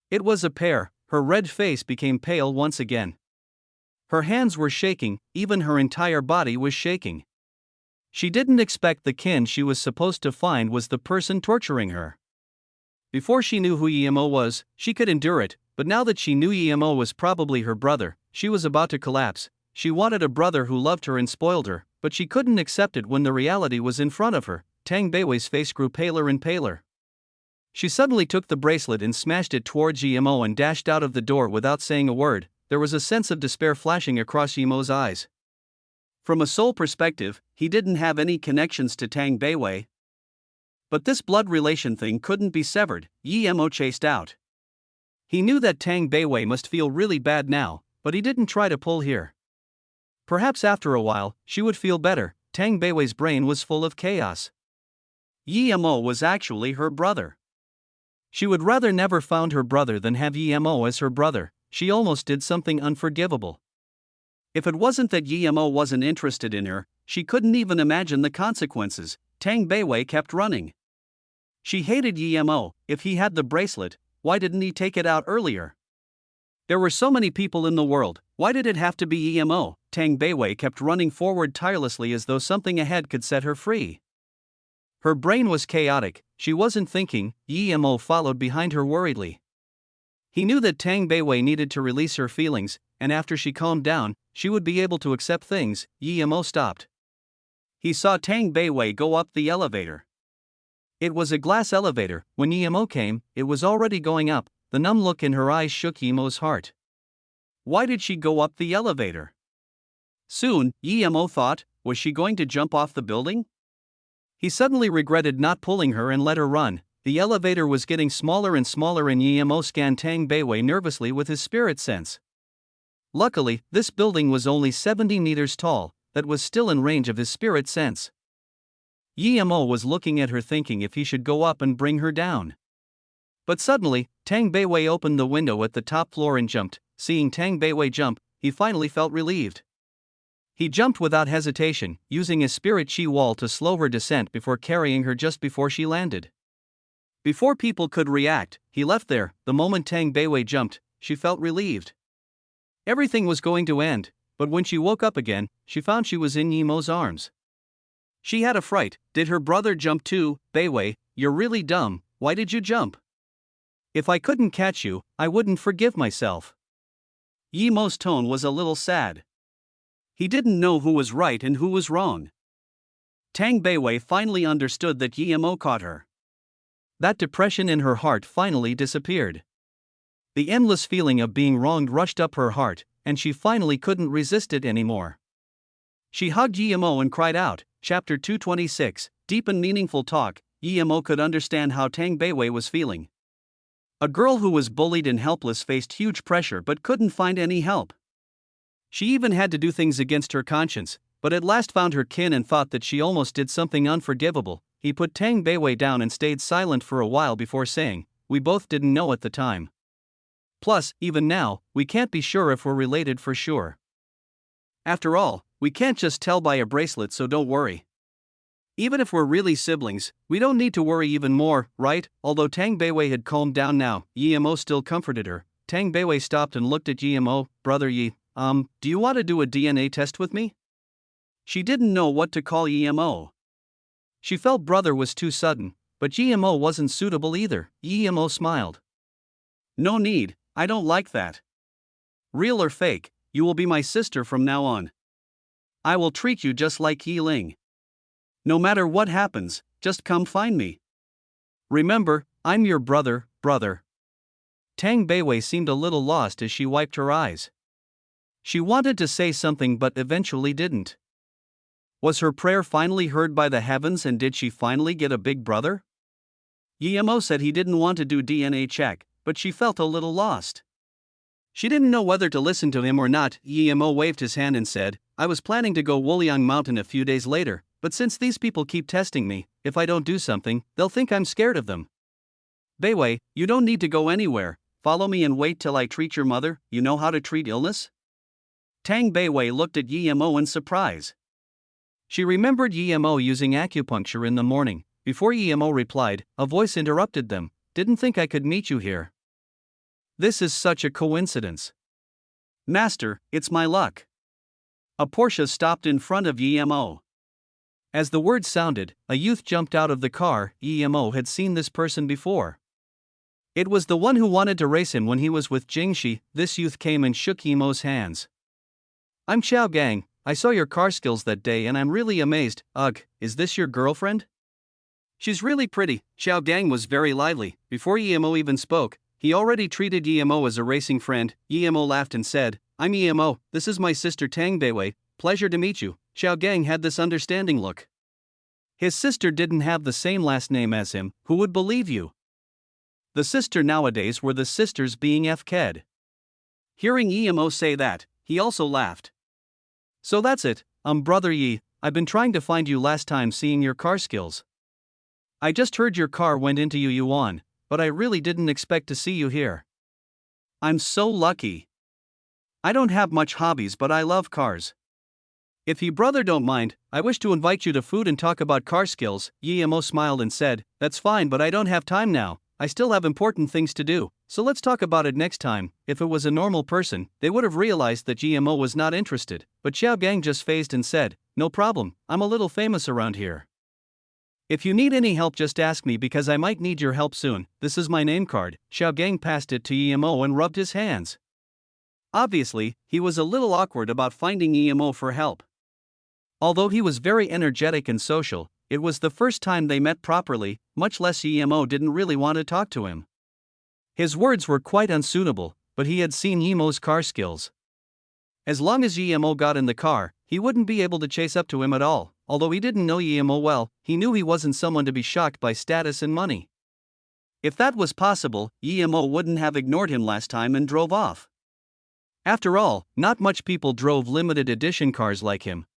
It was a pair. Her red face became pale once again. Her hands were shaking, even her entire body was shaking. She didn't expect the kin she was supposed to find was the person torturing her. Before she knew who Yimo was, she could endure it, but now that she knew Yimo was probably her brother, she was about to collapse. She wanted a brother who loved her and spoiled her, but she couldn't accept it when the reality was in front of her. Tang Beiwei's face grew paler and paler. She suddenly took the bracelet and smashed it towards Yimo and dashed out of the door without saying a word. There was a sense of despair flashing across Yimo's eyes. From a soul perspective, he didn't have any connections to Tang Beiwei. But this blood relation thing couldn't be severed. Yimo chased out. He knew that Tang Beiwei must feel really bad now, but he didn't try to pull here. Perhaps after a while, she would feel better. Tang Beiwei's brain was full of chaos. Yimo was actually her brother. She would rather never found her brother than have Yimo as her brother. She almost did something unforgivable. If it wasn't that Yimo wasn't interested in her, she couldn't even imagine the consequences. Tang Beiwei kept running. She hated Yimo. If he had the bracelet, why didn't he take it out earlier? There were so many people in the world, why did it have to be Yimo? Tang Beiwei kept running forward tirelessly as though something ahead could set her free. Her brain was chaotic, she wasn't thinking. Yimo followed behind her worriedly. He knew that Tang Beiwei needed to release her feelings, and after she calmed down, she would be able to accept things. Yimo stopped. He saw Tang Beiwei go up the elevator. It was a glass elevator. When Yimo came, it was already going up. The numb look in her eyes shook Yimo's heart. Why did she go up the elevator? Soon, Yimo thought, was she going to jump off the building? He suddenly regretted not pulling her and let her run. The elevator was getting smaller and smaller and Yimo scanned Tang Beiwei nervously with his spirit sense. Luckily, this building was only 70 meters tall, that was still in range of his spirit sense. Yimo was looking at her thinking if he should go up and bring her down. But suddenly, Tang Beiwei opened the window at the top floor and jumped. Seeing Tang Beiwei jump, he finally felt relieved. He jumped without hesitation, using his spirit chi wall to slow her descent before carrying her just before she landed. Before people could react, he left there. The moment Tang Beiwei jumped, she felt relieved. Everything was going to end, but when she woke up again, she found she was in Yimo's arms. She had a fright. Did her brother jump too? Beiwei, you're really dumb, why did you jump? If I couldn't catch you, I wouldn't forgive myself. Yimo's tone was a little sad. He didn't know who was right and who was wrong. Tang Beiwei finally understood that Yimo caught her. That depression in her heart finally disappeared. The endless feeling of being wronged rushed up her heart, and she finally couldn't resist it anymore. She hugged Yimo and cried out. Chapter 226, Deep and Meaningful Talk. Yimo could understand how Tang Beiwei was feeling. A girl who was bullied and helpless faced huge pressure but couldn't find any help. She even had to do things against her conscience, but at last found her kin and thought that she almost did something unforgivable. He put Tang Beiwei down and stayed silent for a while before saying, we both didn't know at the time. Plus, even now, we can't be sure if we're related for sure. After all, we can't just tell by a bracelet, so don't worry. Even if we're really siblings, we don't need to worry even more, right? Although Tang Beiwei had calmed down now, Yimo still comforted her. Tang Beiwei stopped and looked at Yimo. Brother Yi, do you want to do a DNA test with me? She didn't know what to call Yimo. She felt brother was too sudden, but Yimo wasn't suitable either. Yimo smiled. No need, I don't like that. Real or fake, you will be my sister from now on. I will treat you just like Yi Ling. No matter what happens, just come find me. Remember, I'm your brother. Tang Beiwei seemed a little lost as she wiped her eyes. She wanted to say something but eventually didn't. Was her prayer finally heard by the heavens and did she finally get a big brother? Yimo said he didn't want to do DNA check, but she felt a little lost. She didn't know whether to listen to him or not. Yimo waved his hand and said, I was planning to go Wuliang Mountain a few days later, but since these people keep testing me, if I don't do something, they'll think I'm scared of them. Beiwei, you don't need to go anywhere, follow me and wait till I treat your mother. You know how to treat illness? Tang Beiwei looked at Yimo in surprise. She remembered Yimo using acupuncture in the morning. Before Yimo replied, a voice interrupted them. Didn't think I could meet you here. This is such a coincidence. Master, it's my luck. A Porsche stopped in front of Yimo. As the word sounded, a youth jumped out of the car. Yimo had seen this person before. It was the one who wanted to race him when he was with Jingxi. This youth came and shook Yimo's hands. I'm Xiao Gang, I saw your car skills that day and I'm really amazed. Ugh, is this your girlfriend? She's really pretty. Xiao Gang was very lively. Before Emo even spoke, he already treated Emo as a racing friend. Emo laughed and said, I'm Emo, this is my sister Tang Beiwei, pleasure to meet you. Xiao Gang had this understanding look. His sister didn't have the same last name as him, who would believe you? The sister nowadays were the sisters being f-ked. Hearing Emo say that, he also laughed. So that's it, Brother Yi, I've been trying to find you last time seeing your car skills. I just heard your car went into Yuan, but I really didn't expect to see you here. I'm so lucky. I don't have much hobbies but I love cars. If you brother don't mind, I wish to invite you to food and talk about car skills. Emo smiled and said, that's fine but I don't have time now, I still have important things to do, so let's talk about it next time. If it was a normal person, they would have realized that Emo was not interested, but Xiao Gang just phased and said, no problem, I'm a little famous around here. If you need any help just ask me because I might need your help soon, this is my name card. Xiao Gang passed it to Emo and rubbed his hands. Obviously, he was a little awkward about finding Emo for help. Although he was very energetic and social, it was the first time they met properly, much less Emo didn't really want to talk to him. His words were quite unsuitable, but he had seen Emo's car skills. As long as Emo got in the car, he wouldn't be able to chase up to him at all. Although he didn't know Emo well, he knew he wasn't someone to be shocked by status and money. If that was possible, Emo wouldn't have ignored him last time and drove off. After all, not much people drove limited edition cars like him.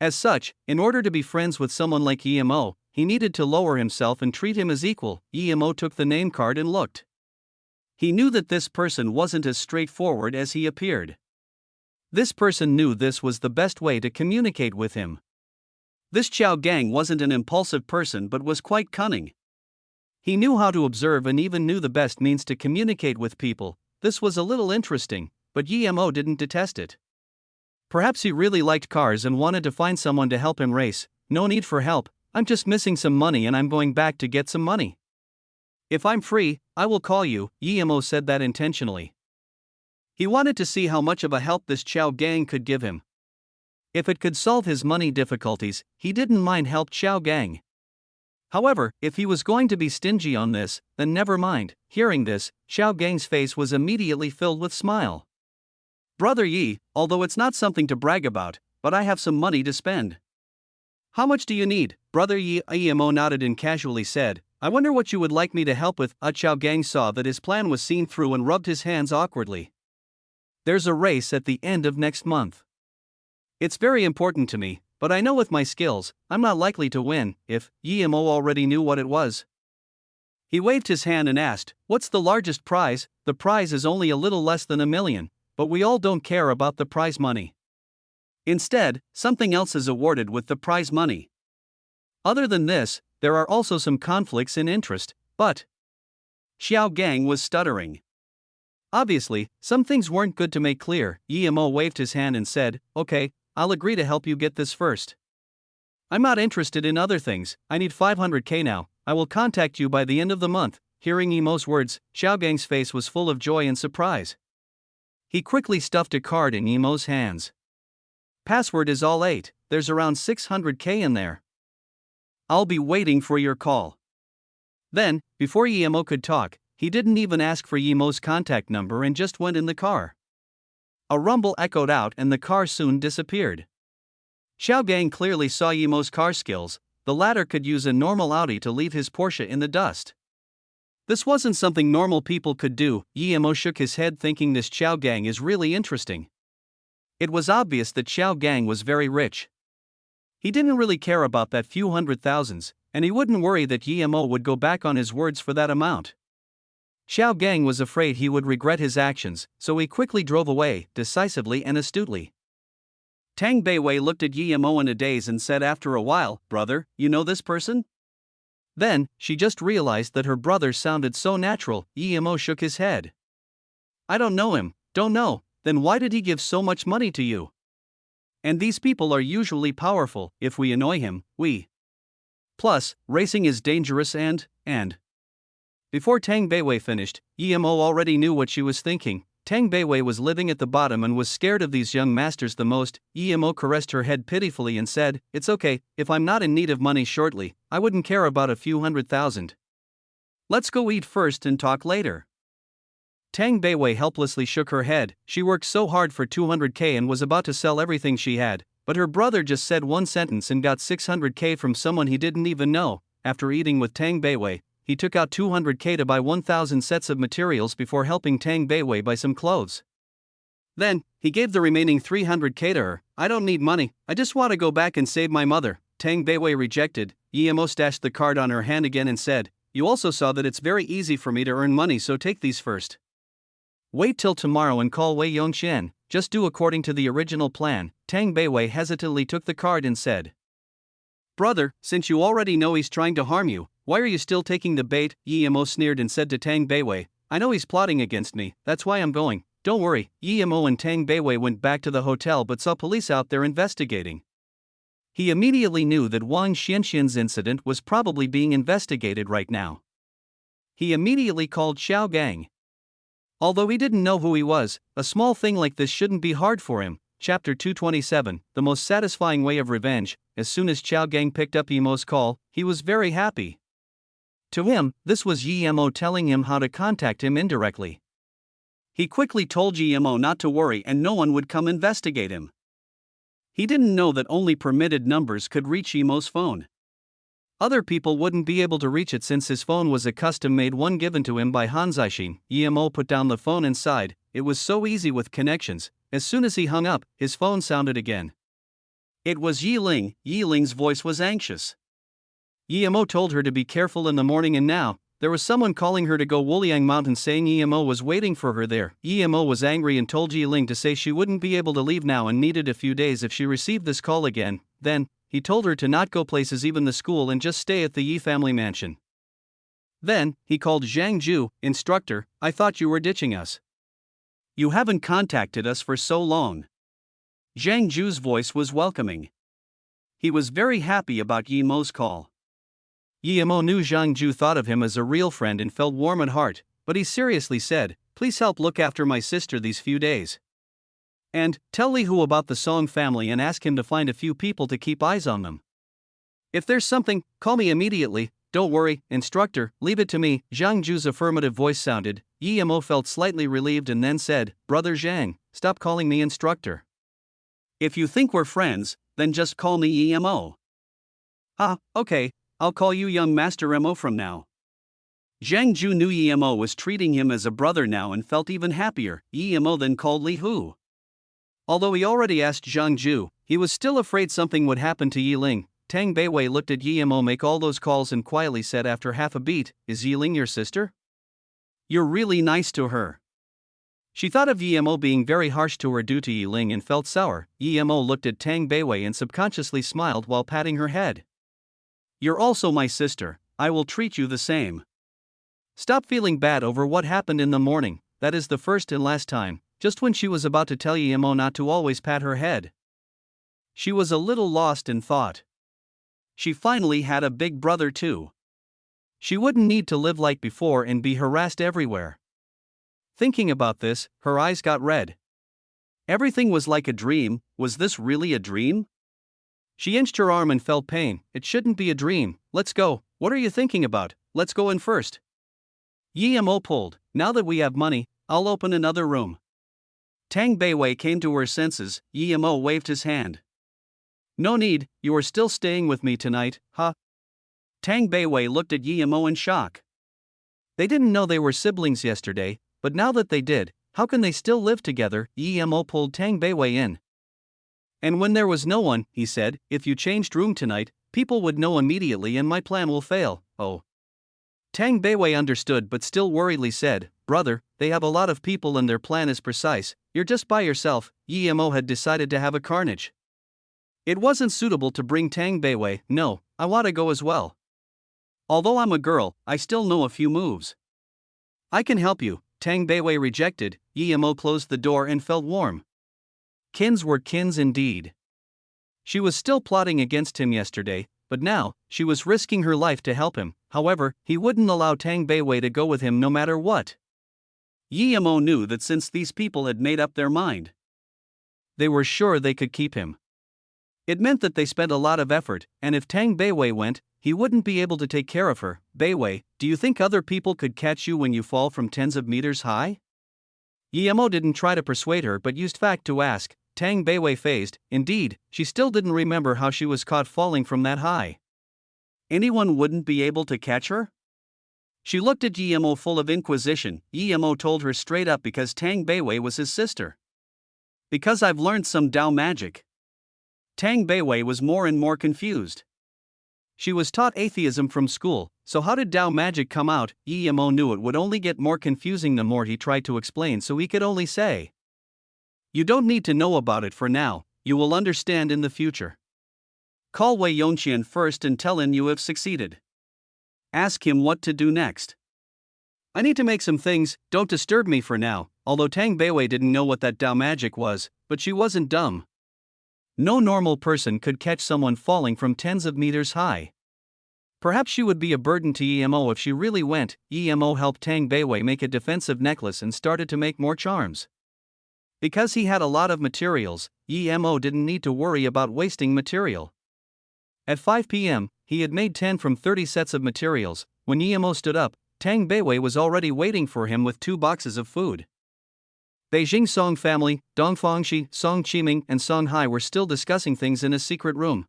As such, in order to be friends with someone like Emo, he needed to lower himself and treat him as equal. Emo took the name card and looked. He knew that this person wasn't as straightforward as he appeared. This person knew this was the best way to communicate with him. This Xiao Gang wasn't an impulsive person but was quite cunning. He knew how to observe and even knew the best means to communicate with people. This was a little interesting, but Emo didn't detest it. Perhaps he really liked cars and wanted to find someone to help him race. No need for help, I'm just missing some money and I'm going back to get some money. If I'm free, I will call you. Emo said that intentionally. He wanted to see how much of a help this Xiao Gang could give him. If it could solve his money difficulties, he didn't mind help Xiao Gang. However, if he was going to be stingy on this, then never mind. Hearing this, Xiao Gang's face was immediately filled with smile. Brother Yi, although it's not something to brag about, but I have some money to spend. How much do you need? Brother Yi? Emo nodded and casually said, I wonder what you would like me to help with. Xiao Gang saw that his plan was seen through and rubbed his hands awkwardly. There's a race at the end of next month. It's very important to me, but I know with my skills, I'm not likely to win. If Emo already knew what it was. He waved his hand and asked, what's the largest prize? The prize is only a little less than 1 million, but we all don't care about the prize money. Instead, something else is awarded with the prize money. Other than this, there are also some conflicts in interest, but Xiao Gang was stuttering. Obviously, some things weren't good to make clear. Emo waved his hand and said, okay, I'll agree to help you get this first. I'm not interested in other things, I need 500k now, I will contact you by the end of the month. Hearing Emo's words, Xiao Gang's face was full of joy and surprise. He quickly stuffed a card in Emo's hands. Password is all 8, there's around 600k in there. I'll be waiting for your call. Then, before Emo could talk, he didn't even ask for Emo's contact number and just went in the car. A rumble echoed out and the car soon disappeared. Xiao Gang clearly saw Emo's car skills. The latter could use a normal Audi to leave his Porsche in the dust. This wasn't something normal people could do. Emo shook his head thinking this Xiao Gang is really interesting. It was obvious that Xiao Gang was very rich. He didn't really care about that few hundred thousands, and he wouldn't worry that Emo would go back on his words for that amount. Xiao Gang was afraid he would regret his actions, so he quickly drove away, decisively and astutely. Tang Beiwei looked at Emo in a daze and said after a while, brother, you know this person? Then, she just realized that her brother sounded so natural. Emo shook his head. I don't know him. Don't know, then why did he give so much money to you? And these people are usually powerful. If we annoy him, we. Plus, racing is dangerous and. Before Tang Beiwei finished, Emo already knew what she was thinking. Tang Beiwei was living at the bottom and was scared of these young masters the most. Emo caressed her head pitifully and said, "It's okay, if I'm not in need of money shortly, I wouldn't care about a few 100,000. Let's go eat first and talk later." Tang Beiwei helplessly shook her head. She worked so hard for 200k and was about to sell everything she had, but her brother just said one sentence and got 600k from someone he didn't even know. After eating with Tang Beiwei, he took out 200k to buy 1,000 sets of materials before helping Tang Beiwei buy some clothes. Then, he gave the remaining 300k to her. "I don't need money, I just want to go back and save my mother." Tang Beiwei rejected. Emo stashed the card on her hand again and said, "You also saw that it's very easy for me to earn money, so take these first. Wait till tomorrow and call Wei Yongqian, just do according to the original plan." Tang Beiwei hesitantly took the card and said, "Brother, since you already know he's trying to harm you, why are you still taking the bait?" Emo sneered and said to Tang Beiwei, "I know he's plotting against me, that's why I'm going." "Don't worry." Emo and Tang Beiwei went back to the hotel but saw police out there investigating. He immediately knew that Wang Xianxian's incident was probably being investigated right now. He immediately called Xiao Gang. Although he didn't know who he was, a small thing like this shouldn't be hard for him. Chapter 227, The Most Satisfying Way of Revenge. As soon as Xiao Gang picked up Emo's call, he was very happy. To him, this was Emo telling him how to contact him indirectly. He quickly told Emo not to worry and no one would come investigate him. He didn't know that only permitted numbers could reach Emo's phone. Other people wouldn't be able to reach it since his phone was a custom-made one given to him by Han Zixin. Emo put down the phone and sighed. It was so easy with connections. As soon as he hung up, his phone sounded again. It was Yi Ling. Yi Ling's voice was anxious. Emo told her to be careful in the morning and now, there was someone calling her to go Wuliang Mountain saying Emo was waiting for her there. Emo was angry and told Yi Ling to say she wouldn't be able to leave now and needed a few days if she received this call again. Then, he told her to not go places even the school and just stay at the Yi family mansion. Then, he called Zhang Ju. "Instructor, I thought you were ditching us. You haven't contacted us for so long." Zhang Ju's voice was welcoming. He was very happy about Emo's call. Emo knew Zhang Ju thought of him as a real friend and felt warm at heart, but he seriously said, "Please help look after my sister these few days. And, tell Li Hu about the Song family and ask him to find a few people to keep eyes on them. If there's something, call me immediately. Don't worry, instructor, leave it to me." Zhang Ju's affirmative voice sounded. Emo felt slightly relieved and then said, "Brother Zhang, stop calling me instructor. If you think we're friends, then just call me Emo." "Ah, okay, I'll call you young Master Emo from now." Zhang Ju knew Emo was treating him as a brother now and felt even happier. Emo then called Li Hu. Although he already asked Zhang Ju, he was still afraid something would happen to Yi Ling. Tang Beiwei looked at Emo make all those calls and quietly said after half a beat, "Is Yi Ling your sister? You're really nice to her." She thought of Emo being very harsh to her due to Yi Ling and felt sour. Emo looked at Tang Beiwei and subconsciously smiled while patting her head. "You're also my sister, I will treat you the same. Stop feeling bad over what happened in the morning, that is the first and last time." Just when she was about to tell Emo not to always pat her head, she was a little lost in thought. She finally had a big brother too. She wouldn't need to live like before and be harassed everywhere. Thinking about this, her eyes got red. Everything was like a dream. Was this really a dream? She inched her arm and felt pain. It shouldn't be a dream. "Let's go." "What are you thinking about? Let's go in first." Emo pulled. "Now that we have money, I'll open another room." Tang Beiwei came to her senses. Emo waved his hand. "No need, you are still staying with me tonight, huh?" Tang Beiwei looked at Emo in shock. They didn't know they were siblings yesterday, but now that they did, how can they still live together? Emo pulled Tang Beiwei in. "And when there was no one," he said, "if you changed room tonight, people would know immediately and my plan will fail." "Oh." Tang Beiwei understood but still worriedly said, "Brother, they have a lot of people and their plan is precise. You're just by yourself." Emo had decided to have a carnage. It wasn't suitable to bring Tang Beiwei. "No, I want to go as well. Although I'm a girl, I still know a few moves. I can help you." Tang Beiwei rejected. Emo closed the door and felt warm. Kins were kins indeed. She was still plotting against him yesterday, but now, she was risking her life to help him. However, he wouldn't allow Tang Beiwei to go with him no matter what. Yemo knew that since these people had made up their mind, they were sure they could keep him. It meant that they spent a lot of effort, and if Tang Beiwei went, he wouldn't be able to take care of her. Beiwei, do you think other people could catch you when you fall from tens of meters high? Yemo didn't try to persuade her but used fact to ask. Tang Beiwei phased. Indeed, she still didn't remember how she was caught falling from that high. Anyone wouldn't be able to catch her? She looked at Yemo full of inquisition. Yemo told her straight up because Tang Beiwei was his sister. Because I've learned some Dao magic. Tang Beiwei was more and more confused. She was taught atheism from school, so how did Dao magic come out? Yemo knew it would only get more confusing the more he tried to explain, so he could only say, "You don't need to know about it for now, you will understand in the future. Call Wei Yongqian first and tell him you have succeeded. Ask him what to do next. I need to make some things, don't disturb me for now." Although Tang Beiwei didn't know what that Dao magic was, but she wasn't dumb. No normal person could catch someone falling from tens of meters high. Perhaps she would be a burden to Yemo if she really went. Yemo helped Tang Beiwei make a defensive necklace and started to make more charms. Because he had a lot of materials, Yemo didn't need to worry about wasting material. At 5 p.m., he had made 10 from 30 sets of materials. When Yemo stood up, Tang Beiwei was already waiting for him with 2 boxes of food. Beijing Song family, Dongfangshi, Song Qiming, and Song Hai were still discussing things in a secret room.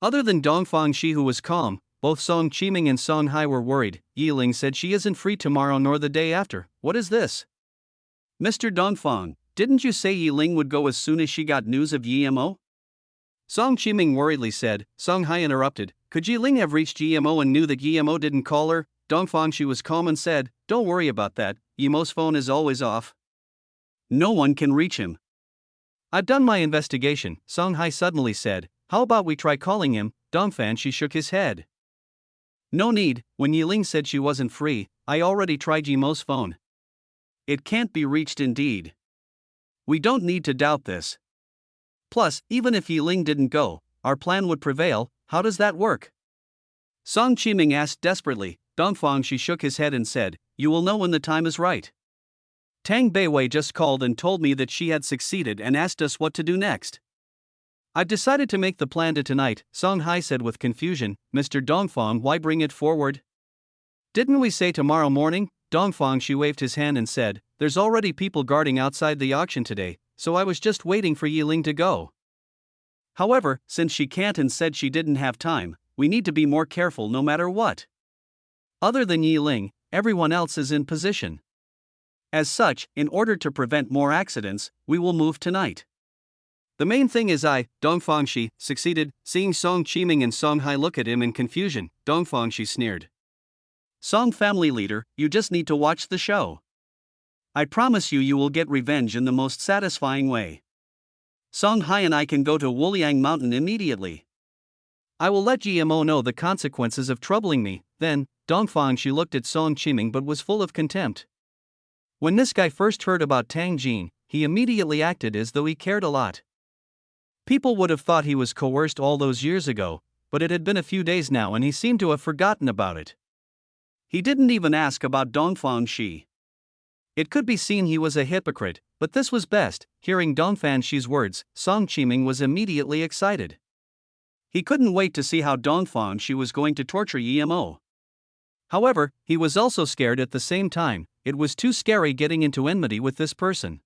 Other than Dongfangshi, who was calm, both Song Qiming and Song Hai were worried. Yiling said she isn't free tomorrow nor the day after. What is this? Mr. Dongfang, didn't you say Yiling would go as soon as she got news of Yemo? Song Qiming worriedly said. Song Hai interrupted. Could Yiling have reached Yemo and knew that Yemo didn't call her? Dongfangshi was calm and said, "Don't worry about that, Yemo's phone is always off. No one can reach him." "I've done my investigation," Song Hai suddenly said. "How about we try calling him?" Dongfangshi shook his head. "No need, when Yiling said she wasn't free, I already tried Yemo's phone. It can't be reached indeed. We don't need to doubt this. Plus, even if Yiling didn't go, our plan would prevail. How does that work?" Song Qiming asked desperately. Dongfangshi shook his head and said, "You will know when the time is right. Tang Beiwei just called and told me that she had succeeded and asked us what to do next. I've decided to make the plan to tonight," Song Hai said with confusion. "Mr. Dongfang, why bring it forward? Didn't we say tomorrow morning?" Dongfangshi waved his hand and said, "There's already people guarding outside the auction today, so I was just waiting for Yiling to go. However, since she can't and said she didn't have time, we need to be more careful no matter what. Other than Yiling, everyone else is in position. As such, in order to prevent more accidents, we will move tonight. The main thing is Dongfangshi, succeeded." Seeing Song Qiming and Song Hai look at him in confusion, Dongfangshi sneered. "Song family leader, you just need to watch the show. I promise you will get revenge in the most satisfying way. Song Hai and I can go to Wuliang Mountain immediately. I will let Yemo know the consequences of troubling me." Then, Dongfangshi looked at Song Qiming but was full of contempt. When this guy first heard about Tang Jin, he immediately acted as though he cared a lot. People would have thought he was coerced all those years ago, but it had been a few days now and he seemed to have forgotten about it. He didn't even ask about Dongfangshi. It could be seen he was a hypocrite, but this was best. Hearing Dongfangshi's words, Song Qiming was immediately excited. He couldn't wait to see how Dongfangshi was going to torture Yemo. However, he was also scared at the same time. It was too scary getting into enmity with this person.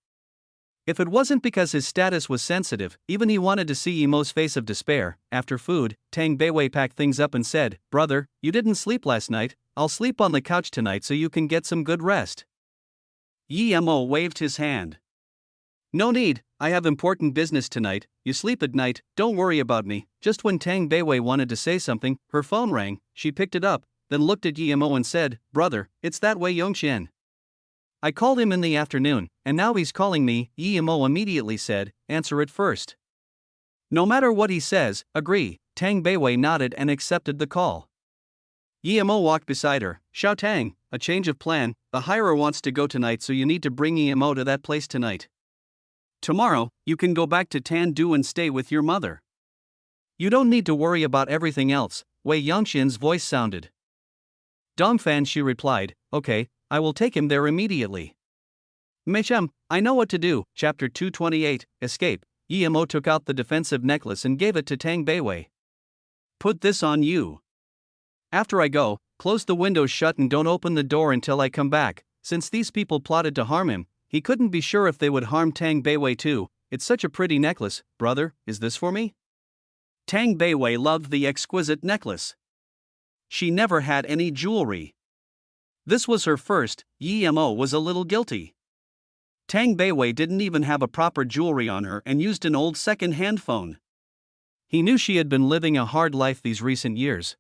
If it wasn't because his status was sensitive, even he wanted to see Yemo's face of despair. After food, Tang Beiwei packed things up and said, "Brother, you didn't sleep last night, I'll sleep on the couch tonight so you can get some good rest." Yemo waved his hand. "No need, I have important business tonight, you sleep at night, don't worry about me." Just when Tang Beiwei wanted to say something, her phone rang. She picked it up, then looked at Yemo and said, "Brother, it's that Wei Yongqian. I called him in the afternoon, and now he's calling me." Yemo immediately said, "Answer it first." "No matter what he says, agree." Tang Beiwei nodded and accepted the call. Yemo walked beside her. "Xiao Tang, a change of plan, the hirer wants to go tonight so you need to bring Yemo to that place tonight. Tomorrow, you can go back to Tandu and stay with your mother. You don't need to worry about everything else." Wei Yongqian's voice sounded. Dongfangshi replied, "Okay, I will take him there immediately." Mechem, I know what to do. Chapter 228, Escape. Yemo took out the defensive necklace and gave it to Tang Beiwei. Put this on you. After I go, close the windows shut and don't open the door until I come back. Since these people plotted to harm him, he couldn't be sure if they would harm Tang Beiwei too. It's such a pretty necklace, brother, is this for me? Tang Beiwei loved the exquisite necklace. She never had any jewelry. This was her first. Yemo was a little guilty. Tang Beiwei didn't even have a proper jewelry on her and used an old second-hand phone. He knew she had been living a hard life these recent years.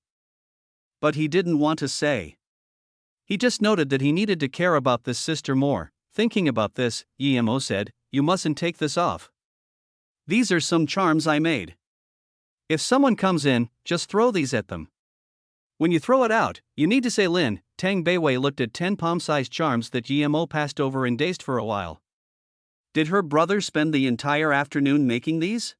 But he didn't want to say. He just noted that he needed to care about this sister more. Thinking about this, Yemo said, "You mustn't take this off. These are some charms I made. If someone comes in, just throw these at them. When you throw it out, you need to say Lin." Tang Beiwei looked at 10 palm-sized charms that Yemo passed over and dazed for a while. Did her brother spend the entire afternoon making these?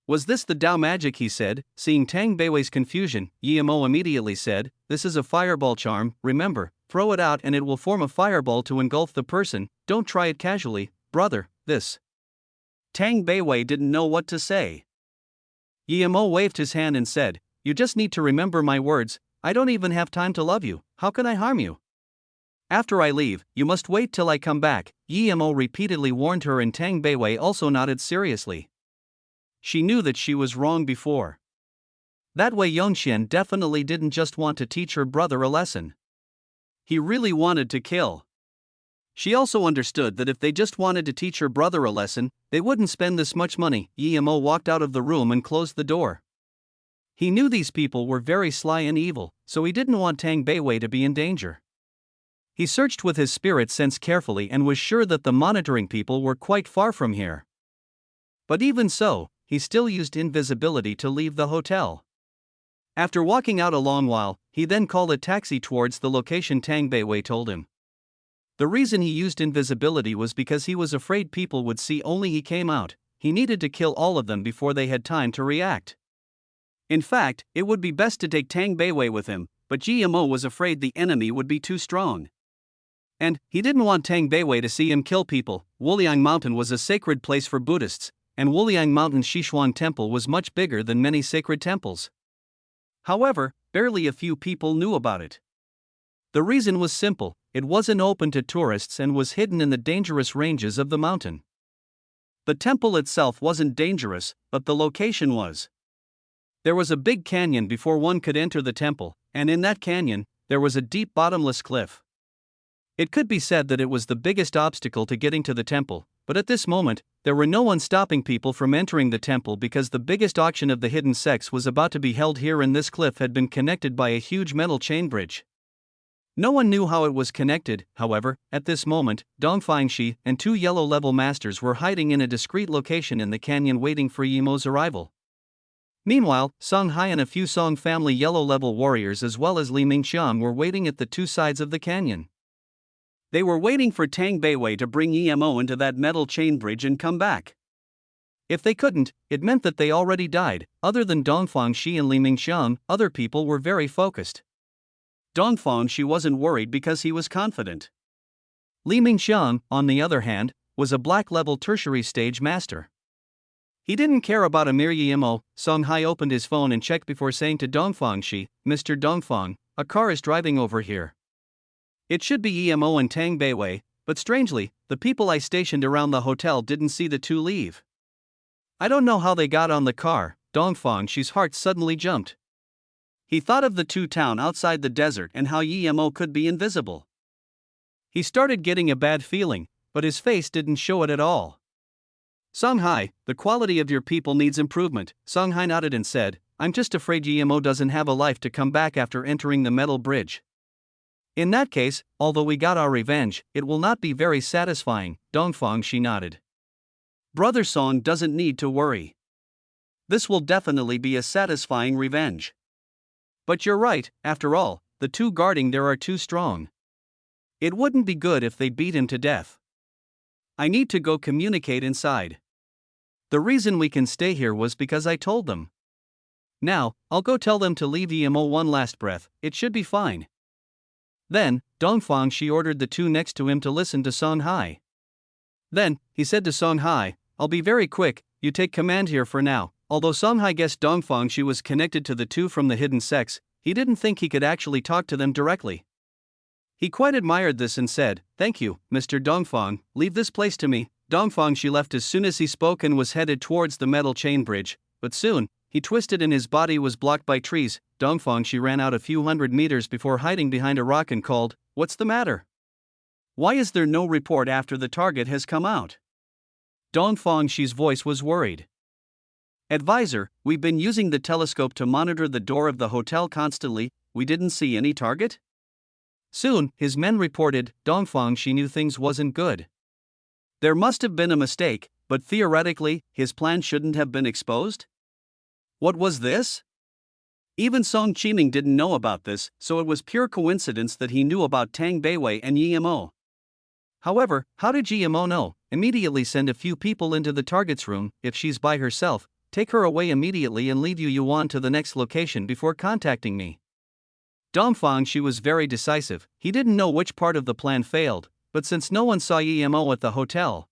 Was this the Dao magic, he said? Seeing Tang Beiwei's confusion, Yemo immediately said, "This is a fireball charm, remember, throw it out and it will form a fireball to engulf the person, don't try it casually, brother, this." Tang Beiwei didn't know what to say. Yemo waved his hand and said, "You just need to remember my words, I don't even have time to love you, how can I harm you? After I leave, you must wait till I come back." Yemo repeatedly warned her and Tang Beiwei also nodded seriously. She knew that she was wrong before. That way Yongxian definitely didn't just want to teach her brother a lesson. He really wanted to kill. She also understood that if they just wanted to teach her brother a lesson, they wouldn't spend this much money. Yemo walked out of the room and closed the door. He knew these people were very sly and evil, so he didn't want Tang Beiwei to be in danger. He searched with his spirit sense carefully and was sure that the monitoring people were quite far from here. But even so, he still used invisibility to leave the hotel. After walking out a long while, he then called a taxi towards the location Tang Beiwei told him. The reason he used invisibility was because he was afraid people would see only he came out. He needed to kill all of them before they had time to react. In fact, it would be best to take Tang Beiwei with him, but Yemo was afraid the enemy would be too strong. And he didn't want Tang Beiwei to see him kill people. Wuliang Mountain was a sacred place for Buddhists, and Wuliang Mountain Shishuan Temple was much bigger than many sacred temples. However, barely a few people knew about it. The reason was simple, it wasn't open to tourists and was hidden in the dangerous ranges of the mountain. The temple itself wasn't dangerous, but the location was. There was a big canyon before one could enter the temple, and in that canyon, there was a deep bottomless cliff. It could be said that it was the biggest obstacle to getting to the temple, but at this moment, there were no one stopping people from entering the temple because the biggest auction of the hidden sects was about to be held here and this cliff had been connected by a huge metal chain bridge. No one knew how it was connected, however. At this moment, Dongfangshi and 2 yellow-level masters were hiding in a discreet location in the canyon waiting for Yemo's arrival. Meanwhile, Song Hai and a few Song family yellow-level warriors as well as Li Mingxiang were waiting at the 2 sides of the canyon. They were waiting for Tang Beiwei to bring Yemo into that metal chain bridge and come back. If they couldn't, it meant that they already died. Other than Dongfangshi and Li Mingxiang, other people were very focused. Dongfangshi wasn't worried because he was confident. Li Mingxiang, on the other hand, was a black-level tertiary stage master. He didn't care about a mere Yemo. Song Hai opened his phone and checked before saying to Dongfangshi, "Mr. Dongfang, a car is driving over here. It should be Yemo and Tang Beiwei, but strangely, the people I stationed around the hotel didn't see the 2 leave. I don't know how they got on the car." Dongfangshi's heart suddenly jumped. He thought of the 2 town outside the desert and how Yemo could be invisible. He started getting a bad feeling, but his face didn't show it at all. "Song Hai, the quality of your people needs improvement." Song Hai nodded and said, "I'm just afraid Yemo doesn't have a life to come back after entering the metal bridge. In that case, although we got our revenge, it will not be very satisfying." Dongfangshi nodded. "Brother Song doesn't need to worry. This will definitely be a satisfying revenge. But you're right, after all, the 2 guarding there are too strong. It wouldn't be good if they beat him to death. I need to go communicate inside. The reason we can stay here was because I told them. Now, I'll go tell them to leave Yemo one last breath, it should be fine." Then, Dongfangshi ordered the 2 next to him to listen to Song Hai. Then, he said to Song Hai, "I'll be very quick, you take command here for now." Although Song Hai guessed Dongfang she was connected to the two from the hidden sex, he didn't think he could actually talk to them directly. He quite admired this and said, "Thank you, Mr. Dongfang, leave this place to me." Dongfang she left as soon as he spoke and was headed towards the metal chain bridge, but soon, he twisted and his body was blocked by trees. Dongfang she ran out a few hundred meters before hiding behind a rock and called, "What's the matter? Why is there no report after the target has come out?" Dongfang she's voice was worried. "Advisor, we've been using the telescope to monitor the door of the hotel constantly, we didn't see any target?" Soon, his men reported, Dongfang she knew things wasn't good. There must have been a mistake, but theoretically, his plan shouldn't have been exposed? What was this? Even Song Qiming didn't know about this, so it was pure coincidence that he knew about Tang Beiwei and Yimo. However, how did Yimo know? Immediately send a few people into the target's room. If she's by herself, take her away immediately and leave Yu Yuan to the next location before contacting me. Dongfang she was very decisive. He didn't know which part of the plan failed, but since no one saw Yimo at the hotel,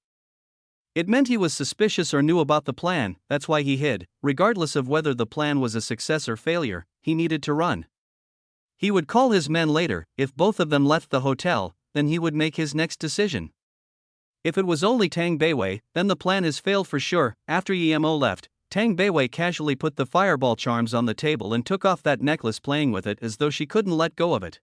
it meant he was suspicious or knew about the plan. That's why he hid. Regardless of whether the plan was a success or failure, he needed to run. He would call his men later. If both of them left the hotel, then he would make his next decision. If it was only Tang Beiwei, then the plan has failed for sure. After Yimo left, Tang Beiwei casually put the fireball charms on the table and took off that necklace, playing with it as though she couldn't let go of it.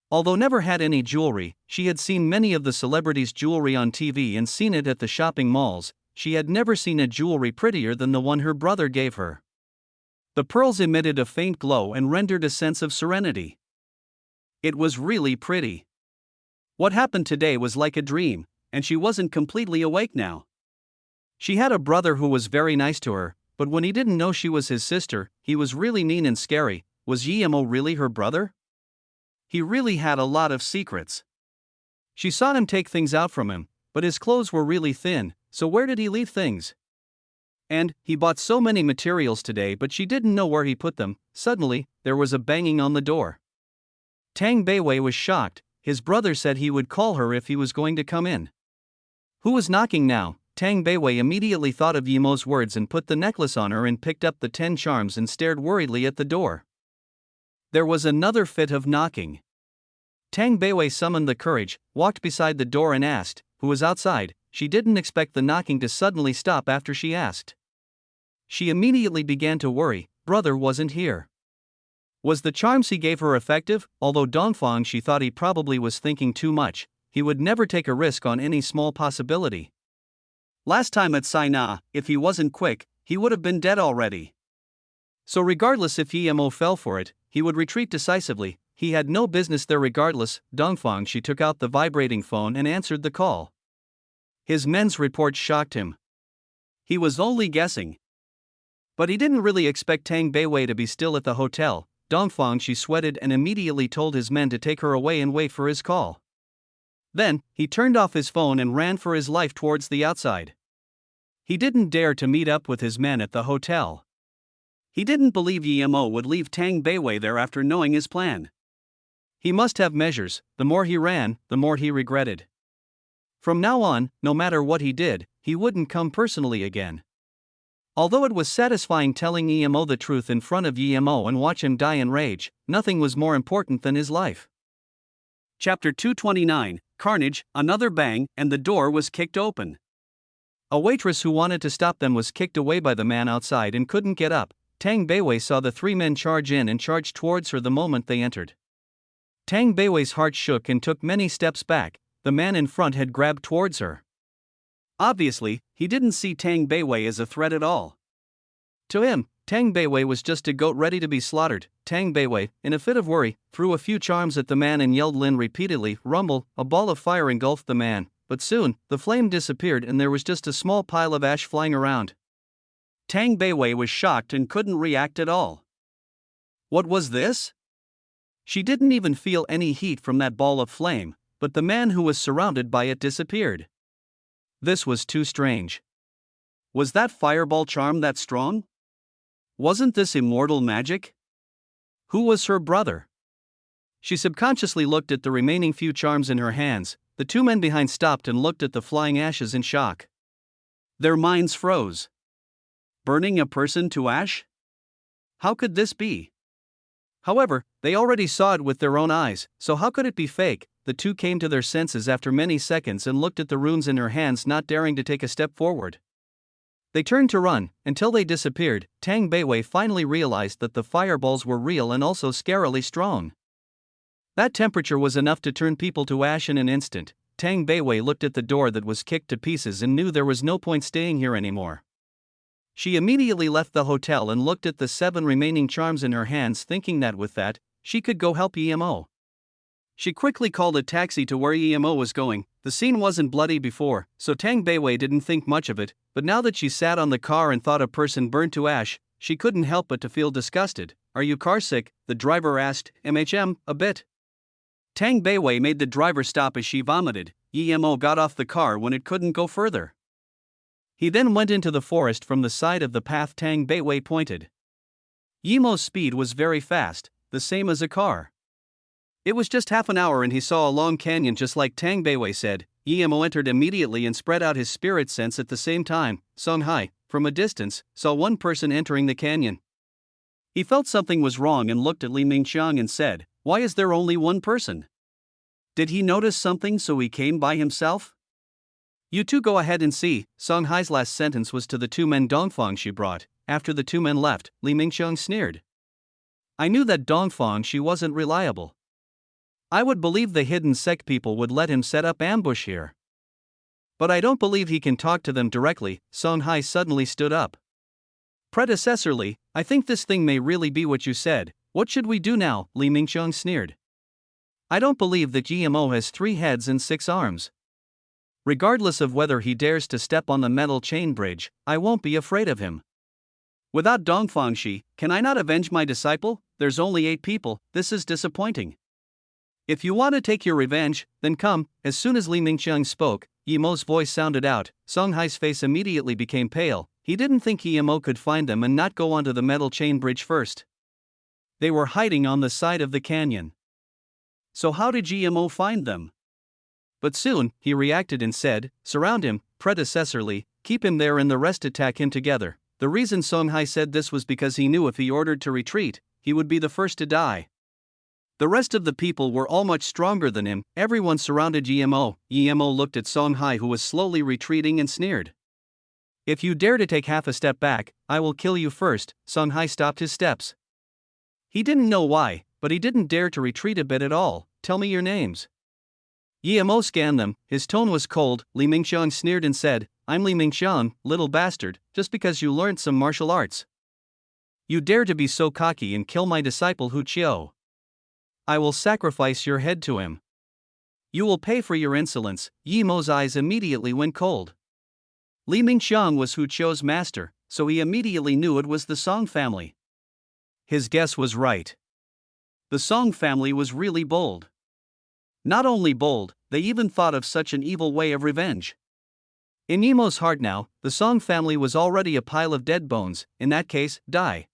Although never had any jewelry, she had seen many of the celebrities' jewelry on TV and seen it at the shopping malls. She had never seen a jewelry prettier than the one her brother gave her. The pearls emitted a faint glow and rendered a sense of serenity. It was really pretty. What happened today was like a dream, and she wasn't completely awake now. She had a brother who was very nice to her, but when he didn't know she was his sister, he was really mean and scary. Was Yimo really her brother? He really had a lot of secrets. She saw him take things out from him, but his clothes were really thin, so where did he leave things? And, he bought so many materials today, but she didn't know where he put them. Suddenly, there was a banging on the door. Tang Beiwei was shocked. His brother said he would call her if he was going to come in. Who was knocking now? Tang Beiwei immediately thought of Yimo's words and put the necklace on her and picked up the 10 charms and stared worriedly at the door. There was another fit of knocking. Tang Beiwei summoned the courage, walked beside the door and asked, "Who is outside?" She didn't expect the knocking to suddenly stop after she asked. She immediately began to worry. Brother wasn't here. Was the charms he gave her effective? Although Dongfang she thought he probably was thinking too much, he would never take a risk on any small possibility. Last time at Saina, if he wasn't quick, he would have been dead already. So regardless if Yimo fell for it, he would retreat decisively. He had no business there regardless. Dongfang she took out the vibrating phone and answered the call. His men's report shocked him. He was only guessing. But he didn't really expect Tang Beiwei to be still at the hotel. Dongfang she sweated and immediately told his men to take her away and wait for his call. Then, he turned off his phone and ran for his life towards the outside. He didn't dare to meet up with his men at the hotel. He didn't believe Yimo would leave Tang Beiwei there after knowing his plan. He must have measures. The more he ran, the more he regretted. From now on, no matter what he did, he wouldn't come personally again. Although it was satisfying telling Yimo the truth in front of Yimo and watch him die in rage, nothing was more important than his life. Chapter 229, Carnage. Another bang, and the door was kicked open. A waitress who wanted to stop them was kicked away by the man outside and couldn't get up. Tang Beiwei saw the 3 men charge in and charged towards her the moment they entered. Tang Beiwei's heart shook and took many steps back. The man in front had grabbed towards her. Obviously, he didn't see Tang Beiwei as a threat at all. To him, Tang Beiwei was just a goat ready to be slaughtered. Tang Beiwei, in a fit of worry, threw a few charms at the man and yelled Lin repeatedly. Rumble, a ball of fire engulfed the man, but soon, the flame disappeared and there was just a small pile of ash flying around. Tang Beiwei was shocked and couldn't react at all. What was this? She didn't even feel any heat from that ball of flame, but the man who was surrounded by it disappeared. This was too strange. Was that fireball charm that strong? Wasn't this immortal magic? Who was her brother? She subconsciously looked at the remaining few charms in her hands. the two men behind stopped and looked at the flying ashes in shock. Their minds froze. Burning a person to ash? How could this be? However, they already saw it with their own eyes, so how could it be fake? The two came to their senses after many seconds and looked at the runes in her hands, not daring to take a step forward. They turned to run, until they disappeared. Tang Beiwei finally realized that the fireballs were real and also scarily strong. That temperature was enough to turn people to ash in an instant. Tang Beiwei looked at the door that was kicked to pieces and knew there was no point staying here anymore. She immediately left the hotel and looked at the 7 remaining charms in her hands, thinking that with that, she could go help EMO. She quickly called a taxi to where EMO was going. The scene wasn't bloody before, so Tang Beiwei didn't think much of it, but now that she sat on the car and thought a person burned to ash, she couldn't help but to feel disgusted. "Are you carsick?" the driver asked. A bit." Tang Beiwei made the driver stop as she vomited. EMO got off the car when it couldn't go further. He then went into the forest from the side of the path Tang Beiwei pointed. Yemo's speed was very fast, the same as a car. It was just half an hour and he saw a long canyon just like Tang Beiwei said. Yemo entered immediately and spread out his spirit sense at the same time. Song Hai, from a distance, saw one person entering the canyon. He felt something was wrong and looked at Li Mingqiang and said, "Why is there only one person? Did he notice something so he came by himself?" "You two go ahead and see." Song Hai's last sentence was to the 2 men Dongfang she brought. After the 2 men left, Li Mingqiang sneered. "I knew that Dongfang she wasn't reliable. I would believe the hidden sect people would let him set up ambush here. But I don't believe he can talk to them directly." Song Hai suddenly stood up. "Predecessorly, I think this thing may really be what you said. What should we do now?" Li Mingqiang sneered. "I don't believe that GMO has 3 heads and 6 arms. Regardless of whether he dares to step on the metal chain bridge, I won't be afraid of him. Without Dongfang Shi, can I not avenge my disciple? There's only 8 people, this is disappointing. If you want to take your revenge, then come." As soon as Li Mingqiang spoke, Yemo's voice sounded out. Song Hai's face immediately became pale. He didn't think Yemo could find them and not go onto the metal chain bridge first. They were hiding on the side of the canyon. So how did Yemo find them? But soon, he reacted and said, "Surround him, predecessorly, keep him there and the rest attack him together." The reason Song Hai said this was because he knew if he ordered to retreat, he would be the first to die. The rest of the people were all much stronger than him. Everyone surrounded Yemo. Yemo looked at Song Hai, who was slowly retreating, and sneered. "If you dare to take half a step back, I will kill you first." Song Hai stopped his steps. He didn't know why, but he didn't dare to retreat a bit at all. "Tell me your names." Yemo scanned them. His tone was cold. Li Mingqiang sneered and said, "I'm Li Mingqiang, little bastard, just because you learned some martial arts. You dare to be so cocky and kill my disciple Hu Qiu. I will sacrifice your head to him. You will pay for your insolence." Yemo's eyes immediately went cold. Li Mingqiang was Hu Qiu's master, so he immediately knew it was the Song family. His guess was right. The Song family was really bold. Not only bold, they even thought of such an evil way of revenge. In Yemo's heart now, the Song family was already a pile of dead bones. In that case, die.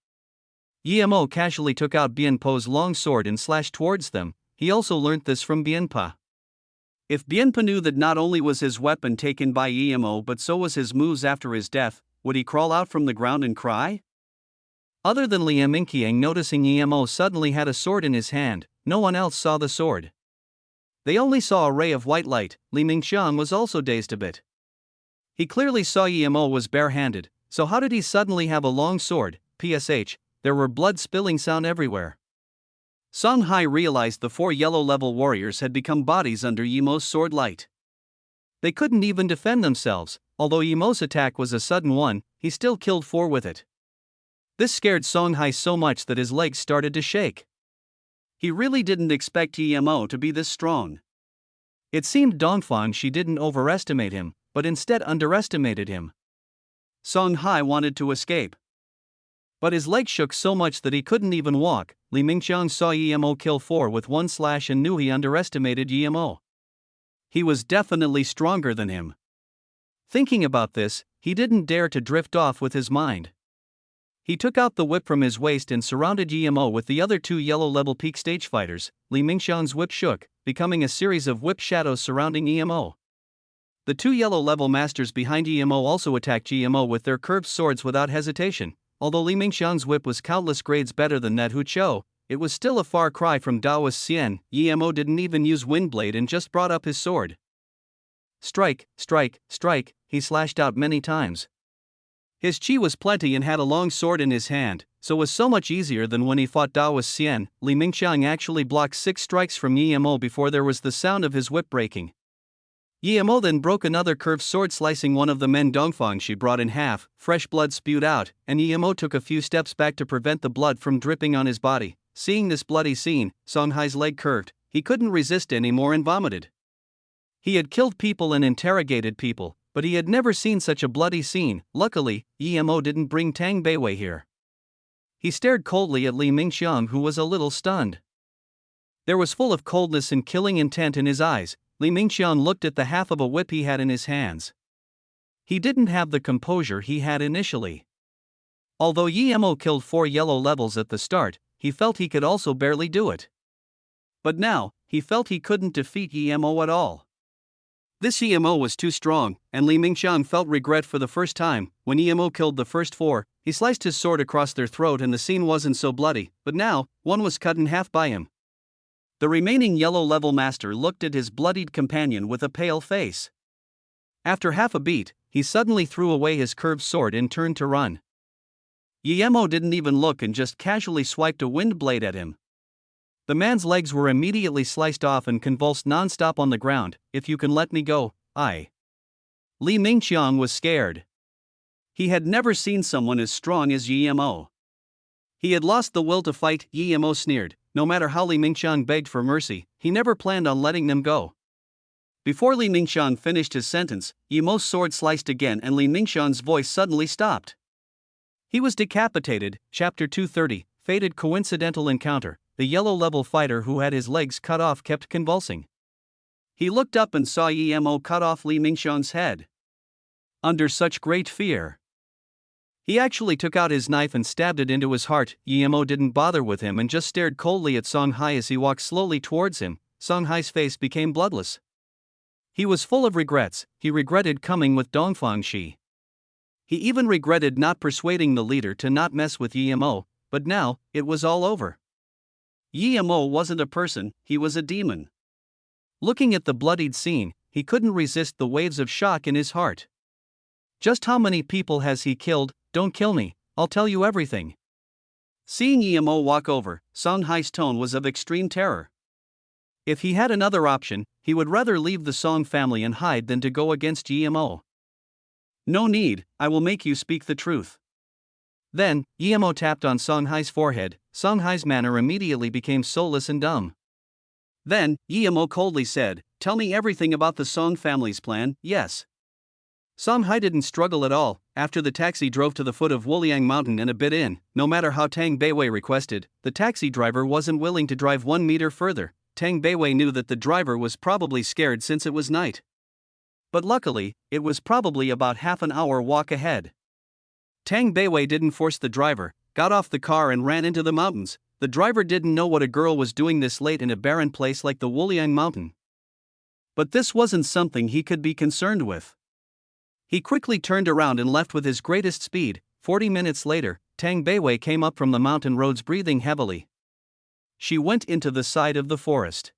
Yemo casually took out Bianpo's long sword and slashed towards them. He also learnt this from Bianpa. If Bianpa knew that not only was his weapon taken by Yemo but so was his moves after his death, would he crawl out from the ground and cry? Other than Li Mingqiang noticing Yemo suddenly had a sword in his hand, no one else saw the sword. They only saw a ray of white light. Li Mingqiang was also dazed a bit. He clearly saw Yemo was bare-handed, so how did he suddenly have a long sword? PSH. There were blood-spilling sound everywhere. Song Hai realized the 4 yellow-level warriors had become bodies under Yemo's sword light. They couldn't even defend themselves. Although Yemo's attack was a sudden one, he still killed 4 with it. This scared Song Hai so much that his legs started to shake. He really didn't expect Yemo to be this strong. It seemed Dongfang she didn't overestimate him, but instead underestimated him. Song Hai wanted to escape. But his legs shook so much that he couldn't even walk. Li Mingqiang saw Yemo kill 4 with 1 slash and knew he underestimated Yemo. He was definitely stronger than him. Thinking about this, he didn't dare to drift off with his mind. He took out the whip from his waist and surrounded Yemo with the other two yellow-level peak stage fighters. Li Mingxiang's whip shook, becoming a series of whip shadows surrounding Yemo. The two yellow-level masters behind Yemo also attacked Yemo with their curved swords without hesitation. Although Li Mingxiang's whip was countless grades better than that Hu Chou, it was still a far cry from Daoist Xian. Yemo didn't even use Windblade and just brought up his sword. Strike, strike, strike, he slashed out many times. His chi was plenty and had a long sword in his hand, so was so much easier than when he fought Daoist Xian. Li Mingxiang actually blocked 6 strikes from Yemo before there was the sound of his whip breaking. Yemo then broke another curved sword, slicing one of the men Dongfang she brought in half. Fresh blood spewed out, and Yemo took a few steps back to prevent the blood from dripping on his body. Seeing this bloody scene, Songhai's leg curved. He couldn't resist anymore and vomited. He had killed people and interrogated people, but he had never seen such a bloody scene. Luckily, Yemo didn't bring Tang Beiwei here. He stared coldly at Li Mingxiang, who was a little stunned. There was full of coldness and killing intent in his eyes. Li Mingxiang looked at the half of a whip he had in his hands. He didn't have the composure he had initially. Although Yemo killed 4 yellow levels at the start, he felt he could also barely do it. But now, he felt he couldn't defeat Yemo at all. This Yemo was too strong, and Li Mingxiang felt regret for the first time. When Yemo killed the first 4, he sliced his sword across their throat and the scene wasn't so bloody, but now, one was cut in half by him. The remaining yellow-level master looked at his bloodied companion with a pale face. After half a beat, he suddenly threw away his curved sword and turned to run. Yemo didn't even look and just casually swiped a wind blade at him. The man's legs were immediately sliced off and convulsed non-stop on the ground. "If you can let me go, I." Li Mingxiang was scared. He had never seen someone as strong as Yemo. He had lost the will to fight. Yemo sneered. No matter how Li Mingxiang begged for mercy, he never planned on letting them go. Before Li Mingxiang finished his sentence, Yemo's sword sliced again and Li Mingxiang's voice suddenly stopped. He was decapitated. Chapter 230, Fated Coincidental Encounter. The yellow-level fighter who had his legs cut off kept convulsing. He looked up and saw Yemo cut off Li Mingxiang's head. Under such great fear, he actually took out his knife and stabbed it into his heart. Yemo didn't bother with him and just stared coldly at Songhai as he walked slowly towards him. Songhai's face became bloodless. He was full of regrets. He regretted coming with Dongfang Shi. He even regretted not persuading the leader to not mess with Yemo, but now, it was all over. Yemo wasn't a person, he was a demon. Looking at the bloodied scene, he couldn't resist the waves of shock in his heart. Just how many people has he killed? Don't kill me, I'll tell you everything. Seeing Yemo walk over, Songhai's tone was of extreme terror. If he had another option, he would rather leave the Song family and hide than to go against Yemo. No need, I will make you speak the truth. Then, Yemo tapped on Songhai's forehead. Songhai's manner immediately became soulless and dumb. Then, Yemo coldly said, "Tell me everything about the Song family's plan." "Yes." Songhai didn't struggle at all. After the taxi drove to the foot of Wuliang Mountain and a bit in, no matter how Tang Beiwei requested, the taxi driver wasn't willing to drive 1 meter further. Tang Beiwei knew that the driver was probably scared since it was night. But luckily, it was probably about half an hour walk ahead. Tang Beiwei didn't force the driver, got off the car and ran into the mountains. The driver didn't know what a girl was doing this late in a barren place like the Wuliang Mountain. But this wasn't something he could be concerned with. He quickly turned around and left with his greatest speed. 40 minutes later, Tang Beiwei came up from the mountain roads breathing heavily. She went into the side of the forest.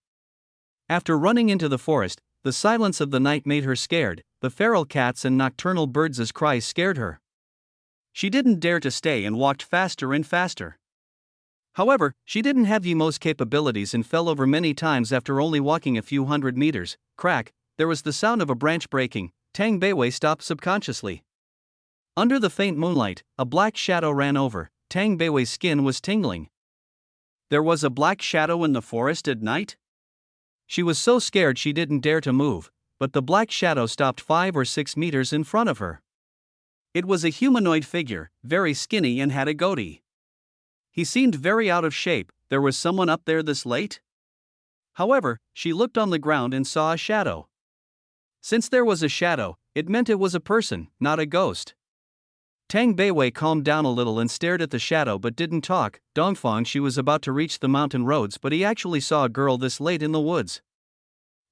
After running into the forest, the silence of the night made her scared. The feral cats and nocturnal birds' cries scared her. She didn't dare to stay and walked faster and faster. However, she didn't have Yemo's capabilities and fell over many times after only walking a few hundred meters. Crack, there was the sound of a branch breaking. Tang Beiwei stopped subconsciously. Under the faint moonlight, a black shadow ran over. Tang Beiwei's skin was tingling. There was a black shadow in the forest at night? She was so scared she didn't dare to move, but the black shadow stopped 5 or 6 meters in front of her. It was a humanoid figure, very skinny and had a goatee. He seemed very out of shape. There was someone up there this late? However, she looked on the ground and saw a shadow. Since there was a shadow, it meant it was a person, not a ghost. Tang Beiwei calmed down a little and stared at the shadow but didn't talk. Dongfang Shi was about to reach the mountain roads, but he actually saw a girl this late in the woods.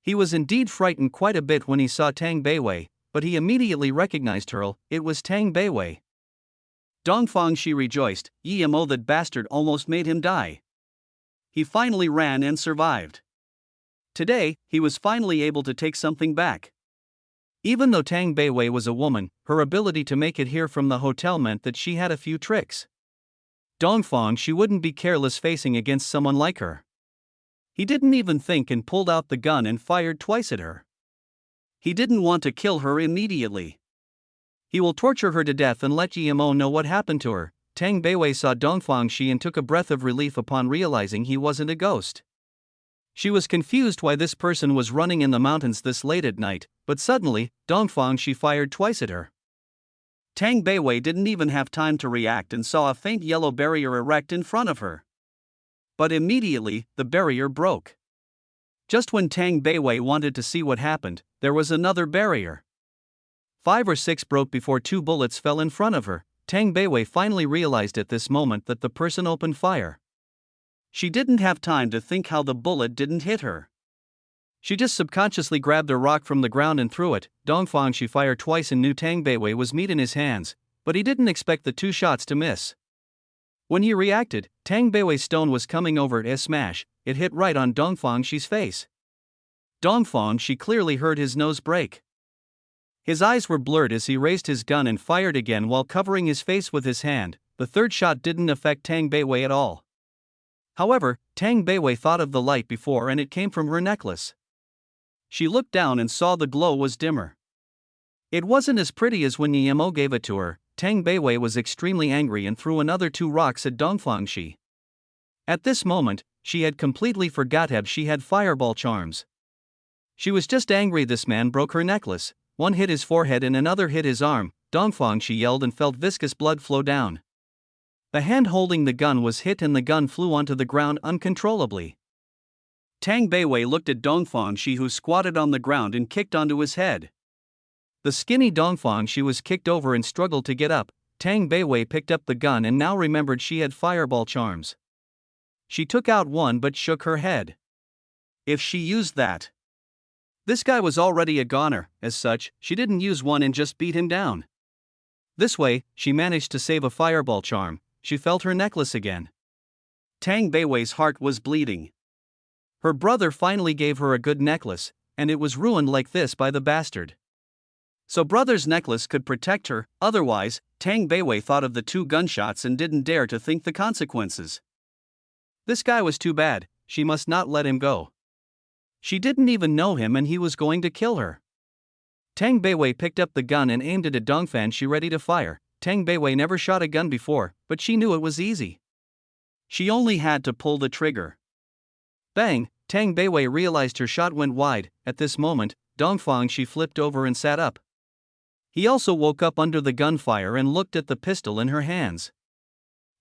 He was indeed frightened quite a bit when he saw Tang Beiwei, but he immediately recognized her. It was Tang Beiwei. Dongfang Shi rejoiced. Yimo, that bastard almost made him die. He finally ran and survived. Today, he was finally able to take something back. Even though Tang Beiwei was a woman, her ability to make it here from the hotel meant that she had a few tricks. Dongfang Shi wouldn't be careless facing against someone like her. He didn't even think and pulled out the gun and fired twice at her. He didn't want to kill her immediately. He will torture her to death and let Yimo know what happened to her. Tang Beiwei saw Dongfang Shi and took a breath of relief upon realizing he wasn't a ghost. She was confused why this person was running in the mountains this late at night, but suddenly, Dongfang Shi fired twice at her. Tang Beiwei didn't even have time to react and saw a faint yellow barrier erect in front of her. But immediately, the barrier broke. Just when Tang Beiwei wanted to see what happened, there was another barrier. 5 or 6 broke before 2 bullets fell in front of her. Tang Beiwei finally realized at this moment that the person opened fire. She didn't have time to think how the bullet didn't hit her. She just subconsciously grabbed a rock from the ground and threw it. Dongfang Shi fired twice and knew Tang Beiwei was meat in his hands, but he didn't expect the 2 shots to miss. When he reacted, Tang Beiwei's stone was coming over at a smash. It hit right on Dongfang Shi's face. Dongfang Shi clearly heard his nose break. His eyes were blurred as he raised his gun and fired again while covering his face with his hand. The 3rd shot didn't affect Tang Beiwei at all. However, Tang Beiwei thought of the light before and it came from her necklace. She looked down and saw the glow was dimmer. It wasn't as pretty as when Yimo gave it to her. Tang Beiwei was extremely angry and threw another 2 rocks at Dongfang Shi. At this moment, she had completely forgot she had fireball charms. She was just angry this man broke her necklace. One hit his forehead and another hit his arm. Dongfang Shi yelled and felt viscous blood flow down. The hand holding the gun was hit and the gun flew onto the ground uncontrollably. Tang Beiwei looked at Dongfang Shi, who squatted on the ground and kicked onto his head. The skinny Dongfang Shi was kicked over and struggled to get up. Tang Beiwei picked up the gun and now remembered she had fireball charms. She took out one but shook her head. If she used that, this guy was already a goner. As such, she didn't use one and just beat him down. This way, she managed to save a fireball charm. She felt her necklace again. Tang Beiwei's heart was bleeding. Her brother finally gave her a good necklace, and it was ruined like this by the bastard. So brother's necklace could protect her, otherwise, Tang Beiwei thought of the 2 gunshots and didn't dare to think the consequences. This guy was too bad, she must not let him go. She didn't even know him and he was going to kill her. Tang Beiwei picked up the gun and aimed it at Dongfang Shi, ready to fire. Tang Beiwei never shot a gun before, but she knew it was easy. She only had to pull the trigger. Bang! Tang Beiwei realized her shot went wide. At this moment, Dongfang Shi flipped over and sat up. He also woke up under the gunfire and looked at the pistol in her hands.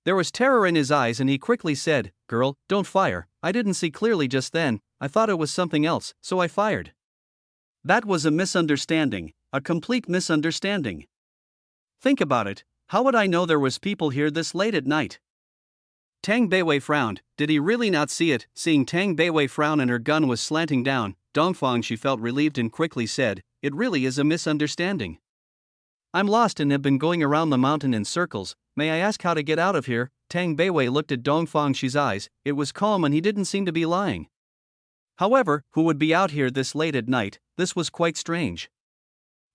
There was terror in his eyes and he quickly said, "Girl, don't fire. I didn't see clearly just then. I thought it was something else, so I fired." That was a misunderstanding, a complete misunderstanding. Think about it, how would I know there was people here this late at night? Tang Beiwei frowned. Did he really not see it? Seeing Tang Beiwei frown and her gun was slanting down, Dongfang Shi felt relieved and quickly said, "It really is a misunderstanding. I'm lost and have been going around the mountain in circles. May I ask how to get out of here?" Tang Beiwei looked at Dongfang Shi's eyes. It was calm and he didn't seem to be lying. However, who would be out here this late at night? This was quite strange.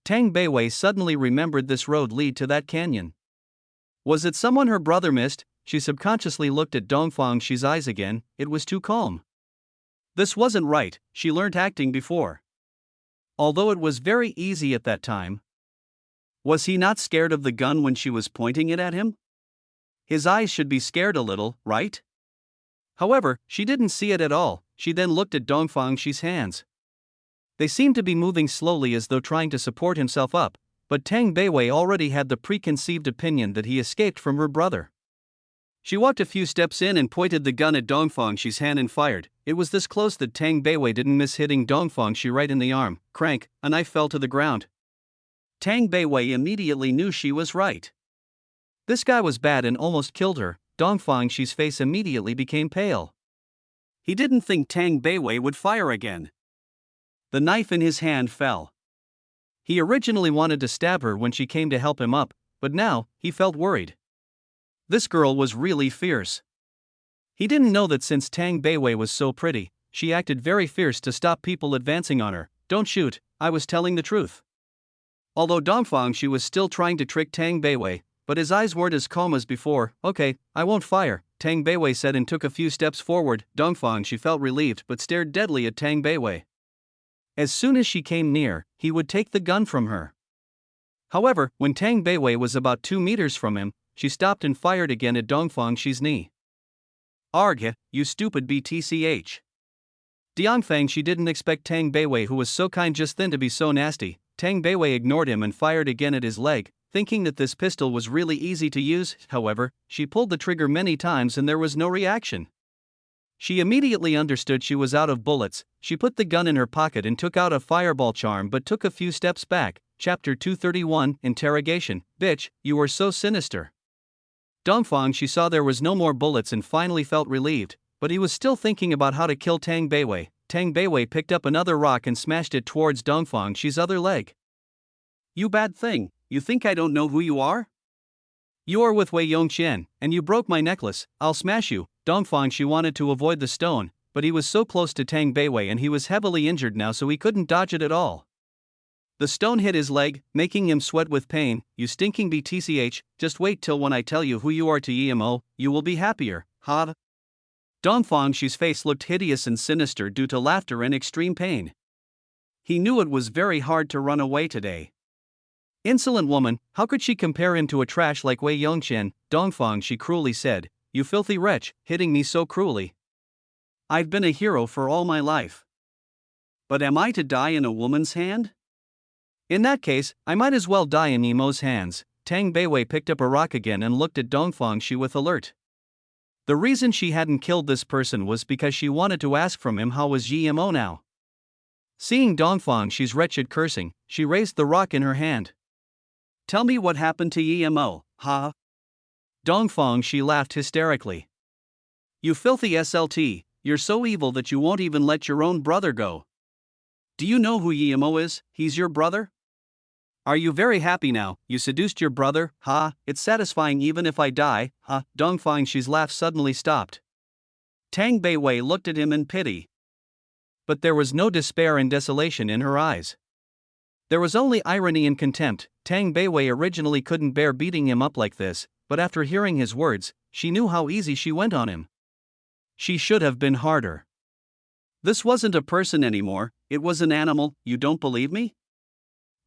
Tang Beiwei suddenly remembered this road lead to that canyon. Was it someone her brother missed? She subconsciously looked at Dongfang Shi's eyes again. It was too calm. This wasn't right. She learnt acting before. Although it was very easy at that time. Was he not scared of the gun when she was pointing it at him? His eyes should be scared a little, right? However, she didn't see it at all. She then looked at Dongfang Shi's hands. They seemed to be moving slowly as though trying to support himself up, but Tang Beiwei already had the preconceived opinion that he escaped from her brother. She walked a few steps in and pointed the gun at Dongfang Shi's hand and fired. It was this close that Tang Beiwei didn't miss hitting Dongfang Shi right in the arm. Crank, a knife fell to the ground. Tang Beiwei immediately knew she was right. This guy was bad and almost killed her. Dong Fangxi's face immediately became pale. He didn't think Tang Beiwei would fire again. The knife in his hand fell. He originally wanted to stab her when she came to help him up, but now, he felt worried. This girl was really fierce. He didn't know that since Tang Beiwei was so pretty, she acted very fierce to stop people advancing on her. Don't shoot, I was telling the truth. Although Dong Fangxi was still trying to trick Tang Beiwei, but his eyes weren't as calm as before. Okay, I won't fire, Tang Beiwei said and took a few steps forward. Dong Fangxi felt relieved but stared deadly at Tang Beiwei. As soon as she came near, he would take the gun from her. However, when Tang Beiwei was about 2 meters from him, she stopped and fired again at Dong Fangxi's knee. Argh, you stupid BTCH. Dongfang, she didn't expect Tang Beiwei, who was so kind just then, to be so nasty. Tang Beiwei ignored him and fired again at his leg, thinking that this pistol was really easy to use. However, she pulled the trigger many times and there was no reaction. She immediately understood she was out of bullets. She put the gun in her pocket and took out a fireball charm but took a few steps back. Chapter 231, Interrogation. Bitch, you were so sinister. Dongfang, she saw there was no more bullets and finally felt relieved, but he was still thinking about how to kill Tang Beiwei. Tang Beiwei picked up another rock and smashed it towards Dongfang, she's other leg. You bad thing, you think I don't know who you are? You are with Wei Yongqian, and you broke my necklace. I'll smash you. Dongfang, she wanted to avoid the stone, but he was so close to Tang Beiwei and he was heavily injured now, so he couldn't dodge it at all. The stone hit his leg, making him sweat with pain. You stinking BTCH, just wait till when I tell you who you are to Yimo, you will be happier, ha. Dongfang, she's face looked hideous and sinister due to laughter and extreme pain. He knew it was very hard to run away today. Insolent woman, how could she compare him to a trash like Wei Yongqian? Dongfang, she cruelly said, you filthy wretch, hitting me so cruelly. I've been a hero for all my life. But am I to die in a woman's hand? In that case, I might as well die in Yimo's hands. Tang Beiwei picked up a rock again and looked at Dongfang, she with alert. The reason she hadn't killed this person was because she wanted to ask from him how was Yimo now. Seeing Dongfang, she's wretched cursing, she raised the rock in her hand. Tell me what happened to Yimo, ha? Dongfang, she laughed hysterically. You filthy SLT, you're so evil that you won't even let your own brother go. Do you know who Yimo is? He's your brother? Are you very happy now? You seduced your brother, ha? It's satisfying even if I die, ha? Dongfang, she's laugh suddenly stopped. Tang Beiwei looked at him in pity. But there was no despair and desolation in her eyes. There was only irony and contempt. Tang Beiwei originally couldn't bear beating him up like this, but after hearing his words, she knew how easy she went on him. She should have been harder. This wasn't a person anymore, it was an animal. You don't believe me?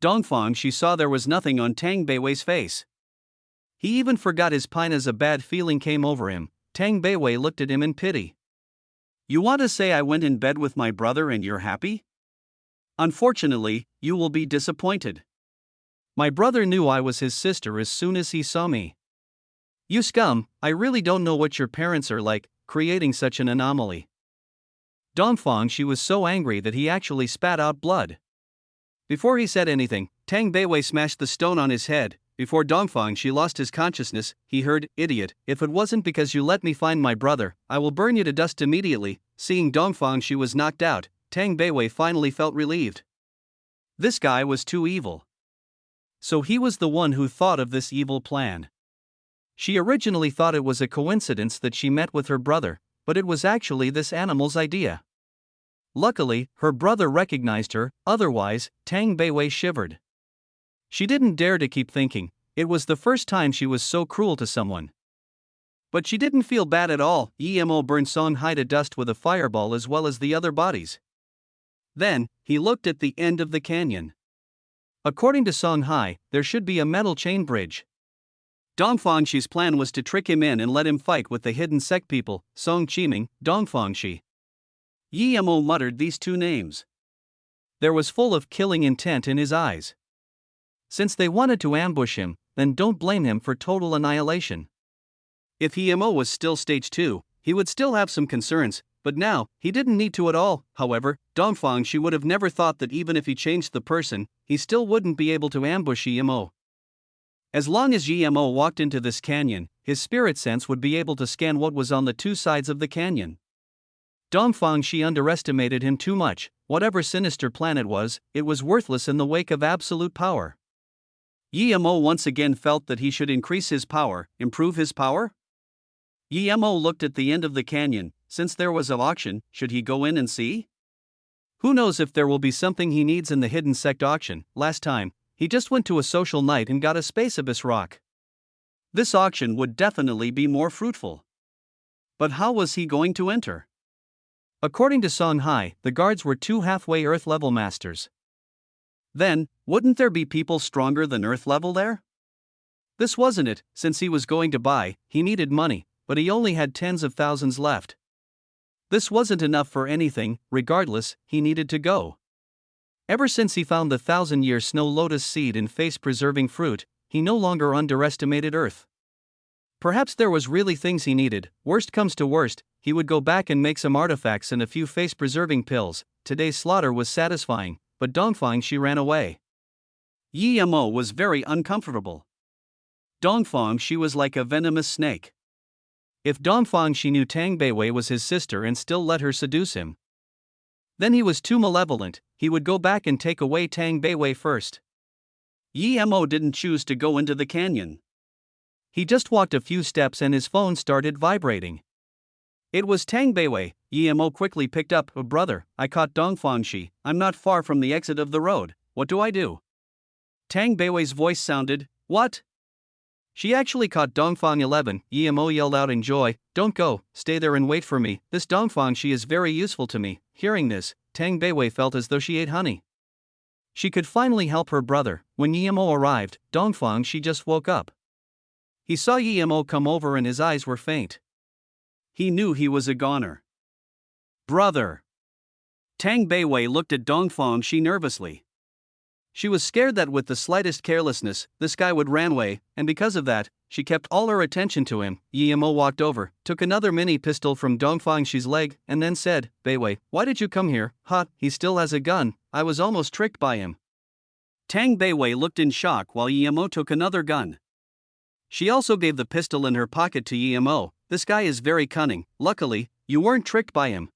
Dongfang, she saw there was nothing on Tang Beiwei's face. He even forgot his pain as a bad feeling came over him. Tang Beiwei looked at him in pity. You want to say I went in bed with my brother and you're happy? Unfortunately, you will be disappointed. My brother knew I was his sister as soon as he saw me. You scum, I really don't know what your parents are like, creating such an anomaly. Dongfang, she was so angry that he actually spat out blood. Before he said anything, Tang Beiwei smashed the stone on his head. Before Dongfang, she lost his consciousness, he heard, idiot, if it wasn't because you let me find my brother, I will burn you to dust immediately. Seeing Dongfang, she was knocked out. Tang Beiwei finally felt relieved. This guy was too evil. So he was the one who thought of this evil plan. She originally thought it was a coincidence that she met with her brother, but it was actually this animal's idea. Luckily, her brother recognized her, otherwise, Tang Beiwei shivered. She didn't dare to keep thinking, it was the first time she was so cruel to someone. But she didn't feel bad at all. Yimo burned Song Hai to dust with a fireball as well as the other bodies. Then, he looked at the end of the canyon. According to Song Hai, there should be a metal chain bridge. Dongfangxi's plan was to trick him in and let him fight with the hidden sect people, Song Qiming, Dongfangxi. Yimo muttered these two names. There was full of killing intent in his eyes. Since they wanted to ambush him, then don't blame him for total annihilation. If Yimo was still stage 2, he would still have some concerns, but now, he didn't need to at all. However, Dongfangxi would have never thought that even if he changed the person, he still wouldn't be able to ambush Yimo. As long as Yemo walked into this canyon, his spirit sense would be able to scan what was on the two sides of the canyon. Dongfang Shi underestimated him too much. Whatever sinister plan it was worthless in the wake of absolute power. Yemo once again felt that he should increase his power, improve his power. Yemo looked at the end of the canyon. Since there was an auction, should he go in and see? Who knows if there will be something he needs in the hidden sect auction. Last time, he just went to a social night and got a space abyss rock. This auction would definitely be more fruitful. But how was he going to enter? According to Song Hai, the guards were 2 halfway Earth level masters. Then, wouldn't there be people stronger than Earth level there? This wasn't it. Since he was going to buy, he needed money, but he only had tens of thousands left. This wasn't enough for anything. Regardless, he needed to go. Ever since he found the 1,000-year snow lotus seed in face-preserving fruit, he no longer underestimated Earth. Perhaps there was really things he needed. Worst comes to worst, he would go back and make some artifacts and a few face-preserving pills. Today's slaughter was satisfying, but Dongfang Shi ran away. Yemo was very uncomfortable. Dongfang Shi was like a venomous snake. If Dongfang Shi knew Tang Beiwei was his sister and still let her seduce him, then he was too malevolent. He would go back and take away Tang Beiwei first. Yemo didn't choose to go into the canyon. He just walked a few steps and his phone started vibrating. It was Tang Beiwei. Yemo quickly picked up. "Oh, brother, I caught Dongfang Shi. I'm not far from the exit of the road. What do I do?" Tang Beiwei's voice sounded, "What?" She actually caught Dongfang 11. Yemo yelled out in joy, "Don't go, stay there and wait for me. This Dongfang Shi is very useful to me." Hearing this, Tang Beiwei felt as though she ate honey. She could finally help her brother. When Yemo arrived, Dongfang Shi just woke up. He saw Yemo come over and his eyes were faint. He knew he was a goner. "Brother." Tang Beiwei looked at Dongfang Shi nervously. She was scared that with the slightest carelessness, this guy would run away, and because of that, she kept all her attention to him. Yemo walked over, took another mini pistol from Dongfang Shi's leg, and then said, "Beiwei, why did you come here?" "Ha, he still has a gun. I was almost tricked by him." Tang Beiwei looked in shock while Yemo took another gun. She also gave the pistol in her pocket to Yemo. "This guy is very cunning. Luckily, you weren't tricked by him."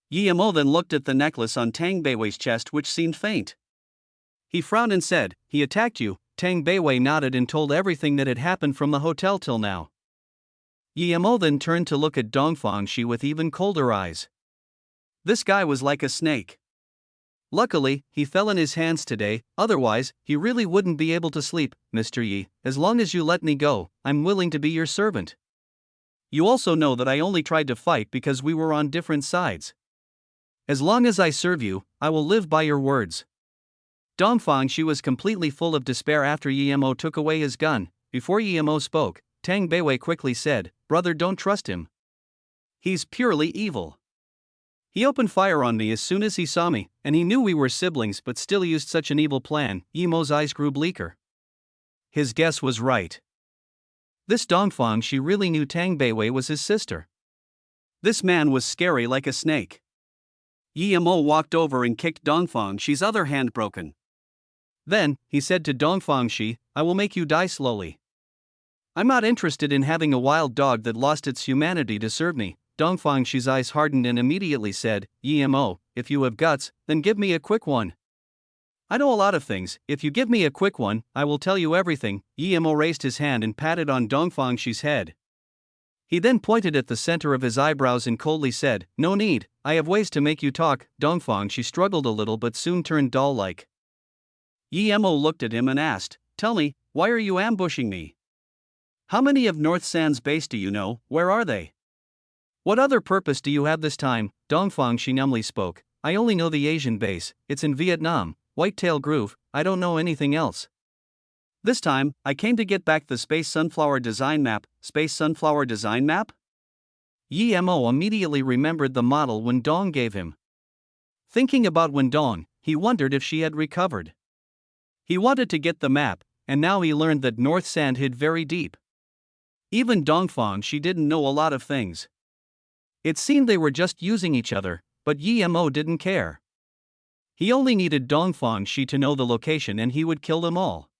Yemo then looked at the necklace on Tang Beiwei's chest, which seemed faint. He frowned and said, "He attacked you." Tang Beiwei nodded and told everything that had happened from the hotel till now. Yemo then turned to look at Dongfang Shi with even colder eyes. This guy was like a snake. Luckily, he fell in his hands today, otherwise, he really wouldn't be able to sleep. "Mr. Yi, as long as you let me go, I'm willing to be your servant. You also know that I only tried to fight because we were on different sides. As long as I serve you, I will live by your words." Dongfang Shi was completely full of despair after Yemo took away his gun. Before Yemo spoke, Tang Beiwei quickly said, "Brother, don't trust him. He's purely evil. He opened fire on me as soon as he saw me, and he knew we were siblings but still used such an evil plan." Yemo's eyes grew bleaker. His guess was right. This Dongfang Shi really knew Tang Beiwei was his sister. This man was scary like a snake. Yemo walked over and kicked Dongfang Shi's other hand broken. Then, he said to Dongfang Shi, "I will make you die slowly. I'm not interested in having a wild dog that lost its humanity to serve me." Dongfang Shi's eyes hardened and immediately said, "Yemo, if you have guts, then give me a quick one. I know a lot of things. If you give me a quick one, I will tell you everything." Yemo raised his hand and patted on Dongfang Shi's head. He then pointed at the center of his eyebrows and coldly said, "No need, I have ways to make you talk." Dongfang Shi struggled a little but soon turned doll-like. Yemo looked at him and asked, "Tell me, why are you ambushing me? How many of North Sand's base do you know? Where are they? What other purpose do you have this time?" Dongfang Shi numbly spoke, "I only know the Asian base. It's in Vietnam, Whitetail Groove. I don't know anything else. This time, I came to get back the Space Sunflower Design Map." "Space Sunflower Design Map?" Yemo immediately remembered the model Wendong gave him. Thinking about Wendong, he wondered if she had recovered. He wanted to get the map, and now he learned that North Sand hid very deep. Even Dongfang Shi didn't know a lot of things. It seemed they were just using each other, but Yemo didn't care. He only needed Dongfang Shi to know the location and he would kill them all.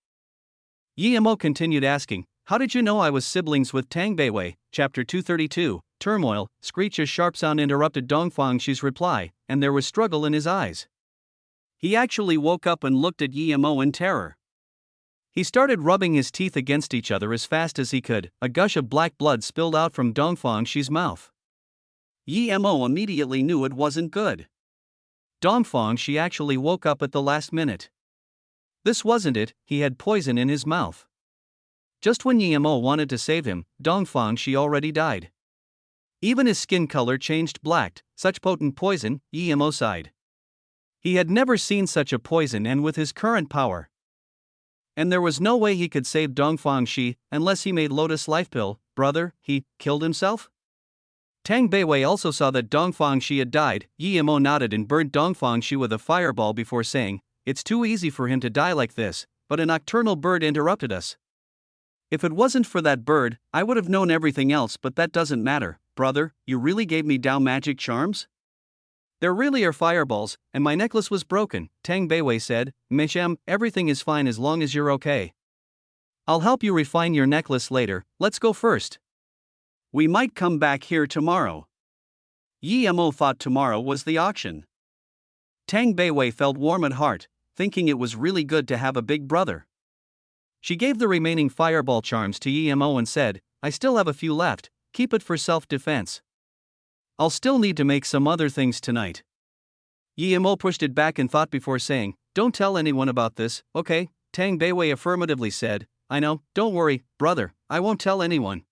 Yi continued asking, "How did you know I was siblings with Tang Beiwei?" Chapter 232, Turmoil. Screech. A sharp sound interrupted Dong Fangshi's reply, and there was struggle in his eyes. He actually woke up and looked at Yi in terror. He started rubbing his teeth against each other as fast as he could. A gush of black blood spilled out from Dong Fangshi's mouth. Yi immediately knew it wasn't good. Dong Fangshi actually woke up at the last minute. This wasn't it, he had poison in his mouth. Just when Yi wanted to save him, Dong Fangshi already died. Even his skin color changed black. Such potent poison, Yi sighed. He had never seen such a poison, and with his current power. And there was no way he could save Dong Fangshi unless he made Lotus Life Pill. Brother, he killed himself? Tang Beiwei also saw that Dong Fangshi had died. Yi nodded and burned Dong Fangshi with a fireball before saying, "It's too easy for him to die like this," but a nocturnal bird interrupted us. "If it wasn't for that bird, I would have known everything else, but that doesn't matter. Brother, you really gave me down magic charms? There really are fireballs, and my necklace was broken," Tang Beiwei said. "Meshem, everything is fine as long as you're okay. I'll help you refine your necklace later, let's go first. We might come back here tomorrow." Yi thought tomorrow was the auction. Tang Beiwei felt warm at heart, thinking it was really good to have a big brother. She gave the remaining fireball charms to Yi and said, "I still have a few left, keep it for self-defense. I'll still need to make some other things tonight." Yi pushed it back and thought before saying, "Don't tell anyone about this, okay?" Tang Beiwei affirmatively said, "I know, don't worry, brother, I won't tell anyone."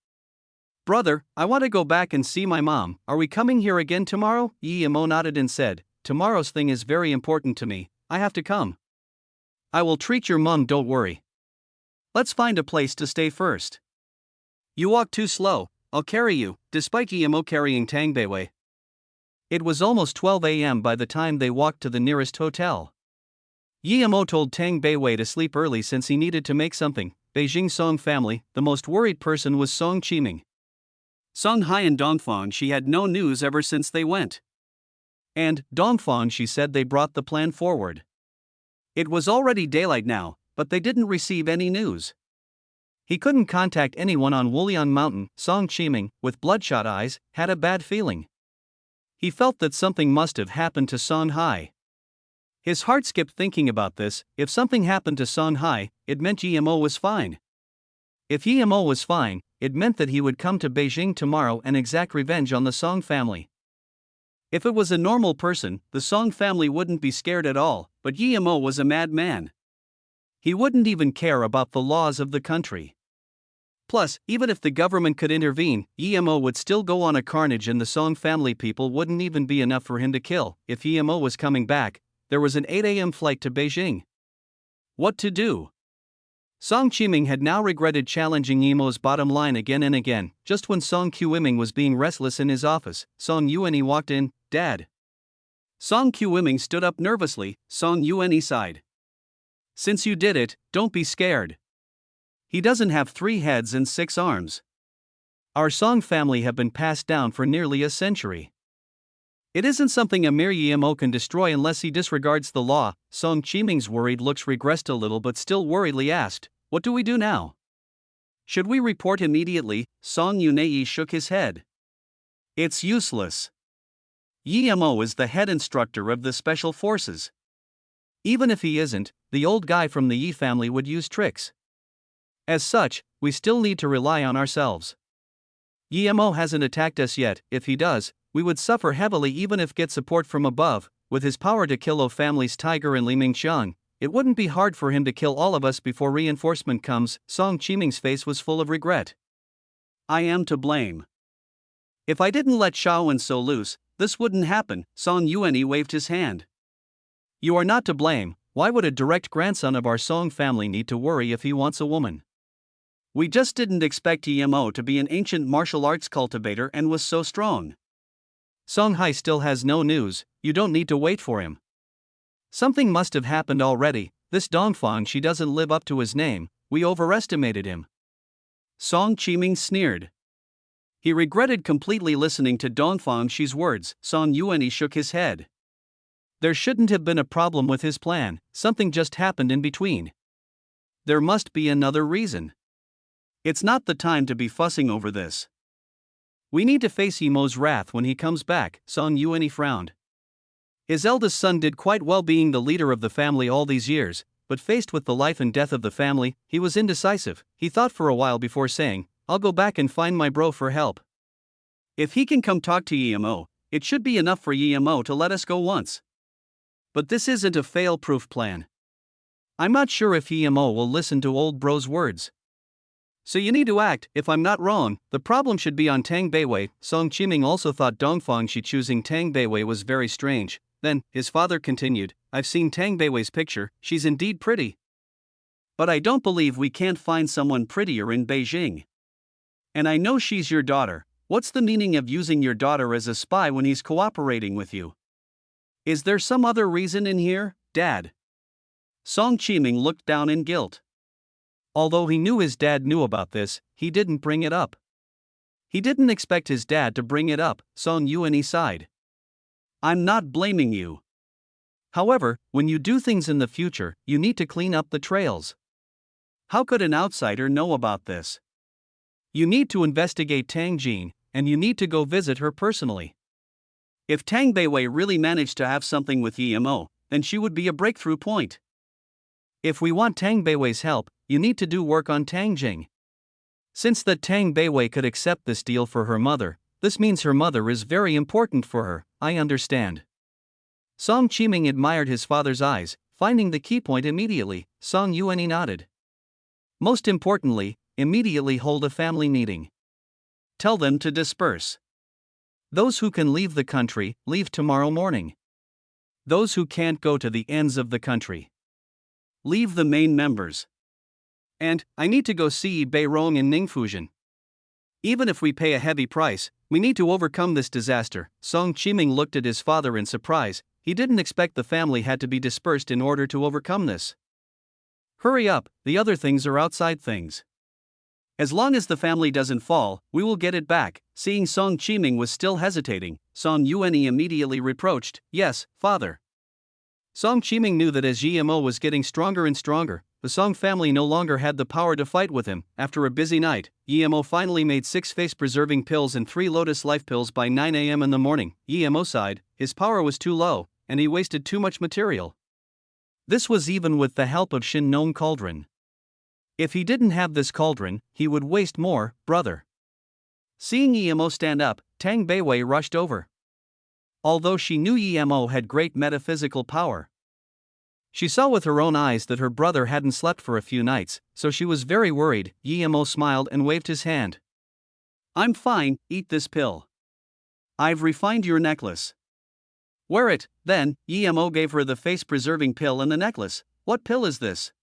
"Brother, I want to go back and see my mom, are we coming here again tomorrow?" Yi nodded and said, "Tomorrow's thing is very important to me, I have to come. I will treat your mom, don't worry. Let's find a place to stay first. You walk too slow, I'll carry you," despite Yi carrying Tang Beiwei. It was almost 12 a.m. by the time they walked to the nearest hotel. Yi told Tang Beiwei to sleep early since he needed to make something. Beijing Song family, the most worried person was Song Qiming. Song Hai and Dongfang she had no news ever since they went. And Dongfang she said they brought the plan forward. It was already daylight now, but they didn't receive any news. He couldn't contact anyone on Wulian Mountain. Song Qiming, with bloodshot eyes, had a bad feeling. He felt that something must have happened to Song Hai. His heart skipped thinking about this. If something happened to Song Hai, it meant Yimo was fine. If Yimo was fine, it meant that he would come to Beijing tomorrow and exact revenge on the Song family. If it was a normal person, the Song family wouldn't be scared at all, but Yimo was a madman. He wouldn't even care about the laws of the country. Plus, even if the government could intervene, Yimo would still go on a carnage and the Song family people wouldn't even be enough for him to kill. If Yimo was coming back, there was an 8 a.m. flight to Beijing. What to do? Song Qiming had now regretted challenging Yimo's bottom line again and again. Just when Song Qiming was being restless in his office, Song Yuanyi walked in. "Dad." Song Qiming stood up nervously. Song Yuanyi sighed. "Since you did it, don't be scared. He doesn't have 3 heads and 6 arms. Our Song family have been passed down for nearly a century. It isn't something a mere Yimo can destroy unless he disregards the law." Song Qiming's worried looks regressed a little but still worriedly asked, "What do we do now? Should we report immediately?" Song Yunei shook his head. "It's useless. Yimo is the head instructor of the special forces. Even if he isn't, the old guy from the Yi family would use tricks. As such, we still need to rely on ourselves. Yimo hasn't attacked us yet. If he does, we would suffer heavily even if get support from above. With his power to kill O family's tiger and Li Mingxiang, it wouldn't be hard for him to kill all of us before reinforcement comes." Song Qiming's face was full of regret. "I am to blame. If I didn't let Shao and So loose, this wouldn't happen." Song Yuanyi waved his hand. "You are not to blame. Why would a direct grandson of our Song family need to worry if he wants a woman? We just didn't expect Yimo to be an ancient martial arts cultivator and was so strong. Song Hai still has no news. You don't need to wait for him. Something must have happened already. This Dongfang she doesn't live up to his name. We overestimated him." Song Qiming sneered. He regretted completely listening to Dongfang she's words. Song Yuanyi shook his head. There shouldn't have been a problem with his plan, something just happened in between. There must be another reason. It's not the time to be fussing over this. We need to face Yemo's wrath when he comes back, Song Yuanyi frowned. His eldest son did quite well being the leader of the family all these years, but faced with the life and death of the family, he was indecisive. He thought for a while before saying, I'll go back and find my bro for help. If he can come talk to Yemo, it should be enough for Yemo to let us go once. But this isn't a fail-proof plan. I'm not sure if Yemo will listen to old bro's words. So you need to act. If I'm not wrong, the problem should be on Tang Beiwei. Song Qiming also thought Dongfang Shi choosing Tang Beiwei was very strange. Then, his father continued, I've seen Tang Beiwei's picture, she's indeed pretty. But I don't believe we can't find someone prettier in Beijing. And I know she's your daughter. What's the meaning of using your daughter as a spy when he's cooperating with you? Is there some other reason in here, Dad? Song Qiming looked down in guilt. Although he knew his dad knew about this, he didn't bring it up. He didn't expect his dad to bring it up, Song Yuanyi sighed. I'm not blaming you. However, when you do things in the future, you need to clean up the trails. How could an outsider know about this? You need to investigate Tang Jin, and you need to go visit her personally. If Tang Beiwei really managed to have something with Yemo, then she would be a breakthrough point. If we want Tang Beiwei's help, you need to do work on Tang Jing. Since that Tang Beiwei could accept this deal for her mother, this means her mother is very important for her, I understand. Song Qiming admired his father's eyes, finding the key point immediately. Song Yuanyi nodded. Most importantly, immediately hold a family meeting. Tell them to disperse. Those who can leave the country, leave tomorrow morning. Those who can't go to the ends of the country. Leave the main members. And, I need to go see Beirong and Ningfujian. Even if we pay a heavy price, we need to overcome this disaster. Song Qiming looked at his father in surprise. He didn't expect the family had to be dispersed in order to overcome this. Hurry up, the other things are outside things. As long as the family doesn't fall, we will get it back. Seeing Song Qiming was still hesitating, Song Yuanyi immediately reproached, Yes, father. Song Qiming knew that as Yemo was getting stronger and stronger, the Song family no longer had the power to fight with him. After a busy night, Yemo finally made 6 face-preserving pills and 3 lotus life pills by 9 a.m. in the morning. Yemo sighed, his power was too low, and he wasted too much material. This was even with the help of Shin Nong Cauldron. If he didn't have this cauldron, he would waste more, brother. Seeing Yemo stand up, Tang Beiwei rushed over. Although she knew Yemo had great metaphysical power, she saw with her own eyes that her brother hadn't slept for a few nights, so she was very worried. Yemo smiled and waved his hand. I'm fine, eat this pill. I've refined your necklace. Wear it. Then, Yemo gave her the face-preserving pill and the necklace. What pill is this?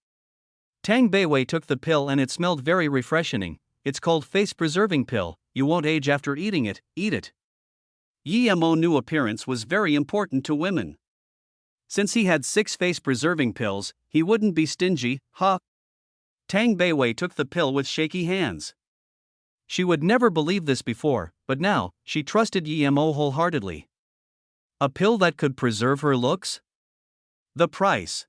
Tang Beiwei took the pill and it smelled very refreshing. It's called face-preserving pill. You won't age after eating it, eat it. Yemo's new appearance was very important to women. Since he had 6 face-preserving pills, he wouldn't be stingy, huh? Tang Beiwei took the pill with shaky hands. She would never believe this before, but now, she trusted Yemo wholeheartedly. A pill that could preserve her looks? The price.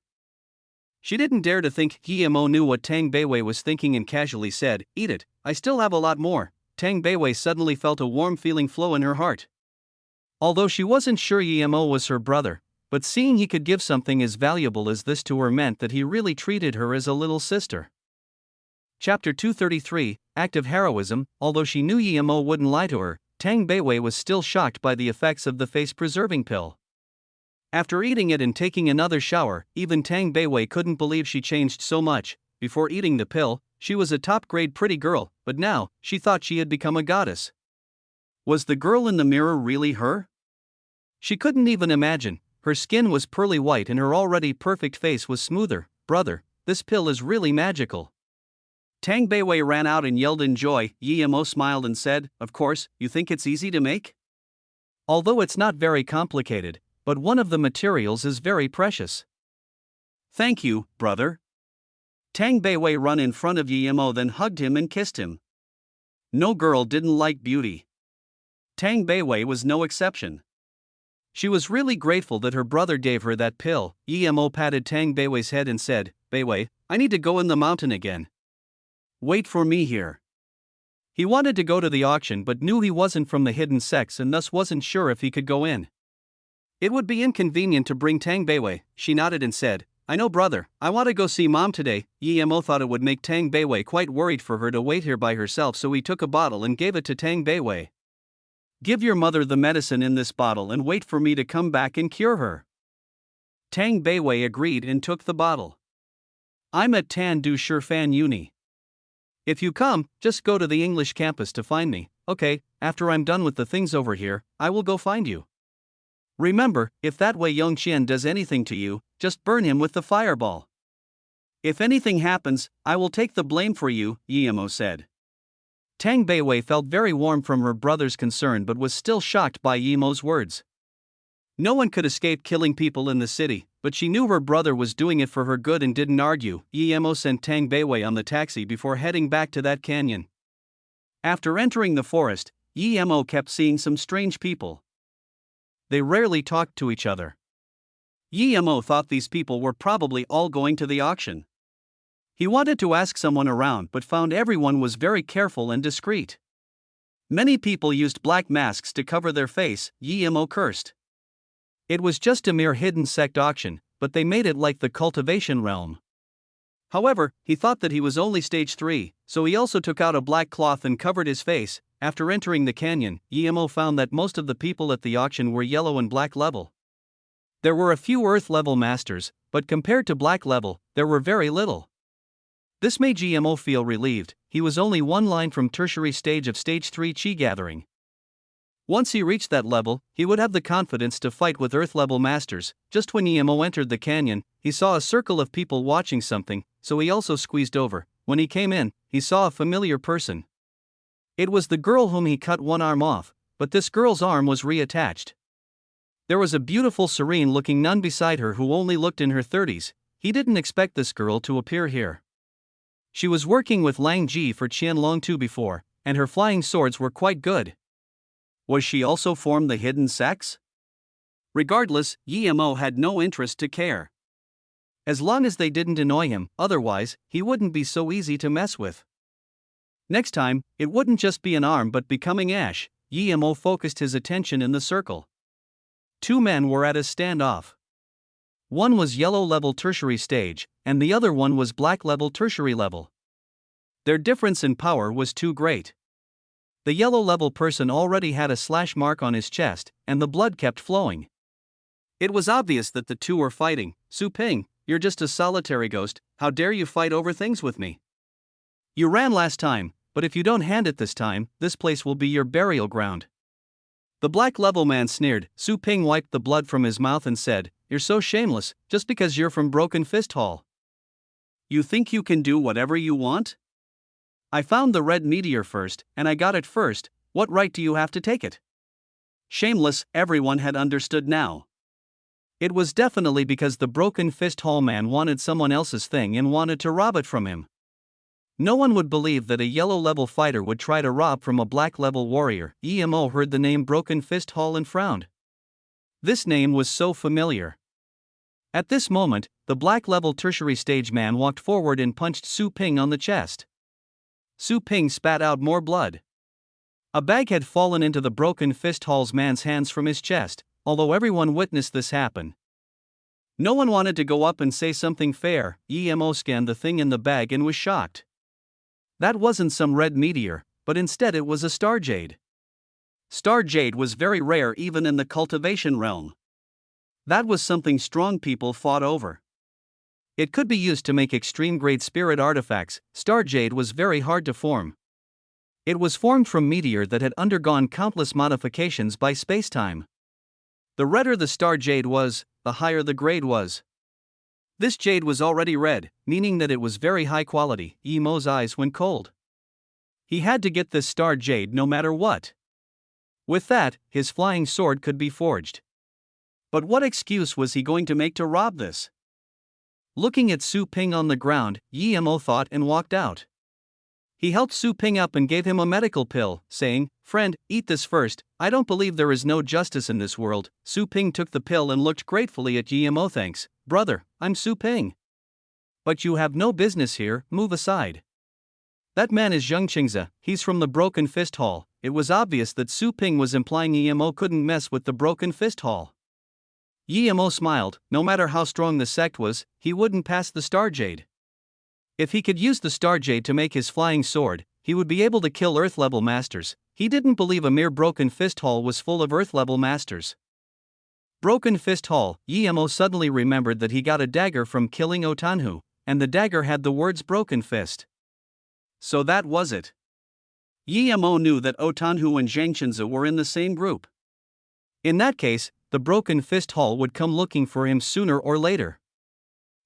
She didn't dare to think Yemo knew what Tang Beiwei was thinking and casually said, Eat it, I still have a lot more. Tang Beiwei suddenly felt a warm feeling flow in her heart. Although she wasn't sure Yemo was her brother, but seeing he could give something as valuable as this to her meant that he really treated her as a little sister. Chapter 233, Act of Heroism. Although she knew Yemo wouldn't lie to her, Tang Beiwei was still shocked by the effects of the face-preserving pill. After eating it and taking another shower, even Tang Beiwei couldn't believe she changed so much. Before eating the pill, she was a top-grade pretty girl, but now, she thought she had become a goddess. Was the girl in the mirror really her? She couldn't even imagine. Her skin was pearly white and her already perfect face was smoother. Brother, this pill is really magical. Tang Beiwei ran out and yelled in joy. Yemo smiled and said, Of course, you think it's easy to make? Although it's not very complicated, but one of the materials is very precious. Thank you, brother. Tang Beiwei ran in front of Yemo, then hugged him and kissed him. No girl didn't like beauty. Tang Beiwei was no exception. She was really grateful that her brother gave her that pill. Emo patted Tang Beiwei's head and said, "Beiwei, I need to go in the mountain again. Wait for me here." He wanted to go to the auction but knew he wasn't from the hidden sects and thus wasn't sure if he could go in. It would be inconvenient to bring Tang Beiwei. She nodded and said, "I know, brother, I want to go see mom today." Emo thought it would make Tang Beiwei quite worried for her to wait here by herself, so he took a bottle and gave it to Tang Beiwei. "Give your mother the medicine in this bottle and wait for me to come back and cure her." Tang Beiwei agreed and took the bottle. "I'm at Tan Du Shifan Uni. If you come, just go to the English campus to find me, okay? After I'm done with the things over here, I will go find you. Remember, if that Wei Yongqian does anything to you, just burn him with the fireball. If anything happens, I will take the blame for you," Emo said. Tang Beiwei felt very warm from her brother's concern but was still shocked by Emo's words. No one could escape killing people in the city, but she knew her brother was doing it for her good and didn't argue. Emo sent Tang Beiwei on the taxi before heading back to that canyon. After entering the forest, Emo kept seeing some strange people. They rarely talked to each other. Emo thought these people were probably all going to the auction. He wanted to ask someone around but found everyone was very careful and discreet. Many people used black masks to cover their face. Emo cursed. It was just a mere hidden sect auction, but they made it like the cultivation realm. However, he thought that he was only stage 3, so he also took out a black cloth and covered his face. After entering the canyon, Emo found that most of the people at the auction were yellow and black level. There were a few earth level masters, but compared to black level, there were very little. This made Emo feel relieved. He was only one line from tertiary stage of stage 3 chi gathering. Once he reached that level, he would have the confidence to fight with earth level masters. Just when Emo entered the canyon, he saw a circle of people watching something, so he also squeezed over. When he came in, he saw a familiar person. It was the girl whom he cut one arm off, but this girl's arm was reattached. There was a beautiful serene looking nun beside her who only looked in her 30s. He didn't expect this girl to appear here. She was working with Lang Ji for Qianlong 2 before, and her flying swords were quite good. Was she also from the hidden sects? Regardless, Emo had no interest to care. As long as they didn't annoy him, otherwise, he wouldn't be so easy to mess with. Next time, it wouldn't just be an arm but becoming ash. Emo focused his attention in the circle. 2 men were at a standoff. One was yellow level tertiary stage, and the other one was black level tertiary level. Their difference in power was too great. The yellow level person already had a slash mark on his chest, and the blood kept flowing. It was obvious that the two were fighting. "Su Ping, you're just a solitary ghost, how dare you fight over things with me? You ran last time, but if you don't hand it this time, this place will be your burial ground." The black level man sneered. Su Ping wiped the blood from his mouth and said, "You're so shameless, just because you're from Broken Fist Hall. You think you can do whatever you want? I found the red meteor first, and I got it first. What right do you have to take it?" Shameless, everyone had understood now. It was definitely because the Broken Fist Hall man wanted someone else's thing and wanted to rob it from him. No one would believe that a yellow level fighter would try to rob from a black level warrior. Emo heard the name Broken Fist Hall and frowned. This name was so familiar. At this moment, the black level tertiary stage man walked forward and punched Su Ping on the chest. Su Ping spat out more blood. A bag had fallen into the Broken Fist Hall's man's hands from his chest, although everyone witnessed this happen. No one wanted to go up and say something fair. Emo scanned the thing in the bag and was shocked. That wasn't some red meteor, but instead it was a star jade. Star jade was very rare even in the cultivation realm. That was something strong people fought over. It could be used to make extreme-grade spirit artifacts. Star jade was very hard to form. It was formed from meteor that had undergone countless modifications by spacetime. The redder the star jade was, the higher the grade was. This jade was already red, meaning that it was very high quality. Emo's eyes went cold. He had to get this star jade no matter what. With that, his flying sword could be forged. But what excuse was he going to make to rob this? Looking at Su Ping on the ground, Emo thought and walked out. He helped Su Ping up and gave him a medical pill, saying, Friend, eat this first. I don't believe there is no justice in this world. Su Ping took the pill and looked gratefully at Yimo. Thanks, brother, I'm Su Ping. But you have no business here, move aside. That man is Zheng Qingze, he's from the Broken Fist Hall. It was obvious that Su Ping was implying Yimo couldn't mess with the Broken Fist Hall. Yimo smiled. No matter how strong the sect was, he wouldn't pass the Star Jade. If he could use the Star Jade to make his flying sword, he would be able to kill Earth-level masters. He didn't believe a mere Broken Fist Hall was full of Earth-level masters. Broken Fist Hall, Yimo suddenly remembered that he got a dagger from killing Otanhu, and the dagger had the words Broken Fist. So that was it. Yimo knew that Otanhu and Zheng Qingze were in the same group. In that case, the Broken Fist Hall would come looking for him sooner or later.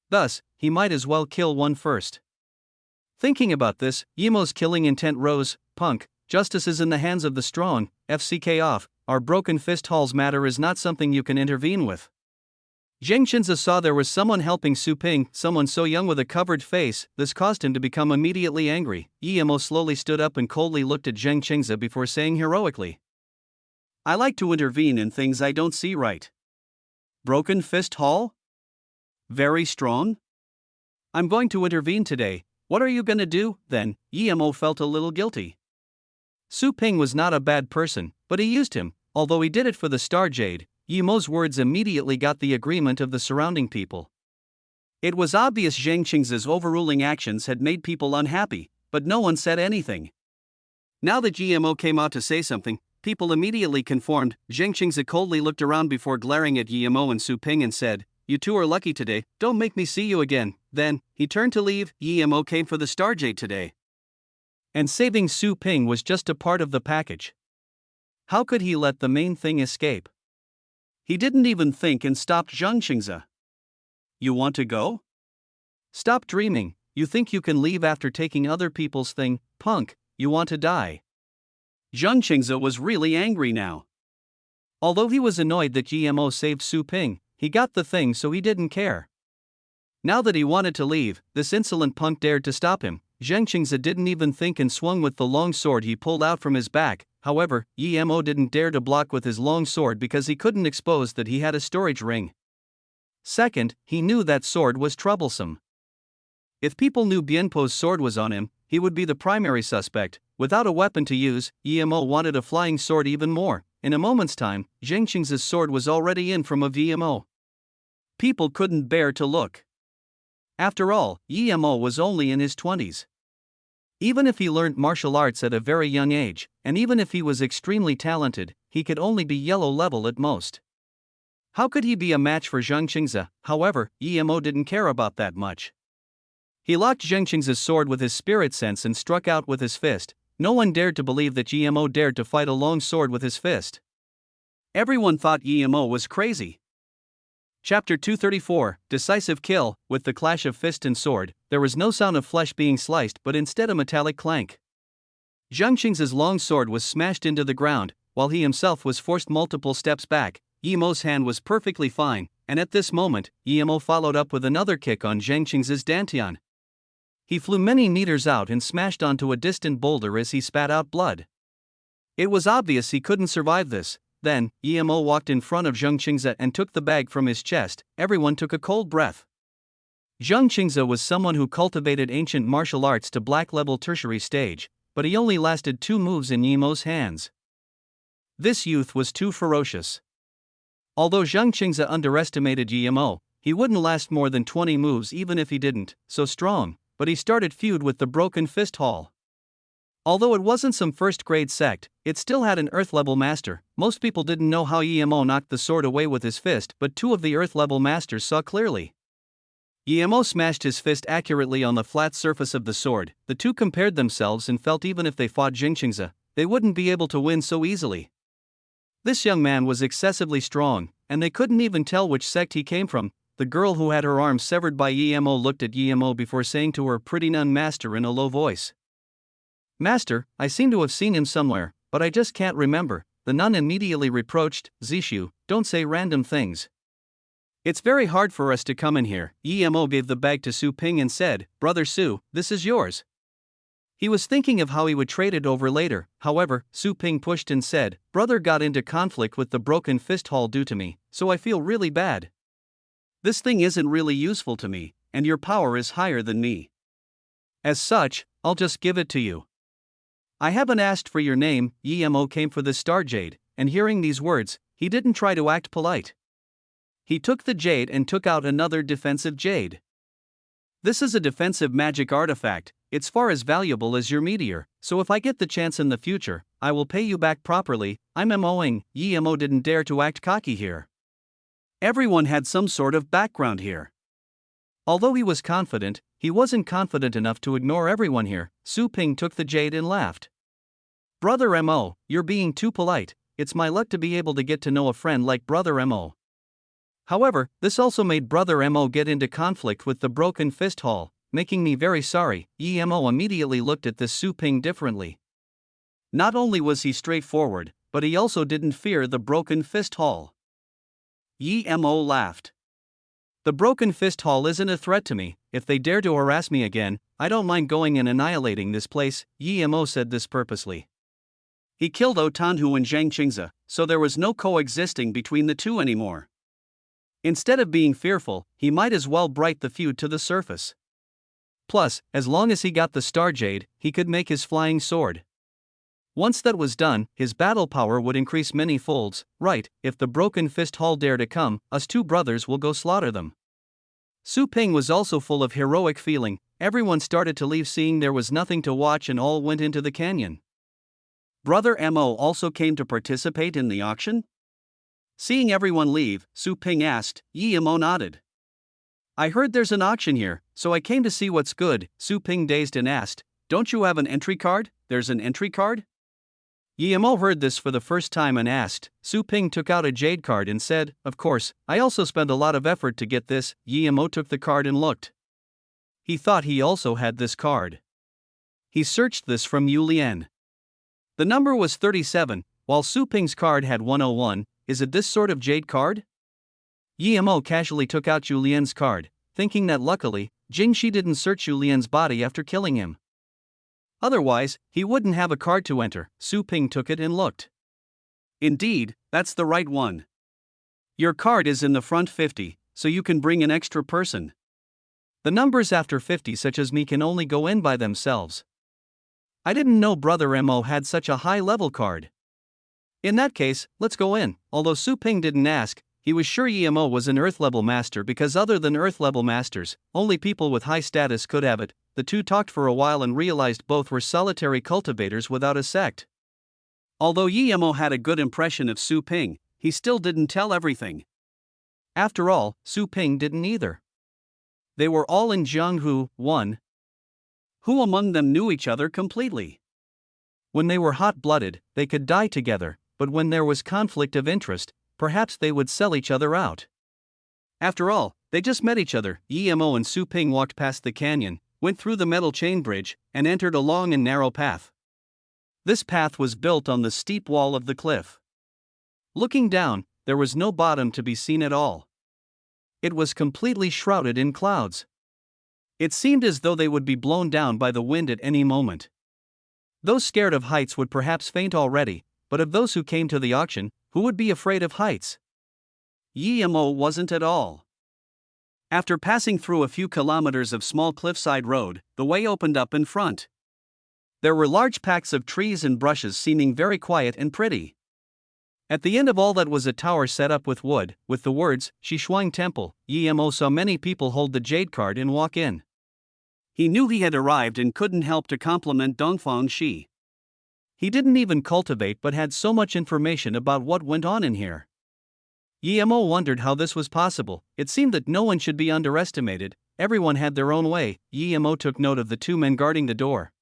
Thus, he might as well kill one first. Thinking about this, Yimo's killing intent rose. Punk, justice is in the hands of the strong, FCK off, our Broken Fist Hall's matter is not something you can intervene with. Zheng Qingze saw there was someone helping Su Ping, someone so young with a covered face. This caused him to become immediately angry. Yimo slowly stood up and coldly looked at Zheng Qingze before saying heroically, I like to intervene in things I don't see right. Broken Fist Hall? Very strong? I'm going to intervene today. What are you gonna do, then? Yimo felt a little guilty. Su Ping was not a bad person, but he used him. Although he did it for the Star Jade, Yimo's words immediately got the agreement of the surrounding people. It was obvious Zheng Qingze's overruling actions had made people unhappy, but no one said anything. Now that Yimo came out to say something, people immediately conformed. Zheng Qingze coldly looked around before glaring at Yimo and Su Ping and said, You two are lucky today, don't make me see you again. Then, he turned to leave. Yimo came for the Star Jade today. And saving Su Ping was just a part of the package. How could he let the main thing escape? He didn't even think and stopped Zheng Qingze. You want to go? Stop dreaming. You think you can leave after taking other people's thing? Punk, you want to die. Zheng Qingze was really angry now. Although he was annoyed that Yimo saved Su Ping, he got the thing so he didn't care. Now that he wanted to leave, this insolent punk dared to stop him. Zheng Qingze didn't even think and swung with the long sword he pulled out from his back. However, Yimo didn't dare to block with his long sword because he couldn't expose that he had a storage ring. Second, he knew that sword was troublesome. If people knew Bianpo's sword was on him, he would be the primary suspect. Without a weapon to use, Yimo wanted a flying sword even more. In a moment's time, Zheng Qingze's sword was already in from of Yimo. People couldn't bear to look. After all, Yimo was only in his 20s. Even if he learned martial arts at a very young age, and even if he was extremely talented, he could only be yellow level at most. How could he be a match for Zheng Qingze? However, Yimo didn't care about that much. He locked Zheng Qingze's sword with his spirit sense and struck out with his fist. No one dared to believe that Yimo dared to fight a long sword with his fist. Everyone thought Yimo was crazy. Chapter 234, Decisive Kill. With the clash of fist and sword, there was no sound of flesh being sliced but instead a metallic clank. Zheng Qingze's long sword was smashed into the ground, while he himself was forced multiple steps back. Yimo's hand was perfectly fine, and at this moment, Yimo followed up with another kick on Zheng Qingze's dantian. He flew many meters out and smashed onto a distant boulder as he spat out blood. It was obvious he couldn't survive this. Then, Yimo walked in front of Zheng Qingze and took the bag from his chest. Everyone took a cold breath. Zheng Qingze was someone who cultivated ancient martial arts to black-level tertiary stage, but he only lasted 2 moves in Yimo's hands. This youth was too ferocious. Although Zheng Qingze underestimated Yimo, he wouldn't last more than 20 moves even if he didn't, so strong, but he started feud with the Broken Fist Hall. Although it wasn't some first-grade sect, it still had an Earth-level master. Most people didn't know how Yimo knocked the sword away with his fist, but 2 of the Earth-level masters saw clearly. Yimo smashed his fist accurately on the flat surface of the sword. The 2 compared themselves and felt even if they fought Zheng Qingze, they wouldn't be able to win so easily. This young man was excessively strong, and they couldn't even tell which sect he came from. The girl who had her arm severed by Yimo looked at Yimo before saying to her pretty nun master in a low voice, Master, I seem to have seen him somewhere, but I just can't remember. The nun immediately reproached, Zishu, don't say random things. It's very hard for us to come in here. Yimo gave the bag to Su Ping and said, Brother Su, this is yours. He was thinking of how he would trade it over later. However, Su Ping pushed and said, "Brother got into conflict with the broken fist hall due to me, so I feel really bad. This thing isn't really useful to me, and your power is higher than me. As such, I'll just give it to you. I haven't asked for your name." Yemo came for the star jade, and hearing these words, he didn't try to act polite. He took the jade and took out another defensive jade. This is a defensive magic artifact. It's far as valuable as your meteor, so if I get the chance in the future, I will pay you back properly. I'm MOing. Yemo didn't dare to act cocky here. Everyone had some sort of background here. Although he was confident, he wasn't confident enough to ignore everyone here. Su Ping took the jade and laughed. "Brother Mo, you're being too polite. It's my luck to be able to get to know a friend like Brother Mo." However, this also made Brother Mo get into conflict with the broken fist hall, making me very sorry. Mo immediately looked at this Su Ping differently. Not only was he straightforward, but he also didn't fear the broken fist hall. Mo laughed. "The broken fist hall isn't a threat to me. If they dare to harass me again, I don't mind going and annihilating this place." Mo said this purposely. He killed Otanhu and Zhang Qingze, so there was no coexisting between the two anymore. Instead of being fearful, he might as well bring the feud to the surface. Plus, as long as he got the star jade, he could make his flying sword. Once that was done, his battle power would increase many folds. Right, if the broken fist hall dare to come, us two brothers will go slaughter them. Su Ping was also full of heroic feeling. Everyone started to leave seeing there was nothing to watch and all went into the canyon. Brother Mo also came to participate in the auction? Seeing everyone leave, Su Ping asked. Mo nodded. "I heard there's an auction here, so I came to see what's good." Su Ping dazed and asked, "Don't you have an entry card?" "There's an entry card?" Mo heard this for the first time and asked. Su Ping took out a jade card and said, "Of course, I also spent a lot of effort to get this." Mo took the card and looked. He thought he also had this card. He searched this from Yu Lian. The number was 37, while Su Ping's card had 101. Is it this sort of jade card? Mo casually took out Yu Lian's card, thinking that luckily, Jingxi didn't search Yu Lian's body after killing him. Otherwise, he wouldn't have a card to enter. Su Ping took it and looked. Indeed, that's the right one. Your card is in the front 50, so you can bring an extra person. The numbers after 50 such as me can only go in by themselves. I didn't know Brother Mo had such a high-level card. In that case, let's go in. Although Su Ping didn't ask, he was sure Mo was an Earth-level master because other than Earth-level masters, only people with high status could have it. The two talked for a while and realized both were solitary cultivators without a sect. Although Mo had a good impression of Su Ping, he still didn't tell everything. After all, Su Ping didn't either. They were all in Jianghu, one. Who among them knew each other completely? When they were hot-blooded, they could die together, but when there was conflict of interest, perhaps they would sell each other out. After all, they just met each other. Mo and Su Ping walked past the canyon, went through the metal chain bridge, and entered a long and narrow path. This path was built on the steep wall of the cliff. Looking down, there was no bottom to be seen at all. It was completely shrouded in clouds. It seemed as though they would be blown down by the wind at any moment. Those scared of heights would perhaps faint already, but of those who came to the auction, who would be afraid of heights? Mo wasn't at all. After passing through a few kilometers of small cliffside road, the way opened up in front. There were large packs of trees and bushes seeming very quiet and pretty. At the end of all that was a tower set up with wood, with the words, Shishuang Temple. Mo saw many people hold the jade card and walk in. He knew he had arrived and couldn't help to compliment Dongfang Shi. He didn't even cultivate but had so much information about what went on in here. Mo wondered how this was possible. It seemed that no one should be underestimated, everyone had their own way. Mo took note of the two men guarding the door.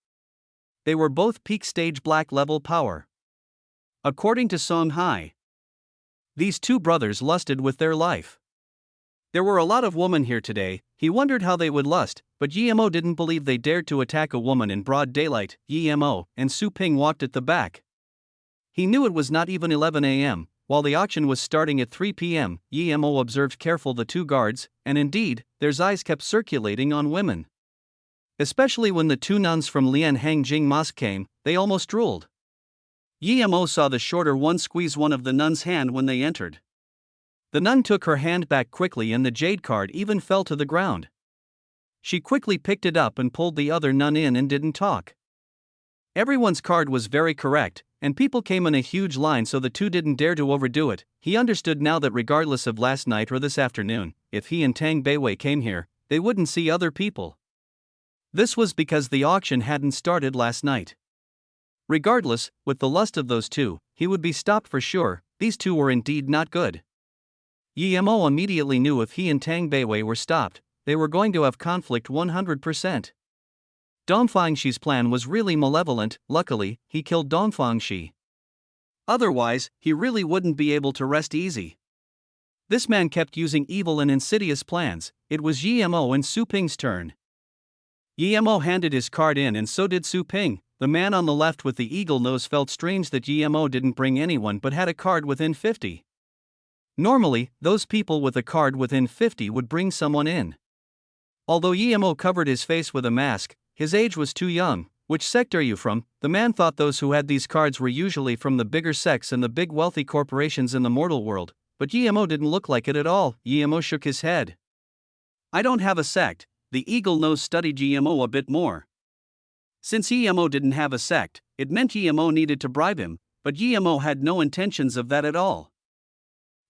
They were both peak stage black level power. According to Song Hai, these two brothers lusted with their life. There were a lot of women here today. He wondered how they would lust, but Mo didn't believe they dared to attack a woman in broad daylight. Mo and Su Ping walked at the back. He knew it was not even 11 a.m., while the auction was starting at 3 p.m. Mo observed careful the two guards, and indeed, their eyes kept circulating on women. Especially when the two nuns from Lian Hang Jing Mosque came, they almost drooled. Yemo saw the shorter one squeeze one of the nun's hand when they entered. The nun took her hand back quickly and the jade card even fell to the ground. She quickly picked it up and pulled the other nun in and didn't talk. Everyone's card was very correct, and people came in a huge line, so the two didn't dare to overdo it. He understood now that regardless of last night or this afternoon, if he and Tang Beiwei came here, they wouldn't see other people. This was because the auction hadn't started last night. Regardless, with the lust of those two, he would be stopped for sure. These two were indeed not good. Yemo immediately knew if he and Tang Beiwei were stopped, they were going to have conflict 100%. Dongfangxi's plan was really malevolent. Luckily, he killed Dongfangxi. Otherwise, he really wouldn't be able to rest easy. This man kept using evil and insidious plans. It was Yemo and Su Ping's turn. Yemo handed his card in and so did Su Ping. The man on the left with the eagle nose felt strange that Yemo didn't bring anyone but had a card within 50. Normally, those people with a card within 50 would bring someone in. Although Yemo covered his face with a mask, his age was too young. Which sect are you from? The man thought those who had these cards were usually from the bigger sects and the big wealthy corporations in the mortal world, but Yemo didn't look like it at all. Yemo shook his head. I don't have a sect. The eagle nose studied Yemo a bit more. Since Yemo didn't have a sect, it meant Yemo needed to bribe him, but Yemo had no intentions of that at all.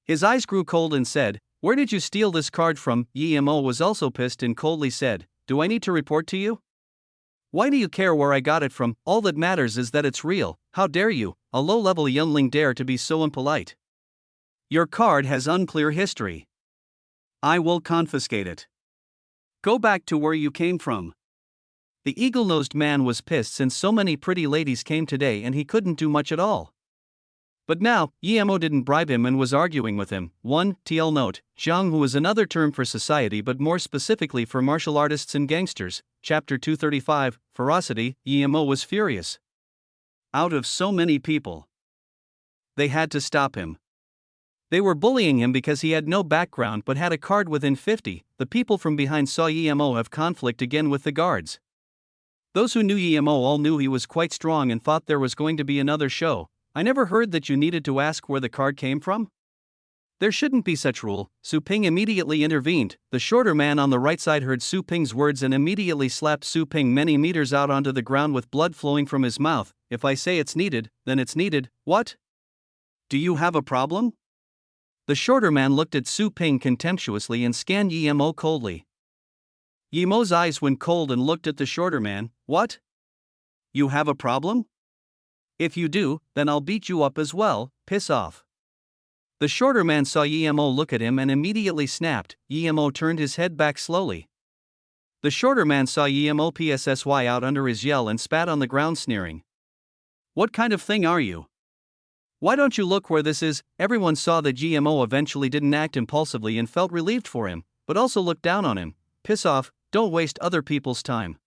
His eyes grew cold and said, "Where did you steal this card from?" Yemo was also pissed and coldly said, "Do I need to report to you? Why do you care where I got it from? All that matters is that it's real. How dare you, a low-level youngling, dare to be so impolite? Your card has unclear history. I will confiscate it. Go back to where you came from." The eagle-nosed man was pissed since so many pretty ladies came today and he couldn't do much at all. But now, Yemo didn't bribe him and was arguing with him. 1. TL note, Jianghu is another term for society but more specifically for martial artists and gangsters. Chapter 235, Ferocity. Yemo was furious. Out of so many people, they had to stop him. They were bullying him because he had no background but had a card within 50. The people from behind saw Yemo have conflict again with the guards. Those who knew Yemo all knew he was quite strong and thought there was going to be another show. I never heard that you needed to ask where the card came from. There shouldn't be such rule. Su Ping immediately intervened. The shorter man on the right side heard Su Ping's words and immediately slapped Su Ping many meters out onto the ground with blood flowing from his mouth. If I say it's needed, then it's needed. What? Do you have a problem? The shorter man looked at Su Ping contemptuously and scanned Yemo coldly. Yemo's eyes went cold and looked at the shorter man. What? You have a problem? If you do, then I'll beat you up as well. Piss off. The shorter man saw Yemo look at him and immediately snapped. Yemo turned his head back slowly. The shorter man saw Yemo PSSY out under his yell and spat on the ground sneering. What kind of thing are you? Why don't you look where this is? Everyone saw that Yemo eventually didn't act impulsively and felt relieved for him, but also looked down on him. Piss off, don't waste other people's time.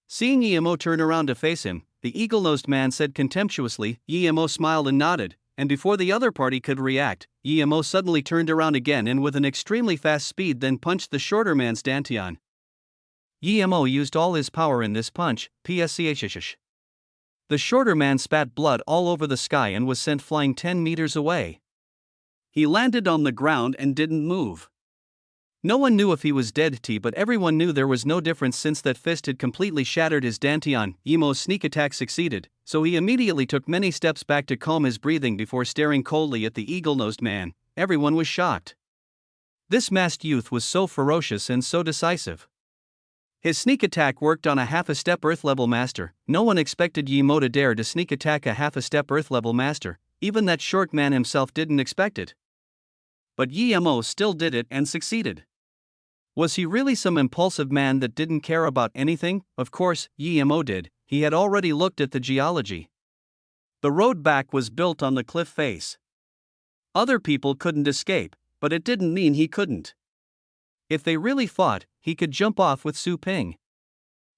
Seeing Yemo turn around to face him, the eagle-nosed man said contemptuously. Yemo smiled and nodded, and before the other party could react, Yemo suddenly turned around again and with an extremely fast speed then punched the shorter man's dantian. Yemo used all his power in this punch. PSCHSH. The shorter man spat blood all over the sky and was sent flying 10 meters away. He landed on the ground and didn't move. No one knew if he was dead, but everyone knew there was no difference since that fist had completely shattered his dantian. Yemo's sneak attack succeeded, so he immediately took many steps back to calm his breathing before staring coldly at the eagle-nosed man. Everyone was shocked. This masked youth was so ferocious and so decisive. His sneak attack worked on a half-a-step Earth-level master. No one expected Yemo to dare to sneak attack a half-a-step Earth-level master. Even that short man himself didn't expect it. But Yemo still did it and succeeded. Was he really some impulsive man that didn't care about anything? Of course, Yemo did. He had already looked at the geology. The road back was built on the cliff face. Other people couldn't escape, but it didn't mean he couldn't. If they really fought, he could jump off with Su Ping.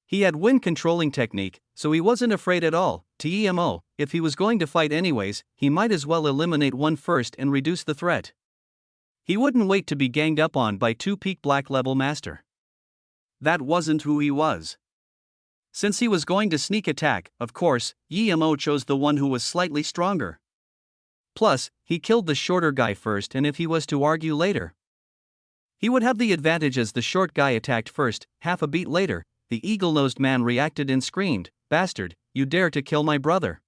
He had wind controlling technique, so he wasn't afraid at all. To Yemo, if he was going to fight anyways, he might as well eliminate one first and reduce the threat. He wouldn't wait to be ganged up on by two peak black level master. That wasn't who he was. Since he was going to sneak attack, of course, Yemo chose the one who was slightly stronger. Plus, he killed the shorter guy first, and if he was to argue later, he would have the advantage as the short guy attacked first. Half a beat later, the eagle-nosed man reacted and screamed, "Bastard, you dare to kill my brother!"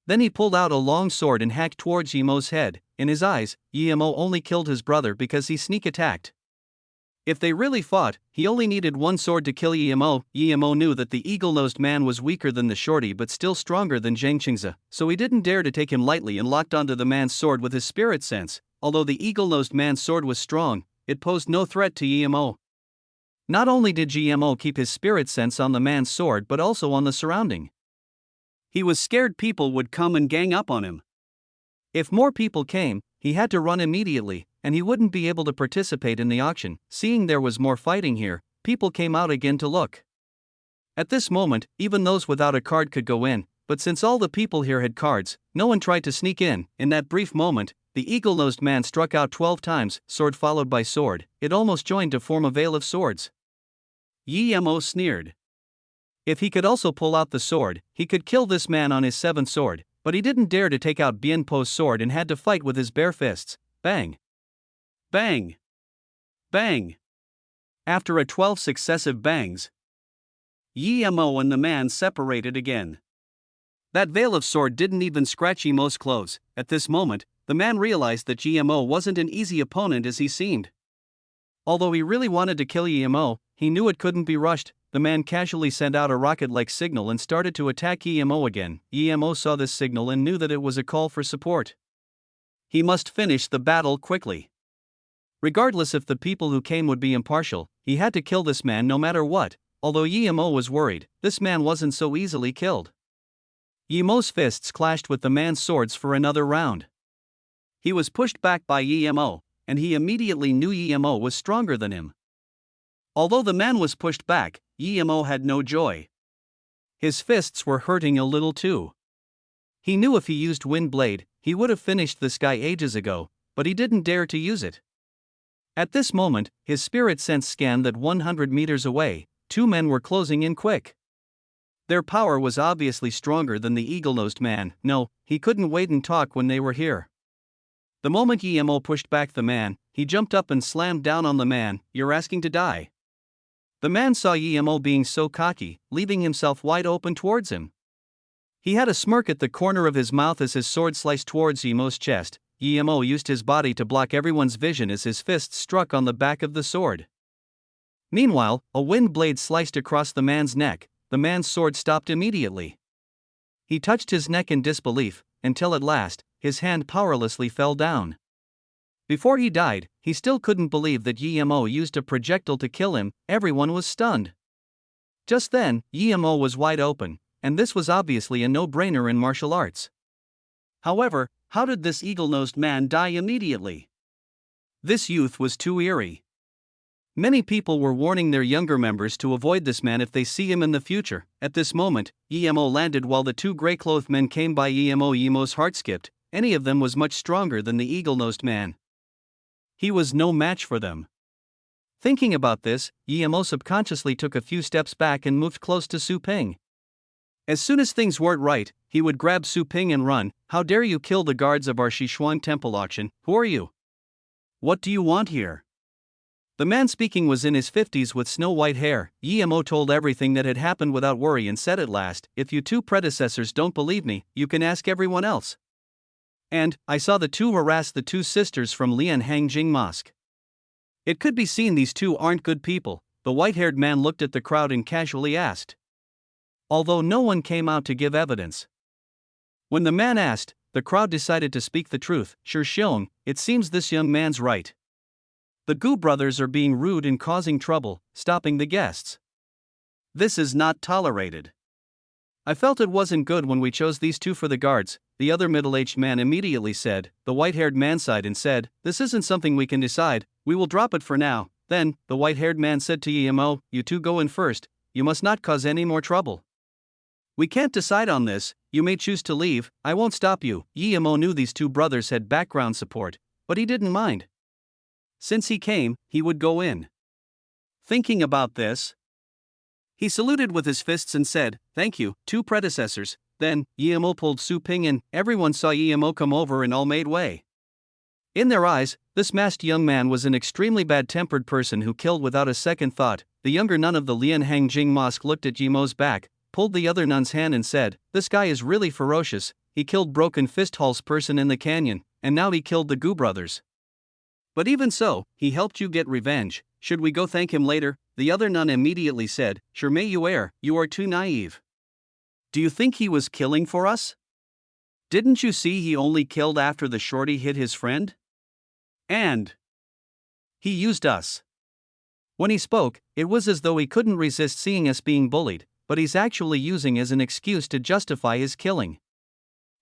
Then he pulled out a long sword and hacked towards Yemo's head. In his eyes, Yemo only killed his brother because he sneak attacked. If they really fought, he only needed one sword to kill Yemo. Yemo knew that the eagle-nosed man was weaker than the shorty but still stronger than Zhang Qingzi, so he didn't dare to take him lightly and locked onto the man's sword with his spirit sense. Although the eagle-nosed man's sword was strong, it posed no threat to Yemo. Not only did Yemo keep his spirit sense on the man's sword but also on the surrounding. He was scared people would come and gang up on him. If more people came, he had to run immediately, and he wouldn't be able to participate in the auction. Seeing there was more fighting here, people came out again to look. At this moment, even those without a card could go in, but since all the people here had cards, no one tried to sneak in. In that brief moment, the eagle-nosed man struck out 12 times, sword followed by sword. It almost joined to form a veil of swords. Yemo sneered. If he could also pull out the sword, he could kill this man on his 7th sword, but he didn't dare to take out Bien Po's sword and had to fight with his bare fists. Bang! Bang! Bang! After 12 successive bangs, Yemo and the man separated again. That veil of sword didn't even scratch Yemo's clothes. At this moment, the man realized that Yemo wasn't an easy opponent as he seemed. Although he really wanted to kill Yemo, he knew it couldn't be rushed. The man casually sent out a rocket-like signal and started to attack Yemo again. Yemo saw this signal and knew that it was a call for support. He must finish the battle quickly. Regardless if the people who came would be impartial, he had to kill this man no matter what. Although Yemo was worried, this man wasn't so easily killed. Yemo's fists clashed with the man's swords for another round. He was pushed back by Yemo, and he immediately knew Yemo was stronger than him. Although the man was pushed back, Yemo had no joy. His fists were hurting a little too. He knew if he used Wind Blade, he would have finished this guy ages ago, but he didn't dare to use it. At this moment, his spirit sense scanned that 100 meters away, 2 men were closing in quick. Their power was obviously stronger than the eagle-nosed man. No, he couldn't wait and talk when they were here. The moment Yemo pushed back the man, he jumped up and slammed down on the man. "You're asking to die." The man saw Yemo being so cocky, leaving himself wide open towards him. He had a smirk at the corner of his mouth as his sword sliced towards Yemo's chest. Yemo used his body to block everyone's vision as his fists struck on the back of the sword. Meanwhile, a wind blade sliced across the man's neck. The man's sword stopped immediately. He touched his neck in disbelief, until at last, his hand powerlessly fell down. Before he died, he still couldn't believe that Yemo used a projectile to kill him. Everyone was stunned. Just then, Yemo was wide open, and this was obviously a no-brainer in martial arts. However, how did this eagle-nosed man die immediately? This youth was too eerie. Many people were warning their younger members to avoid this man if they see him in the future. At this moment, Yemo landed while the 2 gray-clothed men came by Yemo's heart skipped. Any of them was much stronger than the eagle-nosed man. He was no match for them. Thinking about this, Yemo subconsciously took a few steps back and moved close to Su Ping. As soon as things weren't right, he would grab Su Ping and run. "How dare you kill the guards of our Shishuang temple auction? Who are you? What do you want here?" The man speaking was in his 50s with snow-white hair. Yemo told everything that had happened without worry and said at last, "If you 2 predecessors don't believe me, you can ask everyone else. And, I saw the 2 harass the 2 sisters from Lian Hangjing Mosque. It could be seen these 2 aren't good people." The white-haired man looked at the crowd and casually asked. Although no one came out to give evidence. When the man asked, the crowd decided to speak the truth. "Sure Xiong, it seems this young man's right. The Gu brothers are being rude and causing trouble, stopping the guests. This is not tolerated. I felt it wasn't good when we chose these 2 for the guards," the other middle-aged man immediately said. The white-haired man sighed and said, "This isn't something we can decide, we will drop it for now." Then, the white-haired man said to Yemo, "You 2 go in first, you must not cause any more trouble. We can't decide on this, you may choose to leave, I won't stop you." Yemo knew these 2 brothers had background support, but he didn't mind. Since he came, he would go in. Thinking about this, He saluted with his fists and said, "Thank you, two predecessors." Then, Yemo pulled Su Ping in. Everyone saw Yemo come over and all made way. In their eyes, this masked young man was an extremely bad-tempered person who killed without a second thought. The younger nun of the Lianhang Jing Mosque looked at Yemo's back, pulled the other nun's hand and said, "This guy is really ferocious. He killed Broken Fist Hall's person in the canyon, and now he killed the Gu brothers. But even so, he helped you get revenge. Should we go thank him later?" The other nun immediately said, "Sure may you err, you are too naive. Do you think he was killing for us? Didn't you see he only killed after the shorty hit his friend? And he used us." When he spoke, it was as though he couldn't resist seeing us being bullied, but he's actually using as an excuse to justify his killing.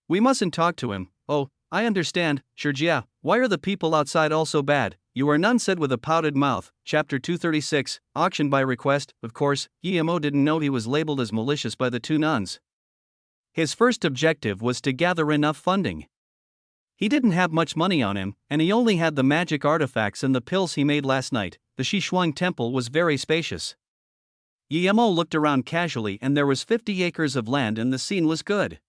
We mustn't talk to him. "Oh, I understand, Shurjia, why are the people outside all so bad?" You are none said with a pouted mouth. Chapter 236, Auction by Request. Of course, Yemo didn't know he was labeled as malicious by the two nuns. His first objective was to gather enough funding. He didn't have much money on him, and he only had the magic artifacts and the pills he made last night. The Shishuang temple was very spacious. Yemo looked around casually and there was 50 acres of land and the scene was good.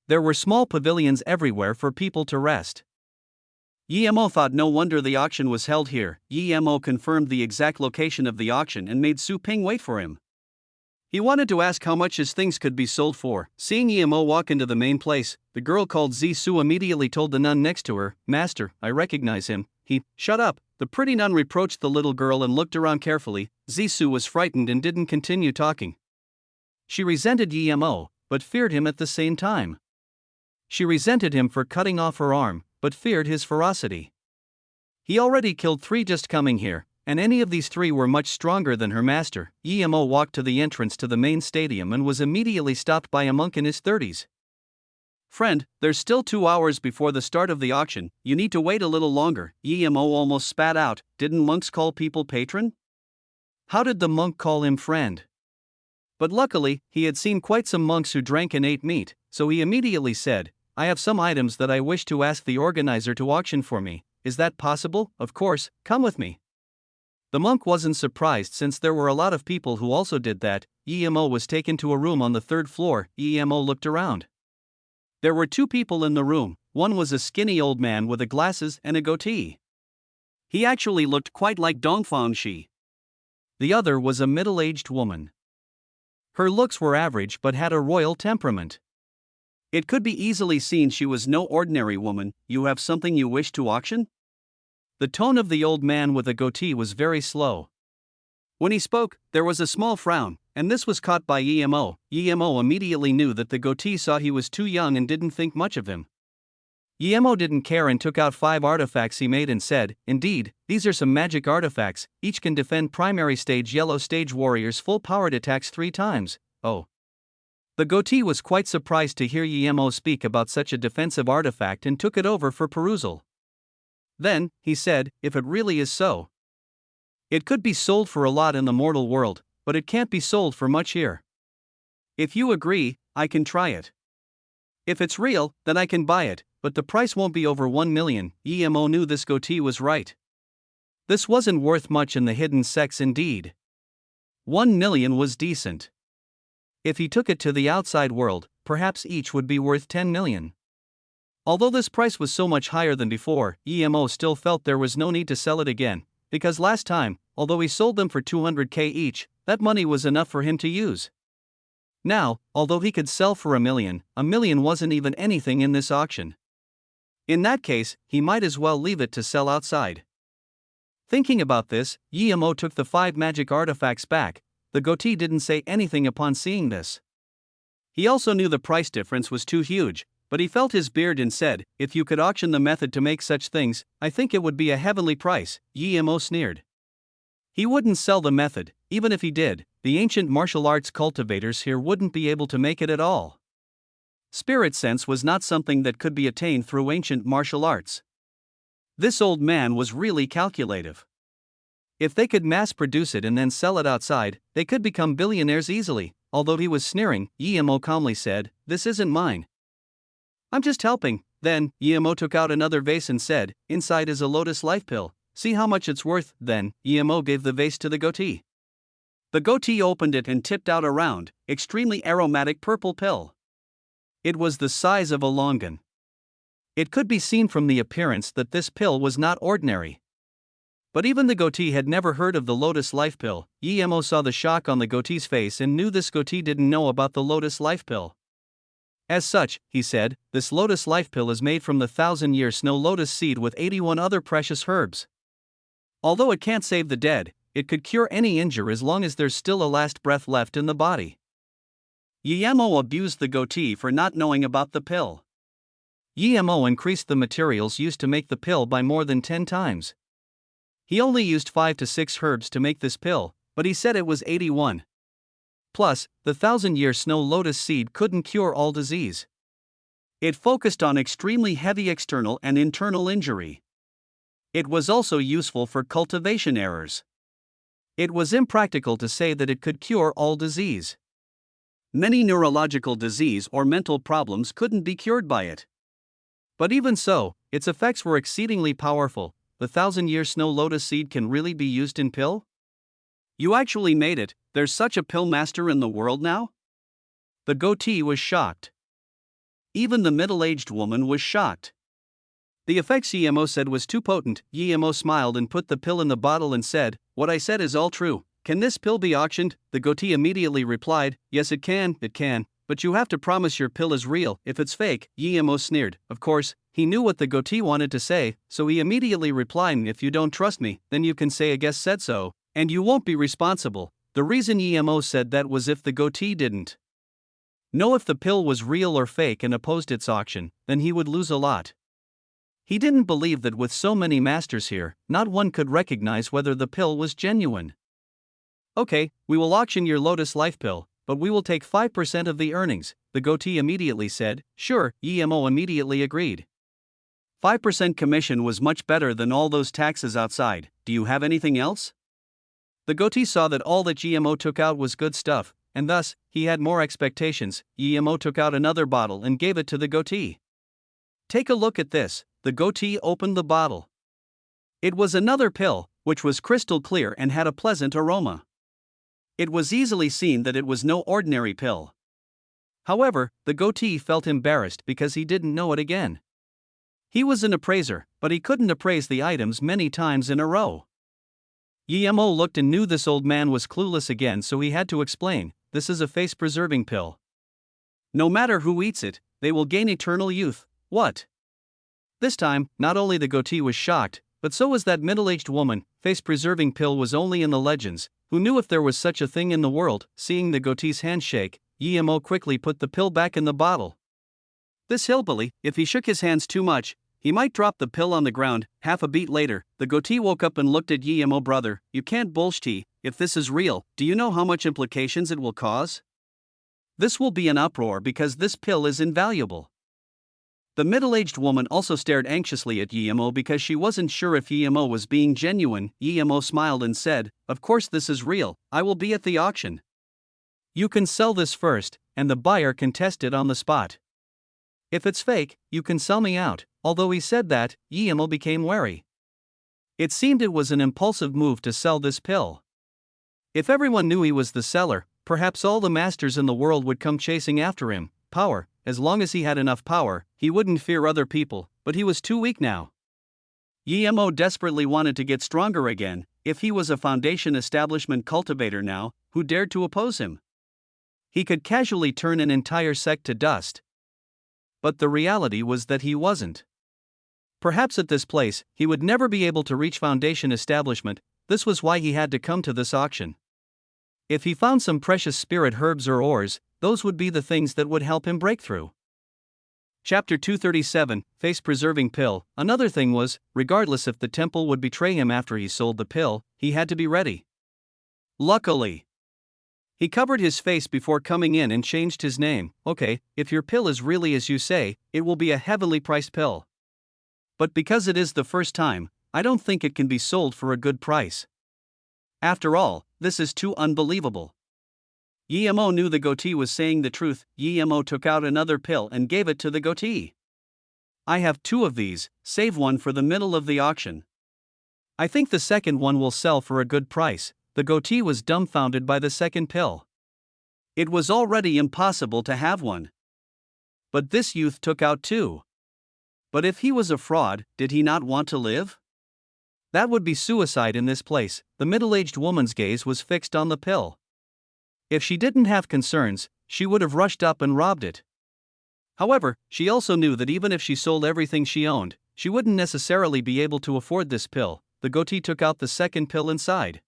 There were small pavilions everywhere for people to rest. Yemo thought no wonder the auction was held here. Yemo confirmed the exact location of the auction and made Su Ping wait for him. He wanted to ask how much his things could be sold for. Seeing Yemo walk into the main place, the girl called Zisu immediately told the nun next to her, "Master, I recognize him." Shut up. The pretty nun reproached the little girl and looked around carefully. Zisu was frightened and didn't continue talking. She resented Yemo, but feared him at the same time. She resented him for cutting off her arm, but feared his ferocity. He already killed 3 just coming here, and any of these 3 were much stronger than her master. Yemo walked to the entrance to the main stadium and was immediately stopped by a monk in his 30s. "Friend, there's still 2 hours before the start of the auction, you need to wait a little longer." Yemo almost spat out. Didn't monks call people patron? How did the monk call him friend? But luckily, he had seen quite some monks who drank and ate meat, so he immediately said, "I have some items that I wish to ask the organizer to auction for me. Is that possible?" "Of course, come with me." The monk wasn't surprised since there were a lot of people who also did that. Yemo was taken to a room on the 3rd floor. Yemo looked around. There were 2 people in the room. One was a skinny old man with glasses and a goatee. He actually looked quite like Dongfang Shi. The other was a middle-aged woman. Her looks were average but had a royal temperament. It could be easily seen she was no ordinary woman. "You have something you wish to auction?" The tone of the old man with a goatee was very slow. When he spoke, there was a small frown, and this was caught by Yemo. Yemo immediately knew that the goatee saw he was too young and didn't think much of him. Yemo didn't care and took out 5 artifacts he made and said, "Indeed, these are some magic artifacts. Each can defend primary stage yellow stage warriors' full-powered attacks 3 times. Oh." The goatee was quite surprised to hear Yemo speak about such a defensive artifact and took it over for perusal. Then, he said, "If it really is so, it could be sold for a lot in the mortal world, but it can't be sold for much here. If you agree, I can try it. If it's real, then I can buy it, but the price won't be over 1 million. Yemo knew this goatee was right. This wasn't worth much in the hidden sects indeed. 1 million was decent. If he took it to the outside world, perhaps each would be worth 10 million. Although this price was so much higher than before, Yemo still felt there was no need to sell it again, because last time, although he sold them for 200k each, that money was enough for him to use. Now, although he could sell for a million wasn't even anything in this auction. In that case, he might as well leave it to sell outside. Thinking about this, Yemo took the 5 magic artifacts back. The goatee didn't say anything upon seeing this. He also knew the price difference was too huge, but he felt his beard and said, "If you could auction the method to make such things, I think it would be a heavenly price." Yemo sneered. He wouldn't sell the method. Even if he did, the ancient martial arts cultivators here wouldn't be able to make it at all. Spirit sense was not something that could be attained through ancient martial arts. This old man was really calculative. If they could mass produce it and then sell it outside, they could become billionaires easily. Although he was sneering, Yemo calmly said, "This isn't mine. I'm just helping." Then, Yemo took out another vase and said, "Inside is a lotus life pill. See how much it's worth." Then, Yemo gave the vase to the goatee. The goatee opened it and tipped out a round, extremely aromatic purple pill. It was the size of a longan. It could be seen from the appearance that this pill was not ordinary. But even the goatee had never heard of the Lotus Life Pill. Emo saw the shock on the goatee's face and knew this goatee didn't know about the Lotus Life Pill. As such, he said, this Lotus Life Pill is made from the 1,000-year snow lotus seed with 81 other precious herbs. Although it can't save the dead, it could cure any injury as long as there's still a last breath left in the body. Emo abused the goatee for not knowing about the pill. Emo increased the materials used to make the pill by more than 10 times. He only used 5 to 6 herbs to make this pill, but he said it was 81. Plus, the 1,000-year snow lotus seed couldn't cure all disease. It focused on extremely heavy external and internal injury. It was also useful for cultivation errors. It was impractical to say that it could cure all disease. Many neurological disease or mental problems couldn't be cured by it. But even so, its effects were exceedingly powerful. The 1,000-year snow lotus seed can really be used in pill? You actually made it. There's such a pill master in the world now? The goatee was shocked. Even the middle-aged woman was shocked. The effects Emo said was too potent. Emo smiled and put the pill in the bottle and said, "What I said is all true. Can this pill be auctioned?" The goatee immediately replied, "Yes, it can, but you have to promise your pill is real. If it's fake," Emo sneered. Of course, he knew what the goatee wanted to say, so he immediately replied, "If you don't trust me, then you can say a guest said so, and you won't be responsible." The reason Emo said that was if the goatee didn't know if the pill was real or fake and opposed its auction, then he would lose a lot. He didn't believe that with so many masters here, not one could recognize whether the pill was genuine. "Okay, we will auction your Lotus Life Pill, but we will take 5% of the earnings," the goatee immediately said. "Sure," Emo immediately agreed. 5% commission was much better than all those taxes outside. "Do you have anything else?" The goatee saw that all that Emo took out was good stuff, and thus, he had more expectations. Emo took out another bottle and gave it to the goatee. "Take a look at this." The goatee opened the bottle. It was another pill, which was crystal clear and had a pleasant aroma. It was easily seen that it was no ordinary pill. However, the goatee felt embarrassed because he didn't know it again. He was an appraiser, but he couldn't appraise the items many times in a row. Emo looked and knew this old man was clueless again, so he had to explain, "This is a face-preserving pill. No matter who eats it, they will gain eternal youth." "What?" This time, not only the goatee was shocked, but so was that middle-aged woman. Face-preserving pill was only in the legends. Who knew if there was such a thing in the world? Seeing the goatee's handshake, Emo quickly put the pill back in the bottle. This hillbilly, if he shook his hands too much, he might drop the pill on the ground. Half a beat later, the goatee woke up and looked at Emo. "Brother, you can't bullshit. If this is real, do you know how much implications it will cause? This will be an uproar because this pill is invaluable." The middle-aged woman also stared anxiously at Emo because she wasn't sure if Emo was being genuine. Emo smiled and said, "Of course this is real. I will be at the auction. You can sell this first, and the buyer can test it on the spot. If it's fake, you can sell me out." Although he said that, Emo became wary. It seemed it was an impulsive move to sell this pill. If everyone knew he was the seller, perhaps all the masters in the world would come chasing after him. Power. As long as he had enough power, he wouldn't fear other people, but he was too weak now. Emo desperately wanted to get stronger again. If he was a foundation establishment cultivator now, who dared to oppose him? He could casually turn an entire sect to dust. But the reality was that he wasn't. Perhaps at this place, he would never be able to reach foundation establishment. This was why he had to come to this auction. If he found some precious spirit herbs or ores, those would be the things that would help him break through. Chapter 237, Face-Preserving Pill. Another thing was, regardless if the temple would betray him after he sold the pill, he had to be ready. Luckily, he covered his face before coming in and changed his name. "Okay, if your pill is really as you say, it will be a heavily priced pill. But because it is the first time, I don't think it can be sold for a good price. After all, this is too unbelievable." Emo knew the goatee was saying the truth. Emo took out another pill and gave it to the goatee. "I have 2 of these, save one for the middle of the auction. I think the second one will sell for a good price." The goatee was dumbfounded by the second pill. It was already impossible to have one. But this youth took out two. But if he was a fraud, did he not want to live? That would be suicide in this place. The middle-aged woman's gaze was fixed on the pill. If she didn't have concerns, she would have rushed up and robbed it. However, she also knew that even if she sold everything she owned, she wouldn't necessarily be able to afford this pill. The goatee took out the second pill inside.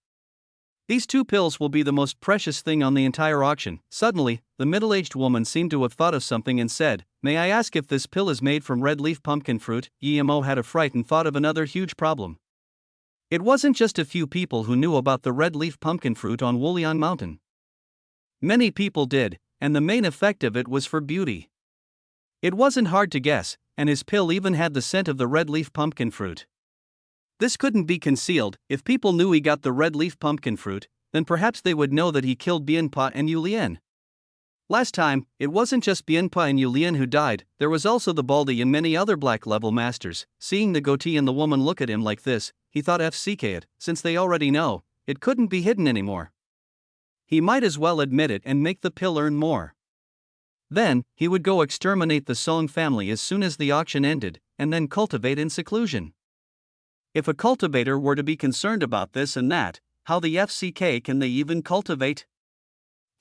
These two pills will be the most precious thing on the entire auction. Suddenly, the middle-aged woman seemed to have thought of something and said, "May I ask if this pill is made from red leaf pumpkin fruit?" Emo had a fright and thought of another huge problem. It wasn't just a few people who knew about the red leaf pumpkin fruit on Wuliang Mountain. Many people did, and the main effect of it was for beauty. It wasn't hard to guess, and his pill even had the scent of the red leaf pumpkin fruit. This couldn't be concealed. If people knew he got the red leaf pumpkin fruit, then perhaps they would know that he killed Bianpa and Yulien. Last time, it wasn't just Bianpa and Yulien who died, there was also the Baldy and many other black-level masters. Seeing the goatee and the woman look at him like this, he thought FCK it, since they already know, it couldn't be hidden anymore. He might as well admit it and make the pill earn more. Then, he would go exterminate the Song family as soon as the auction ended, and then cultivate in seclusion. If a cultivator were to be concerned about this and that, how the FCK can they even cultivate?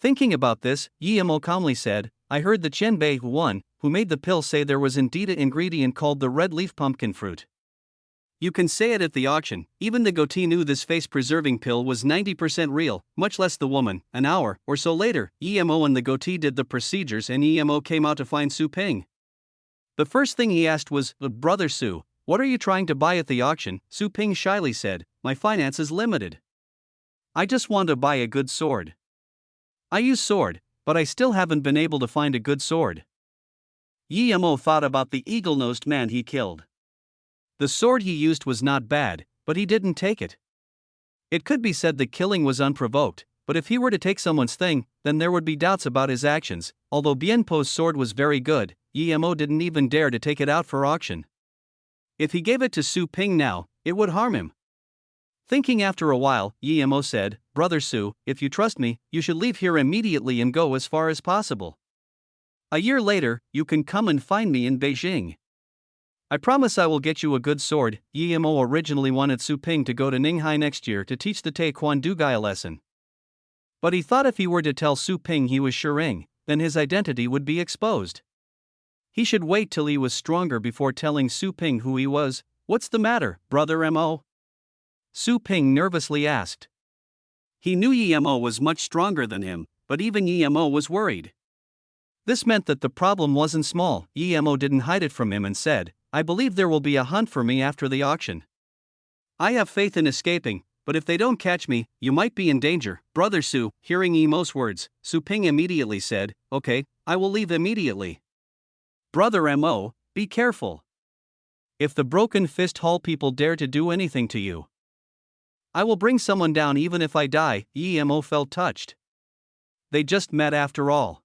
Thinking about this, Emo calmly said, "I heard the Qianbei who made the pill say there was indeed an ingredient called the red leaf pumpkin fruit. You can say it at the auction." Even the goatee knew this face-preserving pill was 90% real, much less the woman. An hour or so later, Emo and the goatee did the procedures and Emo came out to find Su Ping. The first thing he asked was, "Brother Su, what are you trying to buy at the auction?" Su Ping shyly said, "My finance is limited. I just want to buy a good sword. I use sword, but I still haven't been able to find a good sword." Emo thought about the eagle-nosed man he killed. The sword he used was not bad, but he didn't take it. It could be said the killing was unprovoked, but if he were to take someone's thing, then there would be doubts about his actions. Although Bianpo's sword was very good, Emo didn't even dare to take it out for auction. If he gave it to Su Ping now, it would harm him. Thinking after a while, Emo said, "Brother Su, if you trust me, you should leave here immediately and go as far as possible. A year later, you can come and find me in Beijing. I promise I will get you a good sword." Emo originally wanted Su Ping to go to Ninghai next year to teach the Taekwondo guy a lesson. But he thought if he were to tell Su Ping he was Shiring, then his identity would be exposed. He should wait till he was stronger before telling Su Ping who he was. "What's the matter, Brother Mo?" Su Ping nervously asked. He knew Emo was much stronger than him, but even Emo was worried. This meant that the problem wasn't small. Emo didn't hide it from him and said, "I believe there will be a hunt for me after the auction. I have faith in escaping, but if they don't catch me, you might be in danger." Brother Su, hearing Emo's words, Su Ping immediately said, "Okay, I will leave immediately. Brother Mo, be careful. If the Broken Fist Hall people dare to do anything to you, I will bring someone down even if I die." Emo felt touched. They just met after all.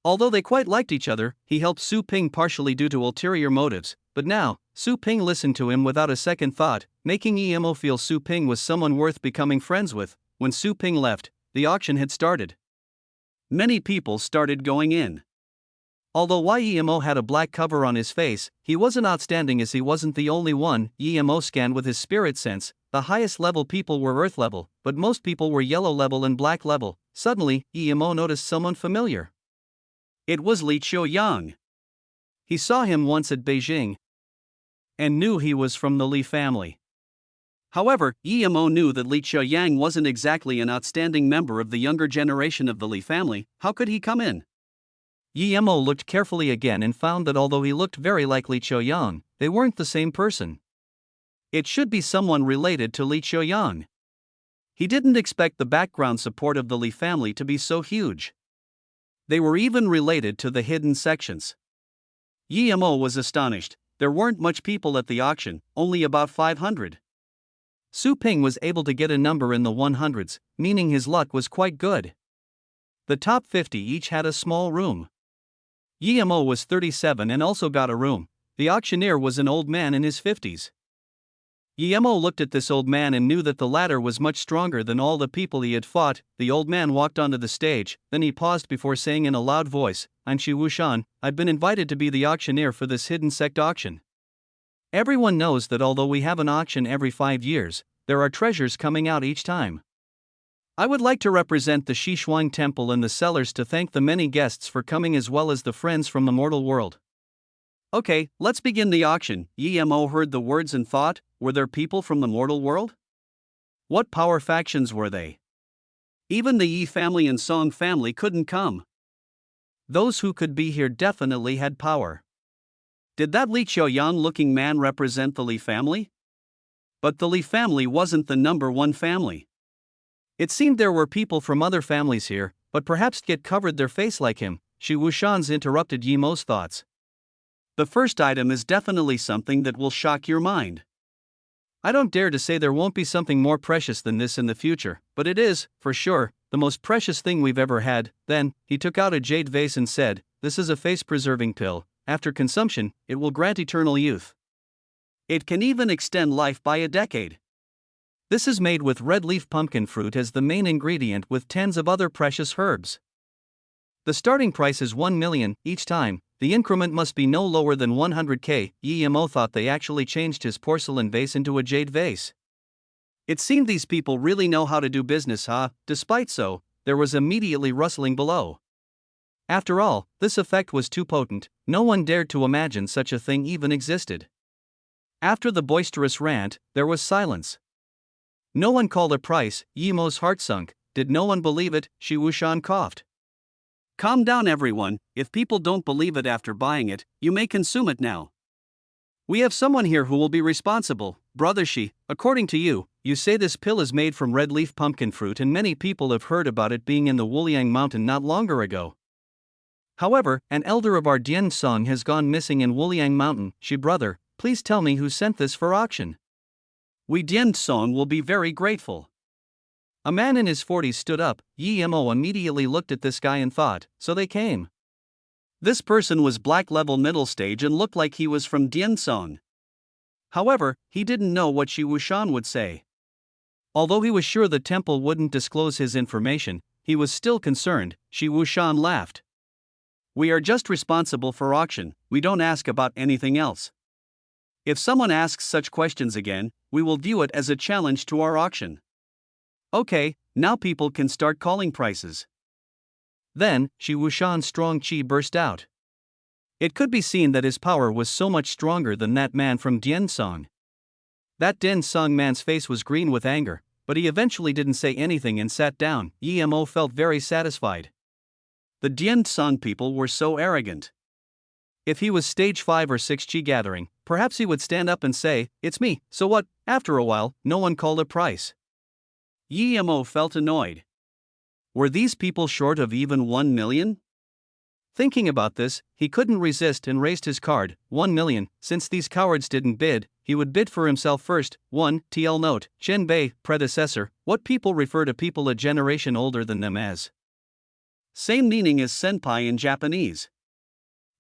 Although they quite liked each other, he helped Su Ping partially due to ulterior motives, but now, Su Ping listened to him without a second thought, making Emo feel Su Ping was someone worth becoming friends with. When Su Ping left, the auction had started. Many people started going in. Although Emo had a black cover on his face, he wasn't outstanding as he wasn't the only one. Emo scanned with his spirit sense. The highest level people were earth level, but most people were yellow level and black level. Suddenly, Emo noticed someone familiar. It was Li Qiuyang. He saw him once at Beijing and knew he was from the Li family. However, Emo knew that Li Qiuyang wasn't exactly an outstanding member of the younger generation of the Li family. How could he come in? Emo looked carefully again and found that although he looked very like Li Qiuyang, they weren't the same person. It should be someone related to Li Qiuyang. He didn't expect the background support of the Li family to be so huge. They were even related to the hidden sections. Emo was astonished. There weren't much people at the auction, only about 500. Su Ping was able to get a number in the 100s, meaning his luck was quite good. The top 50 each had a small room. Emo was 37 and also got a room. The auctioneer was an old man in his 50s. Yemo looked at this old man and knew that the latter was much stronger than all the people he had fought. The old man walked onto the stage, then he paused before saying in a loud voice, "I'm Shi Wushan, I've been invited to be the auctioneer for this hidden sect auction. Everyone knows that although we have an auction every 5 years, there are treasures coming out each time. I would like to represent the Shishuang Temple and the sellers to thank the many guests for coming as well as the friends from the mortal world." "Okay, let's begin the auction." Yemo heard the words and thought, were there people from the mortal world? What power factions were they? Even the Yi family and Song family couldn't come. Those who could be here definitely had power. Did that Li Qiaoyan looking man represent the Li family? But the Li family wasn't the number one family. It seemed there were people from other families here, but perhaps Git covered their face like him. Shi Wushan's interrupted Yemo's thoughts. The first item is definitely something that will shock your mind. I don't dare to say there won't be something more precious than this in the future, but it is, for sure, the most precious thing we've ever had. Then, he took out a jade vase and said, "This is a face-preserving pill. After consumption, it will grant eternal youth. It can even extend life by a decade. This is made with red leaf pumpkin fruit as the main ingredient with tens of other precious herbs. The starting price is 1 million each time. The increment must be no lower than 100k. Yemo thought they actually changed his porcelain vase into a jade vase. It seemed these people really know how to do business, huh? Despite so, there was immediately rustling below. After all, this effect was too potent, no one dared to imagine such a thing even existed. After the boisterous rant, there was silence. No one called a price. Yemo's heart sunk. Did no one believe it? Shi Wushan coughed. Calm down everyone, if people don't believe it after buying it, you may consume it now. We have someone here who will be responsible. Brother Shi, according to you, you say this pill is made from red leaf pumpkin fruit and many people have heard about it being in the Wuliang mountain not longer ago. However, an elder of our Dian Song has gone missing in Wuliang mountain. Shi brother, please tell me who sent this for auction. We Dian Song will be very grateful. A man in his 40s stood up. Yemo immediately looked at this guy and thought, so they came. This person was black level middle stage and looked like he was from Diansong. However, he didn't know what Shi Wushan would say. Although he was sure the temple wouldn't disclose his information, he was still concerned. Shi Wushan laughed. We are just responsible for auction, we don't ask about anything else. If someone asks such questions again, we will view it as a challenge to our auction. Okay, now people can start calling prices. Then, Shi Wushan's strong qi burst out. It could be seen that his power was so much stronger than that man from Diansong. That Diansong man's face was green with anger, but he eventually didn't say anything and sat down. Yemo felt very satisfied. The Diansong people were so arrogant. If he was stage 5 or 6 qi gathering, perhaps he would stand up and say, "It's me, so what?" After a while, no one called a price. Yemo felt annoyed. Were these people short of even 1 million? Thinking about this, he couldn't resist and raised his card. 1 million. Since these cowards didn't bid, he would bid for himself first. 1 TL note, Chen Bei, predecessor. What people refer to people a generation older than them as? Same meaning as senpai in Japanese.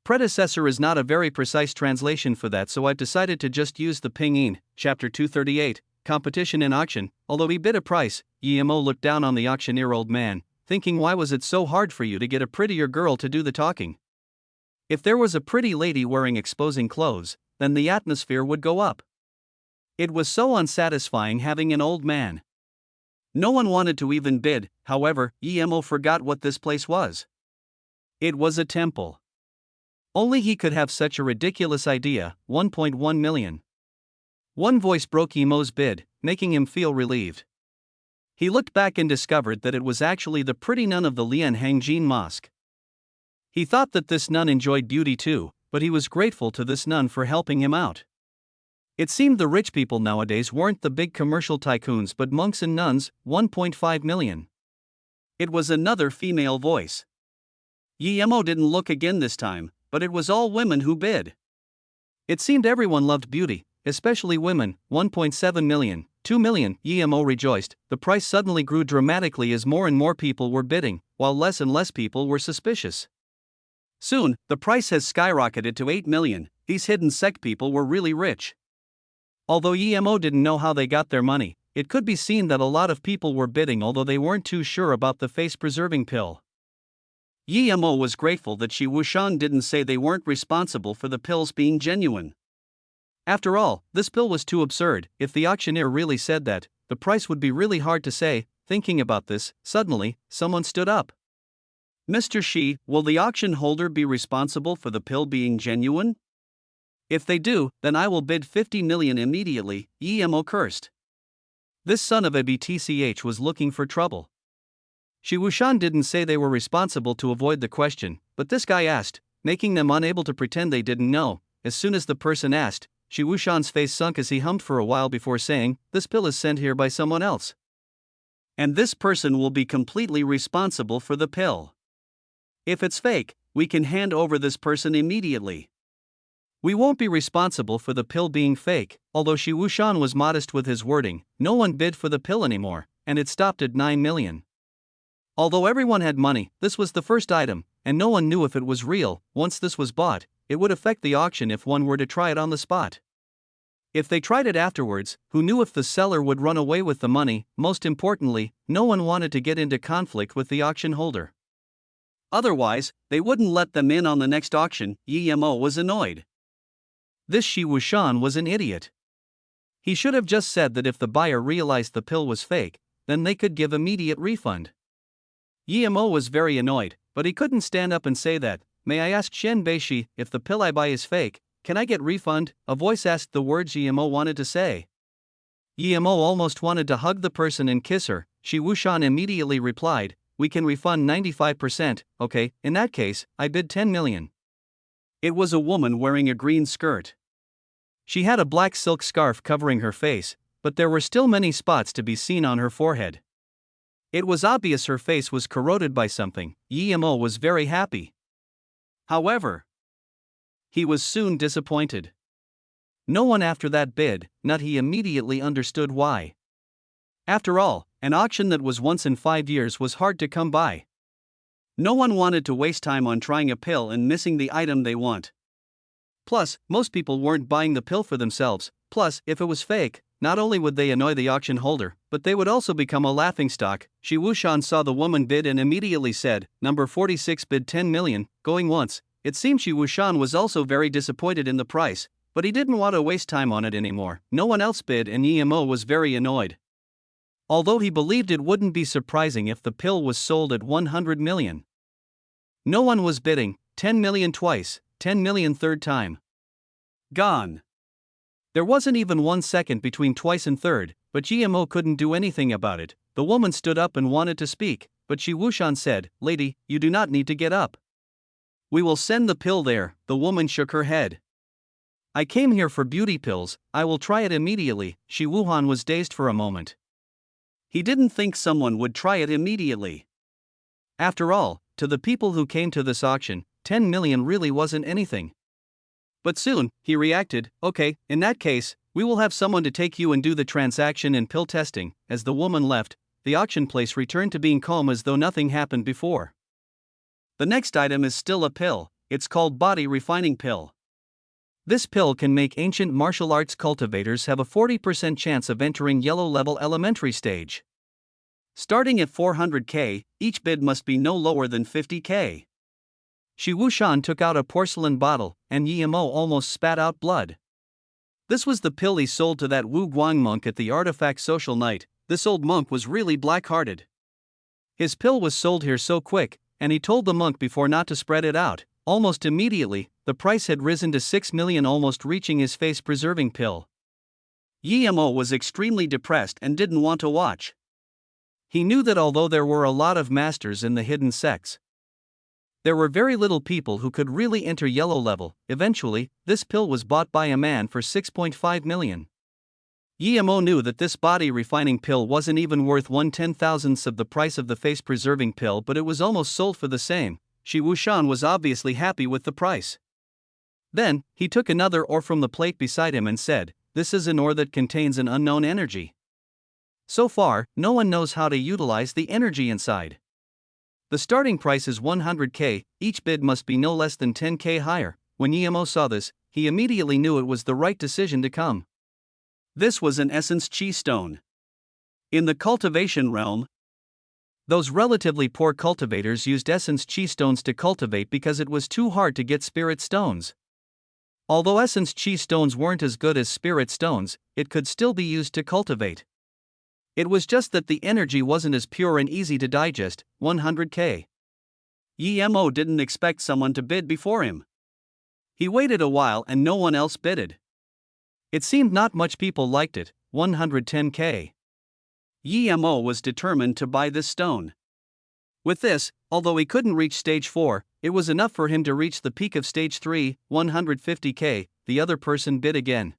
Predecessor is not a very precise translation for that, so I've decided to just use the pinyin. Chapter 238. Competition in auction. Although he bid a price, Yemo looked down on the auctioneer old man, thinking, why was it so hard for you to get a prettier girl to do the talking? If there was a pretty lady wearing exposing clothes, then the atmosphere would go up. It was so unsatisfying having an old man. No one wanted to even bid. However, Yemo forgot what this place was. It was a temple. Only he could have such a ridiculous idea. 1.1 million. One voice broke Yemo's bid, making him feel relieved. He looked back and discovered that it was actually the pretty nun of the Lian Hangjin Mosque. He thought that this nun enjoyed beauty too, but he was grateful to this nun for helping him out. It seemed the rich people nowadays weren't the big commercial tycoons but monks and nuns. 1.5 million. It was another female voice. Yemo didn't look again this time, but it was all women who bid. It seemed everyone loved beauty, especially women. 1.7 million. 2 million. Yemo rejoiced. The price suddenly grew dramatically as more and more people were bidding, while less and less people were suspicious. Soon, the price has skyrocketed to 8 million. These hidden sect people were really rich. Although Emo didn't know how they got their money, it could be seen that a lot of people were bidding, although they weren't too sure about the face-preserving pill. Emo was grateful that Shi Wushan didn't say they weren't responsible for the pills being genuine. After all, this pill was too absurd. If the auctioneer really said that, the price would be really hard to say. Thinking about this, suddenly, someone stood up. Mr. Shi, will the auction holder be responsible for the pill being genuine? If they do, then I will bid 50 million immediately, Emo cursed. This son of a BTCH was looking for trouble. Shi Wushan didn't say they were responsible to avoid the question, but this guy asked, making them unable to pretend they didn't know. As soon as the person asked, Shi Wushan's face sunk as he hummed for a while before saying, "This pill is sent here by someone else. And this person will be completely responsible for the pill. If it's fake, we can hand over this person immediately. We won't be responsible for the pill being fake." Although Shi Wushan was modest with his wording, no one bid for the pill anymore, and it stopped at 9 million. Although everyone had money, this was the first item, and no one knew if it was real. Once this was bought, it would affect the auction if one were to try it on the spot. If they tried it afterwards, who knew if the seller would run away with the money? Most importantly, no one wanted to get into conflict with the auction holder. Otherwise, they wouldn't let them in on the next auction. Emo was annoyed. This Shi Wushan was an idiot. He should have just said that if the buyer realized the pill was fake, then they could give immediate refund. Emo was very annoyed, but he couldn't stand up and say that. "May I ask Shen Beishi, if the pill I buy is fake, can I get refund?" A voice asked the words Emo wanted to say. Emo almost wanted to hug the person and kiss her. Shi Wushan immediately replied, "We can refund 95%, okay, in that case, I bid 10 million. It was a woman wearing a green skirt. She had a black silk scarf covering her face, but there were still many spots to be seen on her forehead. It was obvious her face was corroded by something. Emo was very happy. However, he was soon disappointed. No one after that bid, not he immediately understood why. After all, an auction that was once in 5 years was hard to come by. No one wanted to waste time on trying a pill and missing the item they want. Plus, most people weren't buying the pill for themselves. Plus, if it was fake, not only would they annoy the auction holder, but they would also become a laughingstock. Shi Wushan saw the woman bid and immediately said, "Number 46 bid 10 million, going once." It seemed Shi Wushan was also very disappointed in the price, but he didn't want to waste time on it anymore. No one else bid and Emo was very annoyed. Although he believed it wouldn't be surprising if the pill was sold at 100 million. No one was bidding. 10 million twice, 10 million third time. Gone. There wasn't even 1 second between twice and third, but Emo couldn't do anything about it. The woman stood up and wanted to speak, but Shi Wushan said, "Lady, you do not need to get up. We will send the pill there." The woman shook her head. "I came here for beauty pills, I will try it immediately." Shi Wushan was dazed for a moment. He didn't think someone would try it immediately. After all, to the people who came to this auction, 10 million really wasn't anything. But soon, he reacted, "Okay, in that case, we will have someone to take you and do the transaction and pill testing." As the woman left, the auction place returned to being calm as though nothing happened before. The next item is still a pill. It's called body refining pill. This pill can make ancient martial arts cultivators have a 40% chance of entering yellow level elementary stage. Starting at 400k, each bid must be no lower than 50k. Shi Wushan took out a porcelain bottle, and Emo almost spat out blood. This was the pill he sold to that Wu Guang monk at the artifact social night. This old monk was really black-hearted. His pill was sold here so quick, and he told the monk before not to spread it out. Almost immediately, the price had risen to 6 million, almost reaching his face-preserving pill. Emo was extremely depressed and didn't want to watch. He knew that although there were a lot of masters in the hidden sects, there were very little people who could really enter yellow level. Eventually, this pill was bought by a man for 6.5 million. Emo knew that this body refining pill wasn't even worth 1/10,000th of the price of the face preserving pill, but it was almost sold for the same. Shi Wushan was obviously happy with the price. Then, he took another ore from the plate beside him and said, "This is an ore that contains an unknown energy. So far, no one knows how to utilize the energy inside. The starting price is 100k, each bid must be no less than 10k higher." When Emo saw this, he immediately knew it was the right decision to come. This was an essence chi stone. In the cultivation realm, those relatively poor cultivators used essence chi stones to cultivate because it was too hard to get spirit stones. Although essence chi stones weren't as good as spirit stones, it could still be used to cultivate. It was just that the energy wasn't as pure and easy to digest. 100k. Yemo didn't expect someone to bid before him. He waited a while and no one else bidded. It seemed not much people liked it. 110k. Yemo was determined to buy this stone. With this, although he couldn't reach stage 4, it was enough for him to reach the peak of stage 3, 150k. The other person bid again.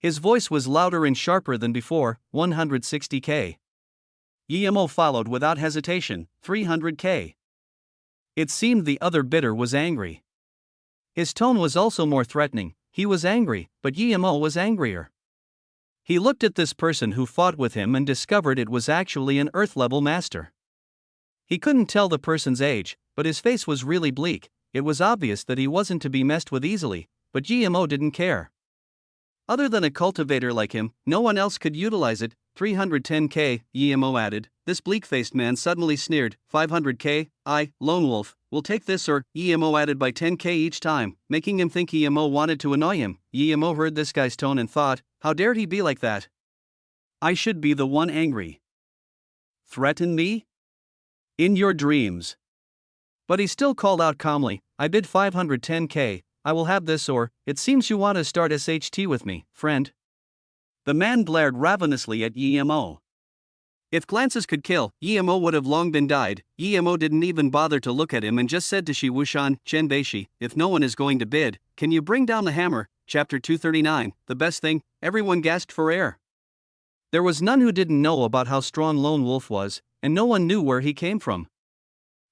His voice was louder and sharper than before. 160k. Yemo followed without hesitation. 300k. It seemed the other bidder was angry. His tone was also more threatening. He was angry, but Yemo was angrier. He looked at this person who fought with him and discovered it was actually an Earth-level master. He couldn't tell the person's age, but his face was really bleak. It was obvious that he wasn't to be messed with easily, but Yemo didn't care. Other than a cultivator like him, no one else could utilize it. 310k, Yemo added. This bleak-faced man suddenly sneered. 500k, Lone Wolf, will take this or, Yemo added by 10k each time, making him think Yemo wanted to annoy him. Yemo heard this guy's tone and thought, how dared he be like that? I should be the one angry. Threaten me? In your dreams. But he still called out calmly, I bid 510k, I will have this or, it seems you want to start SHT with me, friend. The man glared ravenously at Yemo. If glances could kill, Yemo would have long been died. Yemo didn't even bother to look at him and just said to Shi Wuxian, Chen Beishi, if no one is going to bid, can you bring down the hammer? Chapter 239, the best thing, everyone gasped for air. There was none who didn't know about how strong Lone Wolf was, and no one knew where he came from.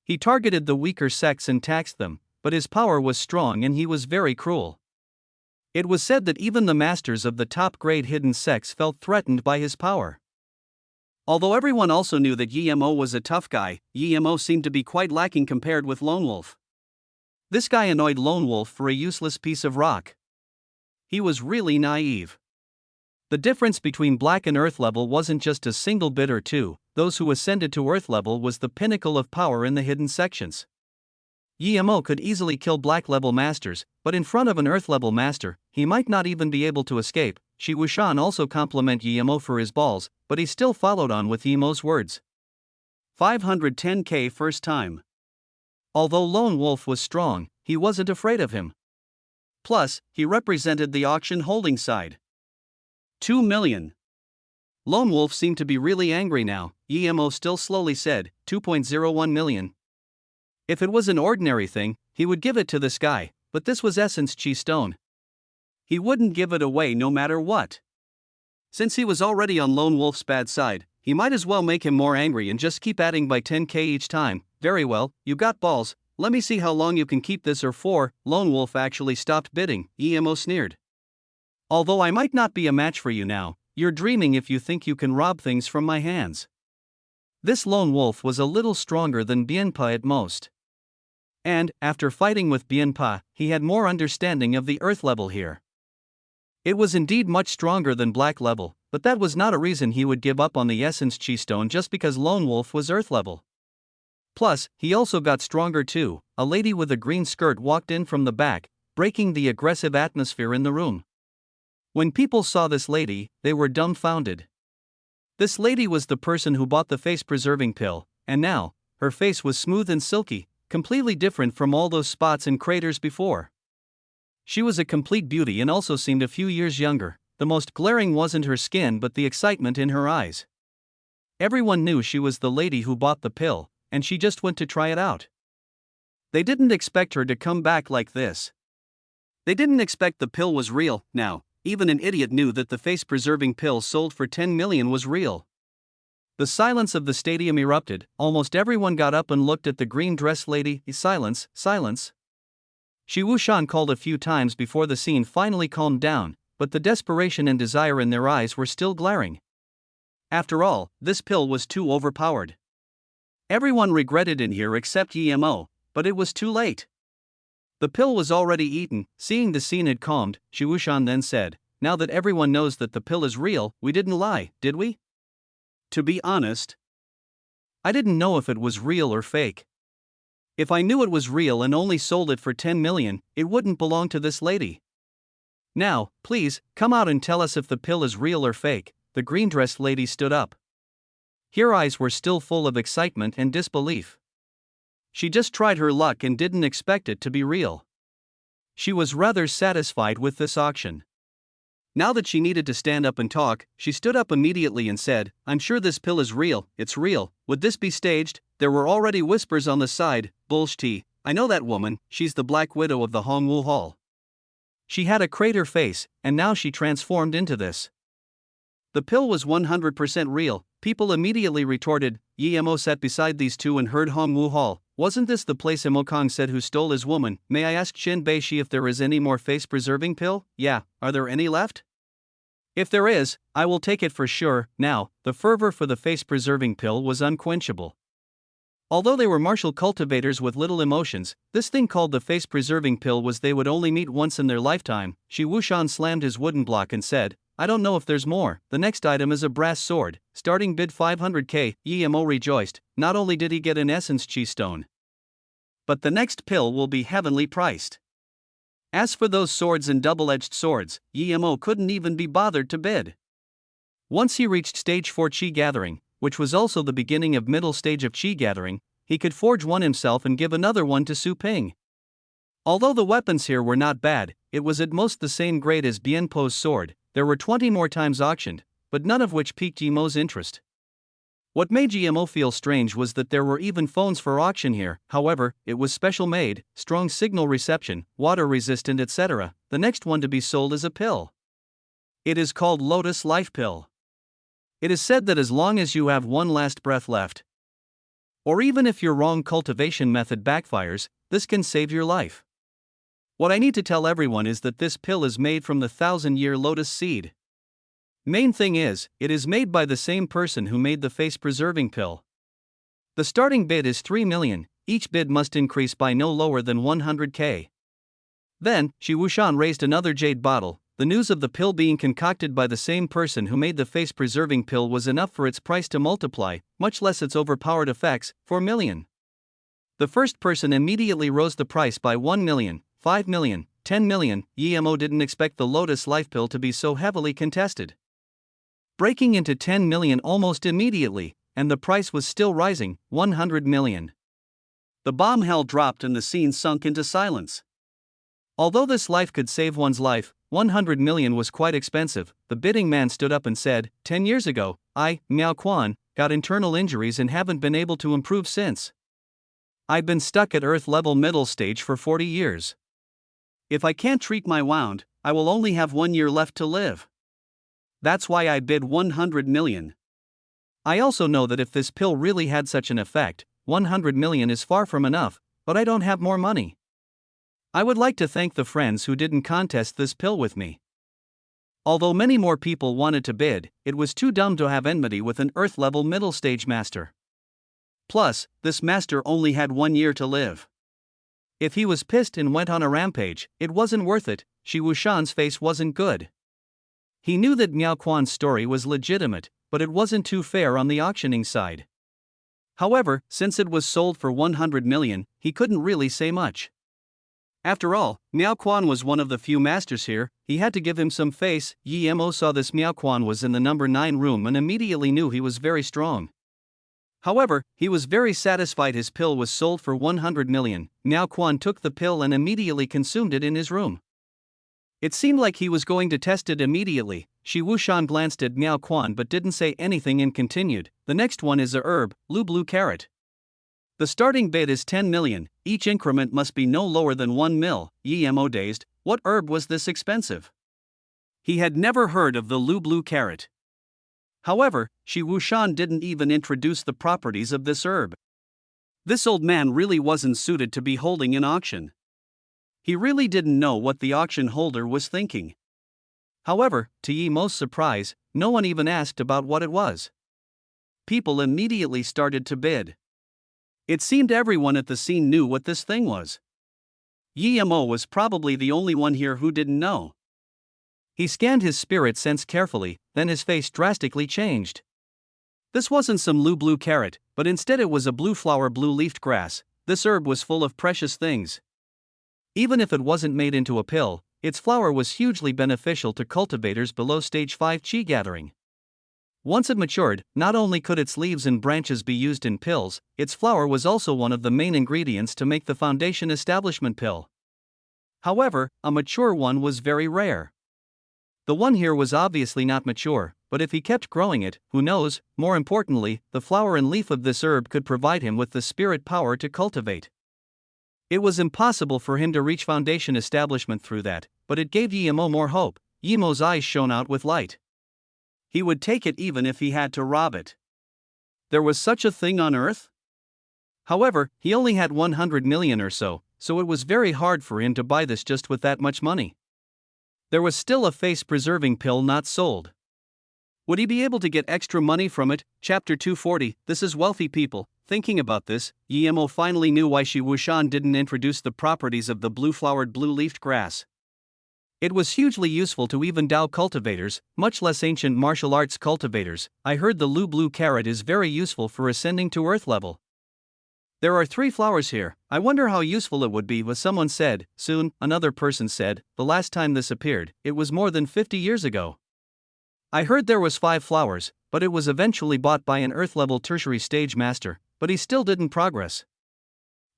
He targeted the weaker sects and taxed them, but his power was strong and he was very cruel. It was said that even the masters of the top-grade hidden sects felt threatened by his power. Although everyone also knew that Yemo was a tough guy, Yemo seemed to be quite lacking compared with Lone Wolf. This guy annoyed Lone Wolf for a useless piece of rock. He was really naive. The difference between Black and Earth level wasn't just a single bit or two. Those who ascended to Earth level was the pinnacle of power in the hidden sections. Yemo could easily kill Black level masters, but in front of an Earth level master, he might not even be able to escape. Shi Wuxian also complimented Yemo for his balls, but he still followed on with Yemo's words. 510k first time. Although Lone Wolf was strong, he wasn't afraid of him. Plus, he represented the auction holding side. 2 million. Lone Wolf seemed to be really angry now. Yemo still slowly said, 2.01 million. If it was an ordinary thing, he would give it to this guy, but this was essence chi stone. He wouldn't give it away no matter what. Since he was already on Lone Wolf's bad side, he might as well make him more angry and just keep adding by 10k each time. Very well, you got balls, let me see how long you can keep this or for. Lone Wolf actually stopped bidding, Yemo sneered. Although I might not be a match for you now, you're dreaming if you think you can rob things from my hands. This Lone Wolf was a little stronger than Bienpa at most. And, after fighting with Bienpa, he had more understanding of the Earth level here. It was indeed much stronger than Black level, but that was not a reason he would give up on the Essence Chi Stone just because Lone Wolf was Earth level. Plus, he also got stronger too. A lady with a green skirt walked in from the back, breaking the aggressive atmosphere in the room. When people saw this lady, they were dumbfounded. This lady was the person who bought the face-preserving pill, and now, her face was smooth and silky, completely different from all those spots and craters before. She was a complete beauty and also seemed a few years younger. The most glaring wasn't her skin but the excitement in her eyes. Everyone knew she was the lady who bought the pill, and she just went to try it out. They didn't expect her to come back like this. They didn't expect the pill was real. Now, even an idiot knew that the face-preserving pill sold for 10 million was real. The silence of the stadium erupted. Almost everyone got up and looked at the green-dressed lady. Silence, silence. Shi Wuxian called a few times before the scene finally calmed down, but the desperation and desire in their eyes were still glaring. After all, this pill was too overpowered. Everyone regretted in here except Yemo, but it was too late. The pill was already eaten. Seeing the scene had calmed, Shi Wuxian then said, now that everyone knows that the pill is real, we didn't lie, did we? To be honest, I didn't know if it was real or fake. If I knew it was real and only sold it for 10 million, it wouldn't belong to this lady. Now, please, come out and tell us if the pill is real or fake. The green-dressed lady stood up. Her eyes were still full of excitement and disbelief. She just tried her luck and didn't expect it to be real. She was rather satisfied with this auction. Now that she needed to stand up and talk, she stood up immediately and said, "I'm sure this pill is real, it's real. Would this be staged?" There were already whispers on the side. "Bullshit, I know that woman, she's the Black Widow of the Hongwu Hall. She had a crater face, and now she transformed into this." The pill was 100% real. People immediately retorted. Yemo sat beside these two and heard Hongwu Hall. "Wasn't this the place Imo Kong said who stole his woman? May I ask Shin Beishi if there is any more face-preserving pill? Yeah, are there any left? If there is, I will take it for sure." Now, the fervor for the face-preserving pill was unquenchable. Although they were martial cultivators with little emotions, this thing called the face-preserving pill was they would only meet once in their lifetime. Shi Wuxian slammed his wooden block and said, "I don't know if there's more." The next item is a brass sword, starting bid 500k. Yemo rejoiced. Not only did he get an essence chi stone, but the next pill will be heavenly priced. As for those swords and double-edged swords, Yemo couldn't even be bothered to bid. Once he reached stage 4 chi gathering, which was also the beginning of middle stage of chi gathering, he could forge one himself and give another one to Su Ping. Although the weapons here were not bad, it was at most the same grade as Bien Po's sword. There were 20 more times auctioned, but none of which piqued Yemo's interest. What made Yemo feel strange was that there were even phones for auction here. However, it was special made, strong signal reception, water resistant, etc. The next one to be sold is a pill. It is called Lotus Life Pill. It is said that as long as you have one last breath left, or even if your wrong cultivation method backfires, this can save your life. What I need to tell everyone is that this pill is made from the 1,000-year lotus seed. Main thing is, it is made by the same person who made the face-preserving pill. The starting bid is 3 million, each bid must increase by no lower than 100k. Then, Shi Wuxian raised another jade bottle. The news of the pill being concocted by the same person who made the face-preserving pill was enough for its price to multiply, much less its overpowered effects, 4 million. The first person immediately rose the price by 1 million, 5 million, 10 million. Yemo didn't expect the Lotus Life Pill to be so heavily contested, breaking into 10 million almost immediately, and the price was still rising, 100 million. The bomb hell dropped and the scene sunk into silence. Although this life could save one's life, 100 million was quite expensive. The bidding man stood up and said, 10 years ago, I, Miao Quan, got internal injuries and haven't been able to improve since. I've been stuck at Earth level middle stage for 40 years. If I can't treat my wound, I will only have 1 year left to live. That's why I bid 100 million. I also know that if this pill really had such an effect, 100 million is far from enough, but I don't have more money. I would like to thank the friends who didn't contest this pill with me. Although many more people wanted to bid, it was too dumb to have enmity with an Earth-level middle-stage master. Plus, this master only had 1 year to live. If he was pissed and went on a rampage, it wasn't worth it. Shi Wuxian's face wasn't good. He knew that Miao Quan's story was legitimate, but it wasn't too fair on the auctioning side. However, since it was sold for 100 million, he couldn't really say much. After all, Miao Quan was one of the few masters here. He had to give him some face. Yemo saw this Miao Quan was in the number 9 room and immediately knew he was very strong. However, he was very satisfied his pill was sold for 100 million. Miao Quan took the pill and immediately consumed it in his room. It seemed like he was going to test it immediately. Shi Wuxian glanced at Miao Quan but didn't say anything and continued. The next one is a herb, Lu Blue Carrot. The starting bid is 10 million, each increment must be no lower than 1 mil. Yemo dazed, what herb was this expensive? He had never heard of the Lu Blue Carrot. However, Shi Wuxian didn't even introduce the properties of this herb. This old man really wasn't suited to be holding an auction. He really didn't know what the auction holder was thinking. However, to Yemo's surprise, no one even asked about what it was. People immediately started to bid. It seemed everyone at the scene knew what this thing was. Yemo was probably the only one here who didn't know. He scanned his spirit sense carefully, then his face drastically changed. This wasn't some blue carrot, but instead it was a blue flower blue-leafed grass. This herb was full of precious things. Even if it wasn't made into a pill, its flower was hugely beneficial to cultivators below stage 5 chi gathering. Once it matured, not only could its leaves and branches be used in pills, its flower was also one of the main ingredients to make the foundation establishment pill. However, a mature one was very rare. The one here was obviously not mature, but if he kept growing it, who knows, more importantly, the flower and leaf of this herb could provide him with the spirit power to cultivate. It was impossible for him to reach foundation establishment through that, but it gave Yimo more hope. Yimo's eyes shone out with light. He would take it even if he had to rob it. There was such a thing on Earth? However, he only had 100 million or so it was very hard for him to buy this just with that much money. There was still a face-preserving pill not sold. Would he be able to get extra money from it? Chapter 240, This is Wealthy People. Thinking about this, Yimo finally knew why Shi Wuxian didn't introduce the properties of the blue-flowered blue-leafed grass. It was hugely useful to even Dao cultivators, much less ancient martial arts cultivators. I heard the blue carrot is very useful for ascending to earth level. There are 3 flowers here. I wonder how useful it would be, someone said. Soon, another person said, the last time this appeared, it was more than 50 years ago. I heard there was 5 flowers, but it was eventually bought by an earth level tertiary stage master, but he still didn't progress.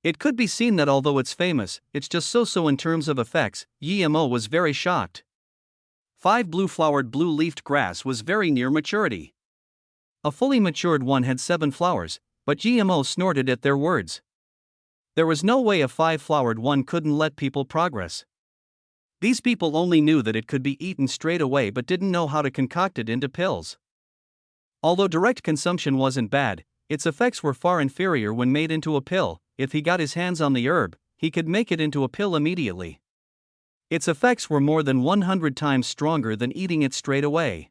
It could be seen that although it's famous, it's just so in terms of effects. Yimo was very shocked. 5 blue-flowered blue-leafed grass was very near maturity. A fully matured one had 7 flowers, but Yimo snorted at their words. There was no way a 5-flowered one couldn't let people progress. These people only knew that it could be eaten straight away but didn't know how to concoct it into pills. Although direct consumption wasn't bad, its effects were far inferior when made into a pill. If he got his hands on the herb, he could make it into a pill immediately. Its effects were more than 100 times stronger than eating it straight away.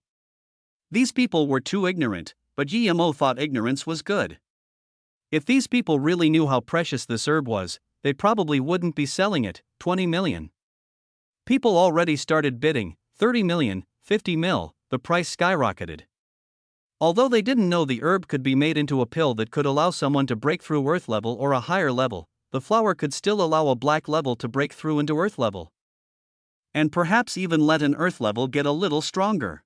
These people were too ignorant, but Yimo thought ignorance was good. If these people really knew how precious this herb was, they probably wouldn't be selling it. 20 million. People already started bidding. 30 million, 50 mil, the price skyrocketed. Although they didn't know the herb could be made into a pill that could allow someone to break through earth level or a higher level, the flower could still allow a black level to break through into earth level. And perhaps even let an earth level get a little stronger.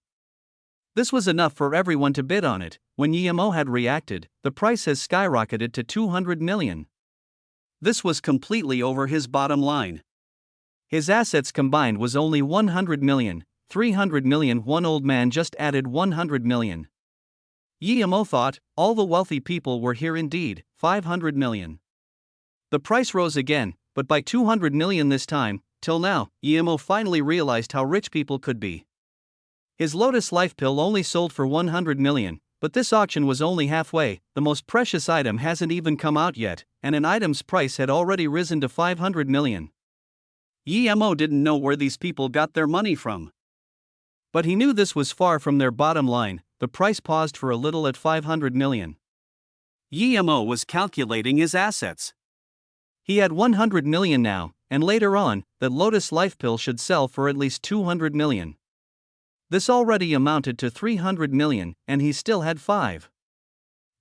This was enough for everyone to bid on it. When Yimo had reacted, the price has skyrocketed to 200 million. This was completely over his bottom line. His assets combined was only 100 million, 300 million. One old man just added 100 million. Yimo thought, all the wealthy people were here indeed, 500 million. The price rose again, but by 200 million this time. Till now, Yimo finally realized how rich people could be. His Lotus Life pill only sold for 100 million, but this auction was only halfway. The most precious item hasn't even come out yet, and an item's price had already risen to 500 million. Yimo didn't know where these people got their money from. But he knew this was far from their bottom line. The price paused for a little at 500 million. Yimo was calculating his assets. He had 100 million now, and later on, that Lotus Life pill should sell for at least 200 million. This already amounted to 300 million, and he still had 5.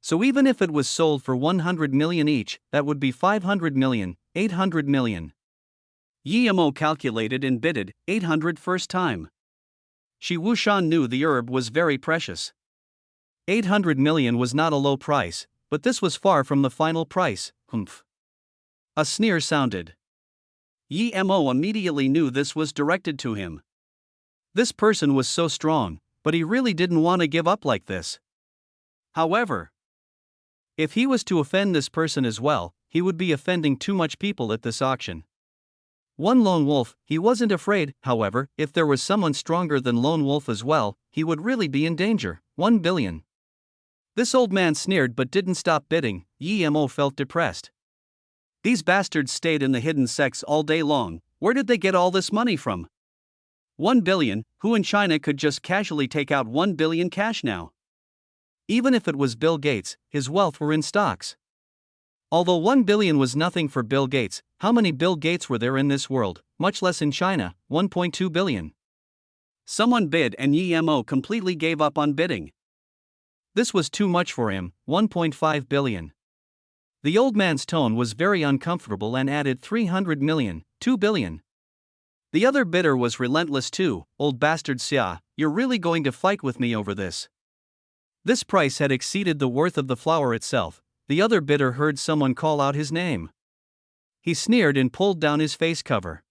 So even if it was sold for 100 million each, that would be 500 million, 800 million. Yimo calculated and bidded, 800 first time. Shi Wuxian knew the herb was very precious. 800 million was not a low price, but this was far from the final price. Humph. A sneer sounded. Yimo immediately knew this was directed to him. This person was so strong, but he really didn't want to give up like this. However, if he was to offend this person as well, he would be offending too much people at this auction. One lone wolf, he wasn't afraid. However, if there was someone stronger than lone wolf as well, he would really be in danger. 1 billion. This old man sneered but didn't stop bidding. Yimo felt depressed. These bastards stayed in the hidden sects all day long. Where did they get all this money from? 1 billion, who in China could just casually take out 1 billion cash now? Even if it was Bill Gates, his wealth were in stocks. Although 1 billion was nothing for Bill Gates, how many Bill Gates were there in this world, much less in China? 1.2 billion. Someone bid and Yemo completely gave up on bidding. This was too much for him, 1.5 billion. The old man's tone was very uncomfortable and added 300 million, 2 billion. The other bidder was relentless too. Old bastard Xia, you're really going to fight with me over this? This price had exceeded the worth of the flower itself. The other bidder heard someone call out his name. He sneered and pulled down his face cover.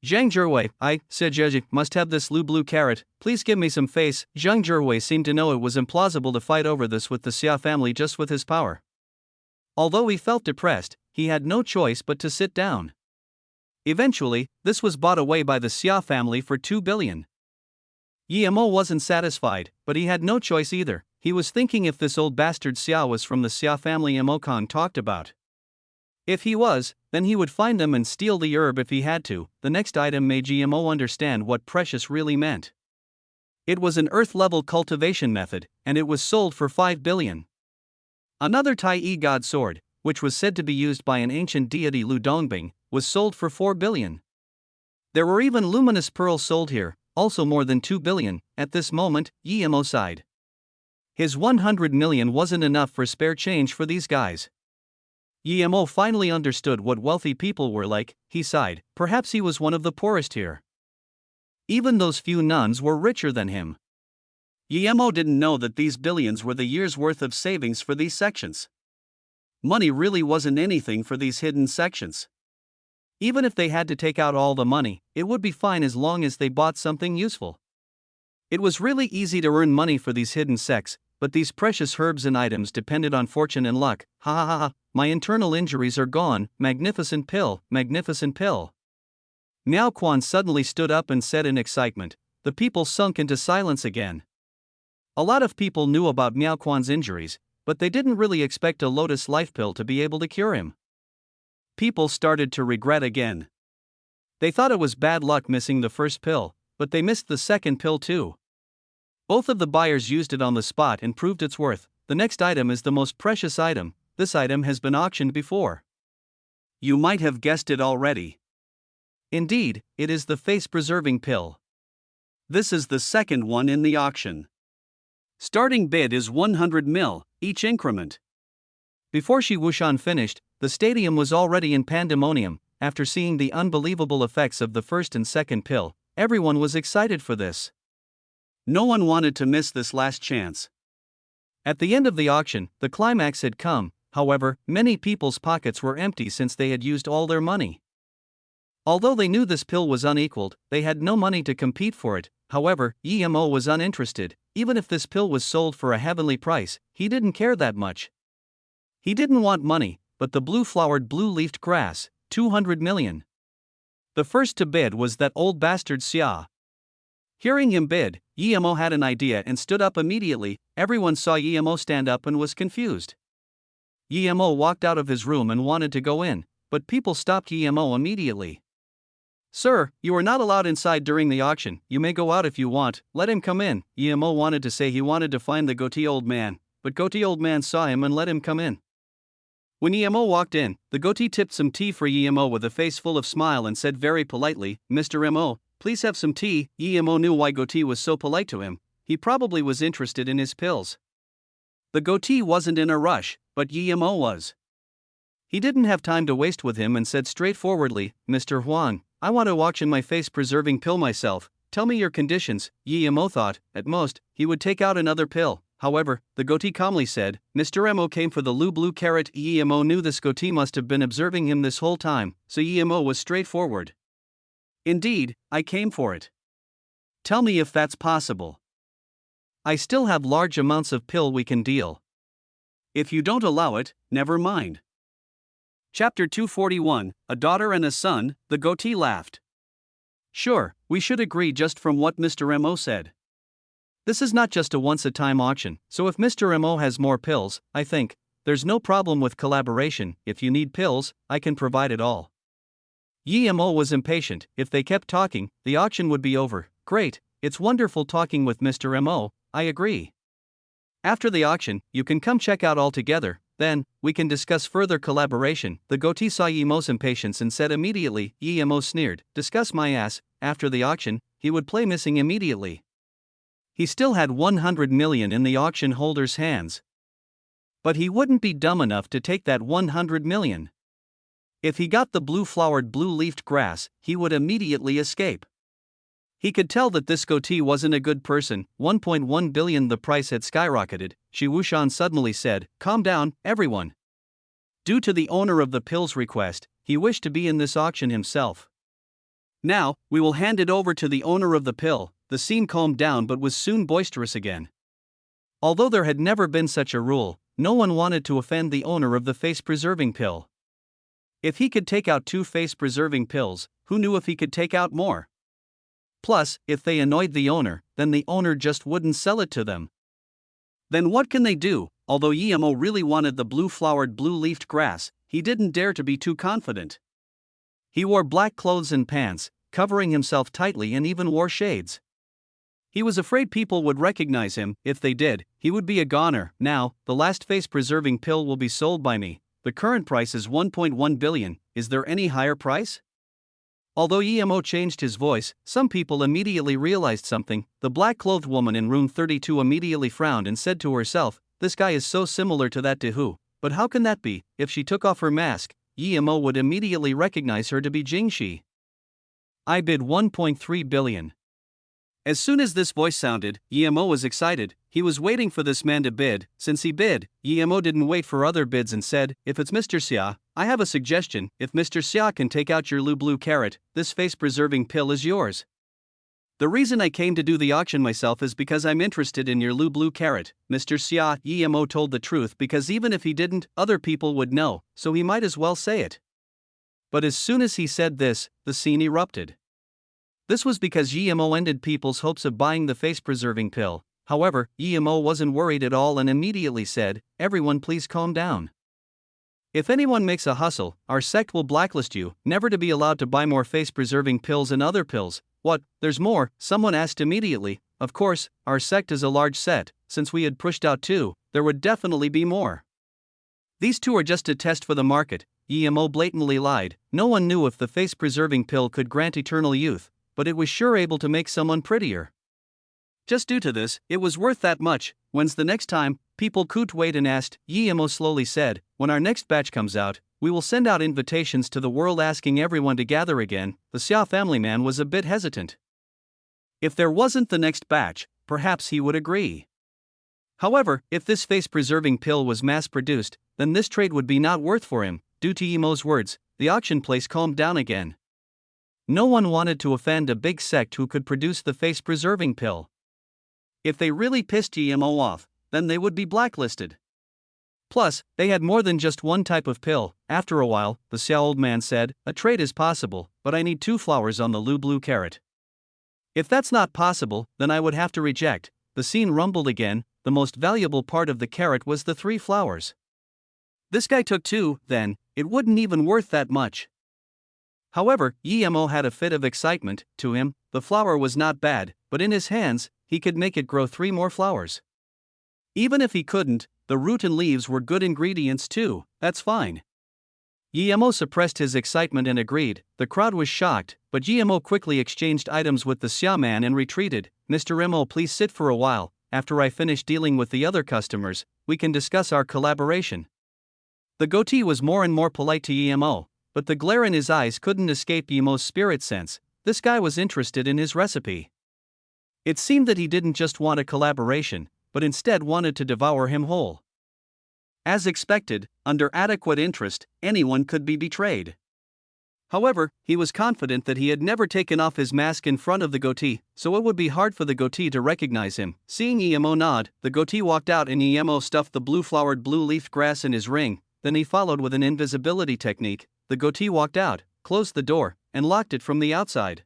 Zhang Zhiwei, I, said Zheji, must have this blue carrot, please give me some face. Zhang Zhiwei seemed to know it was implausible to fight over this with the Xia family just with his power. Although he felt depressed, he had no choice but to sit down. Eventually, this was bought away by the Xia family for 2 billion. Yemo wasn't satisfied, but he had no choice either. He was thinking if this old bastard Xia was from the Xia family Emokan talked about. If he was, then he would find them and steal the herb if he had to. The next item made GMO understand what precious really meant. It was an earth-level cultivation method, and it was sold for 5 billion. Another Tai God sword, which was said to be used by an ancient deity Lu Dongbing, was sold for 4 billion. There were even luminous pearls sold here, also more than 2 billion. At this moment, GMO sighed. His 100 million wasn't enough for spare change for these guys. Yemo finally understood what wealthy people were like. He sighed. Perhaps he was one of the poorest here. Even those few nuns were richer than him. Yemo didn't know that these billions were the year's worth of savings for these sections. Money really wasn't anything for these hidden sections. Even if they had to take out all the money, it would be fine as long as they bought something useful. It was really easy to earn money for these hidden sects, but these precious herbs and items depended on fortune and luck. Ha ha ha, my internal injuries are gone. Magnificent pill, magnificent pill. Miao Quan suddenly stood up and said in excitement. The people sunk into silence again. A lot of people knew about Miao Quan's injuries, but they didn't really expect a lotus life pill to be able to cure him. People started to regret again. They thought it was bad luck missing the first pill, but they missed the second pill too. Both of the buyers used it on the spot and proved its worth. The next item is the most precious item. This item has been auctioned before. You might have guessed it already. Indeed, it is the face-preserving pill. This is the second one in the auction. Starting bid is 100 mil, each increment. Before Shi Wushan finished, the stadium was already in pandemonium. After seeing the unbelievable effects of the first and second pill, everyone was excited for this. No one wanted to miss this last chance. At the end of the auction, the climax had come. However, many people's pockets were empty since they had used all their money. Although they knew this pill was unequaled, they had no money to compete for it. However, Yemo was uninterested. Even if this pill was sold for a heavenly price, he didn't care that much. He didn't want money, but the blue-flowered blue-leafed grass, 200 million. The first to bid was that old bastard Xia. Hearing him bid, Yemo had an idea and stood up immediately. Everyone saw Yemo stand up and was confused. Yemo walked out of his room and wanted to go in, but people stopped Yemo immediately. Sir, you are not allowed inside during the auction. You may go out if you want. Let him come in. Yemo wanted to say he wanted to find the goatee old man, but goatee old man saw him and let him come in. When Yemo walked in, the goatee tipped some tea for Yemo with a face full of smile and said very politely, Mr. Mo, please have some tea. Yemo knew why goatee was so polite to him. He probably was interested in his pills. The goatee wasn't in a rush, but Yemo was. He didn't have time to waste with him and said straightforwardly, Mr. Huang, I want to auction my face-preserving pill myself. Tell me your conditions. Yemo thought, at most, he would take out another pill. However, the goatee calmly said, Mr. Mo came for the blue carrot. Yemo knew this goatee must have been observing him this whole time, so Yemo was straightforward. Indeed, I came for it. Tell me if that's possible. I still have large amounts of pill we can deal. If you don't allow it, never mind. Chapter 241, A Daughter and a Son. The goatee laughed. Sure, we should agree just from what Mr. Mo said. This is not just a once-a-time auction, so if Mr. Mo has more pills, I think, there's no problem with collaboration. If you need pills, I can provide it all. Yemo was impatient. If they kept talking, the auction would be over. Great, it's wonderful talking with Mr. Mo, I agree. After the auction, you can come check out all together, then, we can discuss further collaboration. The goatee saw Yemo's impatience and said immediately, Yemo sneered, discuss my ass. After the auction, he would play missing immediately. He still had 100 million in the auction holder's hands. But he wouldn't be dumb enough to take that 100 million. If he got the blue-flowered blue-leafed grass, he would immediately escape. He could tell that this goatee wasn't a good person. 1.1 billion. The price had skyrocketed. Shi Wushan suddenly said, "Calm down, everyone." Due to the owner of the pill's request, he wished to be in this auction himself. "Now, we will hand it over to the owner of the pill." The scene calmed down but was soon boisterous again. Although there had never been such a rule, no one wanted to offend the owner of the face-preserving pill. If he could take out 2 face-preserving pills, who knew if he could take out more? Plus, if they annoyed the owner, then the owner just wouldn't sell it to them. Then what can they do? Although Yemo really wanted the blue-flowered blue-leafed grass, he didn't dare to be too confident. He wore black clothes and pants, covering himself tightly, and even wore shades. He was afraid people would recognize him. If they did, he would be a goner. "Now, the last face-preserving pill will be sold by me. The current price is 1.1 billion. Is there any higher price?" Although Yemo changed his voice, some people immediately realized something. The black-clothed woman in room 32 immediately frowned and said to herself, "This guy is so similar to that Dehu. But how can that be? If she took off her mask, Yemo would immediately recognize her to be Jingxi." "I bid 1.3 billion. As soon as this voice sounded, Yemo was excited. He was waiting for this man to bid. Since he bid, Yemo didn't wait for other bids and said, "If it's Mr. Xia, I have a suggestion. If Mr. Xia can take out your blue carrot, this face-preserving pill is yours. The reason I came to do the auction myself is because I'm interested in your blue carrot, Mr. Xia." Yemo told the truth because even if he didn't, other people would know, so he might as well say it. But as soon as he said this, the scene erupted. This was because Yemo ended people's hopes of buying the face-preserving pill. However, Yemo wasn't worried at all and immediately said, "Everyone please calm down. If anyone makes a hustle, our sect will blacklist you, never to be allowed to buy more face-preserving pills and other pills." "What, there's more?" someone asked immediately. "Of course, our sect is a large set. Since we had pushed out 2, there would definitely be more. These 2 are just a test for the market." Yemo blatantly lied. No one knew if the face-preserving pill could grant eternal youth, but it was sure able to make someone prettier. Just due to this, it was worth that much. "When's the next time?" people could wait and asked. Yemo slowly said, "When our next batch comes out, we will send out invitations to the world asking everyone to gather again." The Xia family man was a bit hesitant. If there wasn't the next batch, perhaps he would agree. However, if this face-preserving pill was mass-produced, then this trade would be not worth for him. Due to Yemo's words, the auction place calmed down again. No one wanted to offend a big sect who could produce the face-preserving pill. If they really pissed Yemo off, then they would be blacklisted. Plus, they had more than just one type of pill. After a while, the Xia old man said, "A trade is possible, but I need 2 flowers on the blue carrot. If that's not possible, then I would have to reject." The scene rumbled again. The most valuable part of the carrot was the 3 flowers. This guy took 2, then, it wouldn't even worth that much. However, Yemo had a fit of excitement. To him, the flower was not bad, but in his hands, he could make it grow 3 more flowers. Even if he couldn't, the root and leaves were good ingredients too. That's fine. Yemo suppressed his excitement and agreed. The crowd was shocked, but Yemo quickly exchanged items with the Xia man and retreated. "Mr. Remo, please sit for a while. After I finish dealing with the other customers, we can discuss our collaboration." The goatee was more and more polite to Yemo, but the glare in his eyes couldn't escape Yemo's spirit sense. This guy was interested in his recipe. It seemed that he didn't just want a collaboration, but instead wanted to devour him whole. As expected, under adequate interest, anyone could be betrayed. However, he was confident that he had never taken off his mask in front of the goatee, so it would be hard for the goatee to recognize him. Seeing Yemo nod, the goatee walked out and Yemo stuffed the blue-flowered blue-leafed grass in his ring. Then he followed with an invisibility technique. The goatee walked out, closed the door, and locked it from the outside.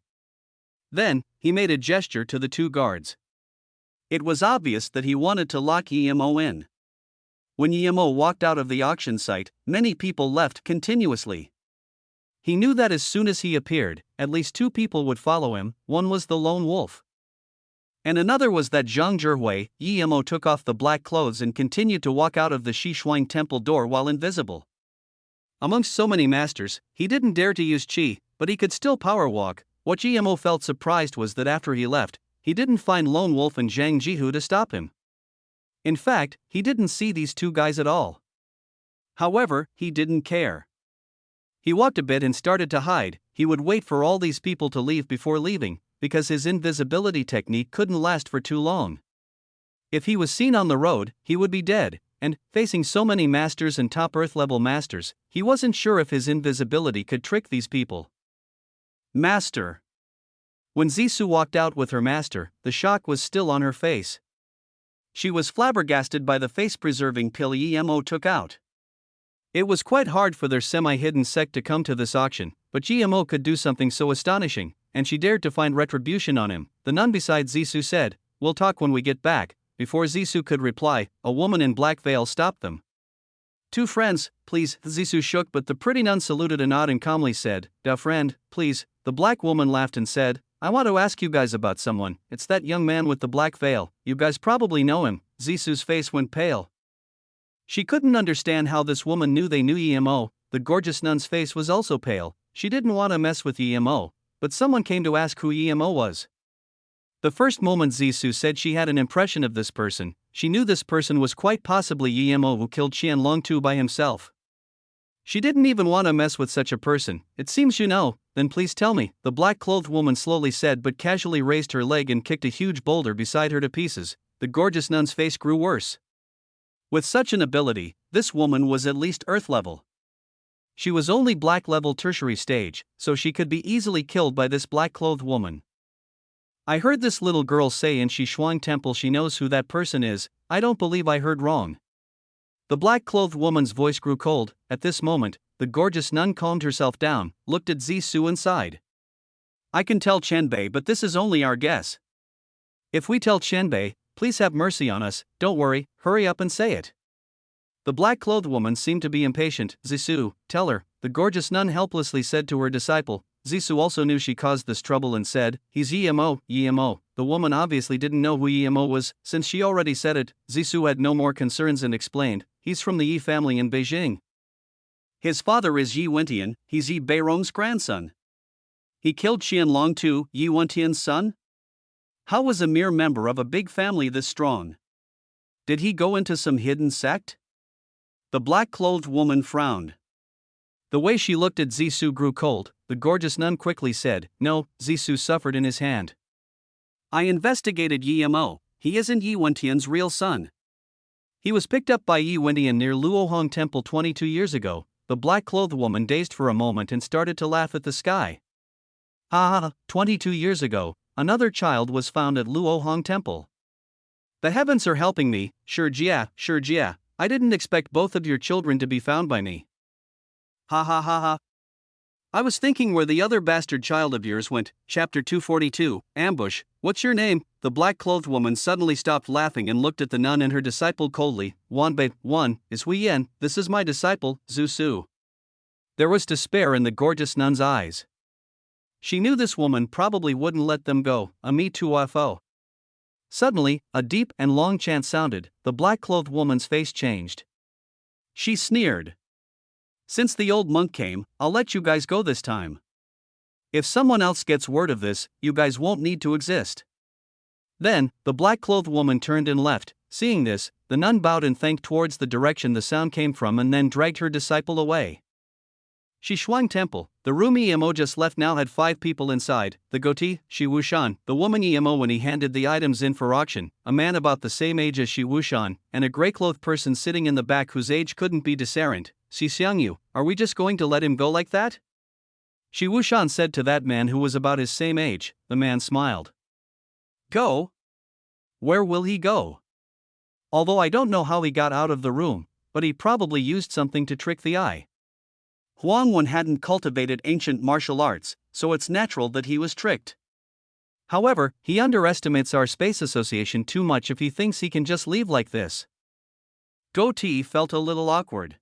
Then, he made a gesture to the 2 guards. It was obvious that he wanted to lock Yemo in. When Yemo walked out of the auction site, many people left continuously. He knew that as soon as he appeared, at least 2 people would follow him. One was the lone wolf, and another was that Zhang Zhihui. Yemo took off the black clothes and continued to walk out of the Xishuang temple door while invisible. Amongst so many masters, he didn't dare to use qi, but he could still power walk. What GMO felt surprised was that after he left, he didn't find Lone Wolf and Zhang Jihu to stop him. In fact, he didn't see these two guys at all. However, he didn't care. He walked a bit and started to hide. He would wait for all these people to leave before leaving, because his invisibility technique couldn't last for too long. If he was seen on the road, he would be dead, and, facing so many masters and top Earth-level masters, he wasn't sure if his invisibility could trick these people. Master. When Zissou walked out with her master, the shock was still on her face. She was flabbergasted by the face-preserving pill Emo took out. It was quite hard for their semi-hidden sect to come to this auction, but GMO could do something so astonishing, and she dared to find retribution on him. The nun beside Zissou said, "We'll talk when we get back." Before Zissou could reply, a woman in black veil stopped them. "Two friends, please." Zissou shook, but the pretty nun saluted a nod and calmly said, "Da friend, please." The black woman laughed and said, "I want to ask you guys about someone. It's that young man with the black veil. You guys probably know him." Zissou's face went pale. She couldn't understand how this woman knew they knew Emo. The gorgeous nun's face was also pale. She didn't want to mess with Emo, but someone came to ask who Emo was. The first moment Zissou said she had an impression of this person, she knew this person was quite possibly Emo who killed Qianlong Tu by himself. She didn't even want to mess with such a person. "It seems you know, then please tell me," the black-clothed woman slowly said, but casually raised her leg and kicked a huge boulder beside her to pieces. The gorgeous nun's face grew worse. With such an ability, this woman was at least Earth level. She was only black level tertiary stage, so she could be easily killed by this black-clothed woman. "I heard this little girl say in Shishuang Temple she knows who that person is. I don't believe I heard wrong." The black-clothed woman's voice grew cold. At this moment, the gorgeous nun calmed herself down, looked at Zissou and sighed. "I can tell Qianbei, but this is only our guess. If we tell Qianbei, please have mercy on us. Don't worry, hurry up and say it." The black-clothed woman seemed to be impatient. "Zissou, tell her," the gorgeous nun helplessly said to her disciple. Zissou also knew she caused this trouble and said, "He's Emo, Emo." The woman obviously didn't know who Emo was, since she already said it. Zissou had no more concerns and explained, "He's from the Yi family in Beijing. His father is Yi Wentian, he's Yi Beirong's grandson. He killed Qianlong Tu, Yi Wentian's son? How was a mere member of a big family this strong? Did he go into some hidden sect?" The black-clothed woman frowned. The way she looked at Zissou grew cold. The gorgeous nun quickly said, "No." Zissou suffered in his hand. "I investigated Emo. He isn't Yi Wentian's real son. He was picked up by Yi Wentian near Luohong Temple 22 years ago." The black-clothed woman dazed for a moment and started to laugh at the sky. "Ha ha, 22 years ago, another child was found at Luohong Temple. The heavens are helping me, sure Jia. I didn't expect both of your children to be found by me. Ha ha ha ha. I was thinking where the other bastard child of yours went." Chapter 242, Ambush. "What's your name?" The black-clothed woman suddenly stopped laughing and looked at the nun and her disciple coldly. "Wanbei, one, is Huiyan. This is my disciple, Zissou." There was despair in the gorgeous nun's eyes. She knew this woman probably wouldn't let them go. "Ami tuafo." Suddenly, a deep and long chant sounded. The black-clothed woman's face changed. She sneered. "Since the old monk came, I'll let you guys go this time. If someone else gets word of this, you guys won't need to exist." Then, the black-clothed woman turned and left. Seeing this, the nun bowed and thanked towards the direction the sound came from and then dragged her disciple away. Shishuang Temple. The room Emo just left now had 5 people inside: the goatee, Shi Wushan, the woman Emo when he handed the items in for auction, a man about the same age as Shi Wushan, and a grey-clothed person sitting in the back whose age couldn't be discerned. "Si Xiangyu, are we just going to let him go like that?" Shi Wushan said to that man who was about his same age. The man smiled. "Go? Where will he go? Although I don't know how he got out of the room, but he probably used something to trick the eye. Huang Wen hadn't cultivated ancient martial arts, so it's natural that he was tricked. However, he underestimates our space association too much if he thinks he can just leave like this." Goatee felt a little awkward.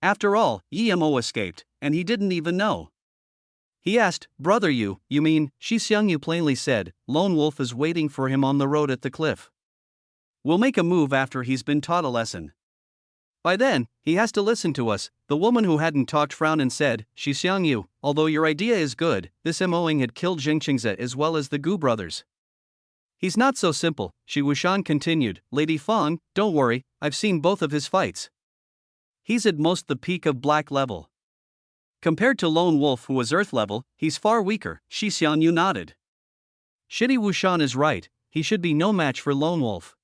After all, Emo escaped, and he didn't even know. He asked, "Brother, you mean?" Shi Xiangyu plainly said, "Lone Wolf is waiting for him on the road at the cliff. We'll make a move after he's been taught a lesson." By then, he has to listen to us. The woman who hadn't talked frowned and said, Xiang Yu, although your idea is good, this Moing had killed Jing Qingze as well as the Gu brothers. He's not so simple, Shi Wushan continued. Lady Feng, don't worry, I've seen both of his fights. He's at most the peak of black level. Compared to Lone Wolf who was earth level, he's far weaker, Shi Xiangyu nodded. Shitty Wushan is right, he should be no match for Lone Wolf.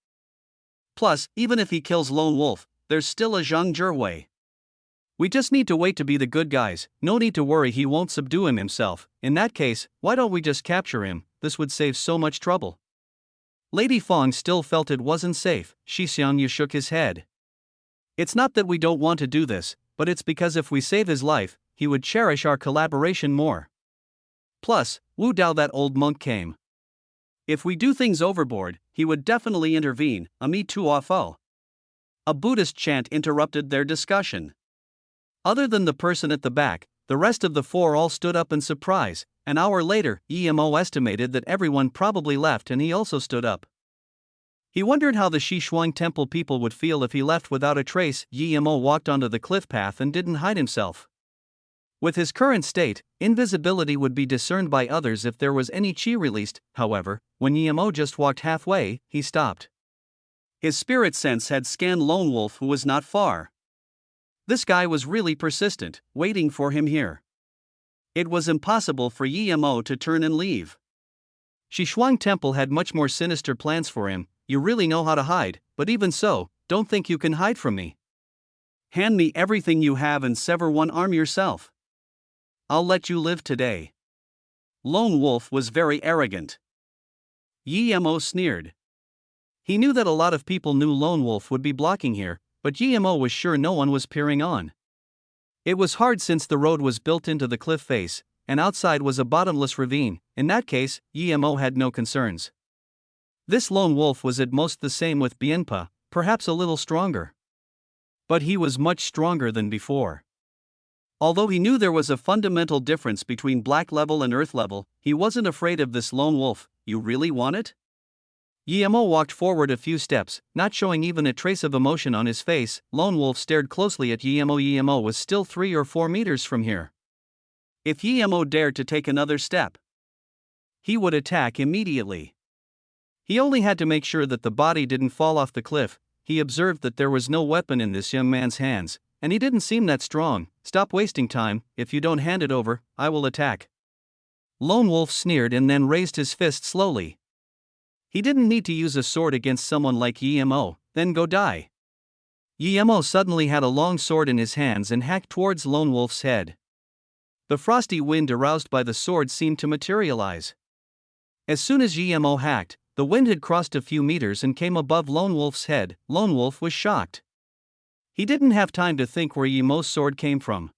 Plus, even if he kills Lone Wolf, there's still a Zhang Zhiwei. We just need to wait to be the good guys, no need to worry he won't subdue him himself. In that case, why don't we just capture him, this would save so much trouble. Lady Feng still felt it wasn't safe, Shi Xiangyu shook his head. It's not that we don't want to do this, but it's because if we save his life, he would cherish our collaboration more. Plus, Wu Dao, that old monk, came. If we do things overboard, he would definitely intervene, Ami Tuafo. A Buddhist chant interrupted their discussion. Other than the person at the back, the rest of the four all stood up in surprise. An hour later, Emo estimated that everyone probably left and he also stood up. He wondered how the Shishuang temple people would feel if he left without a trace. Emo walked onto the cliff path and didn't hide himself. With his current state, invisibility would be discerned by others if there was any chi released. However, when Emo just walked halfway, he stopped. His spirit sense had scanned Lone Wolf, who was not far. This guy was really persistent, waiting for him here. It was impossible for Emo to turn and leave. Shishuang Temple had much more sinister plans for him. You really know how to hide, but even so, don't think you can hide from me. Hand me everything you have and sever one arm yourself. I'll let you live today. Lone Wolf was very arrogant. Emo sneered. He knew that a lot of people knew Lone Wolf would be blocking here, but Emo was sure no one was peering on. It was hard since the road was built into the cliff face, and outside was a bottomless ravine. In that case, Emo had no concerns. This Lone Wolf was at most the same with Bienpa, perhaps a little stronger. But he was much stronger than before. Although he knew there was a fundamental difference between black level and earth level, he wasn't afraid of this Lone Wolf. You really want it? Emo walked forward a few steps, not showing even a trace of emotion on his face. Lone Wolf stared closely at Emo. Emo was still 3 or 4 meters from here. If Emo dared to take another step, he would attack immediately. He only had to make sure that the body didn't fall off the cliff. He observed that there was no weapon in this young man's hands, and he didn't seem that strong. Stop wasting time, if you don't hand it over, I will attack. Lone Wolf sneered and then raised his fist slowly. He didn't need to use a sword against someone like Emo, then go die. Emo suddenly had a long sword in his hands and hacked towards Lone Wolf's head. The frosty wind aroused by the sword seemed to materialize. As soon as Emo hacked, the wind had crossed a few meters and came above Lone Wolf's head. Lone Wolf was shocked. He didn't have time to think where Emo's sword came from.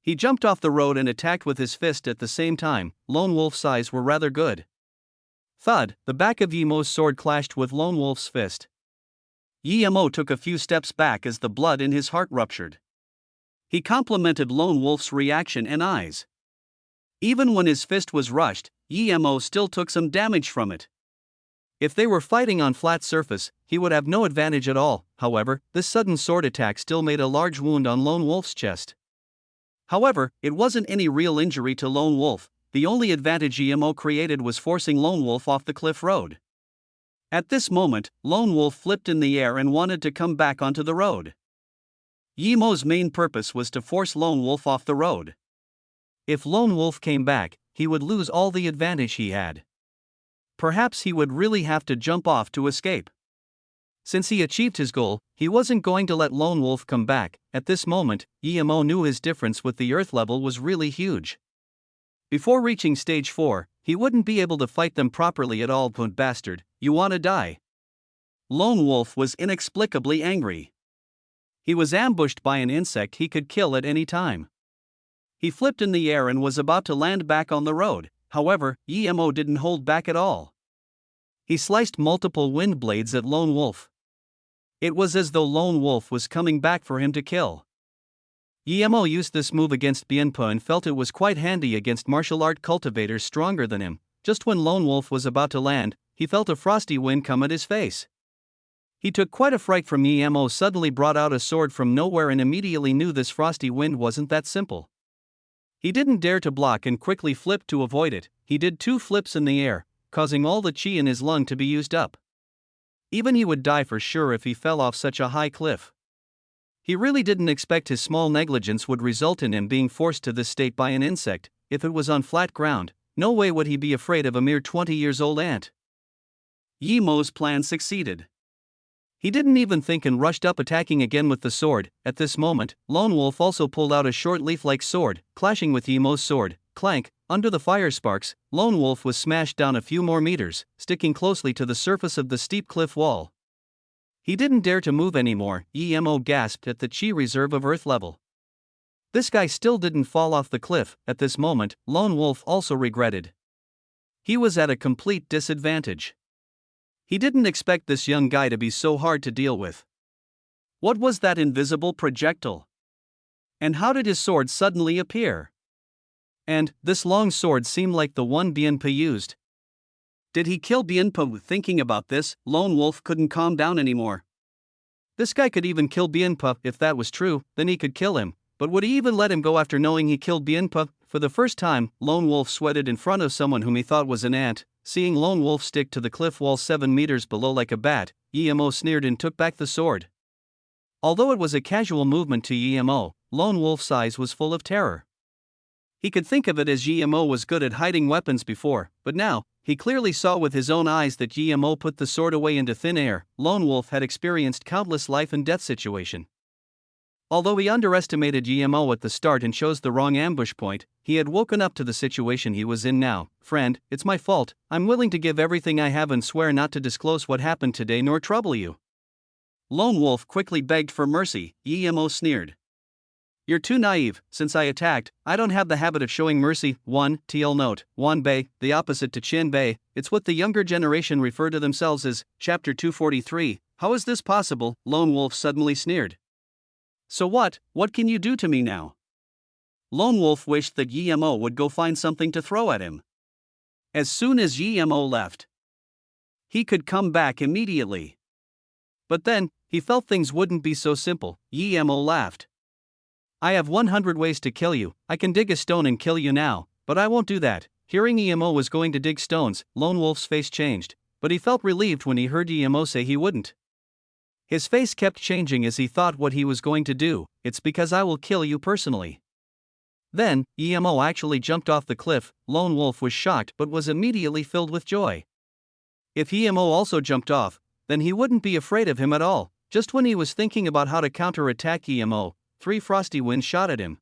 He jumped off the road and attacked with his fist at the same time. Lone Wolf's eyes were rather good. Thud, the back of Emo's sword clashed with Lone Wolf's fist. Emo took a few steps back as the blood in his heart ruptured. He complimented Lone Wolf's reaction and eyes. Even when his fist was rushed, Emo still took some damage from it. If they were fighting on flat surface, he would have no advantage at all. However, this sudden sword attack still made a large wound on Lone Wolf's chest. However, it wasn't any real injury to Lone Wolf. The only advantage Emo created was forcing Lone Wolf off the cliff road. At this moment, Lone Wolf flipped in the air and wanted to come back onto the road. Emo's main purpose was to force Lone Wolf off the road. If Lone Wolf came back, he would lose all the advantage he had. Perhaps he would really have to jump off to escape. Since he achieved his goal, he wasn't going to let Lone Wolf come back. At this moment, Emo knew his difference with the earth level was really huge. Before reaching stage 4, he wouldn't be able to fight them properly at all. Punt bastard, you wanna die? Lone Wolf was inexplicably angry. He was ambushed by an insect he could kill at any time. He flipped in the air and was about to land back on the road. However, Emo didn't hold back at all. He sliced multiple wind blades at Lone Wolf. It was as though Lone Wolf was coming back for him to kill. Emo used this move against Bienpa and felt it was quite handy against martial art cultivators stronger than him. Just when Lone Wolf was about to land, he felt a frosty wind come at his face. He took quite a fright from Emo suddenly brought out a sword from nowhere and immediately knew this frosty wind wasn't that simple. He didn't dare to block and quickly flipped to avoid it. He did 2 flips in the air, causing all the chi in his lung to be used up. Even he would die for sure if he fell off such a high cliff. He really didn't expect his small negligence would result in him being forced to this state by an insect. If it was on flat ground, no way would he be afraid of a mere 20 years old ant. Yemo's plan succeeded. He didn't even think and rushed up attacking again with the sword. At this moment, Lone Wolf also pulled out a short leaf-like sword, clashing with Yemo's sword. Clank, under the fire sparks, Lone Wolf was smashed down a few more meters, sticking closely to the surface of the steep cliff wall. He didn't dare to move anymore. Emo gasped at the chi reserve of Earth level. This guy still didn't fall off the cliff. At this moment, Lone Wolf also regretted. He was at a complete disadvantage. He didn't expect this young guy to be so hard to deal with. What was that invisible projectile? And how did his sword suddenly appear? And this long sword seemed like the one Bienpa used. Did he kill Bienpa? Thinking about this, Lone Wolf couldn't calm down anymore. This guy could even kill Bienpa. If that was true, then he could kill him. But would he even let him go after knowing he killed Bienpa? For the first time, Lone Wolf sweated in front of someone whom he thought was an ant. Seeing Lone Wolf stick to the cliff wall 7 meters below like a bat, Emo sneered and took back the sword. Although it was a casual movement to Emo, Lone Wolf's eyes was full of terror. He could think of it as Emo was good at hiding weapons before, but now, he clearly saw with his own eyes that Emo put the sword away into thin air. Lone Wolf had experienced countless life and death situations. Although he underestimated Emo at the start and chose the wrong ambush point, he had woken up to the situation he was in now. Friend, it's my fault. I'm willing to give everything I have and swear not to disclose what happened today nor trouble you. Lone Wolf quickly begged for mercy. Emo sneered. You're too naive. Since I attacked, I don't have the habit of showing mercy. 1. TL note. Wanbei, the opposite to Chinbei. It's what the younger generation refer to themselves as. Chapter 243. How is this possible? Lone Wolf suddenly sneered. So what can you do to me now? Lone Wolf wished that Emo would go find something to throw at him. As soon as Emo left, he could come back immediately. But then, he felt things wouldn't be so simple. Emo laughed. I have 100 ways to kill you. I can dig a stone and kill you now, but I won't do that. Hearing Emo was going to dig stones, Lone Wolf's face changed, but he felt relieved when he heard Emo say he wouldn't. His face kept changing as he thought what he was going to do. It's because I will kill you personally. Then, Emo actually jumped off the cliff. Lone Wolf was shocked but was immediately filled with joy. If Emo also jumped off, then he wouldn't be afraid of him at all. Just when he was thinking about how to counterattack Emo, 3 frosty winds shot at him.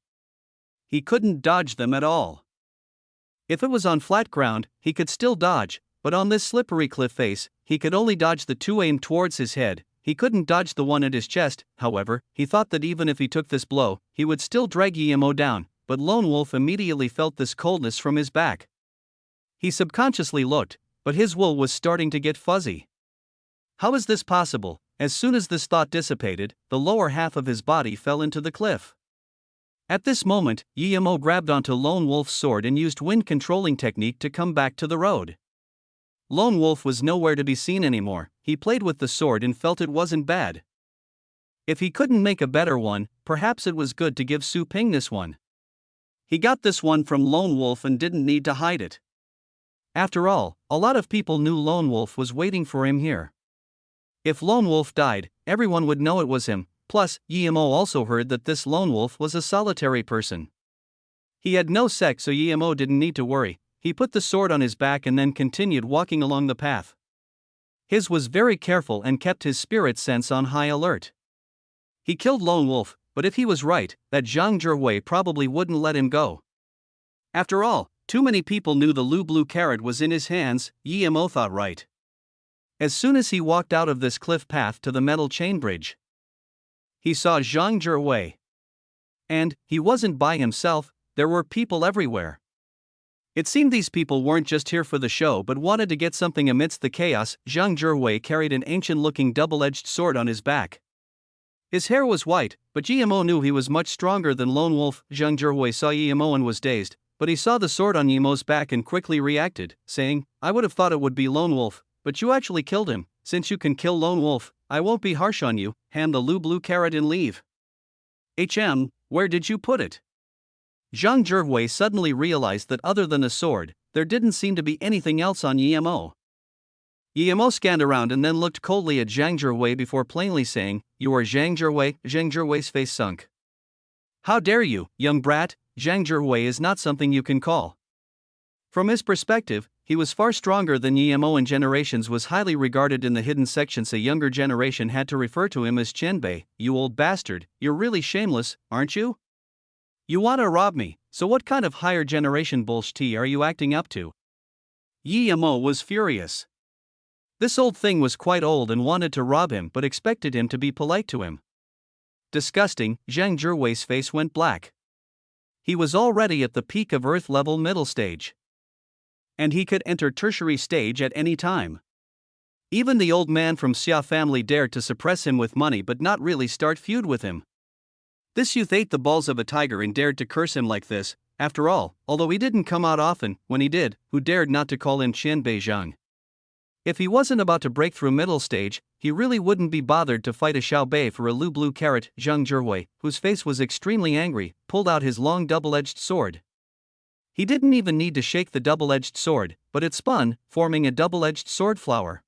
He couldn't dodge them at all. If it was on flat ground, he could still dodge, but on this slippery cliff face, he could only dodge the 2 aimed towards his head. He couldn't dodge the one at his chest. However, he thought that even if he took this blow, he would still drag Emo down, but Lone Wolf immediately felt this coldness from his back. He subconsciously looked, but his wool was starting to get fuzzy. How is this possible? As soon as this thought dissipated, the lower half of his body fell into the cliff. At this moment, Emo grabbed onto Lone Wolf's sword and used wind controlling technique to come back to the road. Lone Wolf was nowhere to be seen anymore. He played with the sword and felt it wasn't bad. If he couldn't make a better one, perhaps it was good to give Su Ping this one. He got this one from Lone Wolf and didn't need to hide it. After all, a lot of people knew Lone Wolf was waiting for him here. If Lone Wolf died, everyone would know it was him. Plus, Emo also heard that this Lone Wolf was a solitary person. He had no sex, so Emo didn't need to worry. He put the sword on his back and then continued walking along the path. His was very careful and kept his spirit sense on high alert. He killed Lone Wolf, but if he was right, that Zhang Zhihui probably wouldn't let him go. After all, too many people knew the Lu Blue Carrot was in his hands. Emo thought right. As soon as he walked out of this cliff path to the metal chain bridge, he saw Zhang Zhihui. And he wasn't by himself, there were people everywhere. It seemed these people weren't just here for the show but wanted to get something amidst the chaos. Zhang Zhihui carried an ancient-looking double-edged sword on his back. His hair was white, but Emo knew he was much stronger than Lone Wolf. Zhang Zhihui saw Emo and was dazed, but he saw the sword on Emo's back and quickly reacted, saying, I would have thought it would be Lone Wolf, but you actually killed him. Since you can kill Lone Wolf, I won't be harsh on you, hand the Lu blue carrot and leave. Where did you put it? Zhang Zhihui suddenly realized that other than a sword, there didn't seem to be anything else on Yimo. Yimo scanned around and then looked coldly at Zhang Zhihui before plainly saying, "You are Zhang Zhihui." Zhang Zhihui's face sunk. "How dare you, young brat? Zhang Zhihui is not something you can call." From his perspective, he was far stronger than Yimo and generations was highly regarded in the hidden sections. A younger generation had to refer to him as Qianbei. "You old bastard, you're really shameless, aren't you? You wanna rob me, so what kind of higher generation bullshit are you acting up to?" Yimo was furious. This old thing was quite old and wanted to rob him but expected him to be polite to him. Disgusting, Zhang Zhihui's face went black. He was already at the peak of Earth level middle stage. And he could enter tertiary stage at any time. Even the old man from Xia family dared to suppress him with money but not really start feud with him. This youth ate the balls of a tiger and dared to curse him like this. After all, although he didn't come out often, when he did, who dared not to call him Qianbei Zhang? If he wasn't about to break through middle stage, he really wouldn't be bothered to fight a Xiaobei for a Lu blue carrot. Zhang Zhihui, whose face was extremely angry, pulled out his long double-edged sword. He didn't even need to shake the double-edged sword, but it spun, forming a double-edged sword flower.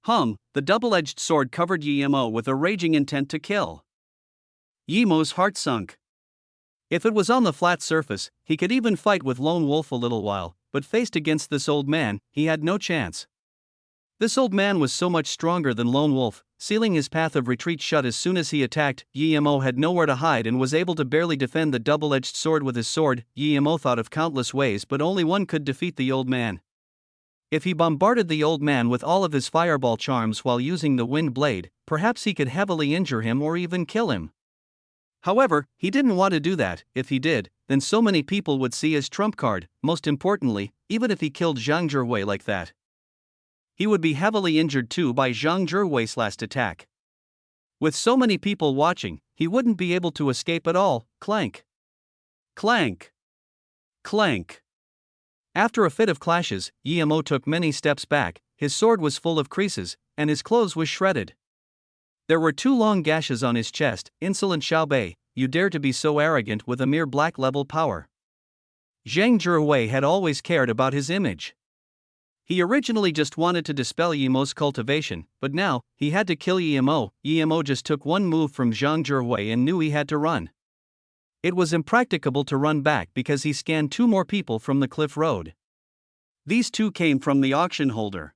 The double-edged sword covered Yimo with a raging intent to kill. Yimo's heart sunk. If it was on the flat surface, he could even fight with Lone Wolf a little while, but faced against this old man, he had no chance. This old man was so much stronger than Lone Wolf, sealing his path of retreat shut as soon as he attacked. Yimo had nowhere to hide and was able to barely defend the double-edged sword with his sword. Yimo thought of countless ways but only one could defeat the old man. If he bombarded the old man with all of his fireball charms while using the wind blade, perhaps he could heavily injure him or even kill him. However, he didn't want to do that. If he did, then so many people would see his trump card. Most importantly, even if he killed Zhang Zhihui like that, he would be heavily injured too by Zhang Zhihui's last attack. With so many people watching, he wouldn't be able to escape at all. Clank. Clank. Clank. After a fit of clashes, Yimo took many steps back, his sword was full of creases, and his clothes was shredded. There were 2 long gashes on his chest. "Insolent Xiaobei, you dare to be so arrogant with a mere black-level power." Zhang Zhihui had always cared about his image. He originally just wanted to dispel Yimo's cultivation, but now, he had to kill Yimo. Yimo just took one move from Zhang Zhihui and knew he had to run. It was impracticable to run back because he scanned 2 more people from the cliff road. These 2 came from the auction holder.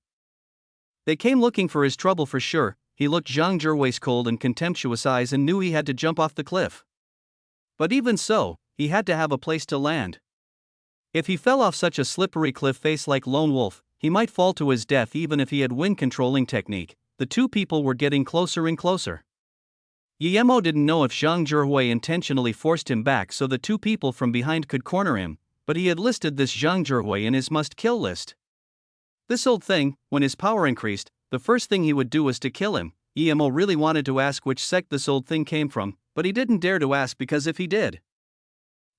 They came looking for his trouble for sure. He looked Zhang Zhihui's cold and contemptuous eyes and knew he had to jump off the cliff. But even so, he had to have a place to land. If he fell off such a slippery cliff face like Lone Wolf, he might fall to his death even if he had wind-controlling technique. The 2 people were getting closer and closer. Yimo didn't know if Zhang Zhihui intentionally forced him back so the 2 people from behind could corner him, but he had listed this Zhang Zhihui in his must-kill list. This old thing, when his power increased, the first thing he would do was to kill him. Yimo really wanted to ask which sect this old thing came from, but he didn't dare to ask because if he did,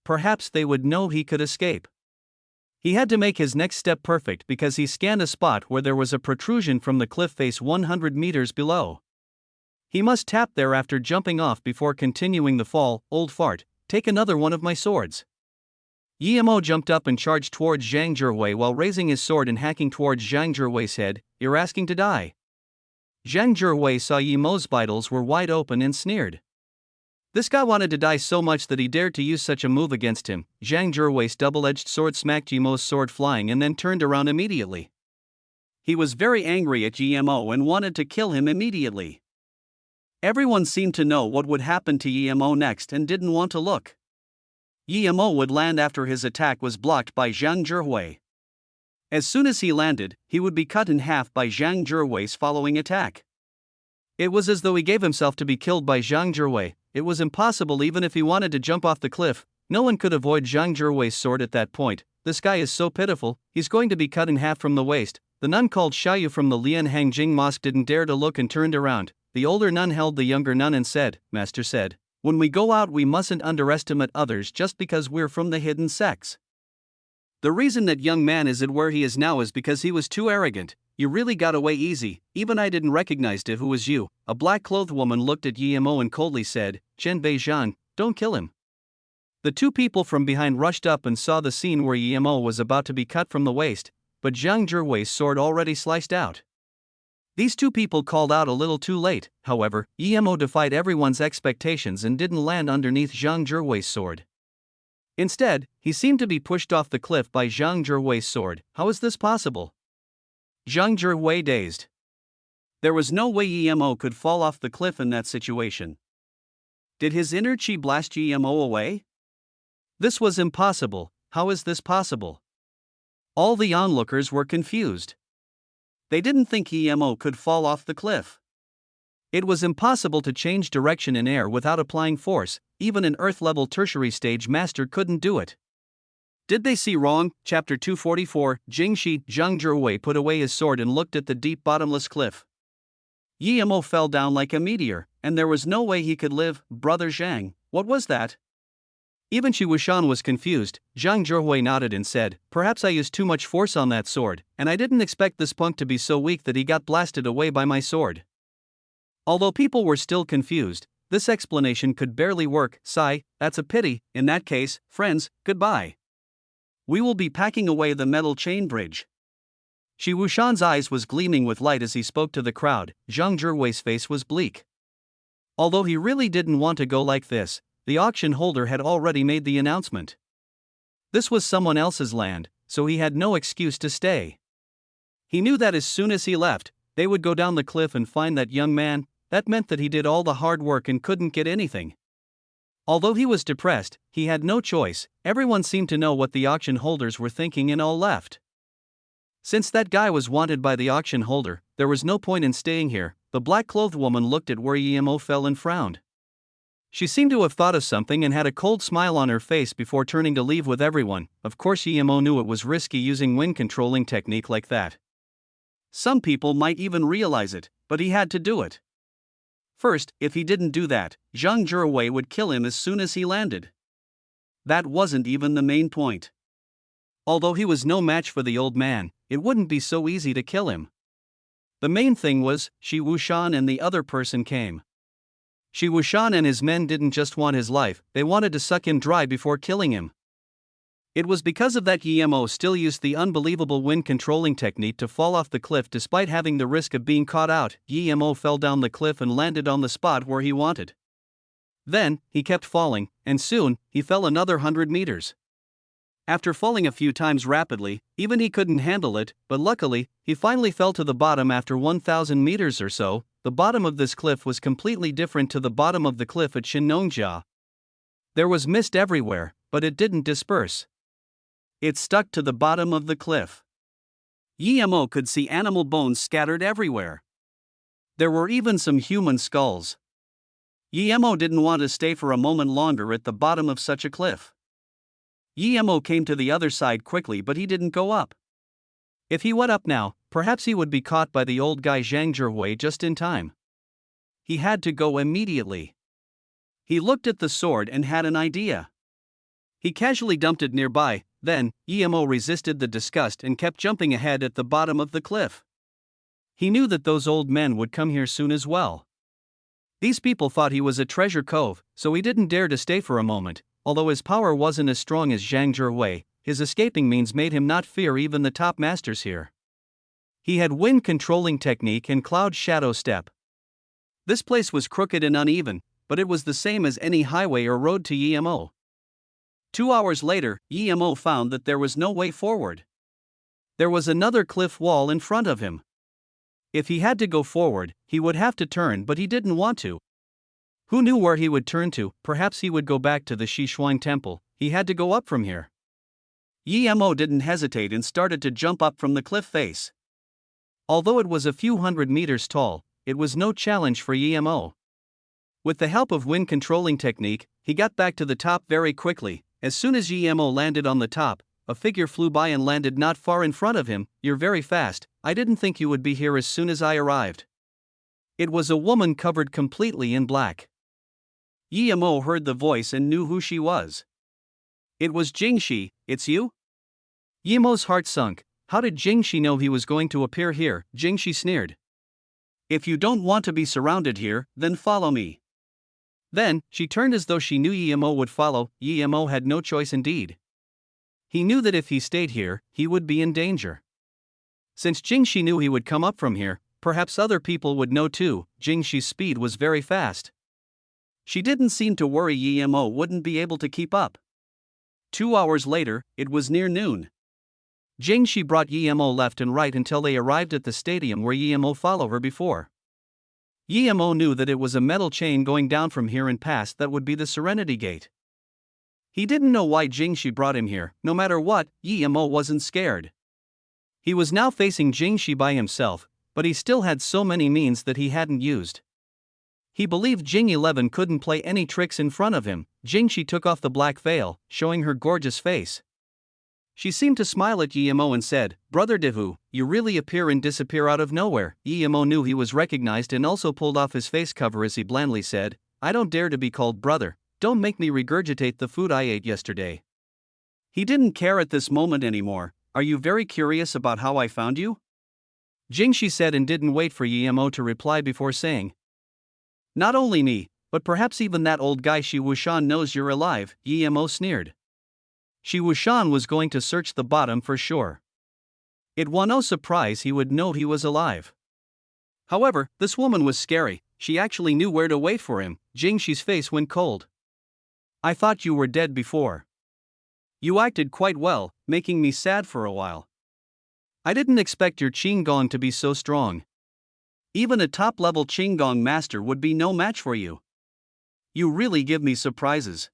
perhaps they would know he could escape. He had to make his next step perfect because he scanned a spot where there was a protrusion from the cliff face 100 meters below. He must tap there after jumping off before continuing the fall. "Old fart, take another one of my swords." Yimo jumped up and charged towards Zhang Zhihui while raising his sword and hacking towards Zhang Zhihui's head. "You're asking to die." Zhang Zhihui saw Yimo's vitals were wide open and sneered. This guy wanted to die so much that he dared to use such a move against him. Zhang Zhihui's double-edged sword smacked Yimo's sword flying and then turned around immediately. He was very angry at Yimo and wanted to kill him immediately. Everyone seemed to know what would happen to Yimo next and didn't want to look. Yimo would land after his attack was blocked by Zhang Zhihui. As soon as he landed, he would be cut in half by Zhang Zhihui's following attack. It was as though he gave himself to be killed by Zhang Zhihui. It was impossible even if he wanted to jump off the cliff. No one could avoid Zhang Zhihui's sword at that point. This guy is so pitiful, he's going to be cut in half from the waist. The nun called Xiaoyu from the Lian Hangjing Mosque didn't dare to look and turned around. The older nun held the younger nun and said, "Master said, when we go out we mustn't underestimate others just because we're from the hidden sects. The reason that young man is at where he is now is because he was too arrogant. You really got away easy, even I didn't recognize who was you. A black-clothed woman looked at Yemo and coldly said, Chen Beijing, don't kill him. The two people from behind rushed up and saw the scene where Yemo was about to be cut from the waist, but Zhang Zhiwei's sword already sliced out. These two people called out a little too late, however. Yemo defied everyone's expectations and didn't land underneath Zhang Zhiwei's sword. Instead, he seemed to be pushed off the cliff by Zhang Zhiwei's sword. How is this possible? Zhang Zhiwei dazed. There was no way Yemo could fall off the cliff in that situation. Did his inner chi blast Yemo away? This was impossible. How is this possible? All the onlookers were confused. They didn't think Yemo could fall off the cliff. It was impossible to change direction in air without applying force. Even an Earth-level tertiary stage master couldn't do it. Did they see wrong? Chapter 244. Jingshi. Zhang Zhiwei put away his sword and looked at the deep bottomless cliff. Yemo fell down like a meteor, and there was no way he could live. Brother Zhang, what was that? Even Shi Wushan was confused. Zhang Zhiwei nodded and said, perhaps I used too much force on that sword, and I didn't expect this punk to be so weak that he got blasted away by my sword. Although people were still confused, this explanation could barely work. Sigh, that's a pity. In that case, friends, goodbye. We will be packing away the metal chain bridge. Shi Wushan's eyes was gleaming with light as he spoke to the crowd. Zhang Zhiwei's face was bleak. Although he really didn't want to go like this, the auction holder had already made the announcement. This was someone else's land, so he had no excuse to stay. He knew that as soon as he left, they would go down the cliff and find that young man. That meant that he did all the hard work and couldn't get anything. Although he was depressed, he had no choice. Everyone seemed to know what the auction holders were thinking and all left. Since that guy was wanted by the auction holder, there was no point in staying here. The black-clothed woman looked at where Yemo fell and frowned. She seemed to have thought of something and had a cold smile on her face before turning to leave with everyone. Of course Yemo knew it was risky using wind-controlling technique like that. Some people might even realize it, but he had to do it. First, if he didn't do that, Zhang Zhiwei would kill him as soon as he landed. That wasn't even the main point. Although he was no match for the old man, it wouldn't be so easy to kill him. The main thing was, Shi Wushan and the other person came. Shi Wushan and his men didn't just want his life, they wanted to suck him dry before killing him. It was because of that Yemo still used the unbelievable wind-controlling technique to fall off the cliff despite having the risk of being caught out. Yemo fell down the cliff and landed on the spot where he wanted. Then, he kept falling, and soon, he fell another 100 meters. After falling a few times rapidly, even he couldn't handle it, but luckily, he finally fell to the bottom after 1,000 meters or so. The bottom of this cliff was completely different to the bottom of the cliff at Shinnongjia. There was mist everywhere, but it didn't disperse. It stuck to the bottom of the cliff. Yemo could see animal bones scattered everywhere. There were even some human skulls. Yemo didn't want to stay for a moment longer at the bottom of such a cliff. Yemo came to the other side quickly, but he didn't go up. If he went up now, perhaps he would be caught by the old guy Zhang Zhiwei just in time. He had to go immediately. He looked at the sword and had an idea. He casually dumped it nearby. Then, Yemo resisted the disgust and kept jumping ahead at the bottom of the cliff. He knew that those old men would come here soon as well. These people thought he was a treasure cove, so he didn't dare to stay for a moment. Although his power wasn't as strong as Zhang Zhiwei, his escaping means made him not fear even the top masters here. He had wind-controlling technique and cloud shadow step. This place was crooked and uneven, but it was the same as any highway or road to Yemo. 2 hours later, Yemo found that there was no way forward. There was another cliff wall in front of him. If he had to go forward, he would have to turn, but he didn't want to. Who knew where he would turn to? Perhaps he would go back to the Shishuang temple. He had to go up from here. Yemo didn't hesitate and started to jump up from the cliff face. Although it was a few hundred meters tall, it was no challenge for Yemo. With the help of wind-controlling technique, he got back to the top very quickly. As soon as Yemo landed on the top, a figure flew by and landed not far in front of him. You're very fast. I didn't think you would be here as soon as I arrived. It was a woman covered completely in black. Yemo heard the voice and knew who she was. It was Jingshi. It's you? Yemo's heart sunk. How did Jingxi know he was going to appear here? Jingxi sneered. If you don't want to be surrounded here, then follow me. Then, she turned as though she knew Yemo would follow. Yemo had no choice indeed. He knew that if he stayed here, he would be in danger. Since Jingxi knew he would come up from here, perhaps other people would know too. Jingxi's speed was very fast. She didn't seem to worry Yemo wouldn't be able to keep up. 2 hours later, it was near noon. Jingxi brought Yemo left and right until they arrived at the stadium where Yemo followed her before. Yemo knew that it was a metal chain going down from here and past that would be the Serenity Gate. He didn't know why Jingxi brought him here. No matter what, Yemo wasn't scared. He was now facing Jingxi by himself, but he still had so many means that he hadn't used. He believed Jing 11 couldn't play any tricks in front of him. Jingxi took off the black veil, showing her gorgeous face. She seemed to smile at Yemo and said, "Brother Dehu, you really appear and disappear out of nowhere." Yemo knew he was recognized and also pulled off his face cover as he blandly said, "I don't dare to be called brother. Don't make me regurgitate the food I ate yesterday." He didn't care at this moment anymore. "Are you very curious about how I found you?" Jingxi said and didn't wait for Yemo to reply before saying, "Not only me, but perhaps even that old guy Shi Wushan knows you're alive." Yemo sneered. Shi Wushan was going to search the bottom for sure. It was no surprise he would know he was alive. However, this woman was scary. She actually knew where to wait for him. Jingxi's face went cold. "I thought you were dead before. You acted quite well, making me sad for a while. I didn't expect your Qinggong to be so strong. Even a top-level Qinggong master would be no match for you. You really give me surprises.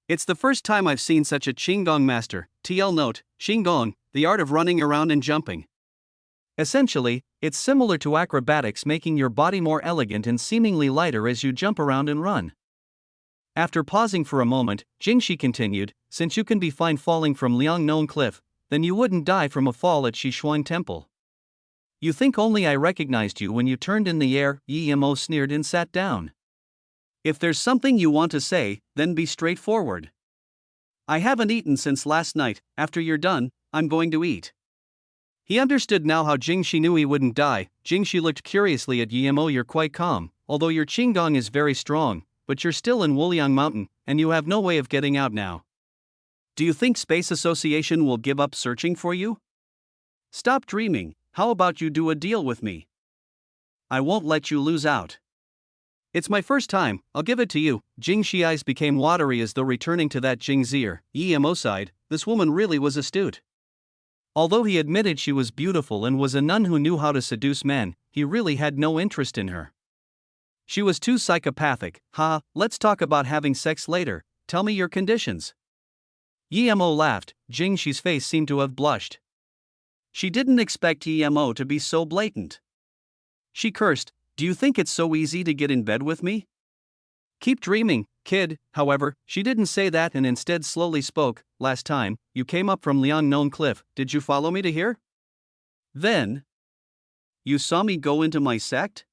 It's the first time I've seen such a Qinggong master." TL note, Qinggong, the art of running around and jumping. Essentially, it's similar to acrobatics, making your body more elegant and seemingly lighter as you jump around and run. After pausing for a moment, Jingxi continued, "Since you can be fine falling from Liangnon Cliff, then you wouldn't die from a fall at Shishuan Temple. You think only I recognized you when you turned in the air." Yemo sneered and sat down. "If there's something you want to say, then be straightforward." "I haven't eaten since last night. After you're done, I'm going to eat." He understood now how Jingxi knew he wouldn't die. Jingxi looked curiously at Yemo. "You're quite calm, although your Qinggong is very strong, but you're still in Wuliang Mountain, and you have no way of getting out now. Do you think Space Association will give up searching for you? Stop dreaming. How about you do a deal with me? I won't let you lose out." "It's my first time, I'll give it to you." Jingxi's eyes became watery as though returning to that Jing's ear. Yemo sighed. This woman really was astute. Although he admitted she was beautiful and was a nun who knew how to seduce men, he really had no interest in her. She was too psychopathic. Let's talk about having sex later. Tell me your conditions." Yemo laughed. Jingxi's face seemed to have blushed. She didn't expect Yemo to be so blatant. She cursed, "Do you think it's so easy to get in bed with me? Keep dreaming, kid." However, she didn't say that and instead slowly spoke. "Last time, you came up from Liangnon Cliff, did you follow me to here? Then, you saw me go into my sect?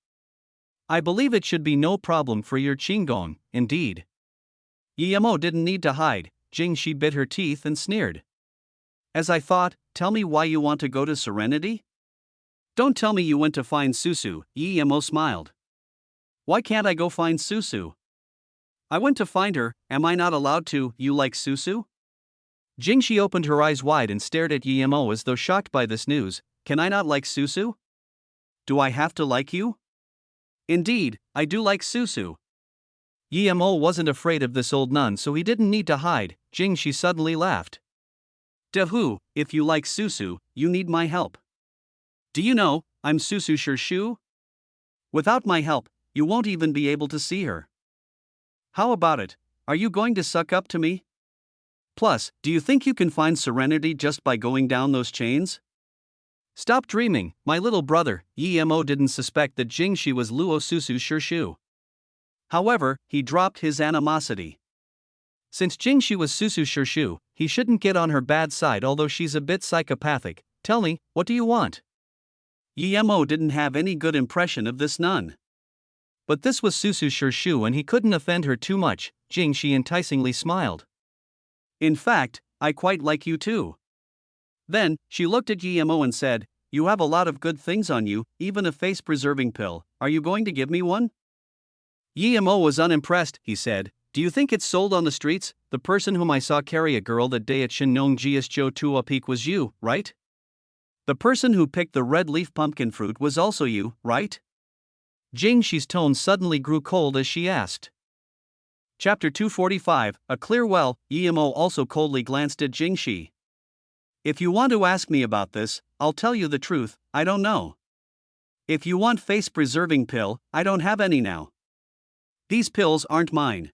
I believe it should be no problem for your Qinggong, indeed." Yemo didn't need to hide. Jingxi bit her teeth and sneered. "As I thought, tell me why you want to go to Serenity? Don't tell me you went to find Susu." Yemo smiled. "Why can't I go find Susu? I went to find her, am I not allowed to?" "You like Susu?" Jingxi opened her eyes wide and stared at Yemo as though shocked by this news. "Can I not like Susu? Do I have to like you?" "Indeed, I do like Susu." Yemo wasn't afraid of this old nun, so he didn't need to hide. Jingxi suddenly laughed. "Dehu, if you like Susu, you need my help. Do you know, I'm Susu Shirshu? Without my help, you won't even be able to see her. How about it? Are you going to suck up to me? Plus, do you think you can find serenity just by going down those chains?" "Stop dreaming, my little brother." Yemo didn't suspect that Jingxi was Luo Susu Shirshu. However, he dropped his animosity. Since Jingxi was Susu Shirshu, he shouldn't get on her bad side, although she's a bit psychopathic. "Tell me, what do you want?" Yemo didn't have any good impression of this nun. But this was Susu Shirshu and he couldn't offend her too much. Jingxi enticingly smiled. "In fact, I quite like you too. Then, she looked at Yemo and said, "You have a lot of good things on you, even a face-preserving pill. Are you going to give me one?" Yemo was unimpressed, he said. "Do you think it's sold on the streets? The person whom I saw carry a girl that day at Shinong Jiasjo Tua Peak was you, right? The person who picked the red leaf pumpkin fruit was also you, right?" Jing Shi's tone suddenly grew cold as she asked. Chapter 245, A Clear Well. Yemo also coldly glanced at Jing Shi. "If you want to ask me about this, I'll tell you the truth, I don't know. If you want face-preserving pill, I don't have any now. These pills aren't mine."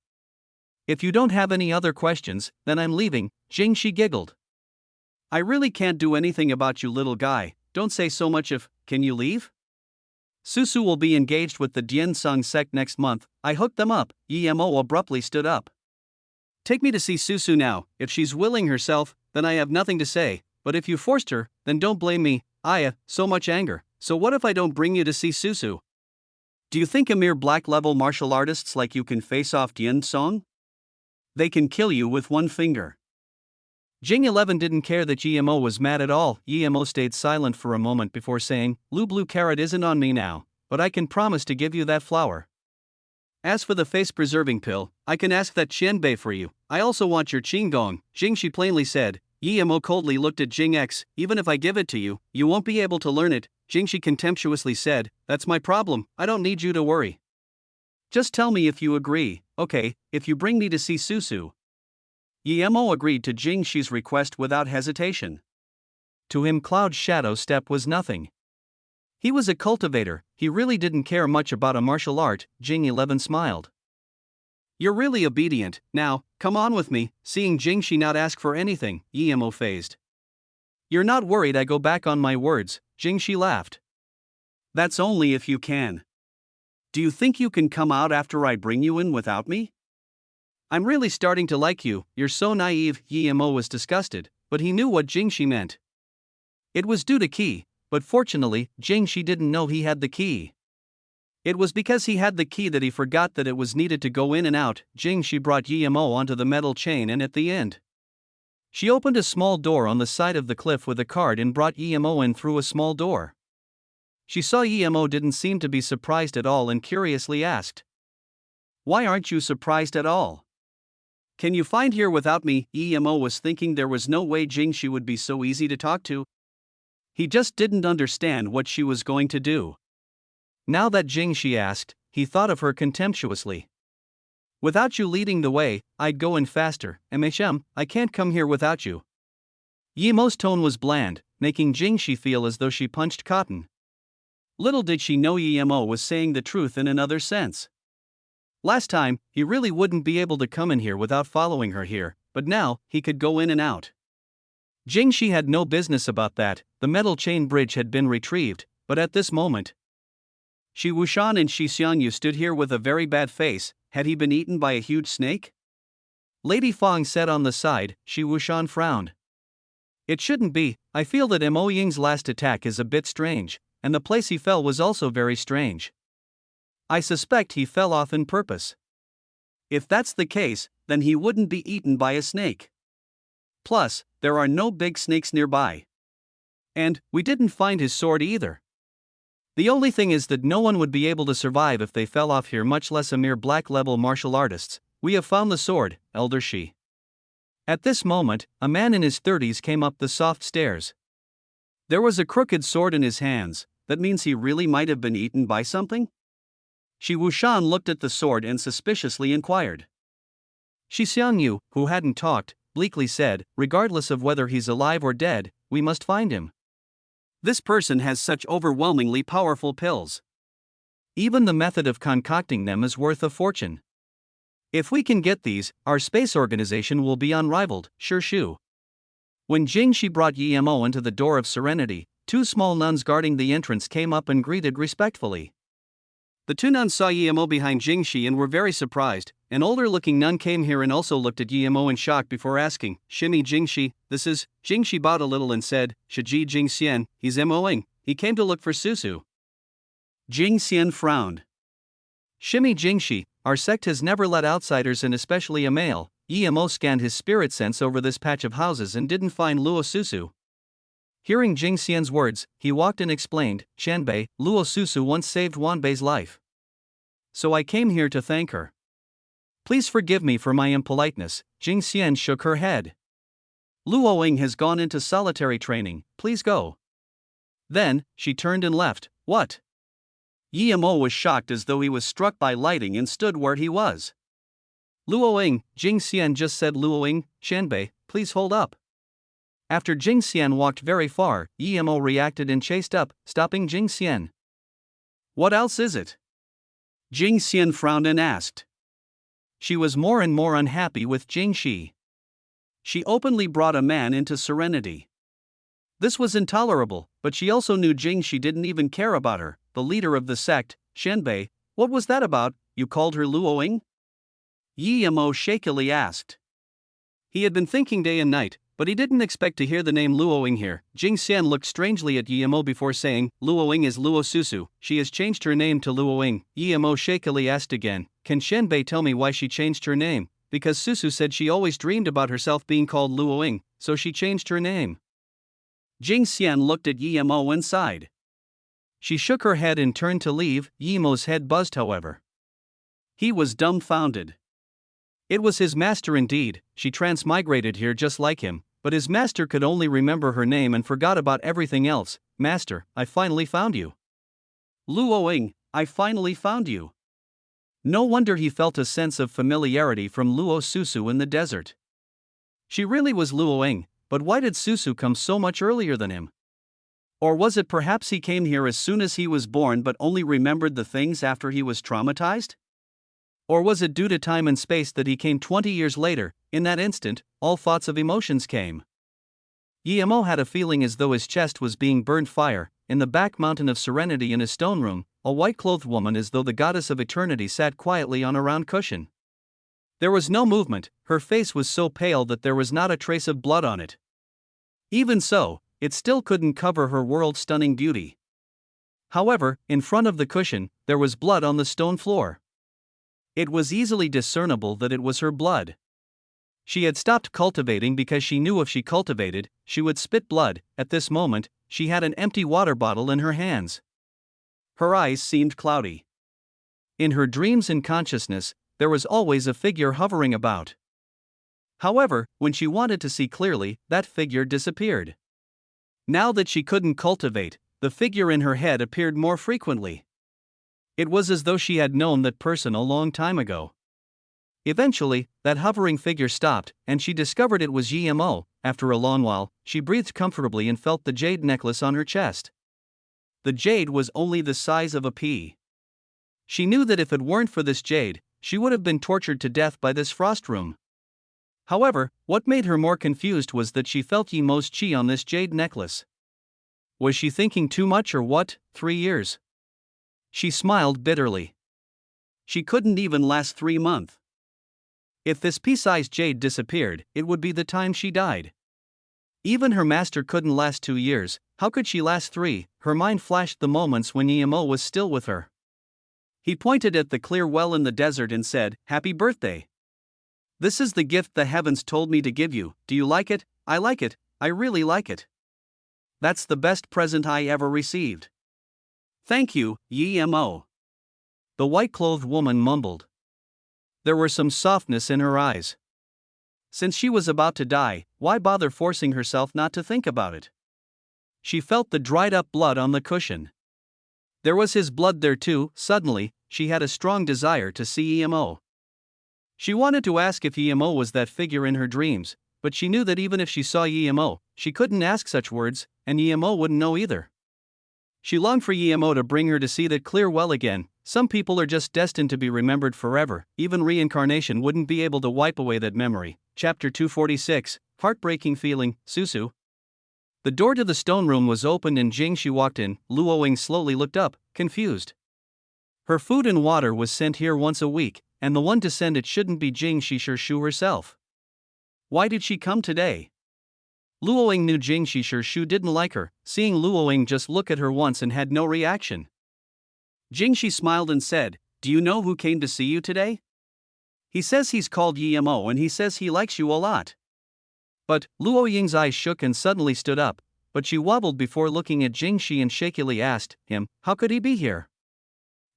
"If you don't have any other questions, then I'm leaving," Jing Shi giggled. "I really can't do anything about you, little guy. Don't say so much if, can you leave? Susu will be engaged with the Dian Sung sect next month. I hooked them up." Yemo abruptly stood up. "Take me to see Susu now. If she's willing herself, then I have nothing to say, but if you forced her, then don't blame me." So much anger. "So what if I don't bring you to see Susu? Do you think a mere black-level martial artists like you can face off Dian Song? They can kill you with one finger." Jing 11 didn't care that Yemo was mad at all. Yemo stayed silent for a moment before saying, "Lu Blue Carrot isn't on me now, but I can promise to give you that flower. As for the face-preserving pill, I can ask that Qianbei for you. I also want your Qinggong," Jing Shi plainly said. Yemo coldly looked at Jing X. "Even if I give it to you, you won't be able to learn it," Jing Shi contemptuously said. "That's my problem, I don't need you to worry. Just tell me if you agree." "Okay, if you bring me to see Susu." Yemo agreed to Jing Shi's request without hesitation. To him, Cloud's shadow step was nothing. He was a cultivator, he really didn't care much about a martial art. Jing 11 smiled. "You're really obedient. Now, come on with me." Seeing Jing Shi not ask for anything, Yemo phased. "You're not worried I go back on my words?" Jing Shi laughed. "That's only if you can. Do you think you can come out after I bring you in without me? I'm really starting to like you, you're so naive." Yemo was disgusted, but he knew what Jing Shi meant. It was due to key, but fortunately, Jing Shi didn't know he had the key. It was because he had the key that he forgot that it was needed to go in and out. Jing Shi brought Yemo onto the metal chain and at the end. She opened a small door on the side of the cliff with a card and brought Yemo in through a small door. She saw Yemo didn't seem to be surprised at all and curiously asked, "Why aren't you surprised at all? Can you find here without me?" Yemo was thinking there was no way Jing Shi would be so easy to talk to. He just didn't understand what she was going to do. Now that Jing Shi asked, he thought of her contemptuously. "Without you leading the way, I'd go in faster. MHM, I can't come here without you." Yemo's tone was bland, making Jing Shi feel as though she punched cotton. Little did she know Yemo was saying the truth in another sense. Last time, he really wouldn't be able to come in here without following her here, but now, he could go in and out. Jing Shi had no business about that. The metal chain bridge had been retrieved, but at this moment, Shi Wushan and Shi Xiangyu stood here with a very bad face. Had he been eaten by a huge snake? Lady Fong sat on the side. Shi Wushan frowned. "It shouldn't be. I feel that Mo Ying's last attack is a bit strange, and the place he fell was also very strange. I suspect he fell off on purpose. If that's the case, then he wouldn't be eaten by a snake. Plus, there are no big snakes nearby. And, we didn't find his sword either. The only thing is that no one would be able to survive if they fell off here, much less a mere black-level martial artists. We have found the sword, Elder Shi." At this moment, a man in his 30s came up the soft stairs. There was a crooked sword in his hands. That means he really might have been eaten by something? Shi Wushan looked at the sword and suspiciously inquired. Shi Xiangyu, who hadn't talked, bleakly said, "Regardless of whether he's alive or dead, we must find him. This person has such overwhelmingly powerful pills. Even the method of concocting them is worth a fortune. If we can get these, our space organization will be unrivaled." Sure Shu. When Jing Shi brought Yemo into the door of Serenity, two small nuns guarding the entrance came up and greeted respectfully. The two nuns saw Yemo behind Jing Shi and were very surprised. An older-looking nun came here and also looked at Yemo in shock before asking, "Shimi Jing Shi, this is..." Jing Shi bowed a little and said, "Shiji Jing Xian, he's Moing. He came to look for Susu." Jing Xian frowned. "Shimi Jing Shi, our sect has never let outsiders in, especially a male." Yemo scanned his spirit sense over this patch of houses and didn't find Luo Susu. Hearing Jing Xian's words, he walked and explained, Qianbei, Luo Susu once saved Wanbei's life. So I came here to thank her. Please forgive me for my impoliteness. Jing Xian shook her head. Luo Ying has gone into solitary training, please go. Then, she turned and left. What? Yi Mo was shocked as though he was struck by lightning and stood where he was. Luo Ying, Jing Xian just said Luo Ying, Qianbei, please hold up. After Jing Xian walked very far, Yi Mo reacted and chased up, stopping Jing Xian. What else is it? Jing Xian frowned and asked. She was more and more unhappy with Jing Shi. She openly brought a man into serenity. This was intolerable, but she also knew Jing Shi didn't even care about her, the leader of the sect. Qianbei, what was that about? You called her Luo Ying? Yi Mo shakily asked. He had been thinking day and night, but he didn't expect to hear the name Luo Ying here. Jing Xian looked strangely at Yi Mo before saying, Luo Ying is Luo Susu, she has changed her name to Luo Ying. Yi Mo shakily asked again, can Qianbei tell me why she changed her name? Because Susu said she always dreamed about herself being called Luo Ying, so she changed her name. Jing Xian looked at Yi Mo and sighed. She shook her head and turned to leave. Yi Mo's head buzzed, however. He was dumbfounded. It was his master indeed. She transmigrated here just like him, but his master could only remember her name and forgot about everything else. Master, I finally found you. Luo Ying, I finally found you. No wonder he felt a sense of familiarity from Luo Susu in the desert. She really was Luo Ying, but why did Susu come so much earlier than him? Or was it perhaps he came here as soon as he was born but only remembered the things after he was traumatized? Or was it due to time and space that he came 20 years later? In that instant, all thoughts of emotions came. Yi Mo had a feeling as though his chest was being burned fire. In the back mountain of serenity in his stone room, a white-clothed woman as though the goddess of eternity sat quietly on a round cushion. There was no movement, her face was so pale that there was not a trace of blood on it. Even so, it still couldn't cover her world-stunning beauty. However, in front of the cushion, there was blood on the stone floor. It was easily discernible that it was her blood. She had stopped cultivating because she knew if she cultivated, she would spit blood. At this moment, she had an empty water bottle in her hands. Her eyes seemed cloudy. In her dreams and consciousness, there was always a figure hovering about. However, when she wanted to see clearly, that figure disappeared. Now that she couldn't cultivate, the figure in her head appeared more frequently. It was as though she had known that person a long time ago. Eventually, that hovering figure stopped, and she discovered it was Yi Mo. After a long while, she breathed comfortably and felt the jade necklace on her chest. The jade was only the size of a pea. She knew that if it weren't for this jade, she would have been tortured to death by this frost room. However, what made her more confused was that she felt Yi Mo's chi on this jade necklace. Was she thinking too much or what? 3 years. She smiled bitterly. She couldn't even last 3 months. If this pea-sized jade disappeared, it would be the time she died. Even her master couldn't last 2 years, how could she last 3? Her mind flashed the moments when Yi Mo was still with her. He pointed at the clear well in the desert and said, "Happy birthday. This is the gift the heavens told me to give you. Do you like it? I like it, I really like it. That's the best present I ever received." "Thank you, Yi Mo." The white-clothed woman mumbled. There was some softness in her eyes. Since she was about to die, why bother forcing herself not to think about it? She felt the dried-up blood on the cushion. There was his blood there too. Suddenly, she had a strong desire to see Yi Mo. She wanted to ask if Yi Mo was that figure in her dreams, but she knew that even if she saw Yi Mo, she couldn't ask such words, and Yi Mo wouldn't know either. She longed for Yi Mo to bring her to see that clear well again. Some people are just destined to be remembered forever. Even reincarnation wouldn't be able to wipe away that memory. Chapter 246, Heartbreaking Feeling, Susu. The door to the stone room was opened and Jing Shi walked in. Luo Ying slowly looked up, confused. Her food and water was sent here once a week, and the one to send it shouldn't be Jing Shi Shu herself. Why did she come today? Luo Ying knew Jing Shi Shu didn't like her, seeing Luo Ying just look at her once and had no reaction. Jing Shi smiled and said, "Do you know who came to see you today? He says he's called Yi Mo and he says he likes you a lot." But Luo Ying's eyes shook and suddenly stood up. but she wobbled before looking at Jingxi and shakily asked him, how could he be here?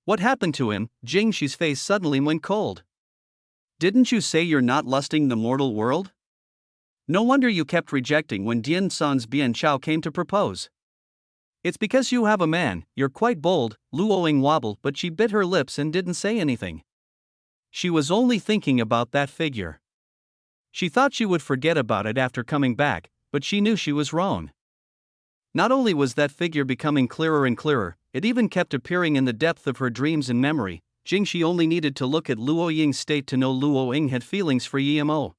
What happened to him? Jingxi's face suddenly went cold. Didn't you say you're not lusting the mortal world? No wonder you kept rejecting when Dian San's Bian Chao came to propose. It's because you have a man, you're quite bold. Luo Ying wobbled, but she bit her lips and didn't say anything. She was only thinking about that figure. She thought she would forget about it after coming back, but she knew she was wrong. Not only was that figure becoming clearer and clearer, it even kept appearing in the depth of her dreams and memory. Jingxi only needed to look at Luo Ying's state to know Luo Ying had feelings for Yimo.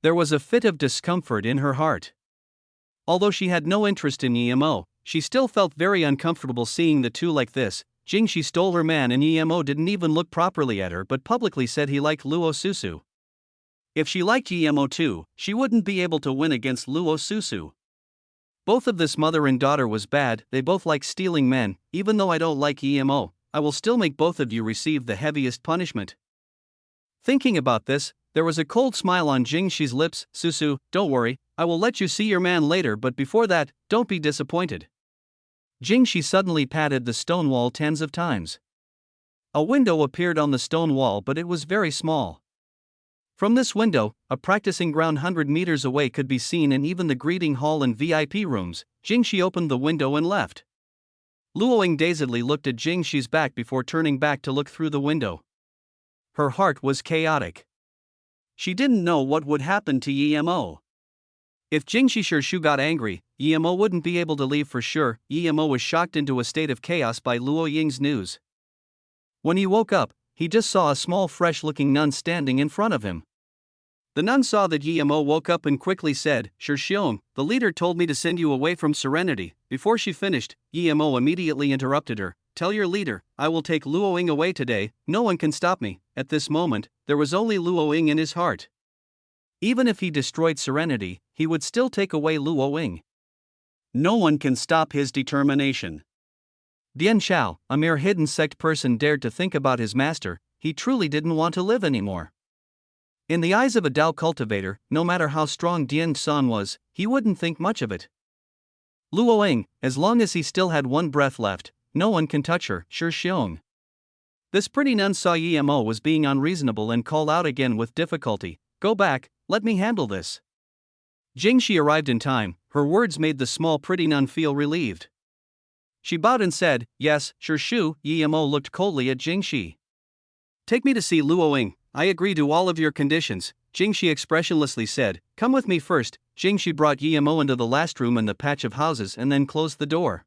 There was a fit of discomfort in her heart. Although she had no interest in Yimo, she still felt very uncomfortable seeing the two like this. Jingxi stole her man and Yimo didn't even look properly at her but publicly said he liked Luo Susu. If she liked Yimo too, she wouldn't be able to win against Luo Susu. Both of this mother and daughter was bad, they both like stealing men. Even though I don't like Yimo, I will still make both of you receive the heaviest punishment. Thinking about this, there was a cold smile on Jingxi's lips. Susu, don't worry, I will let you see your man later, but before that, don't be disappointed. Jingxi suddenly patted the stone wall tens of times. A window appeared on the stone wall, but it was very small. From this window, a practicing ground 100 meters away could be seen, and even the greeting hall and VIP rooms. Jingxi opened the window and left. Luo Ying dazedly looked at Jingxi's back before turning back to look through the window. Her heart was chaotic. She didn't know what would happen to Yimo. If Jingxi Shu got angry, Yimo wouldn't be able to leave for sure. Yimo was shocked into a state of chaos by Luo Ying's news. When he woke up, he just saw a small fresh-looking nun standing in front of him. The nun saw that Yimo woke up and quickly said, Xiong, the leader told me to send you away from Serenity. Before she finished, Yimo immediately interrupted her. Tell your leader, I will take Luo Ying away today, no one can stop me. At this moment, there was only Luo Ying in his heart. Even if he destroyed Serenity, he would still take away Luo Ying. No one can stop his determination. Dian Xiao, a mere hidden sect person, dared to think about his master. He truly didn't want to live anymore. In the eyes of a Dao cultivator, no matter how strong Dian San was, he wouldn't think much of it. Luo Ying, as long as he still had one breath left, no one can touch her. Xiong. This pretty nun saw Yimo was being unreasonable and called out again with difficulty, Go back, let me handle this. Jingxi arrived in time. Her words made the small pretty nun feel relieved. She bowed and said, Yes, sure. Yimo looked coldly at Jingxi. Take me to see Luo Ying. I agree to all of your conditions, Jingxi expressionlessly said. Come with me first. Jingxi brought Yimo into the last room in the patch of houses and then closed the door.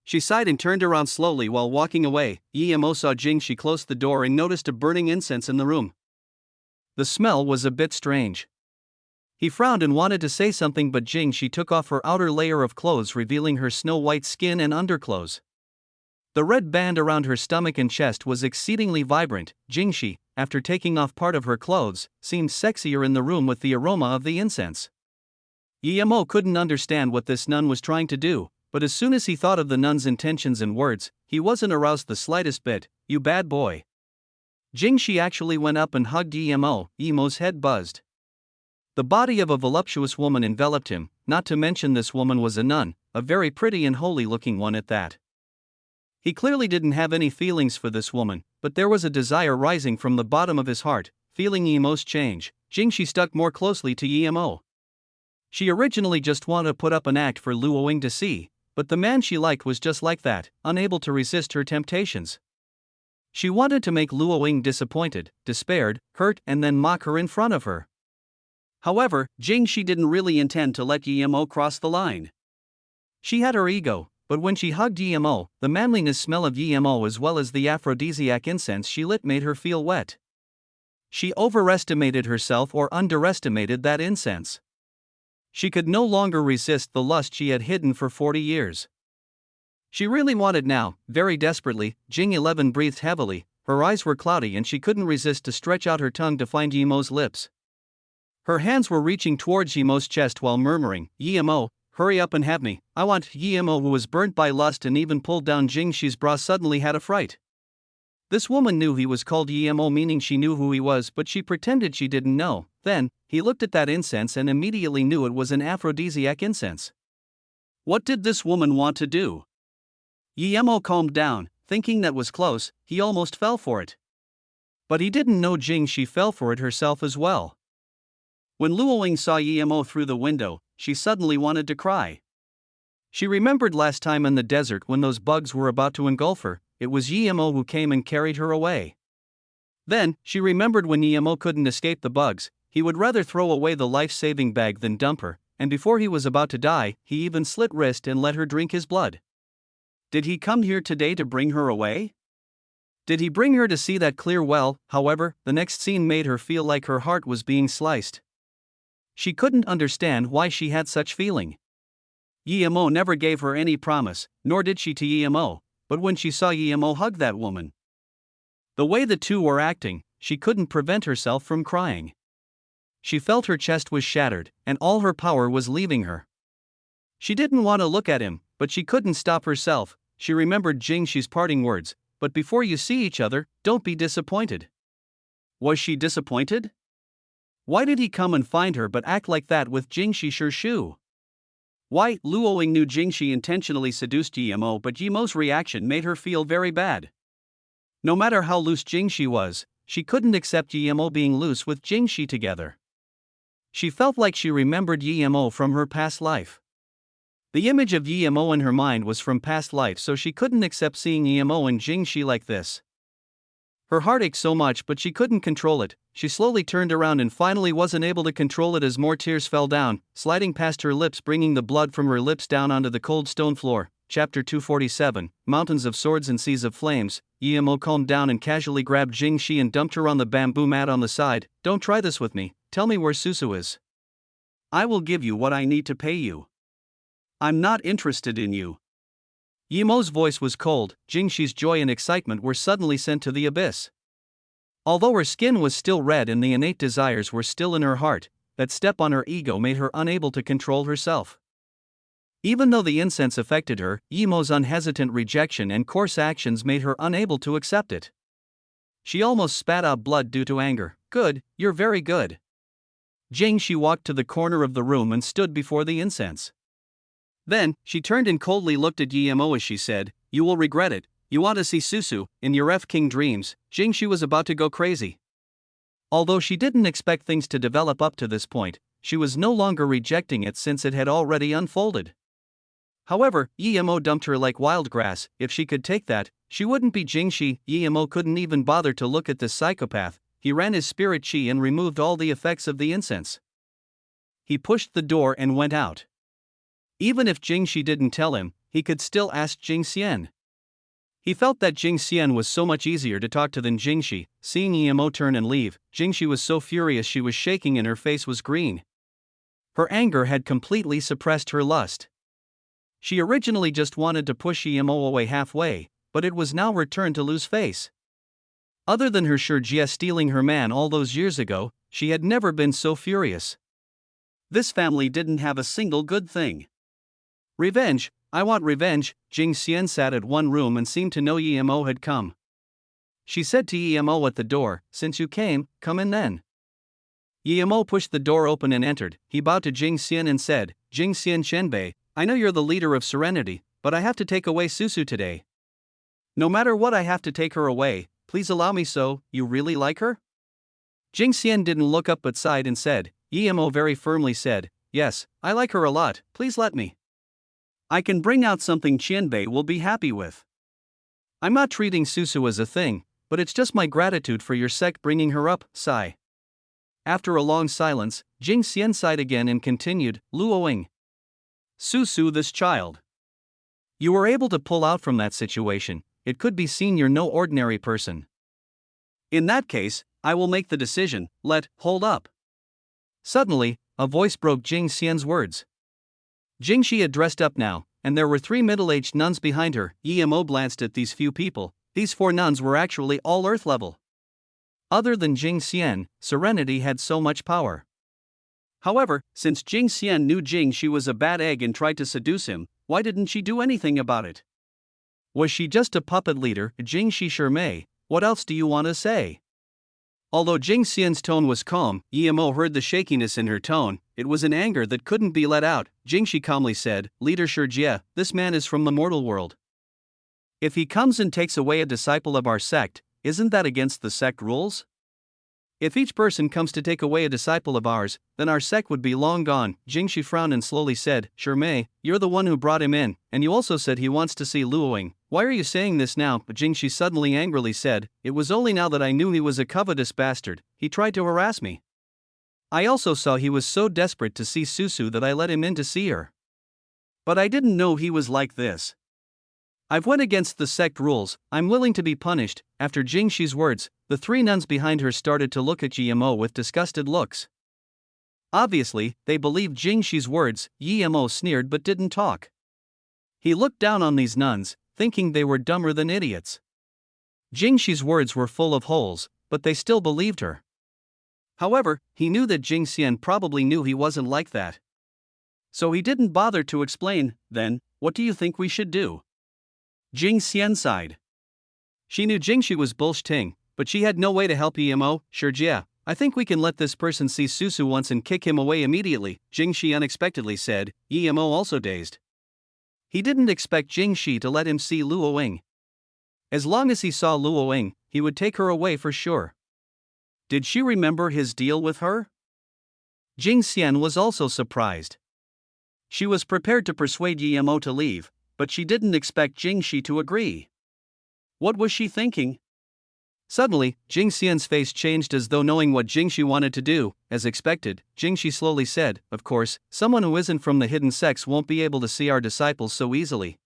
She sighed and turned around slowly while walking away. Yimo saw Jingxi close the door and noticed a burning incense in the room. The smell was a bit strange. He frowned and wanted to say something, but Jingxi took off her outer layer of clothes, revealing her snow-white skin and underclothes. The red band around her stomach and chest was exceedingly vibrant. Jingxi, after taking off part of her clothes, seemed sexier in the room with the aroma of the incense. Yimo couldn't understand what this nun was trying to do, but as soon as he thought of the nun's intentions and words, he wasn't aroused the slightest bit. You bad boy. Jingxi actually went up and hugged Yimo. Yimo's head buzzed. The body of a voluptuous woman enveloped him, not to mention this woman was a nun, a very pretty and holy-looking one at that. He clearly didn't have any feelings for this woman, but there was a desire rising from the bottom of his heart. Feeling Yimo's change, Jingxi stuck more closely to Yimo. She originally just wanted to put up an act for Luo Ying to see, but the man she liked was just like that, unable to resist her temptations. She wanted to make Luo Ying disappointed, despaired, hurt, and then mock her in front of her. However, Jingxi didn't really intend to let Yimo cross the line. She had her ego, but when she hugged Yimo, the manliness smell of Yimo as well as the aphrodisiac incense she lit made her feel wet. She overestimated herself or underestimated that incense. She could no longer resist the lust she had hidden for 40 years. She really wanted now, very desperately. Jing 11 breathed heavily, her eyes were cloudy and she couldn't resist to stretch out her tongue to find Yimo's lips. Her hands were reaching towards Yimo's chest while murmuring, Yimo, hurry up and have me, I want. Yimo, who was burnt by lust and even pulled down Jingxi's bra, suddenly had a fright. This woman knew he was called Yimo, meaning she knew who he was, but she pretended she didn't know. Then, he looked at that incense and immediately knew it was an aphrodisiac incense. What did this woman want to do? Yemo calmed down, thinking that was close. He almost fell for it. But he didn't know Jingxi fell for it herself as well. When Luoying saw Yemo through the window, she suddenly wanted to cry. She remembered last time in the desert when those bugs were about to engulf her. It was Yemo who came and carried her away. Then, she remembered when Yemo couldn't escape the bugs, he would rather throw away the life-saving bag than dump her, and before he was about to die, he even slit wrist and let her drink his blood. Did he come here today to bring her away? Did he bring her to see that clear well? However, the next scene made her feel like her heart was being sliced. She couldn't understand why she had such feeling. Yemo never gave her any promise, nor did she to Yemo, but when she saw Yemo hug that woman, the way the two were acting, she couldn't prevent herself from crying. She felt her chest was shattered, and all her power was leaving her. She didn't want to look at him, but she couldn't stop herself. She remembered Jingxi's parting words, "But before you see each other, don't be disappointed." Was she disappointed? Why did he come and find her but act like that with Jingxi Shu? Why? Luoying knew Jingxi intentionally seduced Yemo, but Yemo's reaction made her feel very bad. No matter how loose Jingxi was, she couldn't accept Yemo being loose with Jingxi together. She felt like she remembered Yemo from her past life. The image of Yemo in her mind was from past life, so she couldn't accept seeing Yemo and Jingxi like this. Her heart ached so much, but she couldn't control it. She slowly turned around and finally wasn't able to control it as more tears fell down, sliding past her lips, bringing the blood from her lips down onto the cold stone floor. Chapter 247, Mountains of Swords and Seas of Flames. Yemo calmed down and casually grabbed Jingxi and dumped her on the bamboo mat on the side. "Don't try this with me, tell me where Susu is. I will give you what I need to pay you. I'm not interested in you." Yemo's voice was cold. Jingxi's joy and excitement were suddenly sent to the abyss. Although her skin was still red and the innate desires were still in her heart, that step on her ego made her unable to control herself. Even though the incense affected her, Yemo's unhesitant rejection and coarse actions made her unable to accept it. She almost spat out blood due to anger. "Good, you're very good." Jingxi walked to the corner of the room and stood before the incense. Then, she turned and coldly looked at Yemo as she said, "You will regret it. You want to see Susu in your King dreams." Jingxi was about to go crazy. Although she didn't expect things to develop up to this point, she was no longer rejecting it since it had already unfolded. However, Yemo dumped her like wild grass. If she could take that, she wouldn't be Jingxi. Yemo couldn't even bother to look at this psychopath. He ran his spirit chi and removed all the effects of the incense. He pushed the door and went out. Even if Jingxi didn't tell him, he could still ask Jingxian. He felt that Jingxian was so much easier to talk to than Jingxi. Seeing Yemo turn and leave, Jingxi was so furious she was shaking and her face was green. Her anger had completely suppressed her lust. She originally just wanted to push Yemo away halfway, but it was now her turn to lose face. Other than her Shurjia stealing her man all those years ago, she had never been so furious. This family didn't have a single good thing. Revenge, I want revenge. Jingxian sat at one room and seemed to know Yemo had come. She said to Yemo at the door, "Since you came, come in then." Yemo pushed the door open and entered. He bowed to Jingxian and said, "Jingxian Shenbei, I know you're the leader of Serenity, but I have to take away Susu today. No matter what, I have to take her away. Please allow me." "So, you really like her?" Jingxian didn't look up but sighed and said. Yemo very firmly said, "Yes, I like her a lot, please let me. I can bring out something Qianbei will be happy with. I'm not treating Susu as a thing, but it's just my gratitude for your sect bringing her up." Sigh. After a long silence, Jingxian sighed again and continued, "Luoying. Susu, this child. You were able to pull out from that situation. It could be seen you're no ordinary person. In that case, I will make the decision. Hold up." Suddenly, a voice broke Jingxian's words. Jingxi had dressed up now, and there were 3 middle-aged nuns behind her. Yemo glanced at these few people. These 4 nuns were actually all Earth level. Other than Jingxian, Serenity had so much power. However, since Jingxian knew Jingxi was a bad egg and tried to seduce him, why didn't she do anything about it? Was she just a puppet leader? Jingxi Shermei, what else do you want to say? Although Jingxian's tone was calm, Yemo heard the shakiness in her tone. it was in anger that couldn't be let out. Jingshi calmly said, Leader Shijie, this man is from the mortal world. If he comes and takes away a disciple of our sect, isn't that against the sect rules? If each person comes to take away a disciple of ours, then our sect would be long gone. Jingshi frowned and slowly said, Mei, you're the one who brought him in, and you also said he wants to see Luoying. Why are you saying this now? But Jingshi suddenly angrily said, it was only now that I knew he was a covetous bastard. He tried to harass me. I also saw he was so desperate to see Susu that I let him in to see her. But I didn't know he was like this. I've went against the sect rules, I'm willing to be punished. After Jingshi's words, the three nuns behind her started to look at Yimo with disgusted looks. Obviously, they believed Jingshi's words. Yimo sneered but didn't talk. He looked down on these nuns, thinking they were dumber than idiots. Jingshi's words were full of holes, but they still believed her. However, he knew that Jingxian probably knew he wasn't like that. So he didn't bother to explain. Then, what do you think we should do? Jingxian sighed. She knew Jingshi was bullshitting, but she had no way to help Yimo. Shijie, I think we can let this person see Susu once and kick him away immediately, Jingshi unexpectedly said. Yimo also dazed. He didn't expect Jingshi to let him see Luoying. As long as he saw Luoying, he would take her away for sure. Did she remember his deal with her? Jingxian was also surprised. She was prepared to persuade Yimo to leave, but she didn't expect Jingshi to agree. What was she thinking? Suddenly, Jingxian's face changed as though knowing what Jingshi wanted to do. As expected, Jingshi slowly said, of course, someone who isn't from the hidden sects won't be able to see our disciples so easily.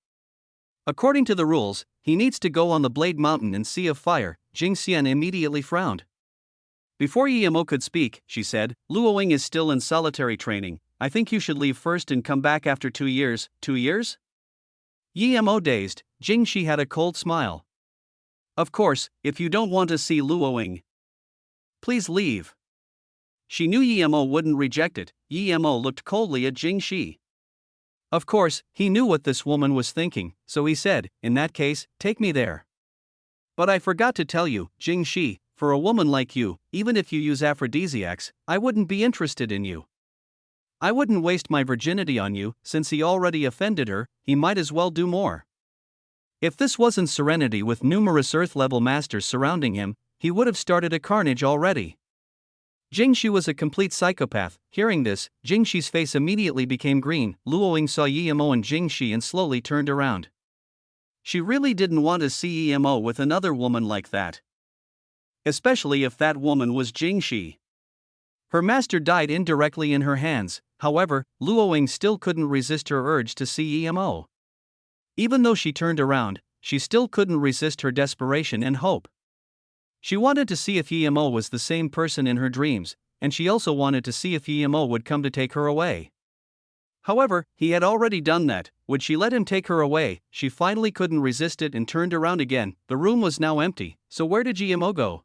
According to the rules, he needs to go on the Blade Mountain and Sea of Fire. Jingxian immediately frowned. Before Yimo could speak, she said, Luoying is still in solitary training. I think you should leave first and come back after 2 years. 2 years? Yimo dazed. Jingshi had a cold smile. Of course, if you don't want to see Luoying, please leave. She knew Yimo wouldn't reject it. Yimo looked coldly at Jingshi. Of course, he knew what this woman was thinking, so he said, in that case, take me there. But I forgot to tell you, Jingshi, for a woman like you, even if you use aphrodisiacs, I wouldn't be interested in you. I wouldn't waste my virginity on you. Since he already offended her, he might as well do more. If this wasn't serenity with numerous Earth-level masters surrounding him, he would have started a carnage already. Jingshi was a complete psychopath. Hearing this, Jingshi's face immediately became green. Luoying saw Yimo and Jingshi and slowly turned around. She really didn't want to see Yimo with another woman like that. Especially if that woman was Jingshi. Her master died indirectly in her hands. However, Luoying still couldn't resist her urge to see Yimo. Even though she turned around, she still couldn't resist her desperation and hope. She wanted to see if Yimo was the same person in her dreams, and she also wanted to see if Yimo would come to take her away. However, he had already done that. Would she let him take her away? She finally couldn't resist it and turned around again. The room was now empty, so where did Yimo go?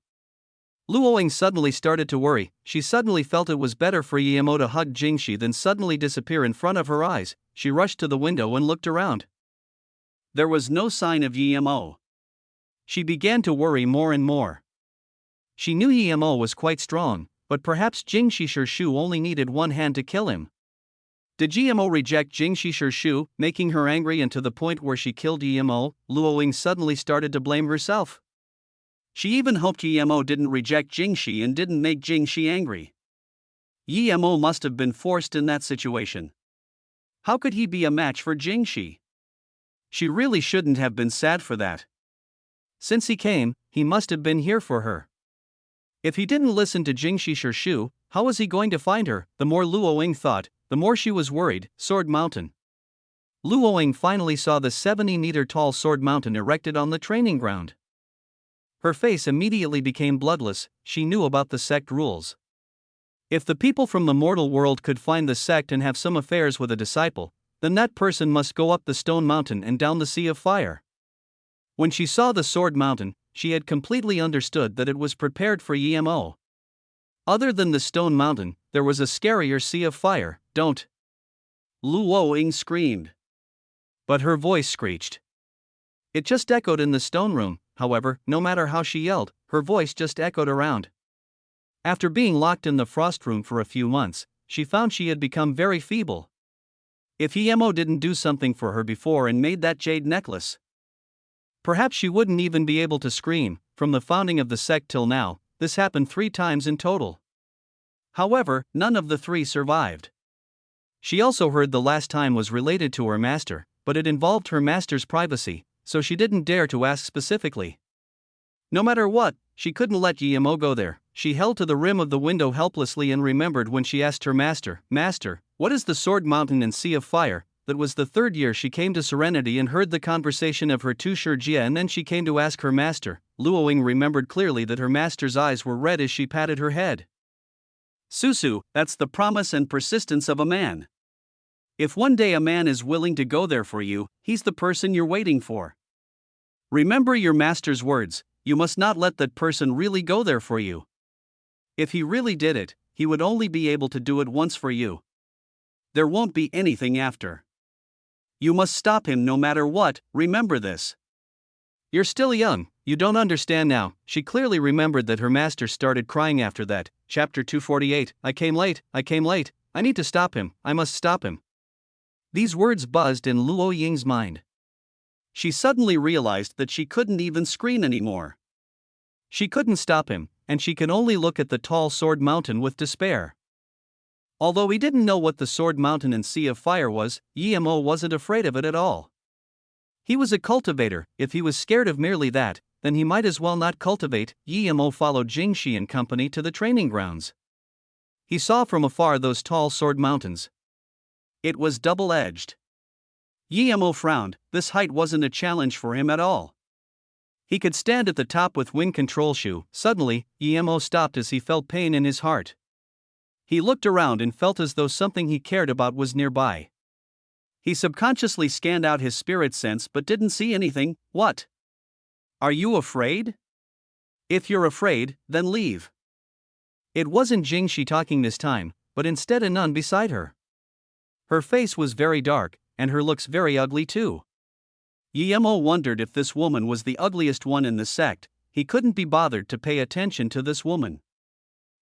Luoying suddenly started to worry. She suddenly felt it was better for Yimo to hug Jingshi than suddenly disappear in front of her eyes. She rushed to the window and looked around. There was no sign of Yimo. She began to worry more and more. She knew Yimo was quite strong, but perhaps Jingshi Shirshu only needed one hand to kill him. Did Yimo reject Jingshi Shirshu, making her angry and to the point where she killed Yimo? Luoying suddenly started to blame herself. She even hoped Yimo didn't reject Jingshi and didn't make Jingshi angry. Yimo must have been forced in that situation. How could he be a match for Jingshi? She really shouldn't have been sad for that. Since he came, he must have been here for her. If he didn't listen to Jingshi Shirshu, how was he going to find her? The more Luoying thought, the more she was worried. Sword Mountain. Luoying finally saw the 70-meter-tall Sword Mountain erected on the training ground. Her face immediately became bloodless. She knew about the sect rules. If the people from the mortal world could find the sect and have some affairs with a disciple, then that person must go up the stone mountain and down the sea of fire. When she saw the Sword Mountain, she had completely understood that it was prepared for Yimo. Other than the stone mountain, there was a scarier sea of fire. Don't! Luoying screamed. But her voice screeched. It just echoed in the stone room. However, no matter how she yelled, her voice just echoed around. After being locked in the frost room for a few months, she found she had become very feeble. If Yemo didn't do something for her before and made that jade necklace, perhaps she wouldn't even be able to scream. From the founding of the sect till now, this happened 3 times in total. However, none of the 3 survived. She also heard the last time was related to her master, but it involved her master's privacy, so she didn't dare to ask specifically. No matter what, she couldn't let Yemo go there. She held to the rim of the window helplessly and remembered when she asked her master, "Master, what is the Sword Mountain and Sea of Fire?" That was the 3rd year she came to Serenity and heard the conversation of her 2 Shurjia, and then she came to ask her master. Luoying remembered clearly that her master's eyes were red as she patted her head. Susu, that's the promise and persistence of a man. If one day a man is willing to go there for you, he's the person you're waiting for. Remember your master's words, you must not let that person really go there for you. If he really did it, he would only be able to do it once for you. There won't be anything after. You must stop him no matter what, remember this. You're still young, you don't understand now. She clearly remembered that her master started crying after that. Chapter 248, I came late, I need to stop him, I must stop him. These words buzzed in Luo Ying's mind. She suddenly realized that she couldn't even scream anymore. She couldn't stop him, and she could only look at the tall Sword Mountain with despair. Although he didn't know what the Sword Mountain and Sea of Fire was, Yemo wasn't afraid of it at all. He was a cultivator. If he was scared of merely that, then he might as well not cultivate. Yemo followed Jingxi and company to the training grounds. He saw from afar those tall Sword Mountains. It was double-edged. Yemo frowned. This height wasn't a challenge for him at all. He could stand at the top with wind control shoe. Suddenly, Yemo stopped as he felt pain in his heart. He looked around and felt as though something he cared about was nearby. He subconsciously scanned out his spirit sense but didn't see anything. What? Are you afraid? If you're afraid, then leave. It wasn't Jingxi talking this time, but instead a nun beside her. Her face was very dark, and her looks very ugly too. Yemo wondered if this woman was the ugliest one in the sect. He couldn't be bothered to pay attention to this woman.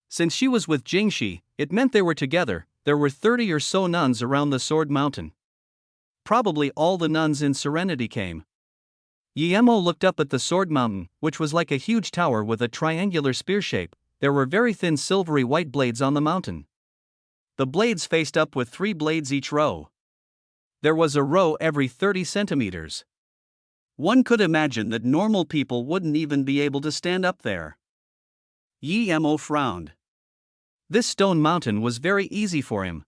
Since she was with Jingxi, it meant they were together. There were 30 or so nuns around the Sword Mountain. Probably all the nuns in Serenity came. Yemo looked up at the Sword Mountain, which was like a huge tower with a triangular spear shape. There were very thin silvery white blades on the mountain. The blades faced up with 3 blades each row. There was a row every 30 centimeters. One could imagine that normal people wouldn't even be able to stand up there. Yemo frowned. This stone mountain was very easy for him.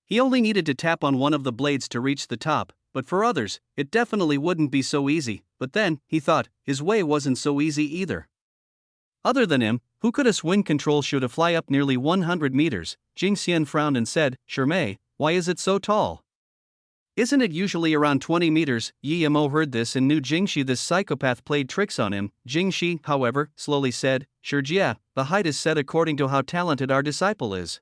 He only needed to tap on one of the blades to reach the top, but for others, it definitely wouldn't be so easy. But then, he thought, his way wasn't so easy either. Other than him, who could us wind control shoe to fly up nearly 100 meters? Jingxian frowned and said, Shermei, why is it so tall? Isn't it usually around 20 meters? Yemo heard this and knew Jingxi, this psychopath, played tricks on him. Jingxi, however, slowly said, Shurjia, the height is set according to how talented our disciple is.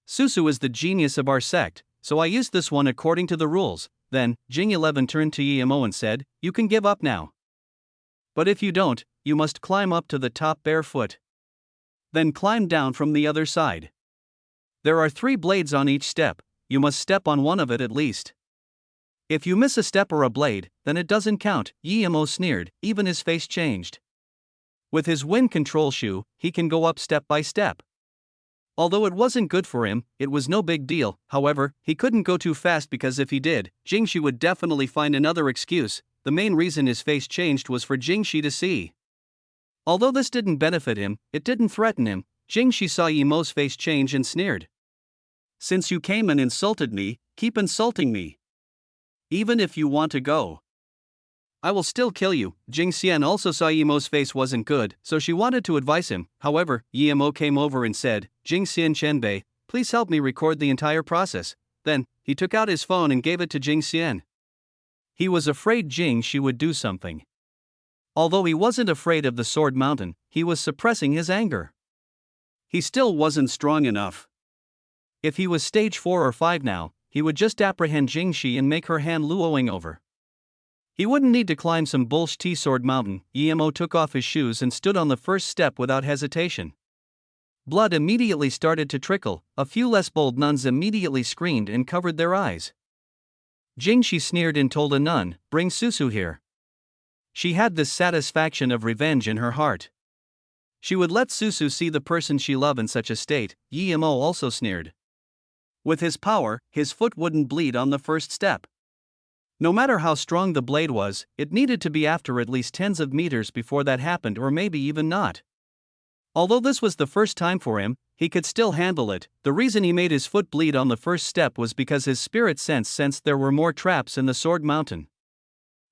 Susu is the genius of our sect, so I used this one according to the rules. Then, Jing 11 turned to Yemo and said, you can give up now. But if you don't, you must climb up to the top barefoot. Then climb down from the other side. There are 3 blades on each step, you must step on one of it at least. If you miss a step or a blade, then it doesn't count. Yemo sneered, even his face changed. With his wind control shoe, he can go up step by step. Although it wasn't good for him, it was no big deal. However, he couldn't go too fast because if he did, Jingxi would definitely find another excuse. The main reason his face changed was for Jingxi to see. Although this didn't benefit him, it didn't threaten him. Jingxi saw Yemo's face change and sneered. Since you came and insulted me, keep insulting me. Even if you want to go, I will still kill you. Jingxian also saw Yemo's face wasn't good, so she wanted to advise him. However, Yemo came over and said, Jingxian Chenbei, please help me record the entire process. Then, he took out his phone and gave it to Jingxian. He was afraid Jingxi would do something. Although he wasn't afraid of the Sword Mountain, he was suppressing his anger. He still wasn't strong enough. If he was stage 4 or 5 now, he would just apprehend Jingxi and make her hand Luoing over. He wouldn't need to climb some bullshit Sword Mountain. Yemo took off his shoes and stood on the first step without hesitation. Blood immediately started to trickle. A few less bold nuns immediately screamed and covered their eyes. Jingxi sneered and told a nun, "Bring Susu here." She had this satisfaction of revenge in her heart. She would let Susu see the person she loved in such a state. Yimo also sneered. With his power, his foot wouldn't bleed on the first step. No matter how strong the blade was, it needed to be after at least tens of meters before that happened, or maybe even not. Although this was the first time for him, he could still handle it. The reason he made his foot bleed on the first step was because his spirit sense sensed there were more traps in the Sword Mountain.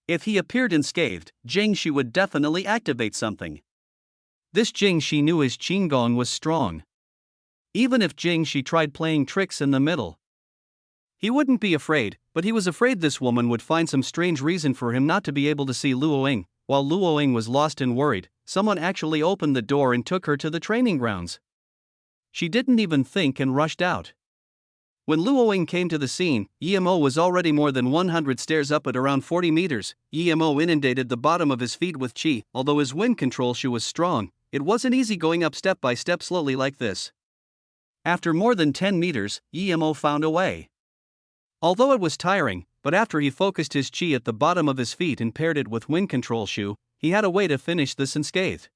If he appeared unscathed, Jingxi would definitely activate something. This Jingxi knew his Qinggong was strong. Even if Jingxi tried playing tricks in the middle, he wouldn't be afraid, but he was afraid this woman would find some strange reason for him not to be able to see Luoying. While Luoying was lost and worried, someone actually opened the door and took her to the training grounds. She didn't even think and rushed out. When Luoying came to the scene, Yimo was already more than 100 stairs up at around 40 meters. Yimo inundated the bottom of his feet with qi. Although his wind control shoe was strong, it wasn't easy going up step by step slowly like this. After more than 10 meters, Yimo found a way. Although it was tiring, but after he focused his qi at the bottom of his feet and paired it with wind control shoe, he had a way to finish this unscathed.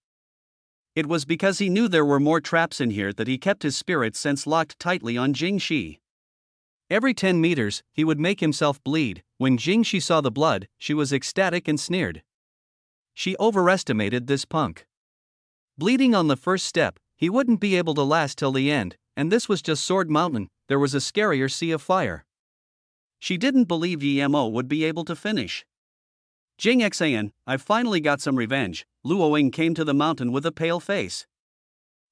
It was because he knew there were more traps in here that he kept his spirit sense locked tightly on Jingxi. Every 10 meters, he would make himself bleed. When Jingxi saw the blood, she was ecstatic and sneered. She overestimated this punk. Bleeding on the first step, he wouldn't be able to last till the end, and this was just Sword Mountain. There was a scarier sea of fire. She didn't believe Yimo would be able to finish. Jing Xan, I've finally got some revenge. Luoying came to the mountain with a pale face.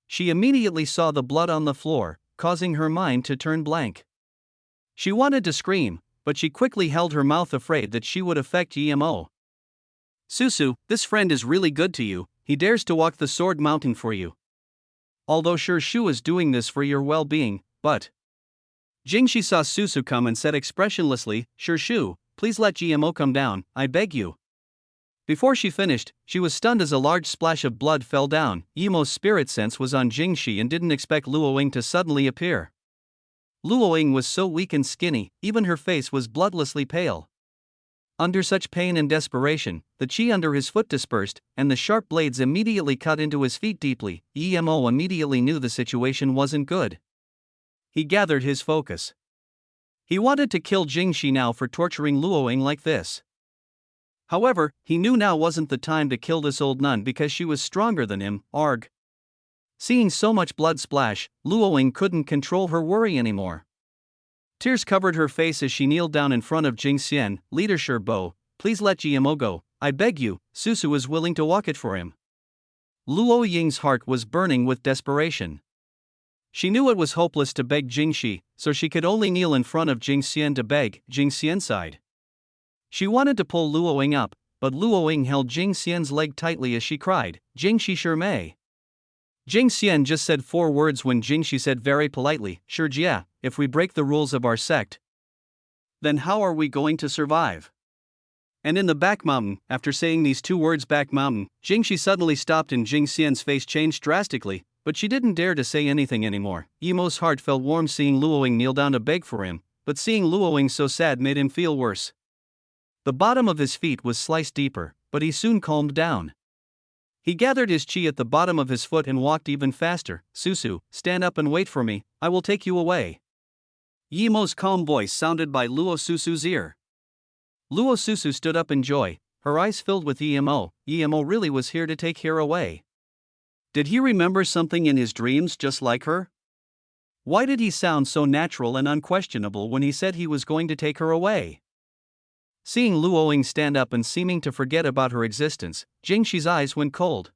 She immediately saw the blood on the floor, causing her mind to turn blank. She wanted to scream, but she quickly held her mouth, afraid that she would affect Yimo. Susu, this friend is really good to you. He dares to walk the Sword Mountain for you. Although sure Shu is doing this for your well-being, but... Jingxi saw Susu come and said expressionlessly, "Sure Shu, please let Yimo come down, I beg you." Before she finished, she was stunned as a large splash of blood fell down. Yimo's spirit sense was on Jingxi and didn't expect Luoying to suddenly appear. Luoying was so weak and skinny, even her face was bloodlessly pale. Under such pain and desperation, the qi under his foot dispersed, and the sharp blades immediately cut into his feet deeply. Yimo immediately knew the situation wasn't good. He gathered his focus. He wanted to kill Jingxi now for torturing Luoying like this. However, he knew now wasn't the time to kill this old nun because she was stronger than him. Arg. Seeing so much blood splash, Luoying couldn't control her worry anymore. Tears covered her face as she kneeled down in front of Jingxian. "Leader Bo, please let Yimo go, I beg you." Susu was willing to walk it for him. Luoying's heart was burning with desperation. She knew it was hopeless to beg Jingxi, so she could only kneel in front of Jingxian to beg. Jingxian sighed. She wanted to pull Luoying up, but Luoying held Jingxian's leg tightly as she cried, "Jingxi sure may." Jingxian just said 4 words when Jingxi said very politely, "Sure yeah, if we break the rules of our sect, then how are we going to survive?" And in the back mountain, after saying these 2 words back mountain, Jingxi suddenly stopped and Jingxian's face changed drastically, but she didn't dare to say anything anymore. Yimo's heart felt warm seeing Luoying kneel down to beg for him, but seeing Luoying so sad made him feel worse. The bottom of his feet was sliced deeper, but he soon calmed down. He gathered his qi at the bottom of his foot and walked even faster. "Susu, stand up and wait for me, I will take you away." Yimo's calm voice sounded by Luo Susu's ear. Luo Susu stood up in joy, her eyes filled with Yimo. Yimo really was here to take her away. Did he remember something in his dreams just like her? Why did he sound so natural and unquestionable when he said he was going to take her away? Seeing Luoying stand up and seeming to forget about her existence, Jingxi's eyes went cold.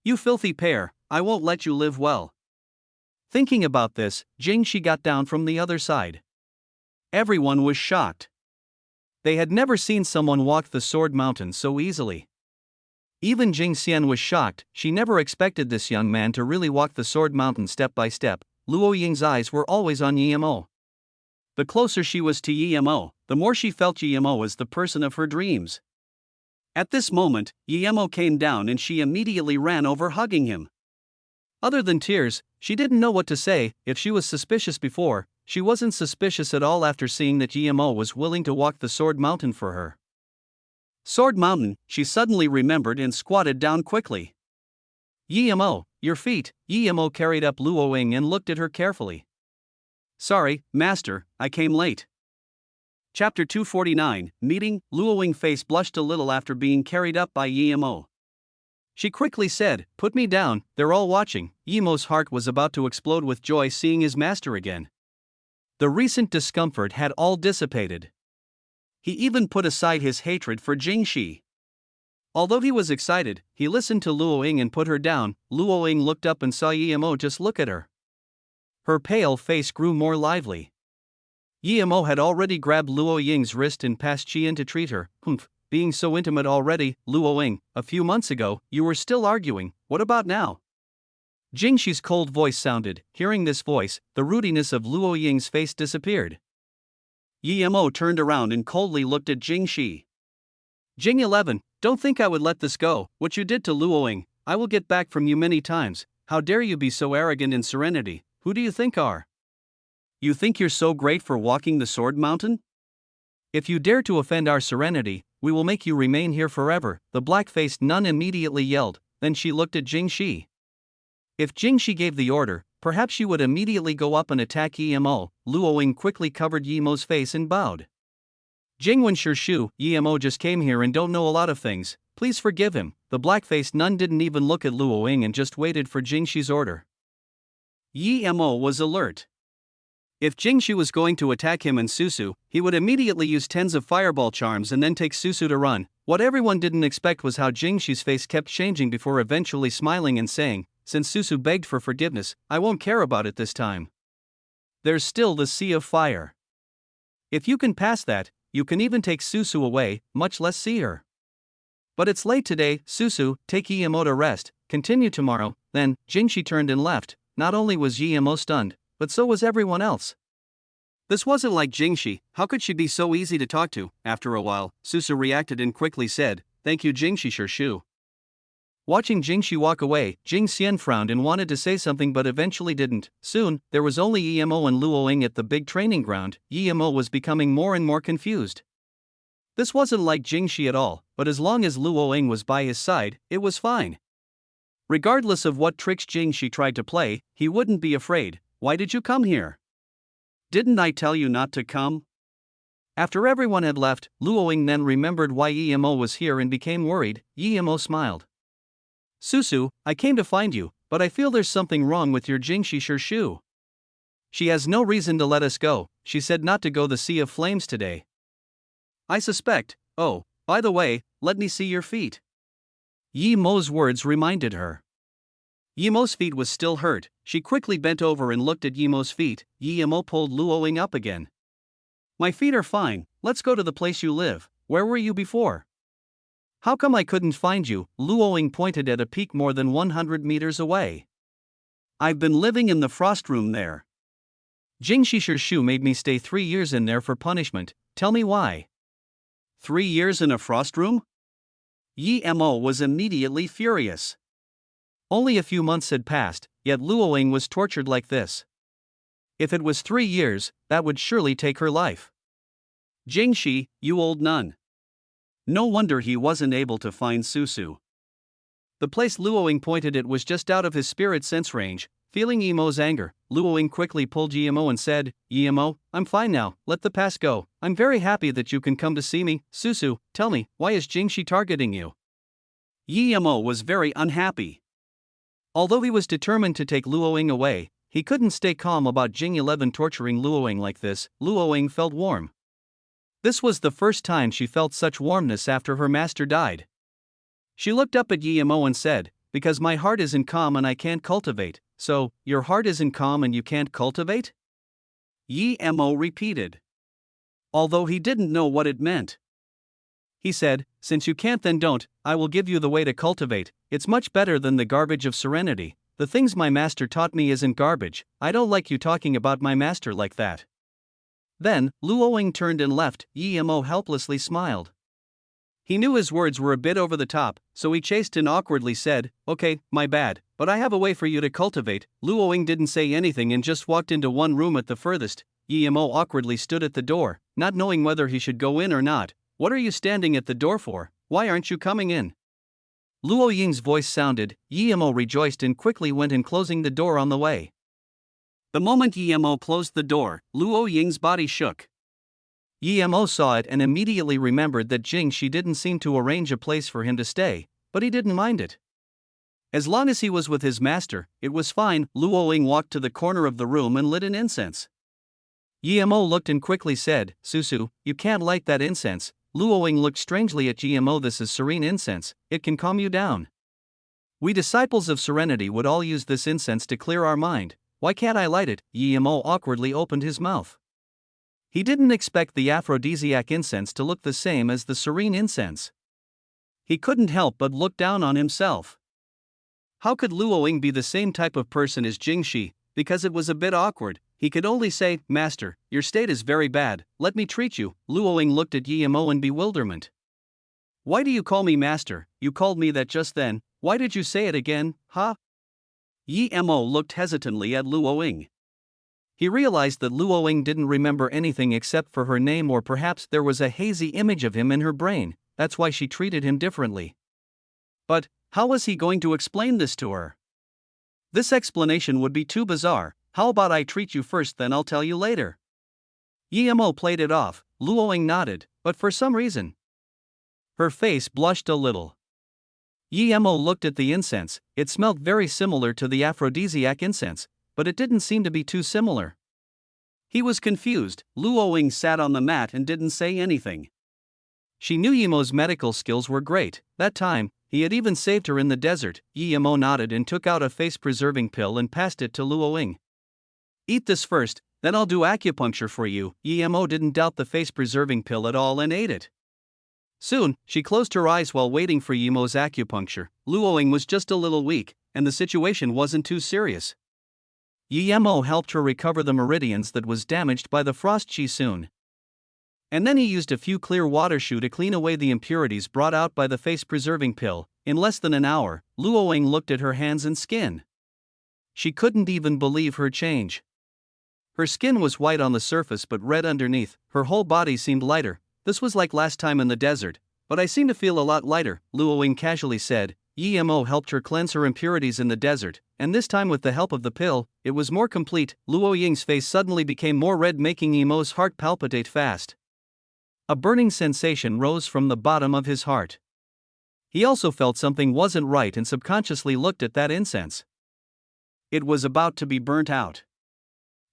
"You filthy pair, I won't let you live well." Thinking about this, Jingxi got down from the other side. Everyone was shocked. They had never seen someone walk the Sword Mountain so easily. Even Jingxian was shocked. She never expected this young man to really walk the Sword Mountain step by step. Luoying's eyes were always on Yimo. The closer she was to Yimo, the more she felt Yimo as the person of her dreams. At this moment, Yimo came down and she immediately ran over hugging him. Other than tears, She didn't know what to say. If she was suspicious before, she wasn't suspicious at all after seeing that Yimo was willing to walk the Sword Mountain for her. Sword Mountain, she suddenly remembered and squatted down quickly. Yimo, your feet. Yimo carried up Luoying and looked at her carefully. Sorry, master, I came late. Chapter 249, Meeting. Luoying's face blushed a little after being carried up by Yimo. She quickly said, Put me down, they're all watching. Yimo's heart was about to explode with joy seeing his master again. The recent discomfort had all dissipated. He even put aside his hatred for Jingxi. Although he was excited, he listened to Luoying and put her down. Luoying looked up and saw Yimo just look at her. Her pale face grew more lively. Yimo had already grabbed Luoying's wrist and passed Qi in to treat her. Humph, being so intimate already. Luoying, a few months ago, you were still arguing, what about now? Jingxi's cold voice sounded. Hearing this voice, the rudiness of Luoying's face disappeared. Yimo turned around and coldly looked at Jingxi. Jing 11, don't think I would let this go. What you did to Luoying, I will get back from you many times. How dare you be so arrogant in serenity? Who do you think are? You think you're so great for walking the Sword Mountain? If you dare to offend our serenity, we will make you remain here forever. The black-faced nun immediately yelled. Then she looked at Jingxi. If Jingxi gave the order, perhaps she would immediately go up and attack Yimo. Luoying quickly covered Yimo's face and bowed. Jingwen Shu, Yimo just came here and don't know a lot of things. Please forgive him. The black-faced nun didn't even look at Luoying and just waited for Jingxi's order. Yimo was alert. If Jingxi was going to attack him and Susu, he would immediately use tens of fireball charms and then take Susu to run. What everyone didn't expect was how Jingxi's face kept changing before eventually smiling and saying, since Susu begged for forgiveness, I won't care about it this time. There's still the Sea of Fire. If you can pass that, you can even take Susu away, much less see her. But it's late today. Susu, take Yimo to rest, continue tomorrow. Then, Jingxi turned and left. Not only was Yimo stunned, but so was everyone else. This wasn't like Jingxi. How could she be so easy to talk to? After a while, Susu reacted and quickly said, Thank you Jingxi Shu. Watching Jingxi walk away, Jing Xian frowned and wanted to say something but eventually didn't. Soon, there was only Yimo and Luoying at the big training ground. Yimo was becoming more and more confused. This wasn't like Jingxi at all, but as long as Luoying was by his side, it was fine. Regardless of what tricks Jingxi tried to play, he wouldn't be afraid. Why did you come here? Didn't I tell you not to come? After everyone had left, Luoying then remembered why Yimo was here and became worried. Yimo smiled. Susu, I came to find you, but I feel there's something wrong with your Jingxi Shu. She has no reason to let us go. She said not to go the Sea of Flames today. I suspect. Oh, by the way, let me see your feet. Yimo's words reminded her. Yimo's feet was still hurt. She quickly bent over and looked at Yimo's feet. Yimo pulled Luoying up again. My feet are fine. Let's go to the place you live. Where were you before? How come I couldn't find you? Luoying pointed at a peak more than 100 meters away. I've been living in the frost room there. Jingxi Shu made me stay 3 years in there for punishment. Tell me why. 3 years in a frost room? Yimo was immediately furious. Only a few months had passed, yet Luoying was tortured like this. If it was 3 years, that would surely take her life. Jingxi, you old nun. No wonder he wasn't able to find Susu. The place Luoying pointed at was just out of his spirit sense range. Feeling Yimo's anger, Luoying quickly pulled Yimo and said, Yimo, I'm fine now, let the past go. I'm very happy that you can come to see me. Susu, tell me, why is Jingxi targeting you? Yimo was very unhappy. Although he was determined to take Luoying away, he couldn't stay calm about Jing 11 torturing Luoying like this. Luoying felt warm. This was the first time she felt such warmness after her master died. She looked up at Yimo and said, Because my heart isn't calm and I can't cultivate. So, your heart isn't calm and you can't cultivate? Yimo repeated. Although he didn't know what it meant. He said, Since you can't then don't, I will give you the way to cultivate. It's much better than the garbage of serenity. The things my master taught me isn't garbage. I don't like you talking about my master like that. Then, Luoying turned and left. Yimo helplessly smiled. He knew his words were a bit over the top, so he chased and awkwardly said, "Okay, my bad, but I have a way for you to cultivate." Luoying didn't say anything and just walked into one room at the furthest. Yimo awkwardly stood at the door, not knowing whether he should go in or not. "What are you standing at the door for? Why aren't you coming in?" Luo Ying's voice sounded. Yimo rejoiced and quickly went in, closing the door on the way. The moment Yimo closed the door, Luo Ying's body shook. Yimo saw it and immediately remembered that Jing Shi didn't seem to arrange a place for him to stay, but he didn't mind it. As long as he was with his master, it was fine. Luo Ying walked to the corner of the room and lit an incense. Yimo looked and quickly said, "Susu, you can't light that incense." Luo Ying looked strangely at Yimo. "This is serene incense, it can calm you down. We disciples of serenity would all use this incense to clear our mind. Why can't I light it?" Yimo awkwardly opened his mouth. He didn't expect the aphrodisiac incense to look the same as the serene incense. He couldn't help but look down on himself. How could Luo Ying be the same type of person as Jing Shi? Because it was a bit awkward, he could only say, "Master, your state is very bad, let me treat you." Luo Ying looked at Yimo in bewilderment. "Why do you call me master? You called me that just then, why did you say it again, huh?" Yimo looked hesitantly at Luo Ying. He realized that Luo Ying didn't remember anything except for her name, or perhaps there was a hazy image of him in her brain, that's why she treated him differently. But how was he going to explain this to her? This explanation would be too bizarre. "How about I treat you first, then I'll tell you later?" Yimo played it off. Luo Ying nodded, but for some reason her face blushed a little. Yimo looked at the incense. It smelled very similar to the aphrodisiac incense, but it didn't seem to be too similar. He was confused. Luo Ying sat on the mat and didn't say anything. She knew Yimo's medical skills were great. That time, he had even saved her in the desert. Yimo nodded and took out a face-preserving pill and passed it to Luo Ying. "Eat this first, then I'll do acupuncture for you." Yimo didn't doubt the face-preserving pill at all and ate it. Soon, she closed her eyes while waiting for Yimo's acupuncture. Luo Ying was just a little weak, and the situation wasn't too serious. Yimo helped her recover the meridians that was damaged by the frost chi soon. And then he used a few clear water shoe to clean away the impurities brought out by the face-preserving pill. In less than an hour, Luo Ying looked at her hands and skin. She couldn't even believe her change. Her skin was white on the surface but red underneath. Her whole body seemed lighter. "This was like last time in the desert, but I seem to feel a lot lighter," Luo Ying casually said. Yimo helped her cleanse her impurities in the desert, and this time with the help of the pill, it was more complete. Luo Ying's face suddenly became more red, making Yimo's heart palpitate fast. A burning sensation rose from the bottom of his heart. He also felt something wasn't right and subconsciously looked at that incense. It was about to be burnt out.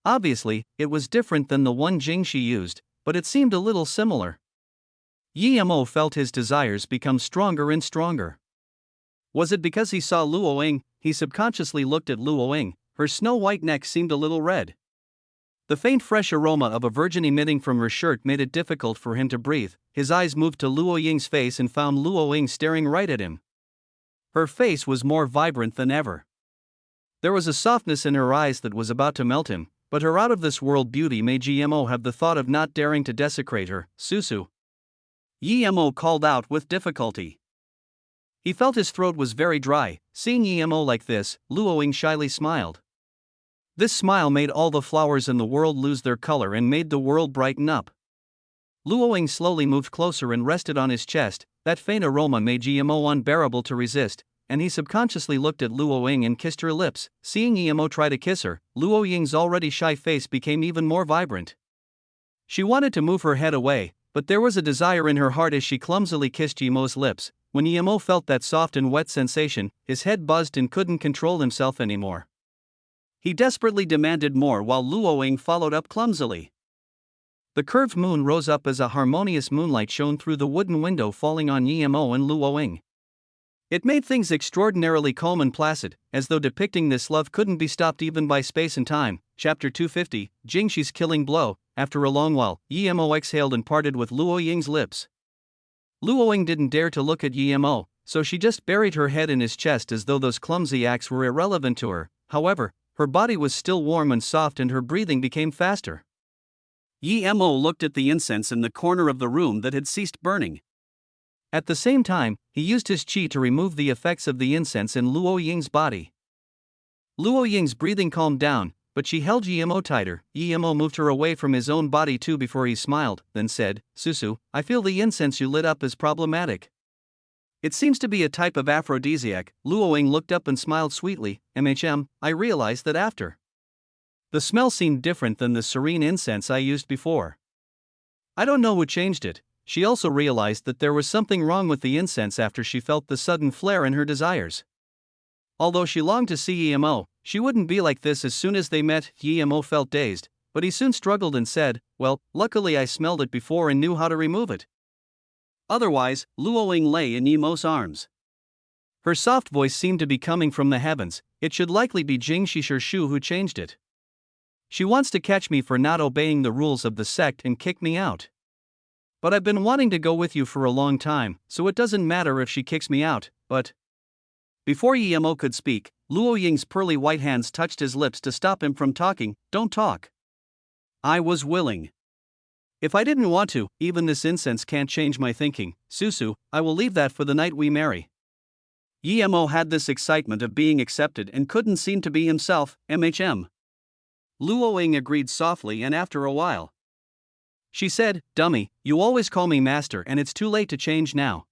Obviously, it was different than the one Jing Shi used, but it seemed a little similar. Yimo felt his desires become stronger and stronger. Was it because he saw Luo Ying? He subconsciously looked at Luo Ying. Her snow-white neck seemed a little red. The faint fresh aroma of a virgin emitting from her shirt made it difficult for him to breathe. His eyes moved to Luo Ying's face and found Luo Ying staring right at him. Her face was more vibrant than ever. There was a softness in her eyes that was about to melt him, but her out-of-this-world beauty made Yimo have the thought of not daring to desecrate her. "Susu." Yimo called out with difficulty. He felt his throat was very dry. Seeing Yimo like this, Luo Ying shyly smiled. This smile made all the flowers in the world lose their color and made the world brighten up. Luo Ying slowly moved closer and rested on his chest. That faint aroma made Yimo unbearable to resist, and he subconsciously looked at Luo Ying and kissed her lips. Seeing Yimo try to kiss her, Luo Ying's already shy face became even more vibrant. She wanted to move her head away, but there was a desire in her heart as she clumsily kissed Yimo's lips. When Yimo felt that soft and wet sensation, his head buzzed and couldn't control himself anymore. He desperately demanded more while Luo Ying followed up clumsily. The curved moon rose up as a harmonious moonlight shone through the wooden window, falling on Yimo and Luo Ying. It made things extraordinarily calm and placid, as though depicting this love couldn't be stopped even by space and time. Chapter 250, Jing Shi's killing blow. After a long while, Yimo exhaled and parted with Luo Ying's lips. Luo Ying didn't dare to look at Yimo, so she just buried her head in his chest as though those clumsy acts were irrelevant to her. However, her body was still warm and soft and her breathing became faster. Yimo looked at the incense in the corner of the room that had ceased burning. At the same time, he used his qi to remove the effects of the incense in Luo Ying's body. Luo Ying's breathing calmed down, but she held Yimo tighter. Yimo moved her away from his own body too before he smiled, then said, "Susu, I feel the incense you lit up is problematic. It seems to be a type of aphrodisiac." Luo Ying looked up and smiled sweetly. I realized that after. The smell seemed different than the serene incense I used before. I don't know who changed it." She also realized that there was something wrong with the incense after she felt the sudden flare in her desires. Although she longed to see Yimo, she wouldn't be like this as soon as they met. Yimo felt dazed, but he soon struggled and said, "Well, luckily I smelled it before and knew how to remove it." Otherwise, Luo Ying lay in Yimo's arms. Her soft voice seemed to be coming from the heavens. "It should likely be Jing Shu who changed it. She wants to catch me for not obeying the rules of the sect and kick me out. But I've been wanting to go with you for a long time, so it doesn't matter if she kicks me out, but..." Before Yimo could speak, Luo Ying's pearly white hands touched his lips to stop him from talking. "Don't talk. I was willing. If I didn't want to, even this incense can't change my thinking. Susu, I will leave that for the night we marry." Yimo had this excitement of being accepted and couldn't seem to be himself. Luo Ying agreed softly, and after a while, she said, "Dummy, you always call me master and it's too late to change now.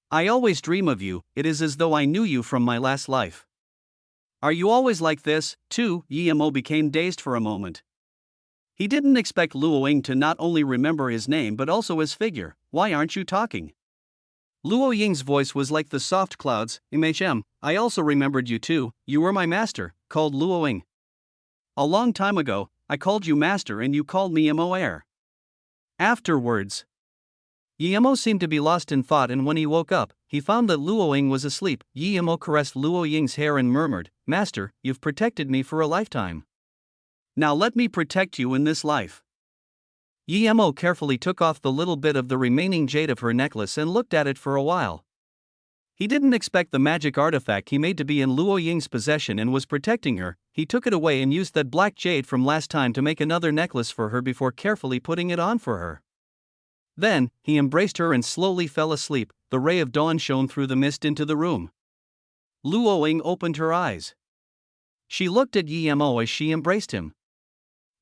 I always dream of you, it is as though I knew you from my last life." "Are you always like this, too?" Yimo became dazed for a moment. He didn't expect Luo Ying to not only remember his name but also his figure. "Why aren't you talking?" Luo Ying's voice was like the soft clouds. I also remembered you too, you were my master," called Luo Ying. "A long time ago, I called you master and you called me Yimo heir." Afterwards, Yimo seemed to be lost in thought, and when he woke up, he found that Luo Ying was asleep. Yimo caressed Luo Ying's hair and murmured, "Master, you've protected me for a lifetime. Now let me protect you in this life." Yimo carefully took off the little bit of the remaining jade of her necklace and looked at it for a while. He didn't expect the magic artifact he made to be in Luo Ying's possession and was protecting her. He took it away and used that black jade from last time to make another necklace for her before carefully putting it on for her. Then, he embraced her and slowly fell asleep. The ray of dawn shone through the mist into the room. Luo Ying opened her eyes. She looked at Yimo as she embraced him.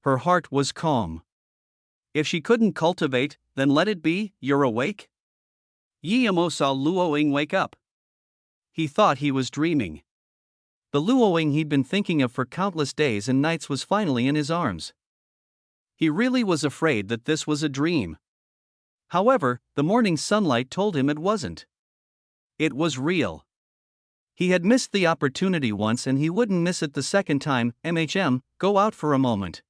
Her heart was calm. If she couldn't cultivate, then let it be. "You're awake?" Yimo saw Luo Ying wake up. He thought he was dreaming. The Luo Ying he'd been thinking of for countless days and nights was finally in his arms. He really was afraid that this was a dream. However, the morning sunlight told him it wasn't. It was real. He had missed the opportunity once and he wouldn't miss it the second time. Go out for a moment.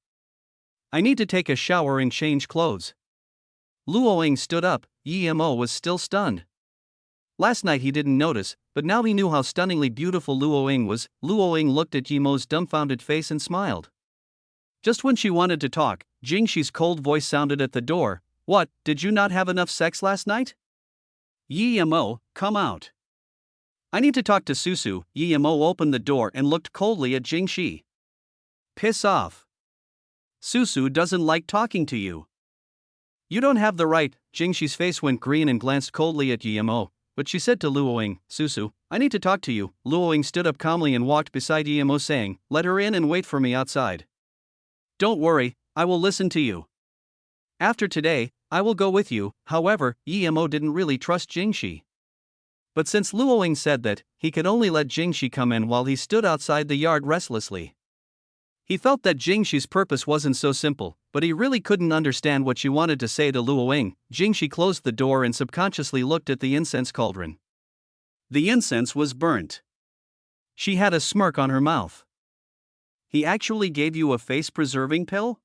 I need to take a shower and change clothes." Luo Ying stood up. Yimo was still stunned. Last night he didn't notice, but now he knew how stunningly beautiful Luo Ying was. Luo Ying looked at Yimo's dumbfounded face and smiled. Just when she wanted to talk, Jingxi's cold voice sounded at the door. "What, did you not have enough sex last night? Yimo, come out. I need to talk to Susu." Yimo opened the door and looked coldly at Jingxi. "Piss off. Susu doesn't like talking to you. You don't have the right." Jingxi's face went green and glanced coldly at Yimo, but she said to Luo Ying, "Susu, I need to talk to you." Luo Ying stood up calmly and walked beside Yimo saying, "Let her in and wait for me outside. Don't worry, I will listen to you. After today, I will go with you." However, Yimo didn't really trust Jingxi. But since Luo Ying said that, he could only let Jingxi come in while he stood outside the yard restlessly. He felt that Jingxi's purpose wasn't so simple, but he really couldn't understand what she wanted to say to Luo Ying. Jingxi closed the door and subconsciously looked at the incense cauldron. The incense was burnt. She had a smirk on her mouth. "He actually gave you a face-preserving pill?"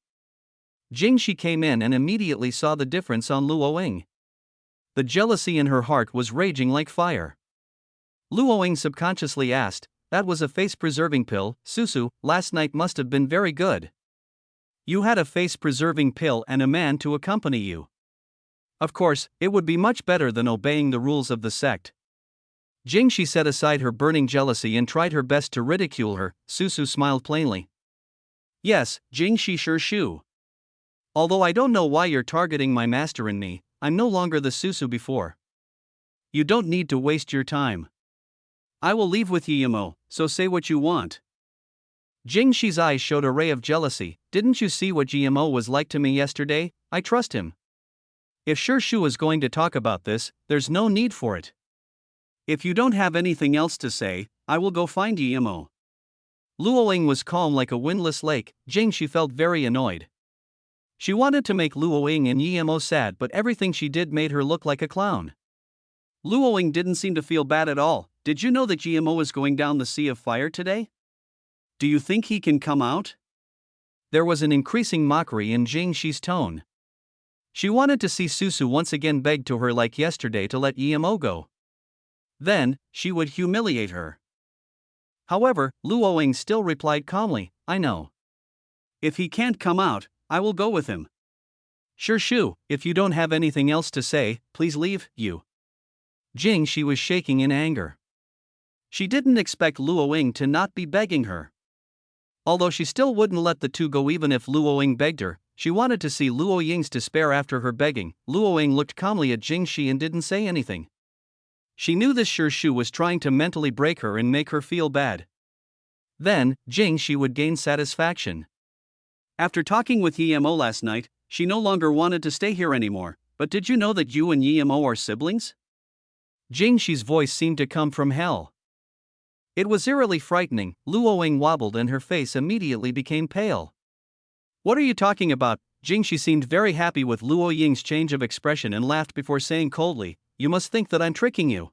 Jingxi came in and immediately saw the difference on Luo Ying. The jealousy in her heart was raging like fire. Luo Ying subconsciously asked, "That was a face-preserving pill, Susu? Last night must have been very good. You had a face-preserving pill and a man to accompany you. Of course, it would be much better than obeying the rules of the sect." Jingxi set aside her burning jealousy and tried her best to ridicule her. Susu smiled plainly. "Yes, Jingxi Shu. Although I don't know why you're targeting my master and me, I'm no longer the Susu before. You don't need to waste your time. I will leave with Yimo, so say what you want. Jing Shi's eyes showed a ray of jealousy. Didn't you see what GMO was like to me yesterday? I trust him. If Shu is going to talk about this, there's no need for it. If you don't have anything else to say, I will go find Yimo. Luoying was calm like a windless lake. Jing Shi felt very annoyed. She wanted to make Luoying and Yimo sad, but everything she did made her look like a clown. Luoying didn't seem to feel bad at all. Did you know that Yimo is going down the Sea of Fire today? Do you think he can come out? There was an increasing mockery in Jing Shi's tone. She wanted to see Susu once again beg to her like yesterday to let Yimo go. Then, she would humiliate her. However, Luoying still replied calmly, I know. If he can't come out, I will go with him. Shu, if you don't have anything else to say, please leave, you. Jing Shi was shaking in anger. She didn't expect Luoying to not be begging her. Although she still wouldn't let the two go even if Luoying begged her, she wanted to see Luoying's despair after her begging. Luoying looked calmly at Jing Shi and didn't say anything. She knew this Shu was trying to mentally break her and make her feel bad. Then, Jing Shi would gain satisfaction. After talking with Yimo last night, she no longer wanted to stay here anymore. But did you know that you and Yimo are siblings? Jing Shi's voice seemed to come from hell. It was eerily frightening. Luoying wobbled and her face immediately became pale. What are you talking about? Jing Shi seemed very happy with Luoying's change of expression and laughed before saying coldly, you must think that I'm tricking you.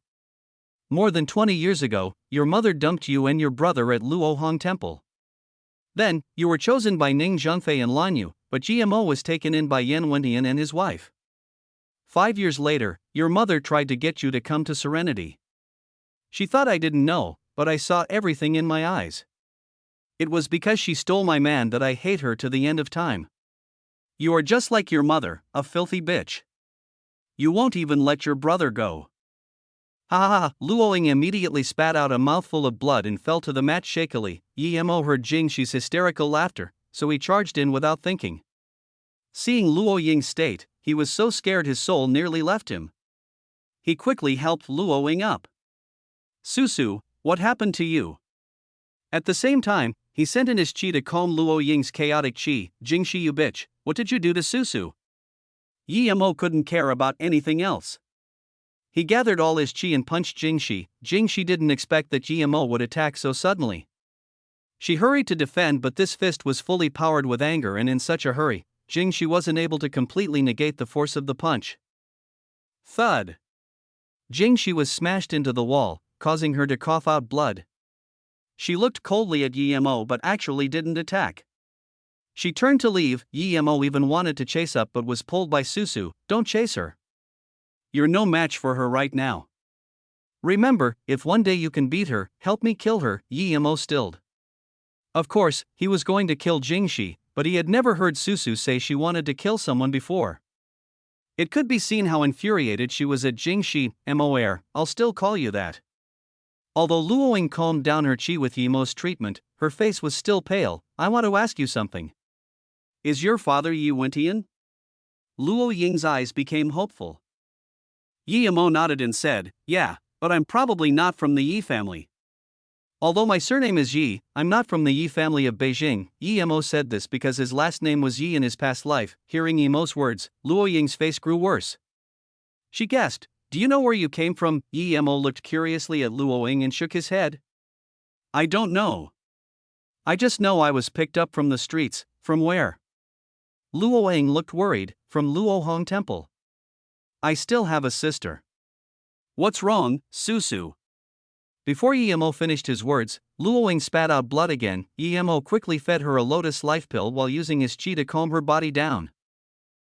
More than 20 years ago, your mother dumped you and your brother at Luohong Temple. Then, you were chosen by Ning Zhengfei and Lan Yu, but GMO was taken in by Yan Wentian and his wife. 5 years later, your mother tried to get you to come to Serenity. She thought I didn't know, but I saw everything in my eyes. It was because she stole my man that I hate her to the end of time. You are just like your mother, a filthy bitch. You won't even let your brother go. Ha ha ha! Luoying immediately spat out a mouthful of blood and fell to the mat shakily. Yimo heard Jing Shi's hysterical laughter, so he charged in without thinking. Seeing Luoying's state, he was so scared his soul nearly left him. He quickly helped Luoying up. Susu, what happened to you? At the same time, he sent in his chi to calm Luoying's chaotic chi. Jing Shi, you bitch, what did you do to Susu? Yimo couldn't care about anything else. He gathered all his chi and punched Jing Shi. Jing Shi didn't expect that Yimo would attack so suddenly. She hurried to defend, but this fist was fully powered with anger, and in such a hurry, Jing Shi wasn't able to completely negate the force of the punch. Thud! Jing Shi was smashed into the wall, causing her to cough out blood. She looked coldly at Yimo but actually didn't attack. She turned to leave. Yimo even wanted to chase up but was pulled by Susu. Don't chase her. You're no match for her right now. Remember, if one day you can beat her, help me kill her, Yimo stilled. Of course, he was going to kill Jing Shi, but he had never heard Susu say she wanted to kill someone before. It could be seen how infuriated she was at Jing Shi. Mor, I'll still call you that. Although Luoying calmed down her chi with Yimo's treatment, her face was still pale. I want to ask you something. Is your father Yi Wentian? Luoying's eyes became hopeful. Yimo nodded and said, yeah, but I'm probably not from the Yi family. Although my surname is Yi, I'm not from the Yi family of Beijing. Yimo said this because his last name was Yi in his past life. Hearing Yimo's words, Luoying's face grew worse. She gasped, do you know where you came from? Yimo looked curiously at Luoying and shook his head. I don't know. I just know I was picked up from the streets. From where? Luoying looked worried. From Luohong Temple. I still have a sister. What's wrong, Susu? Before Yimo finished his words, Luoying spat out blood again. Yimo quickly fed her a lotus life pill while using his chi to calm her body down.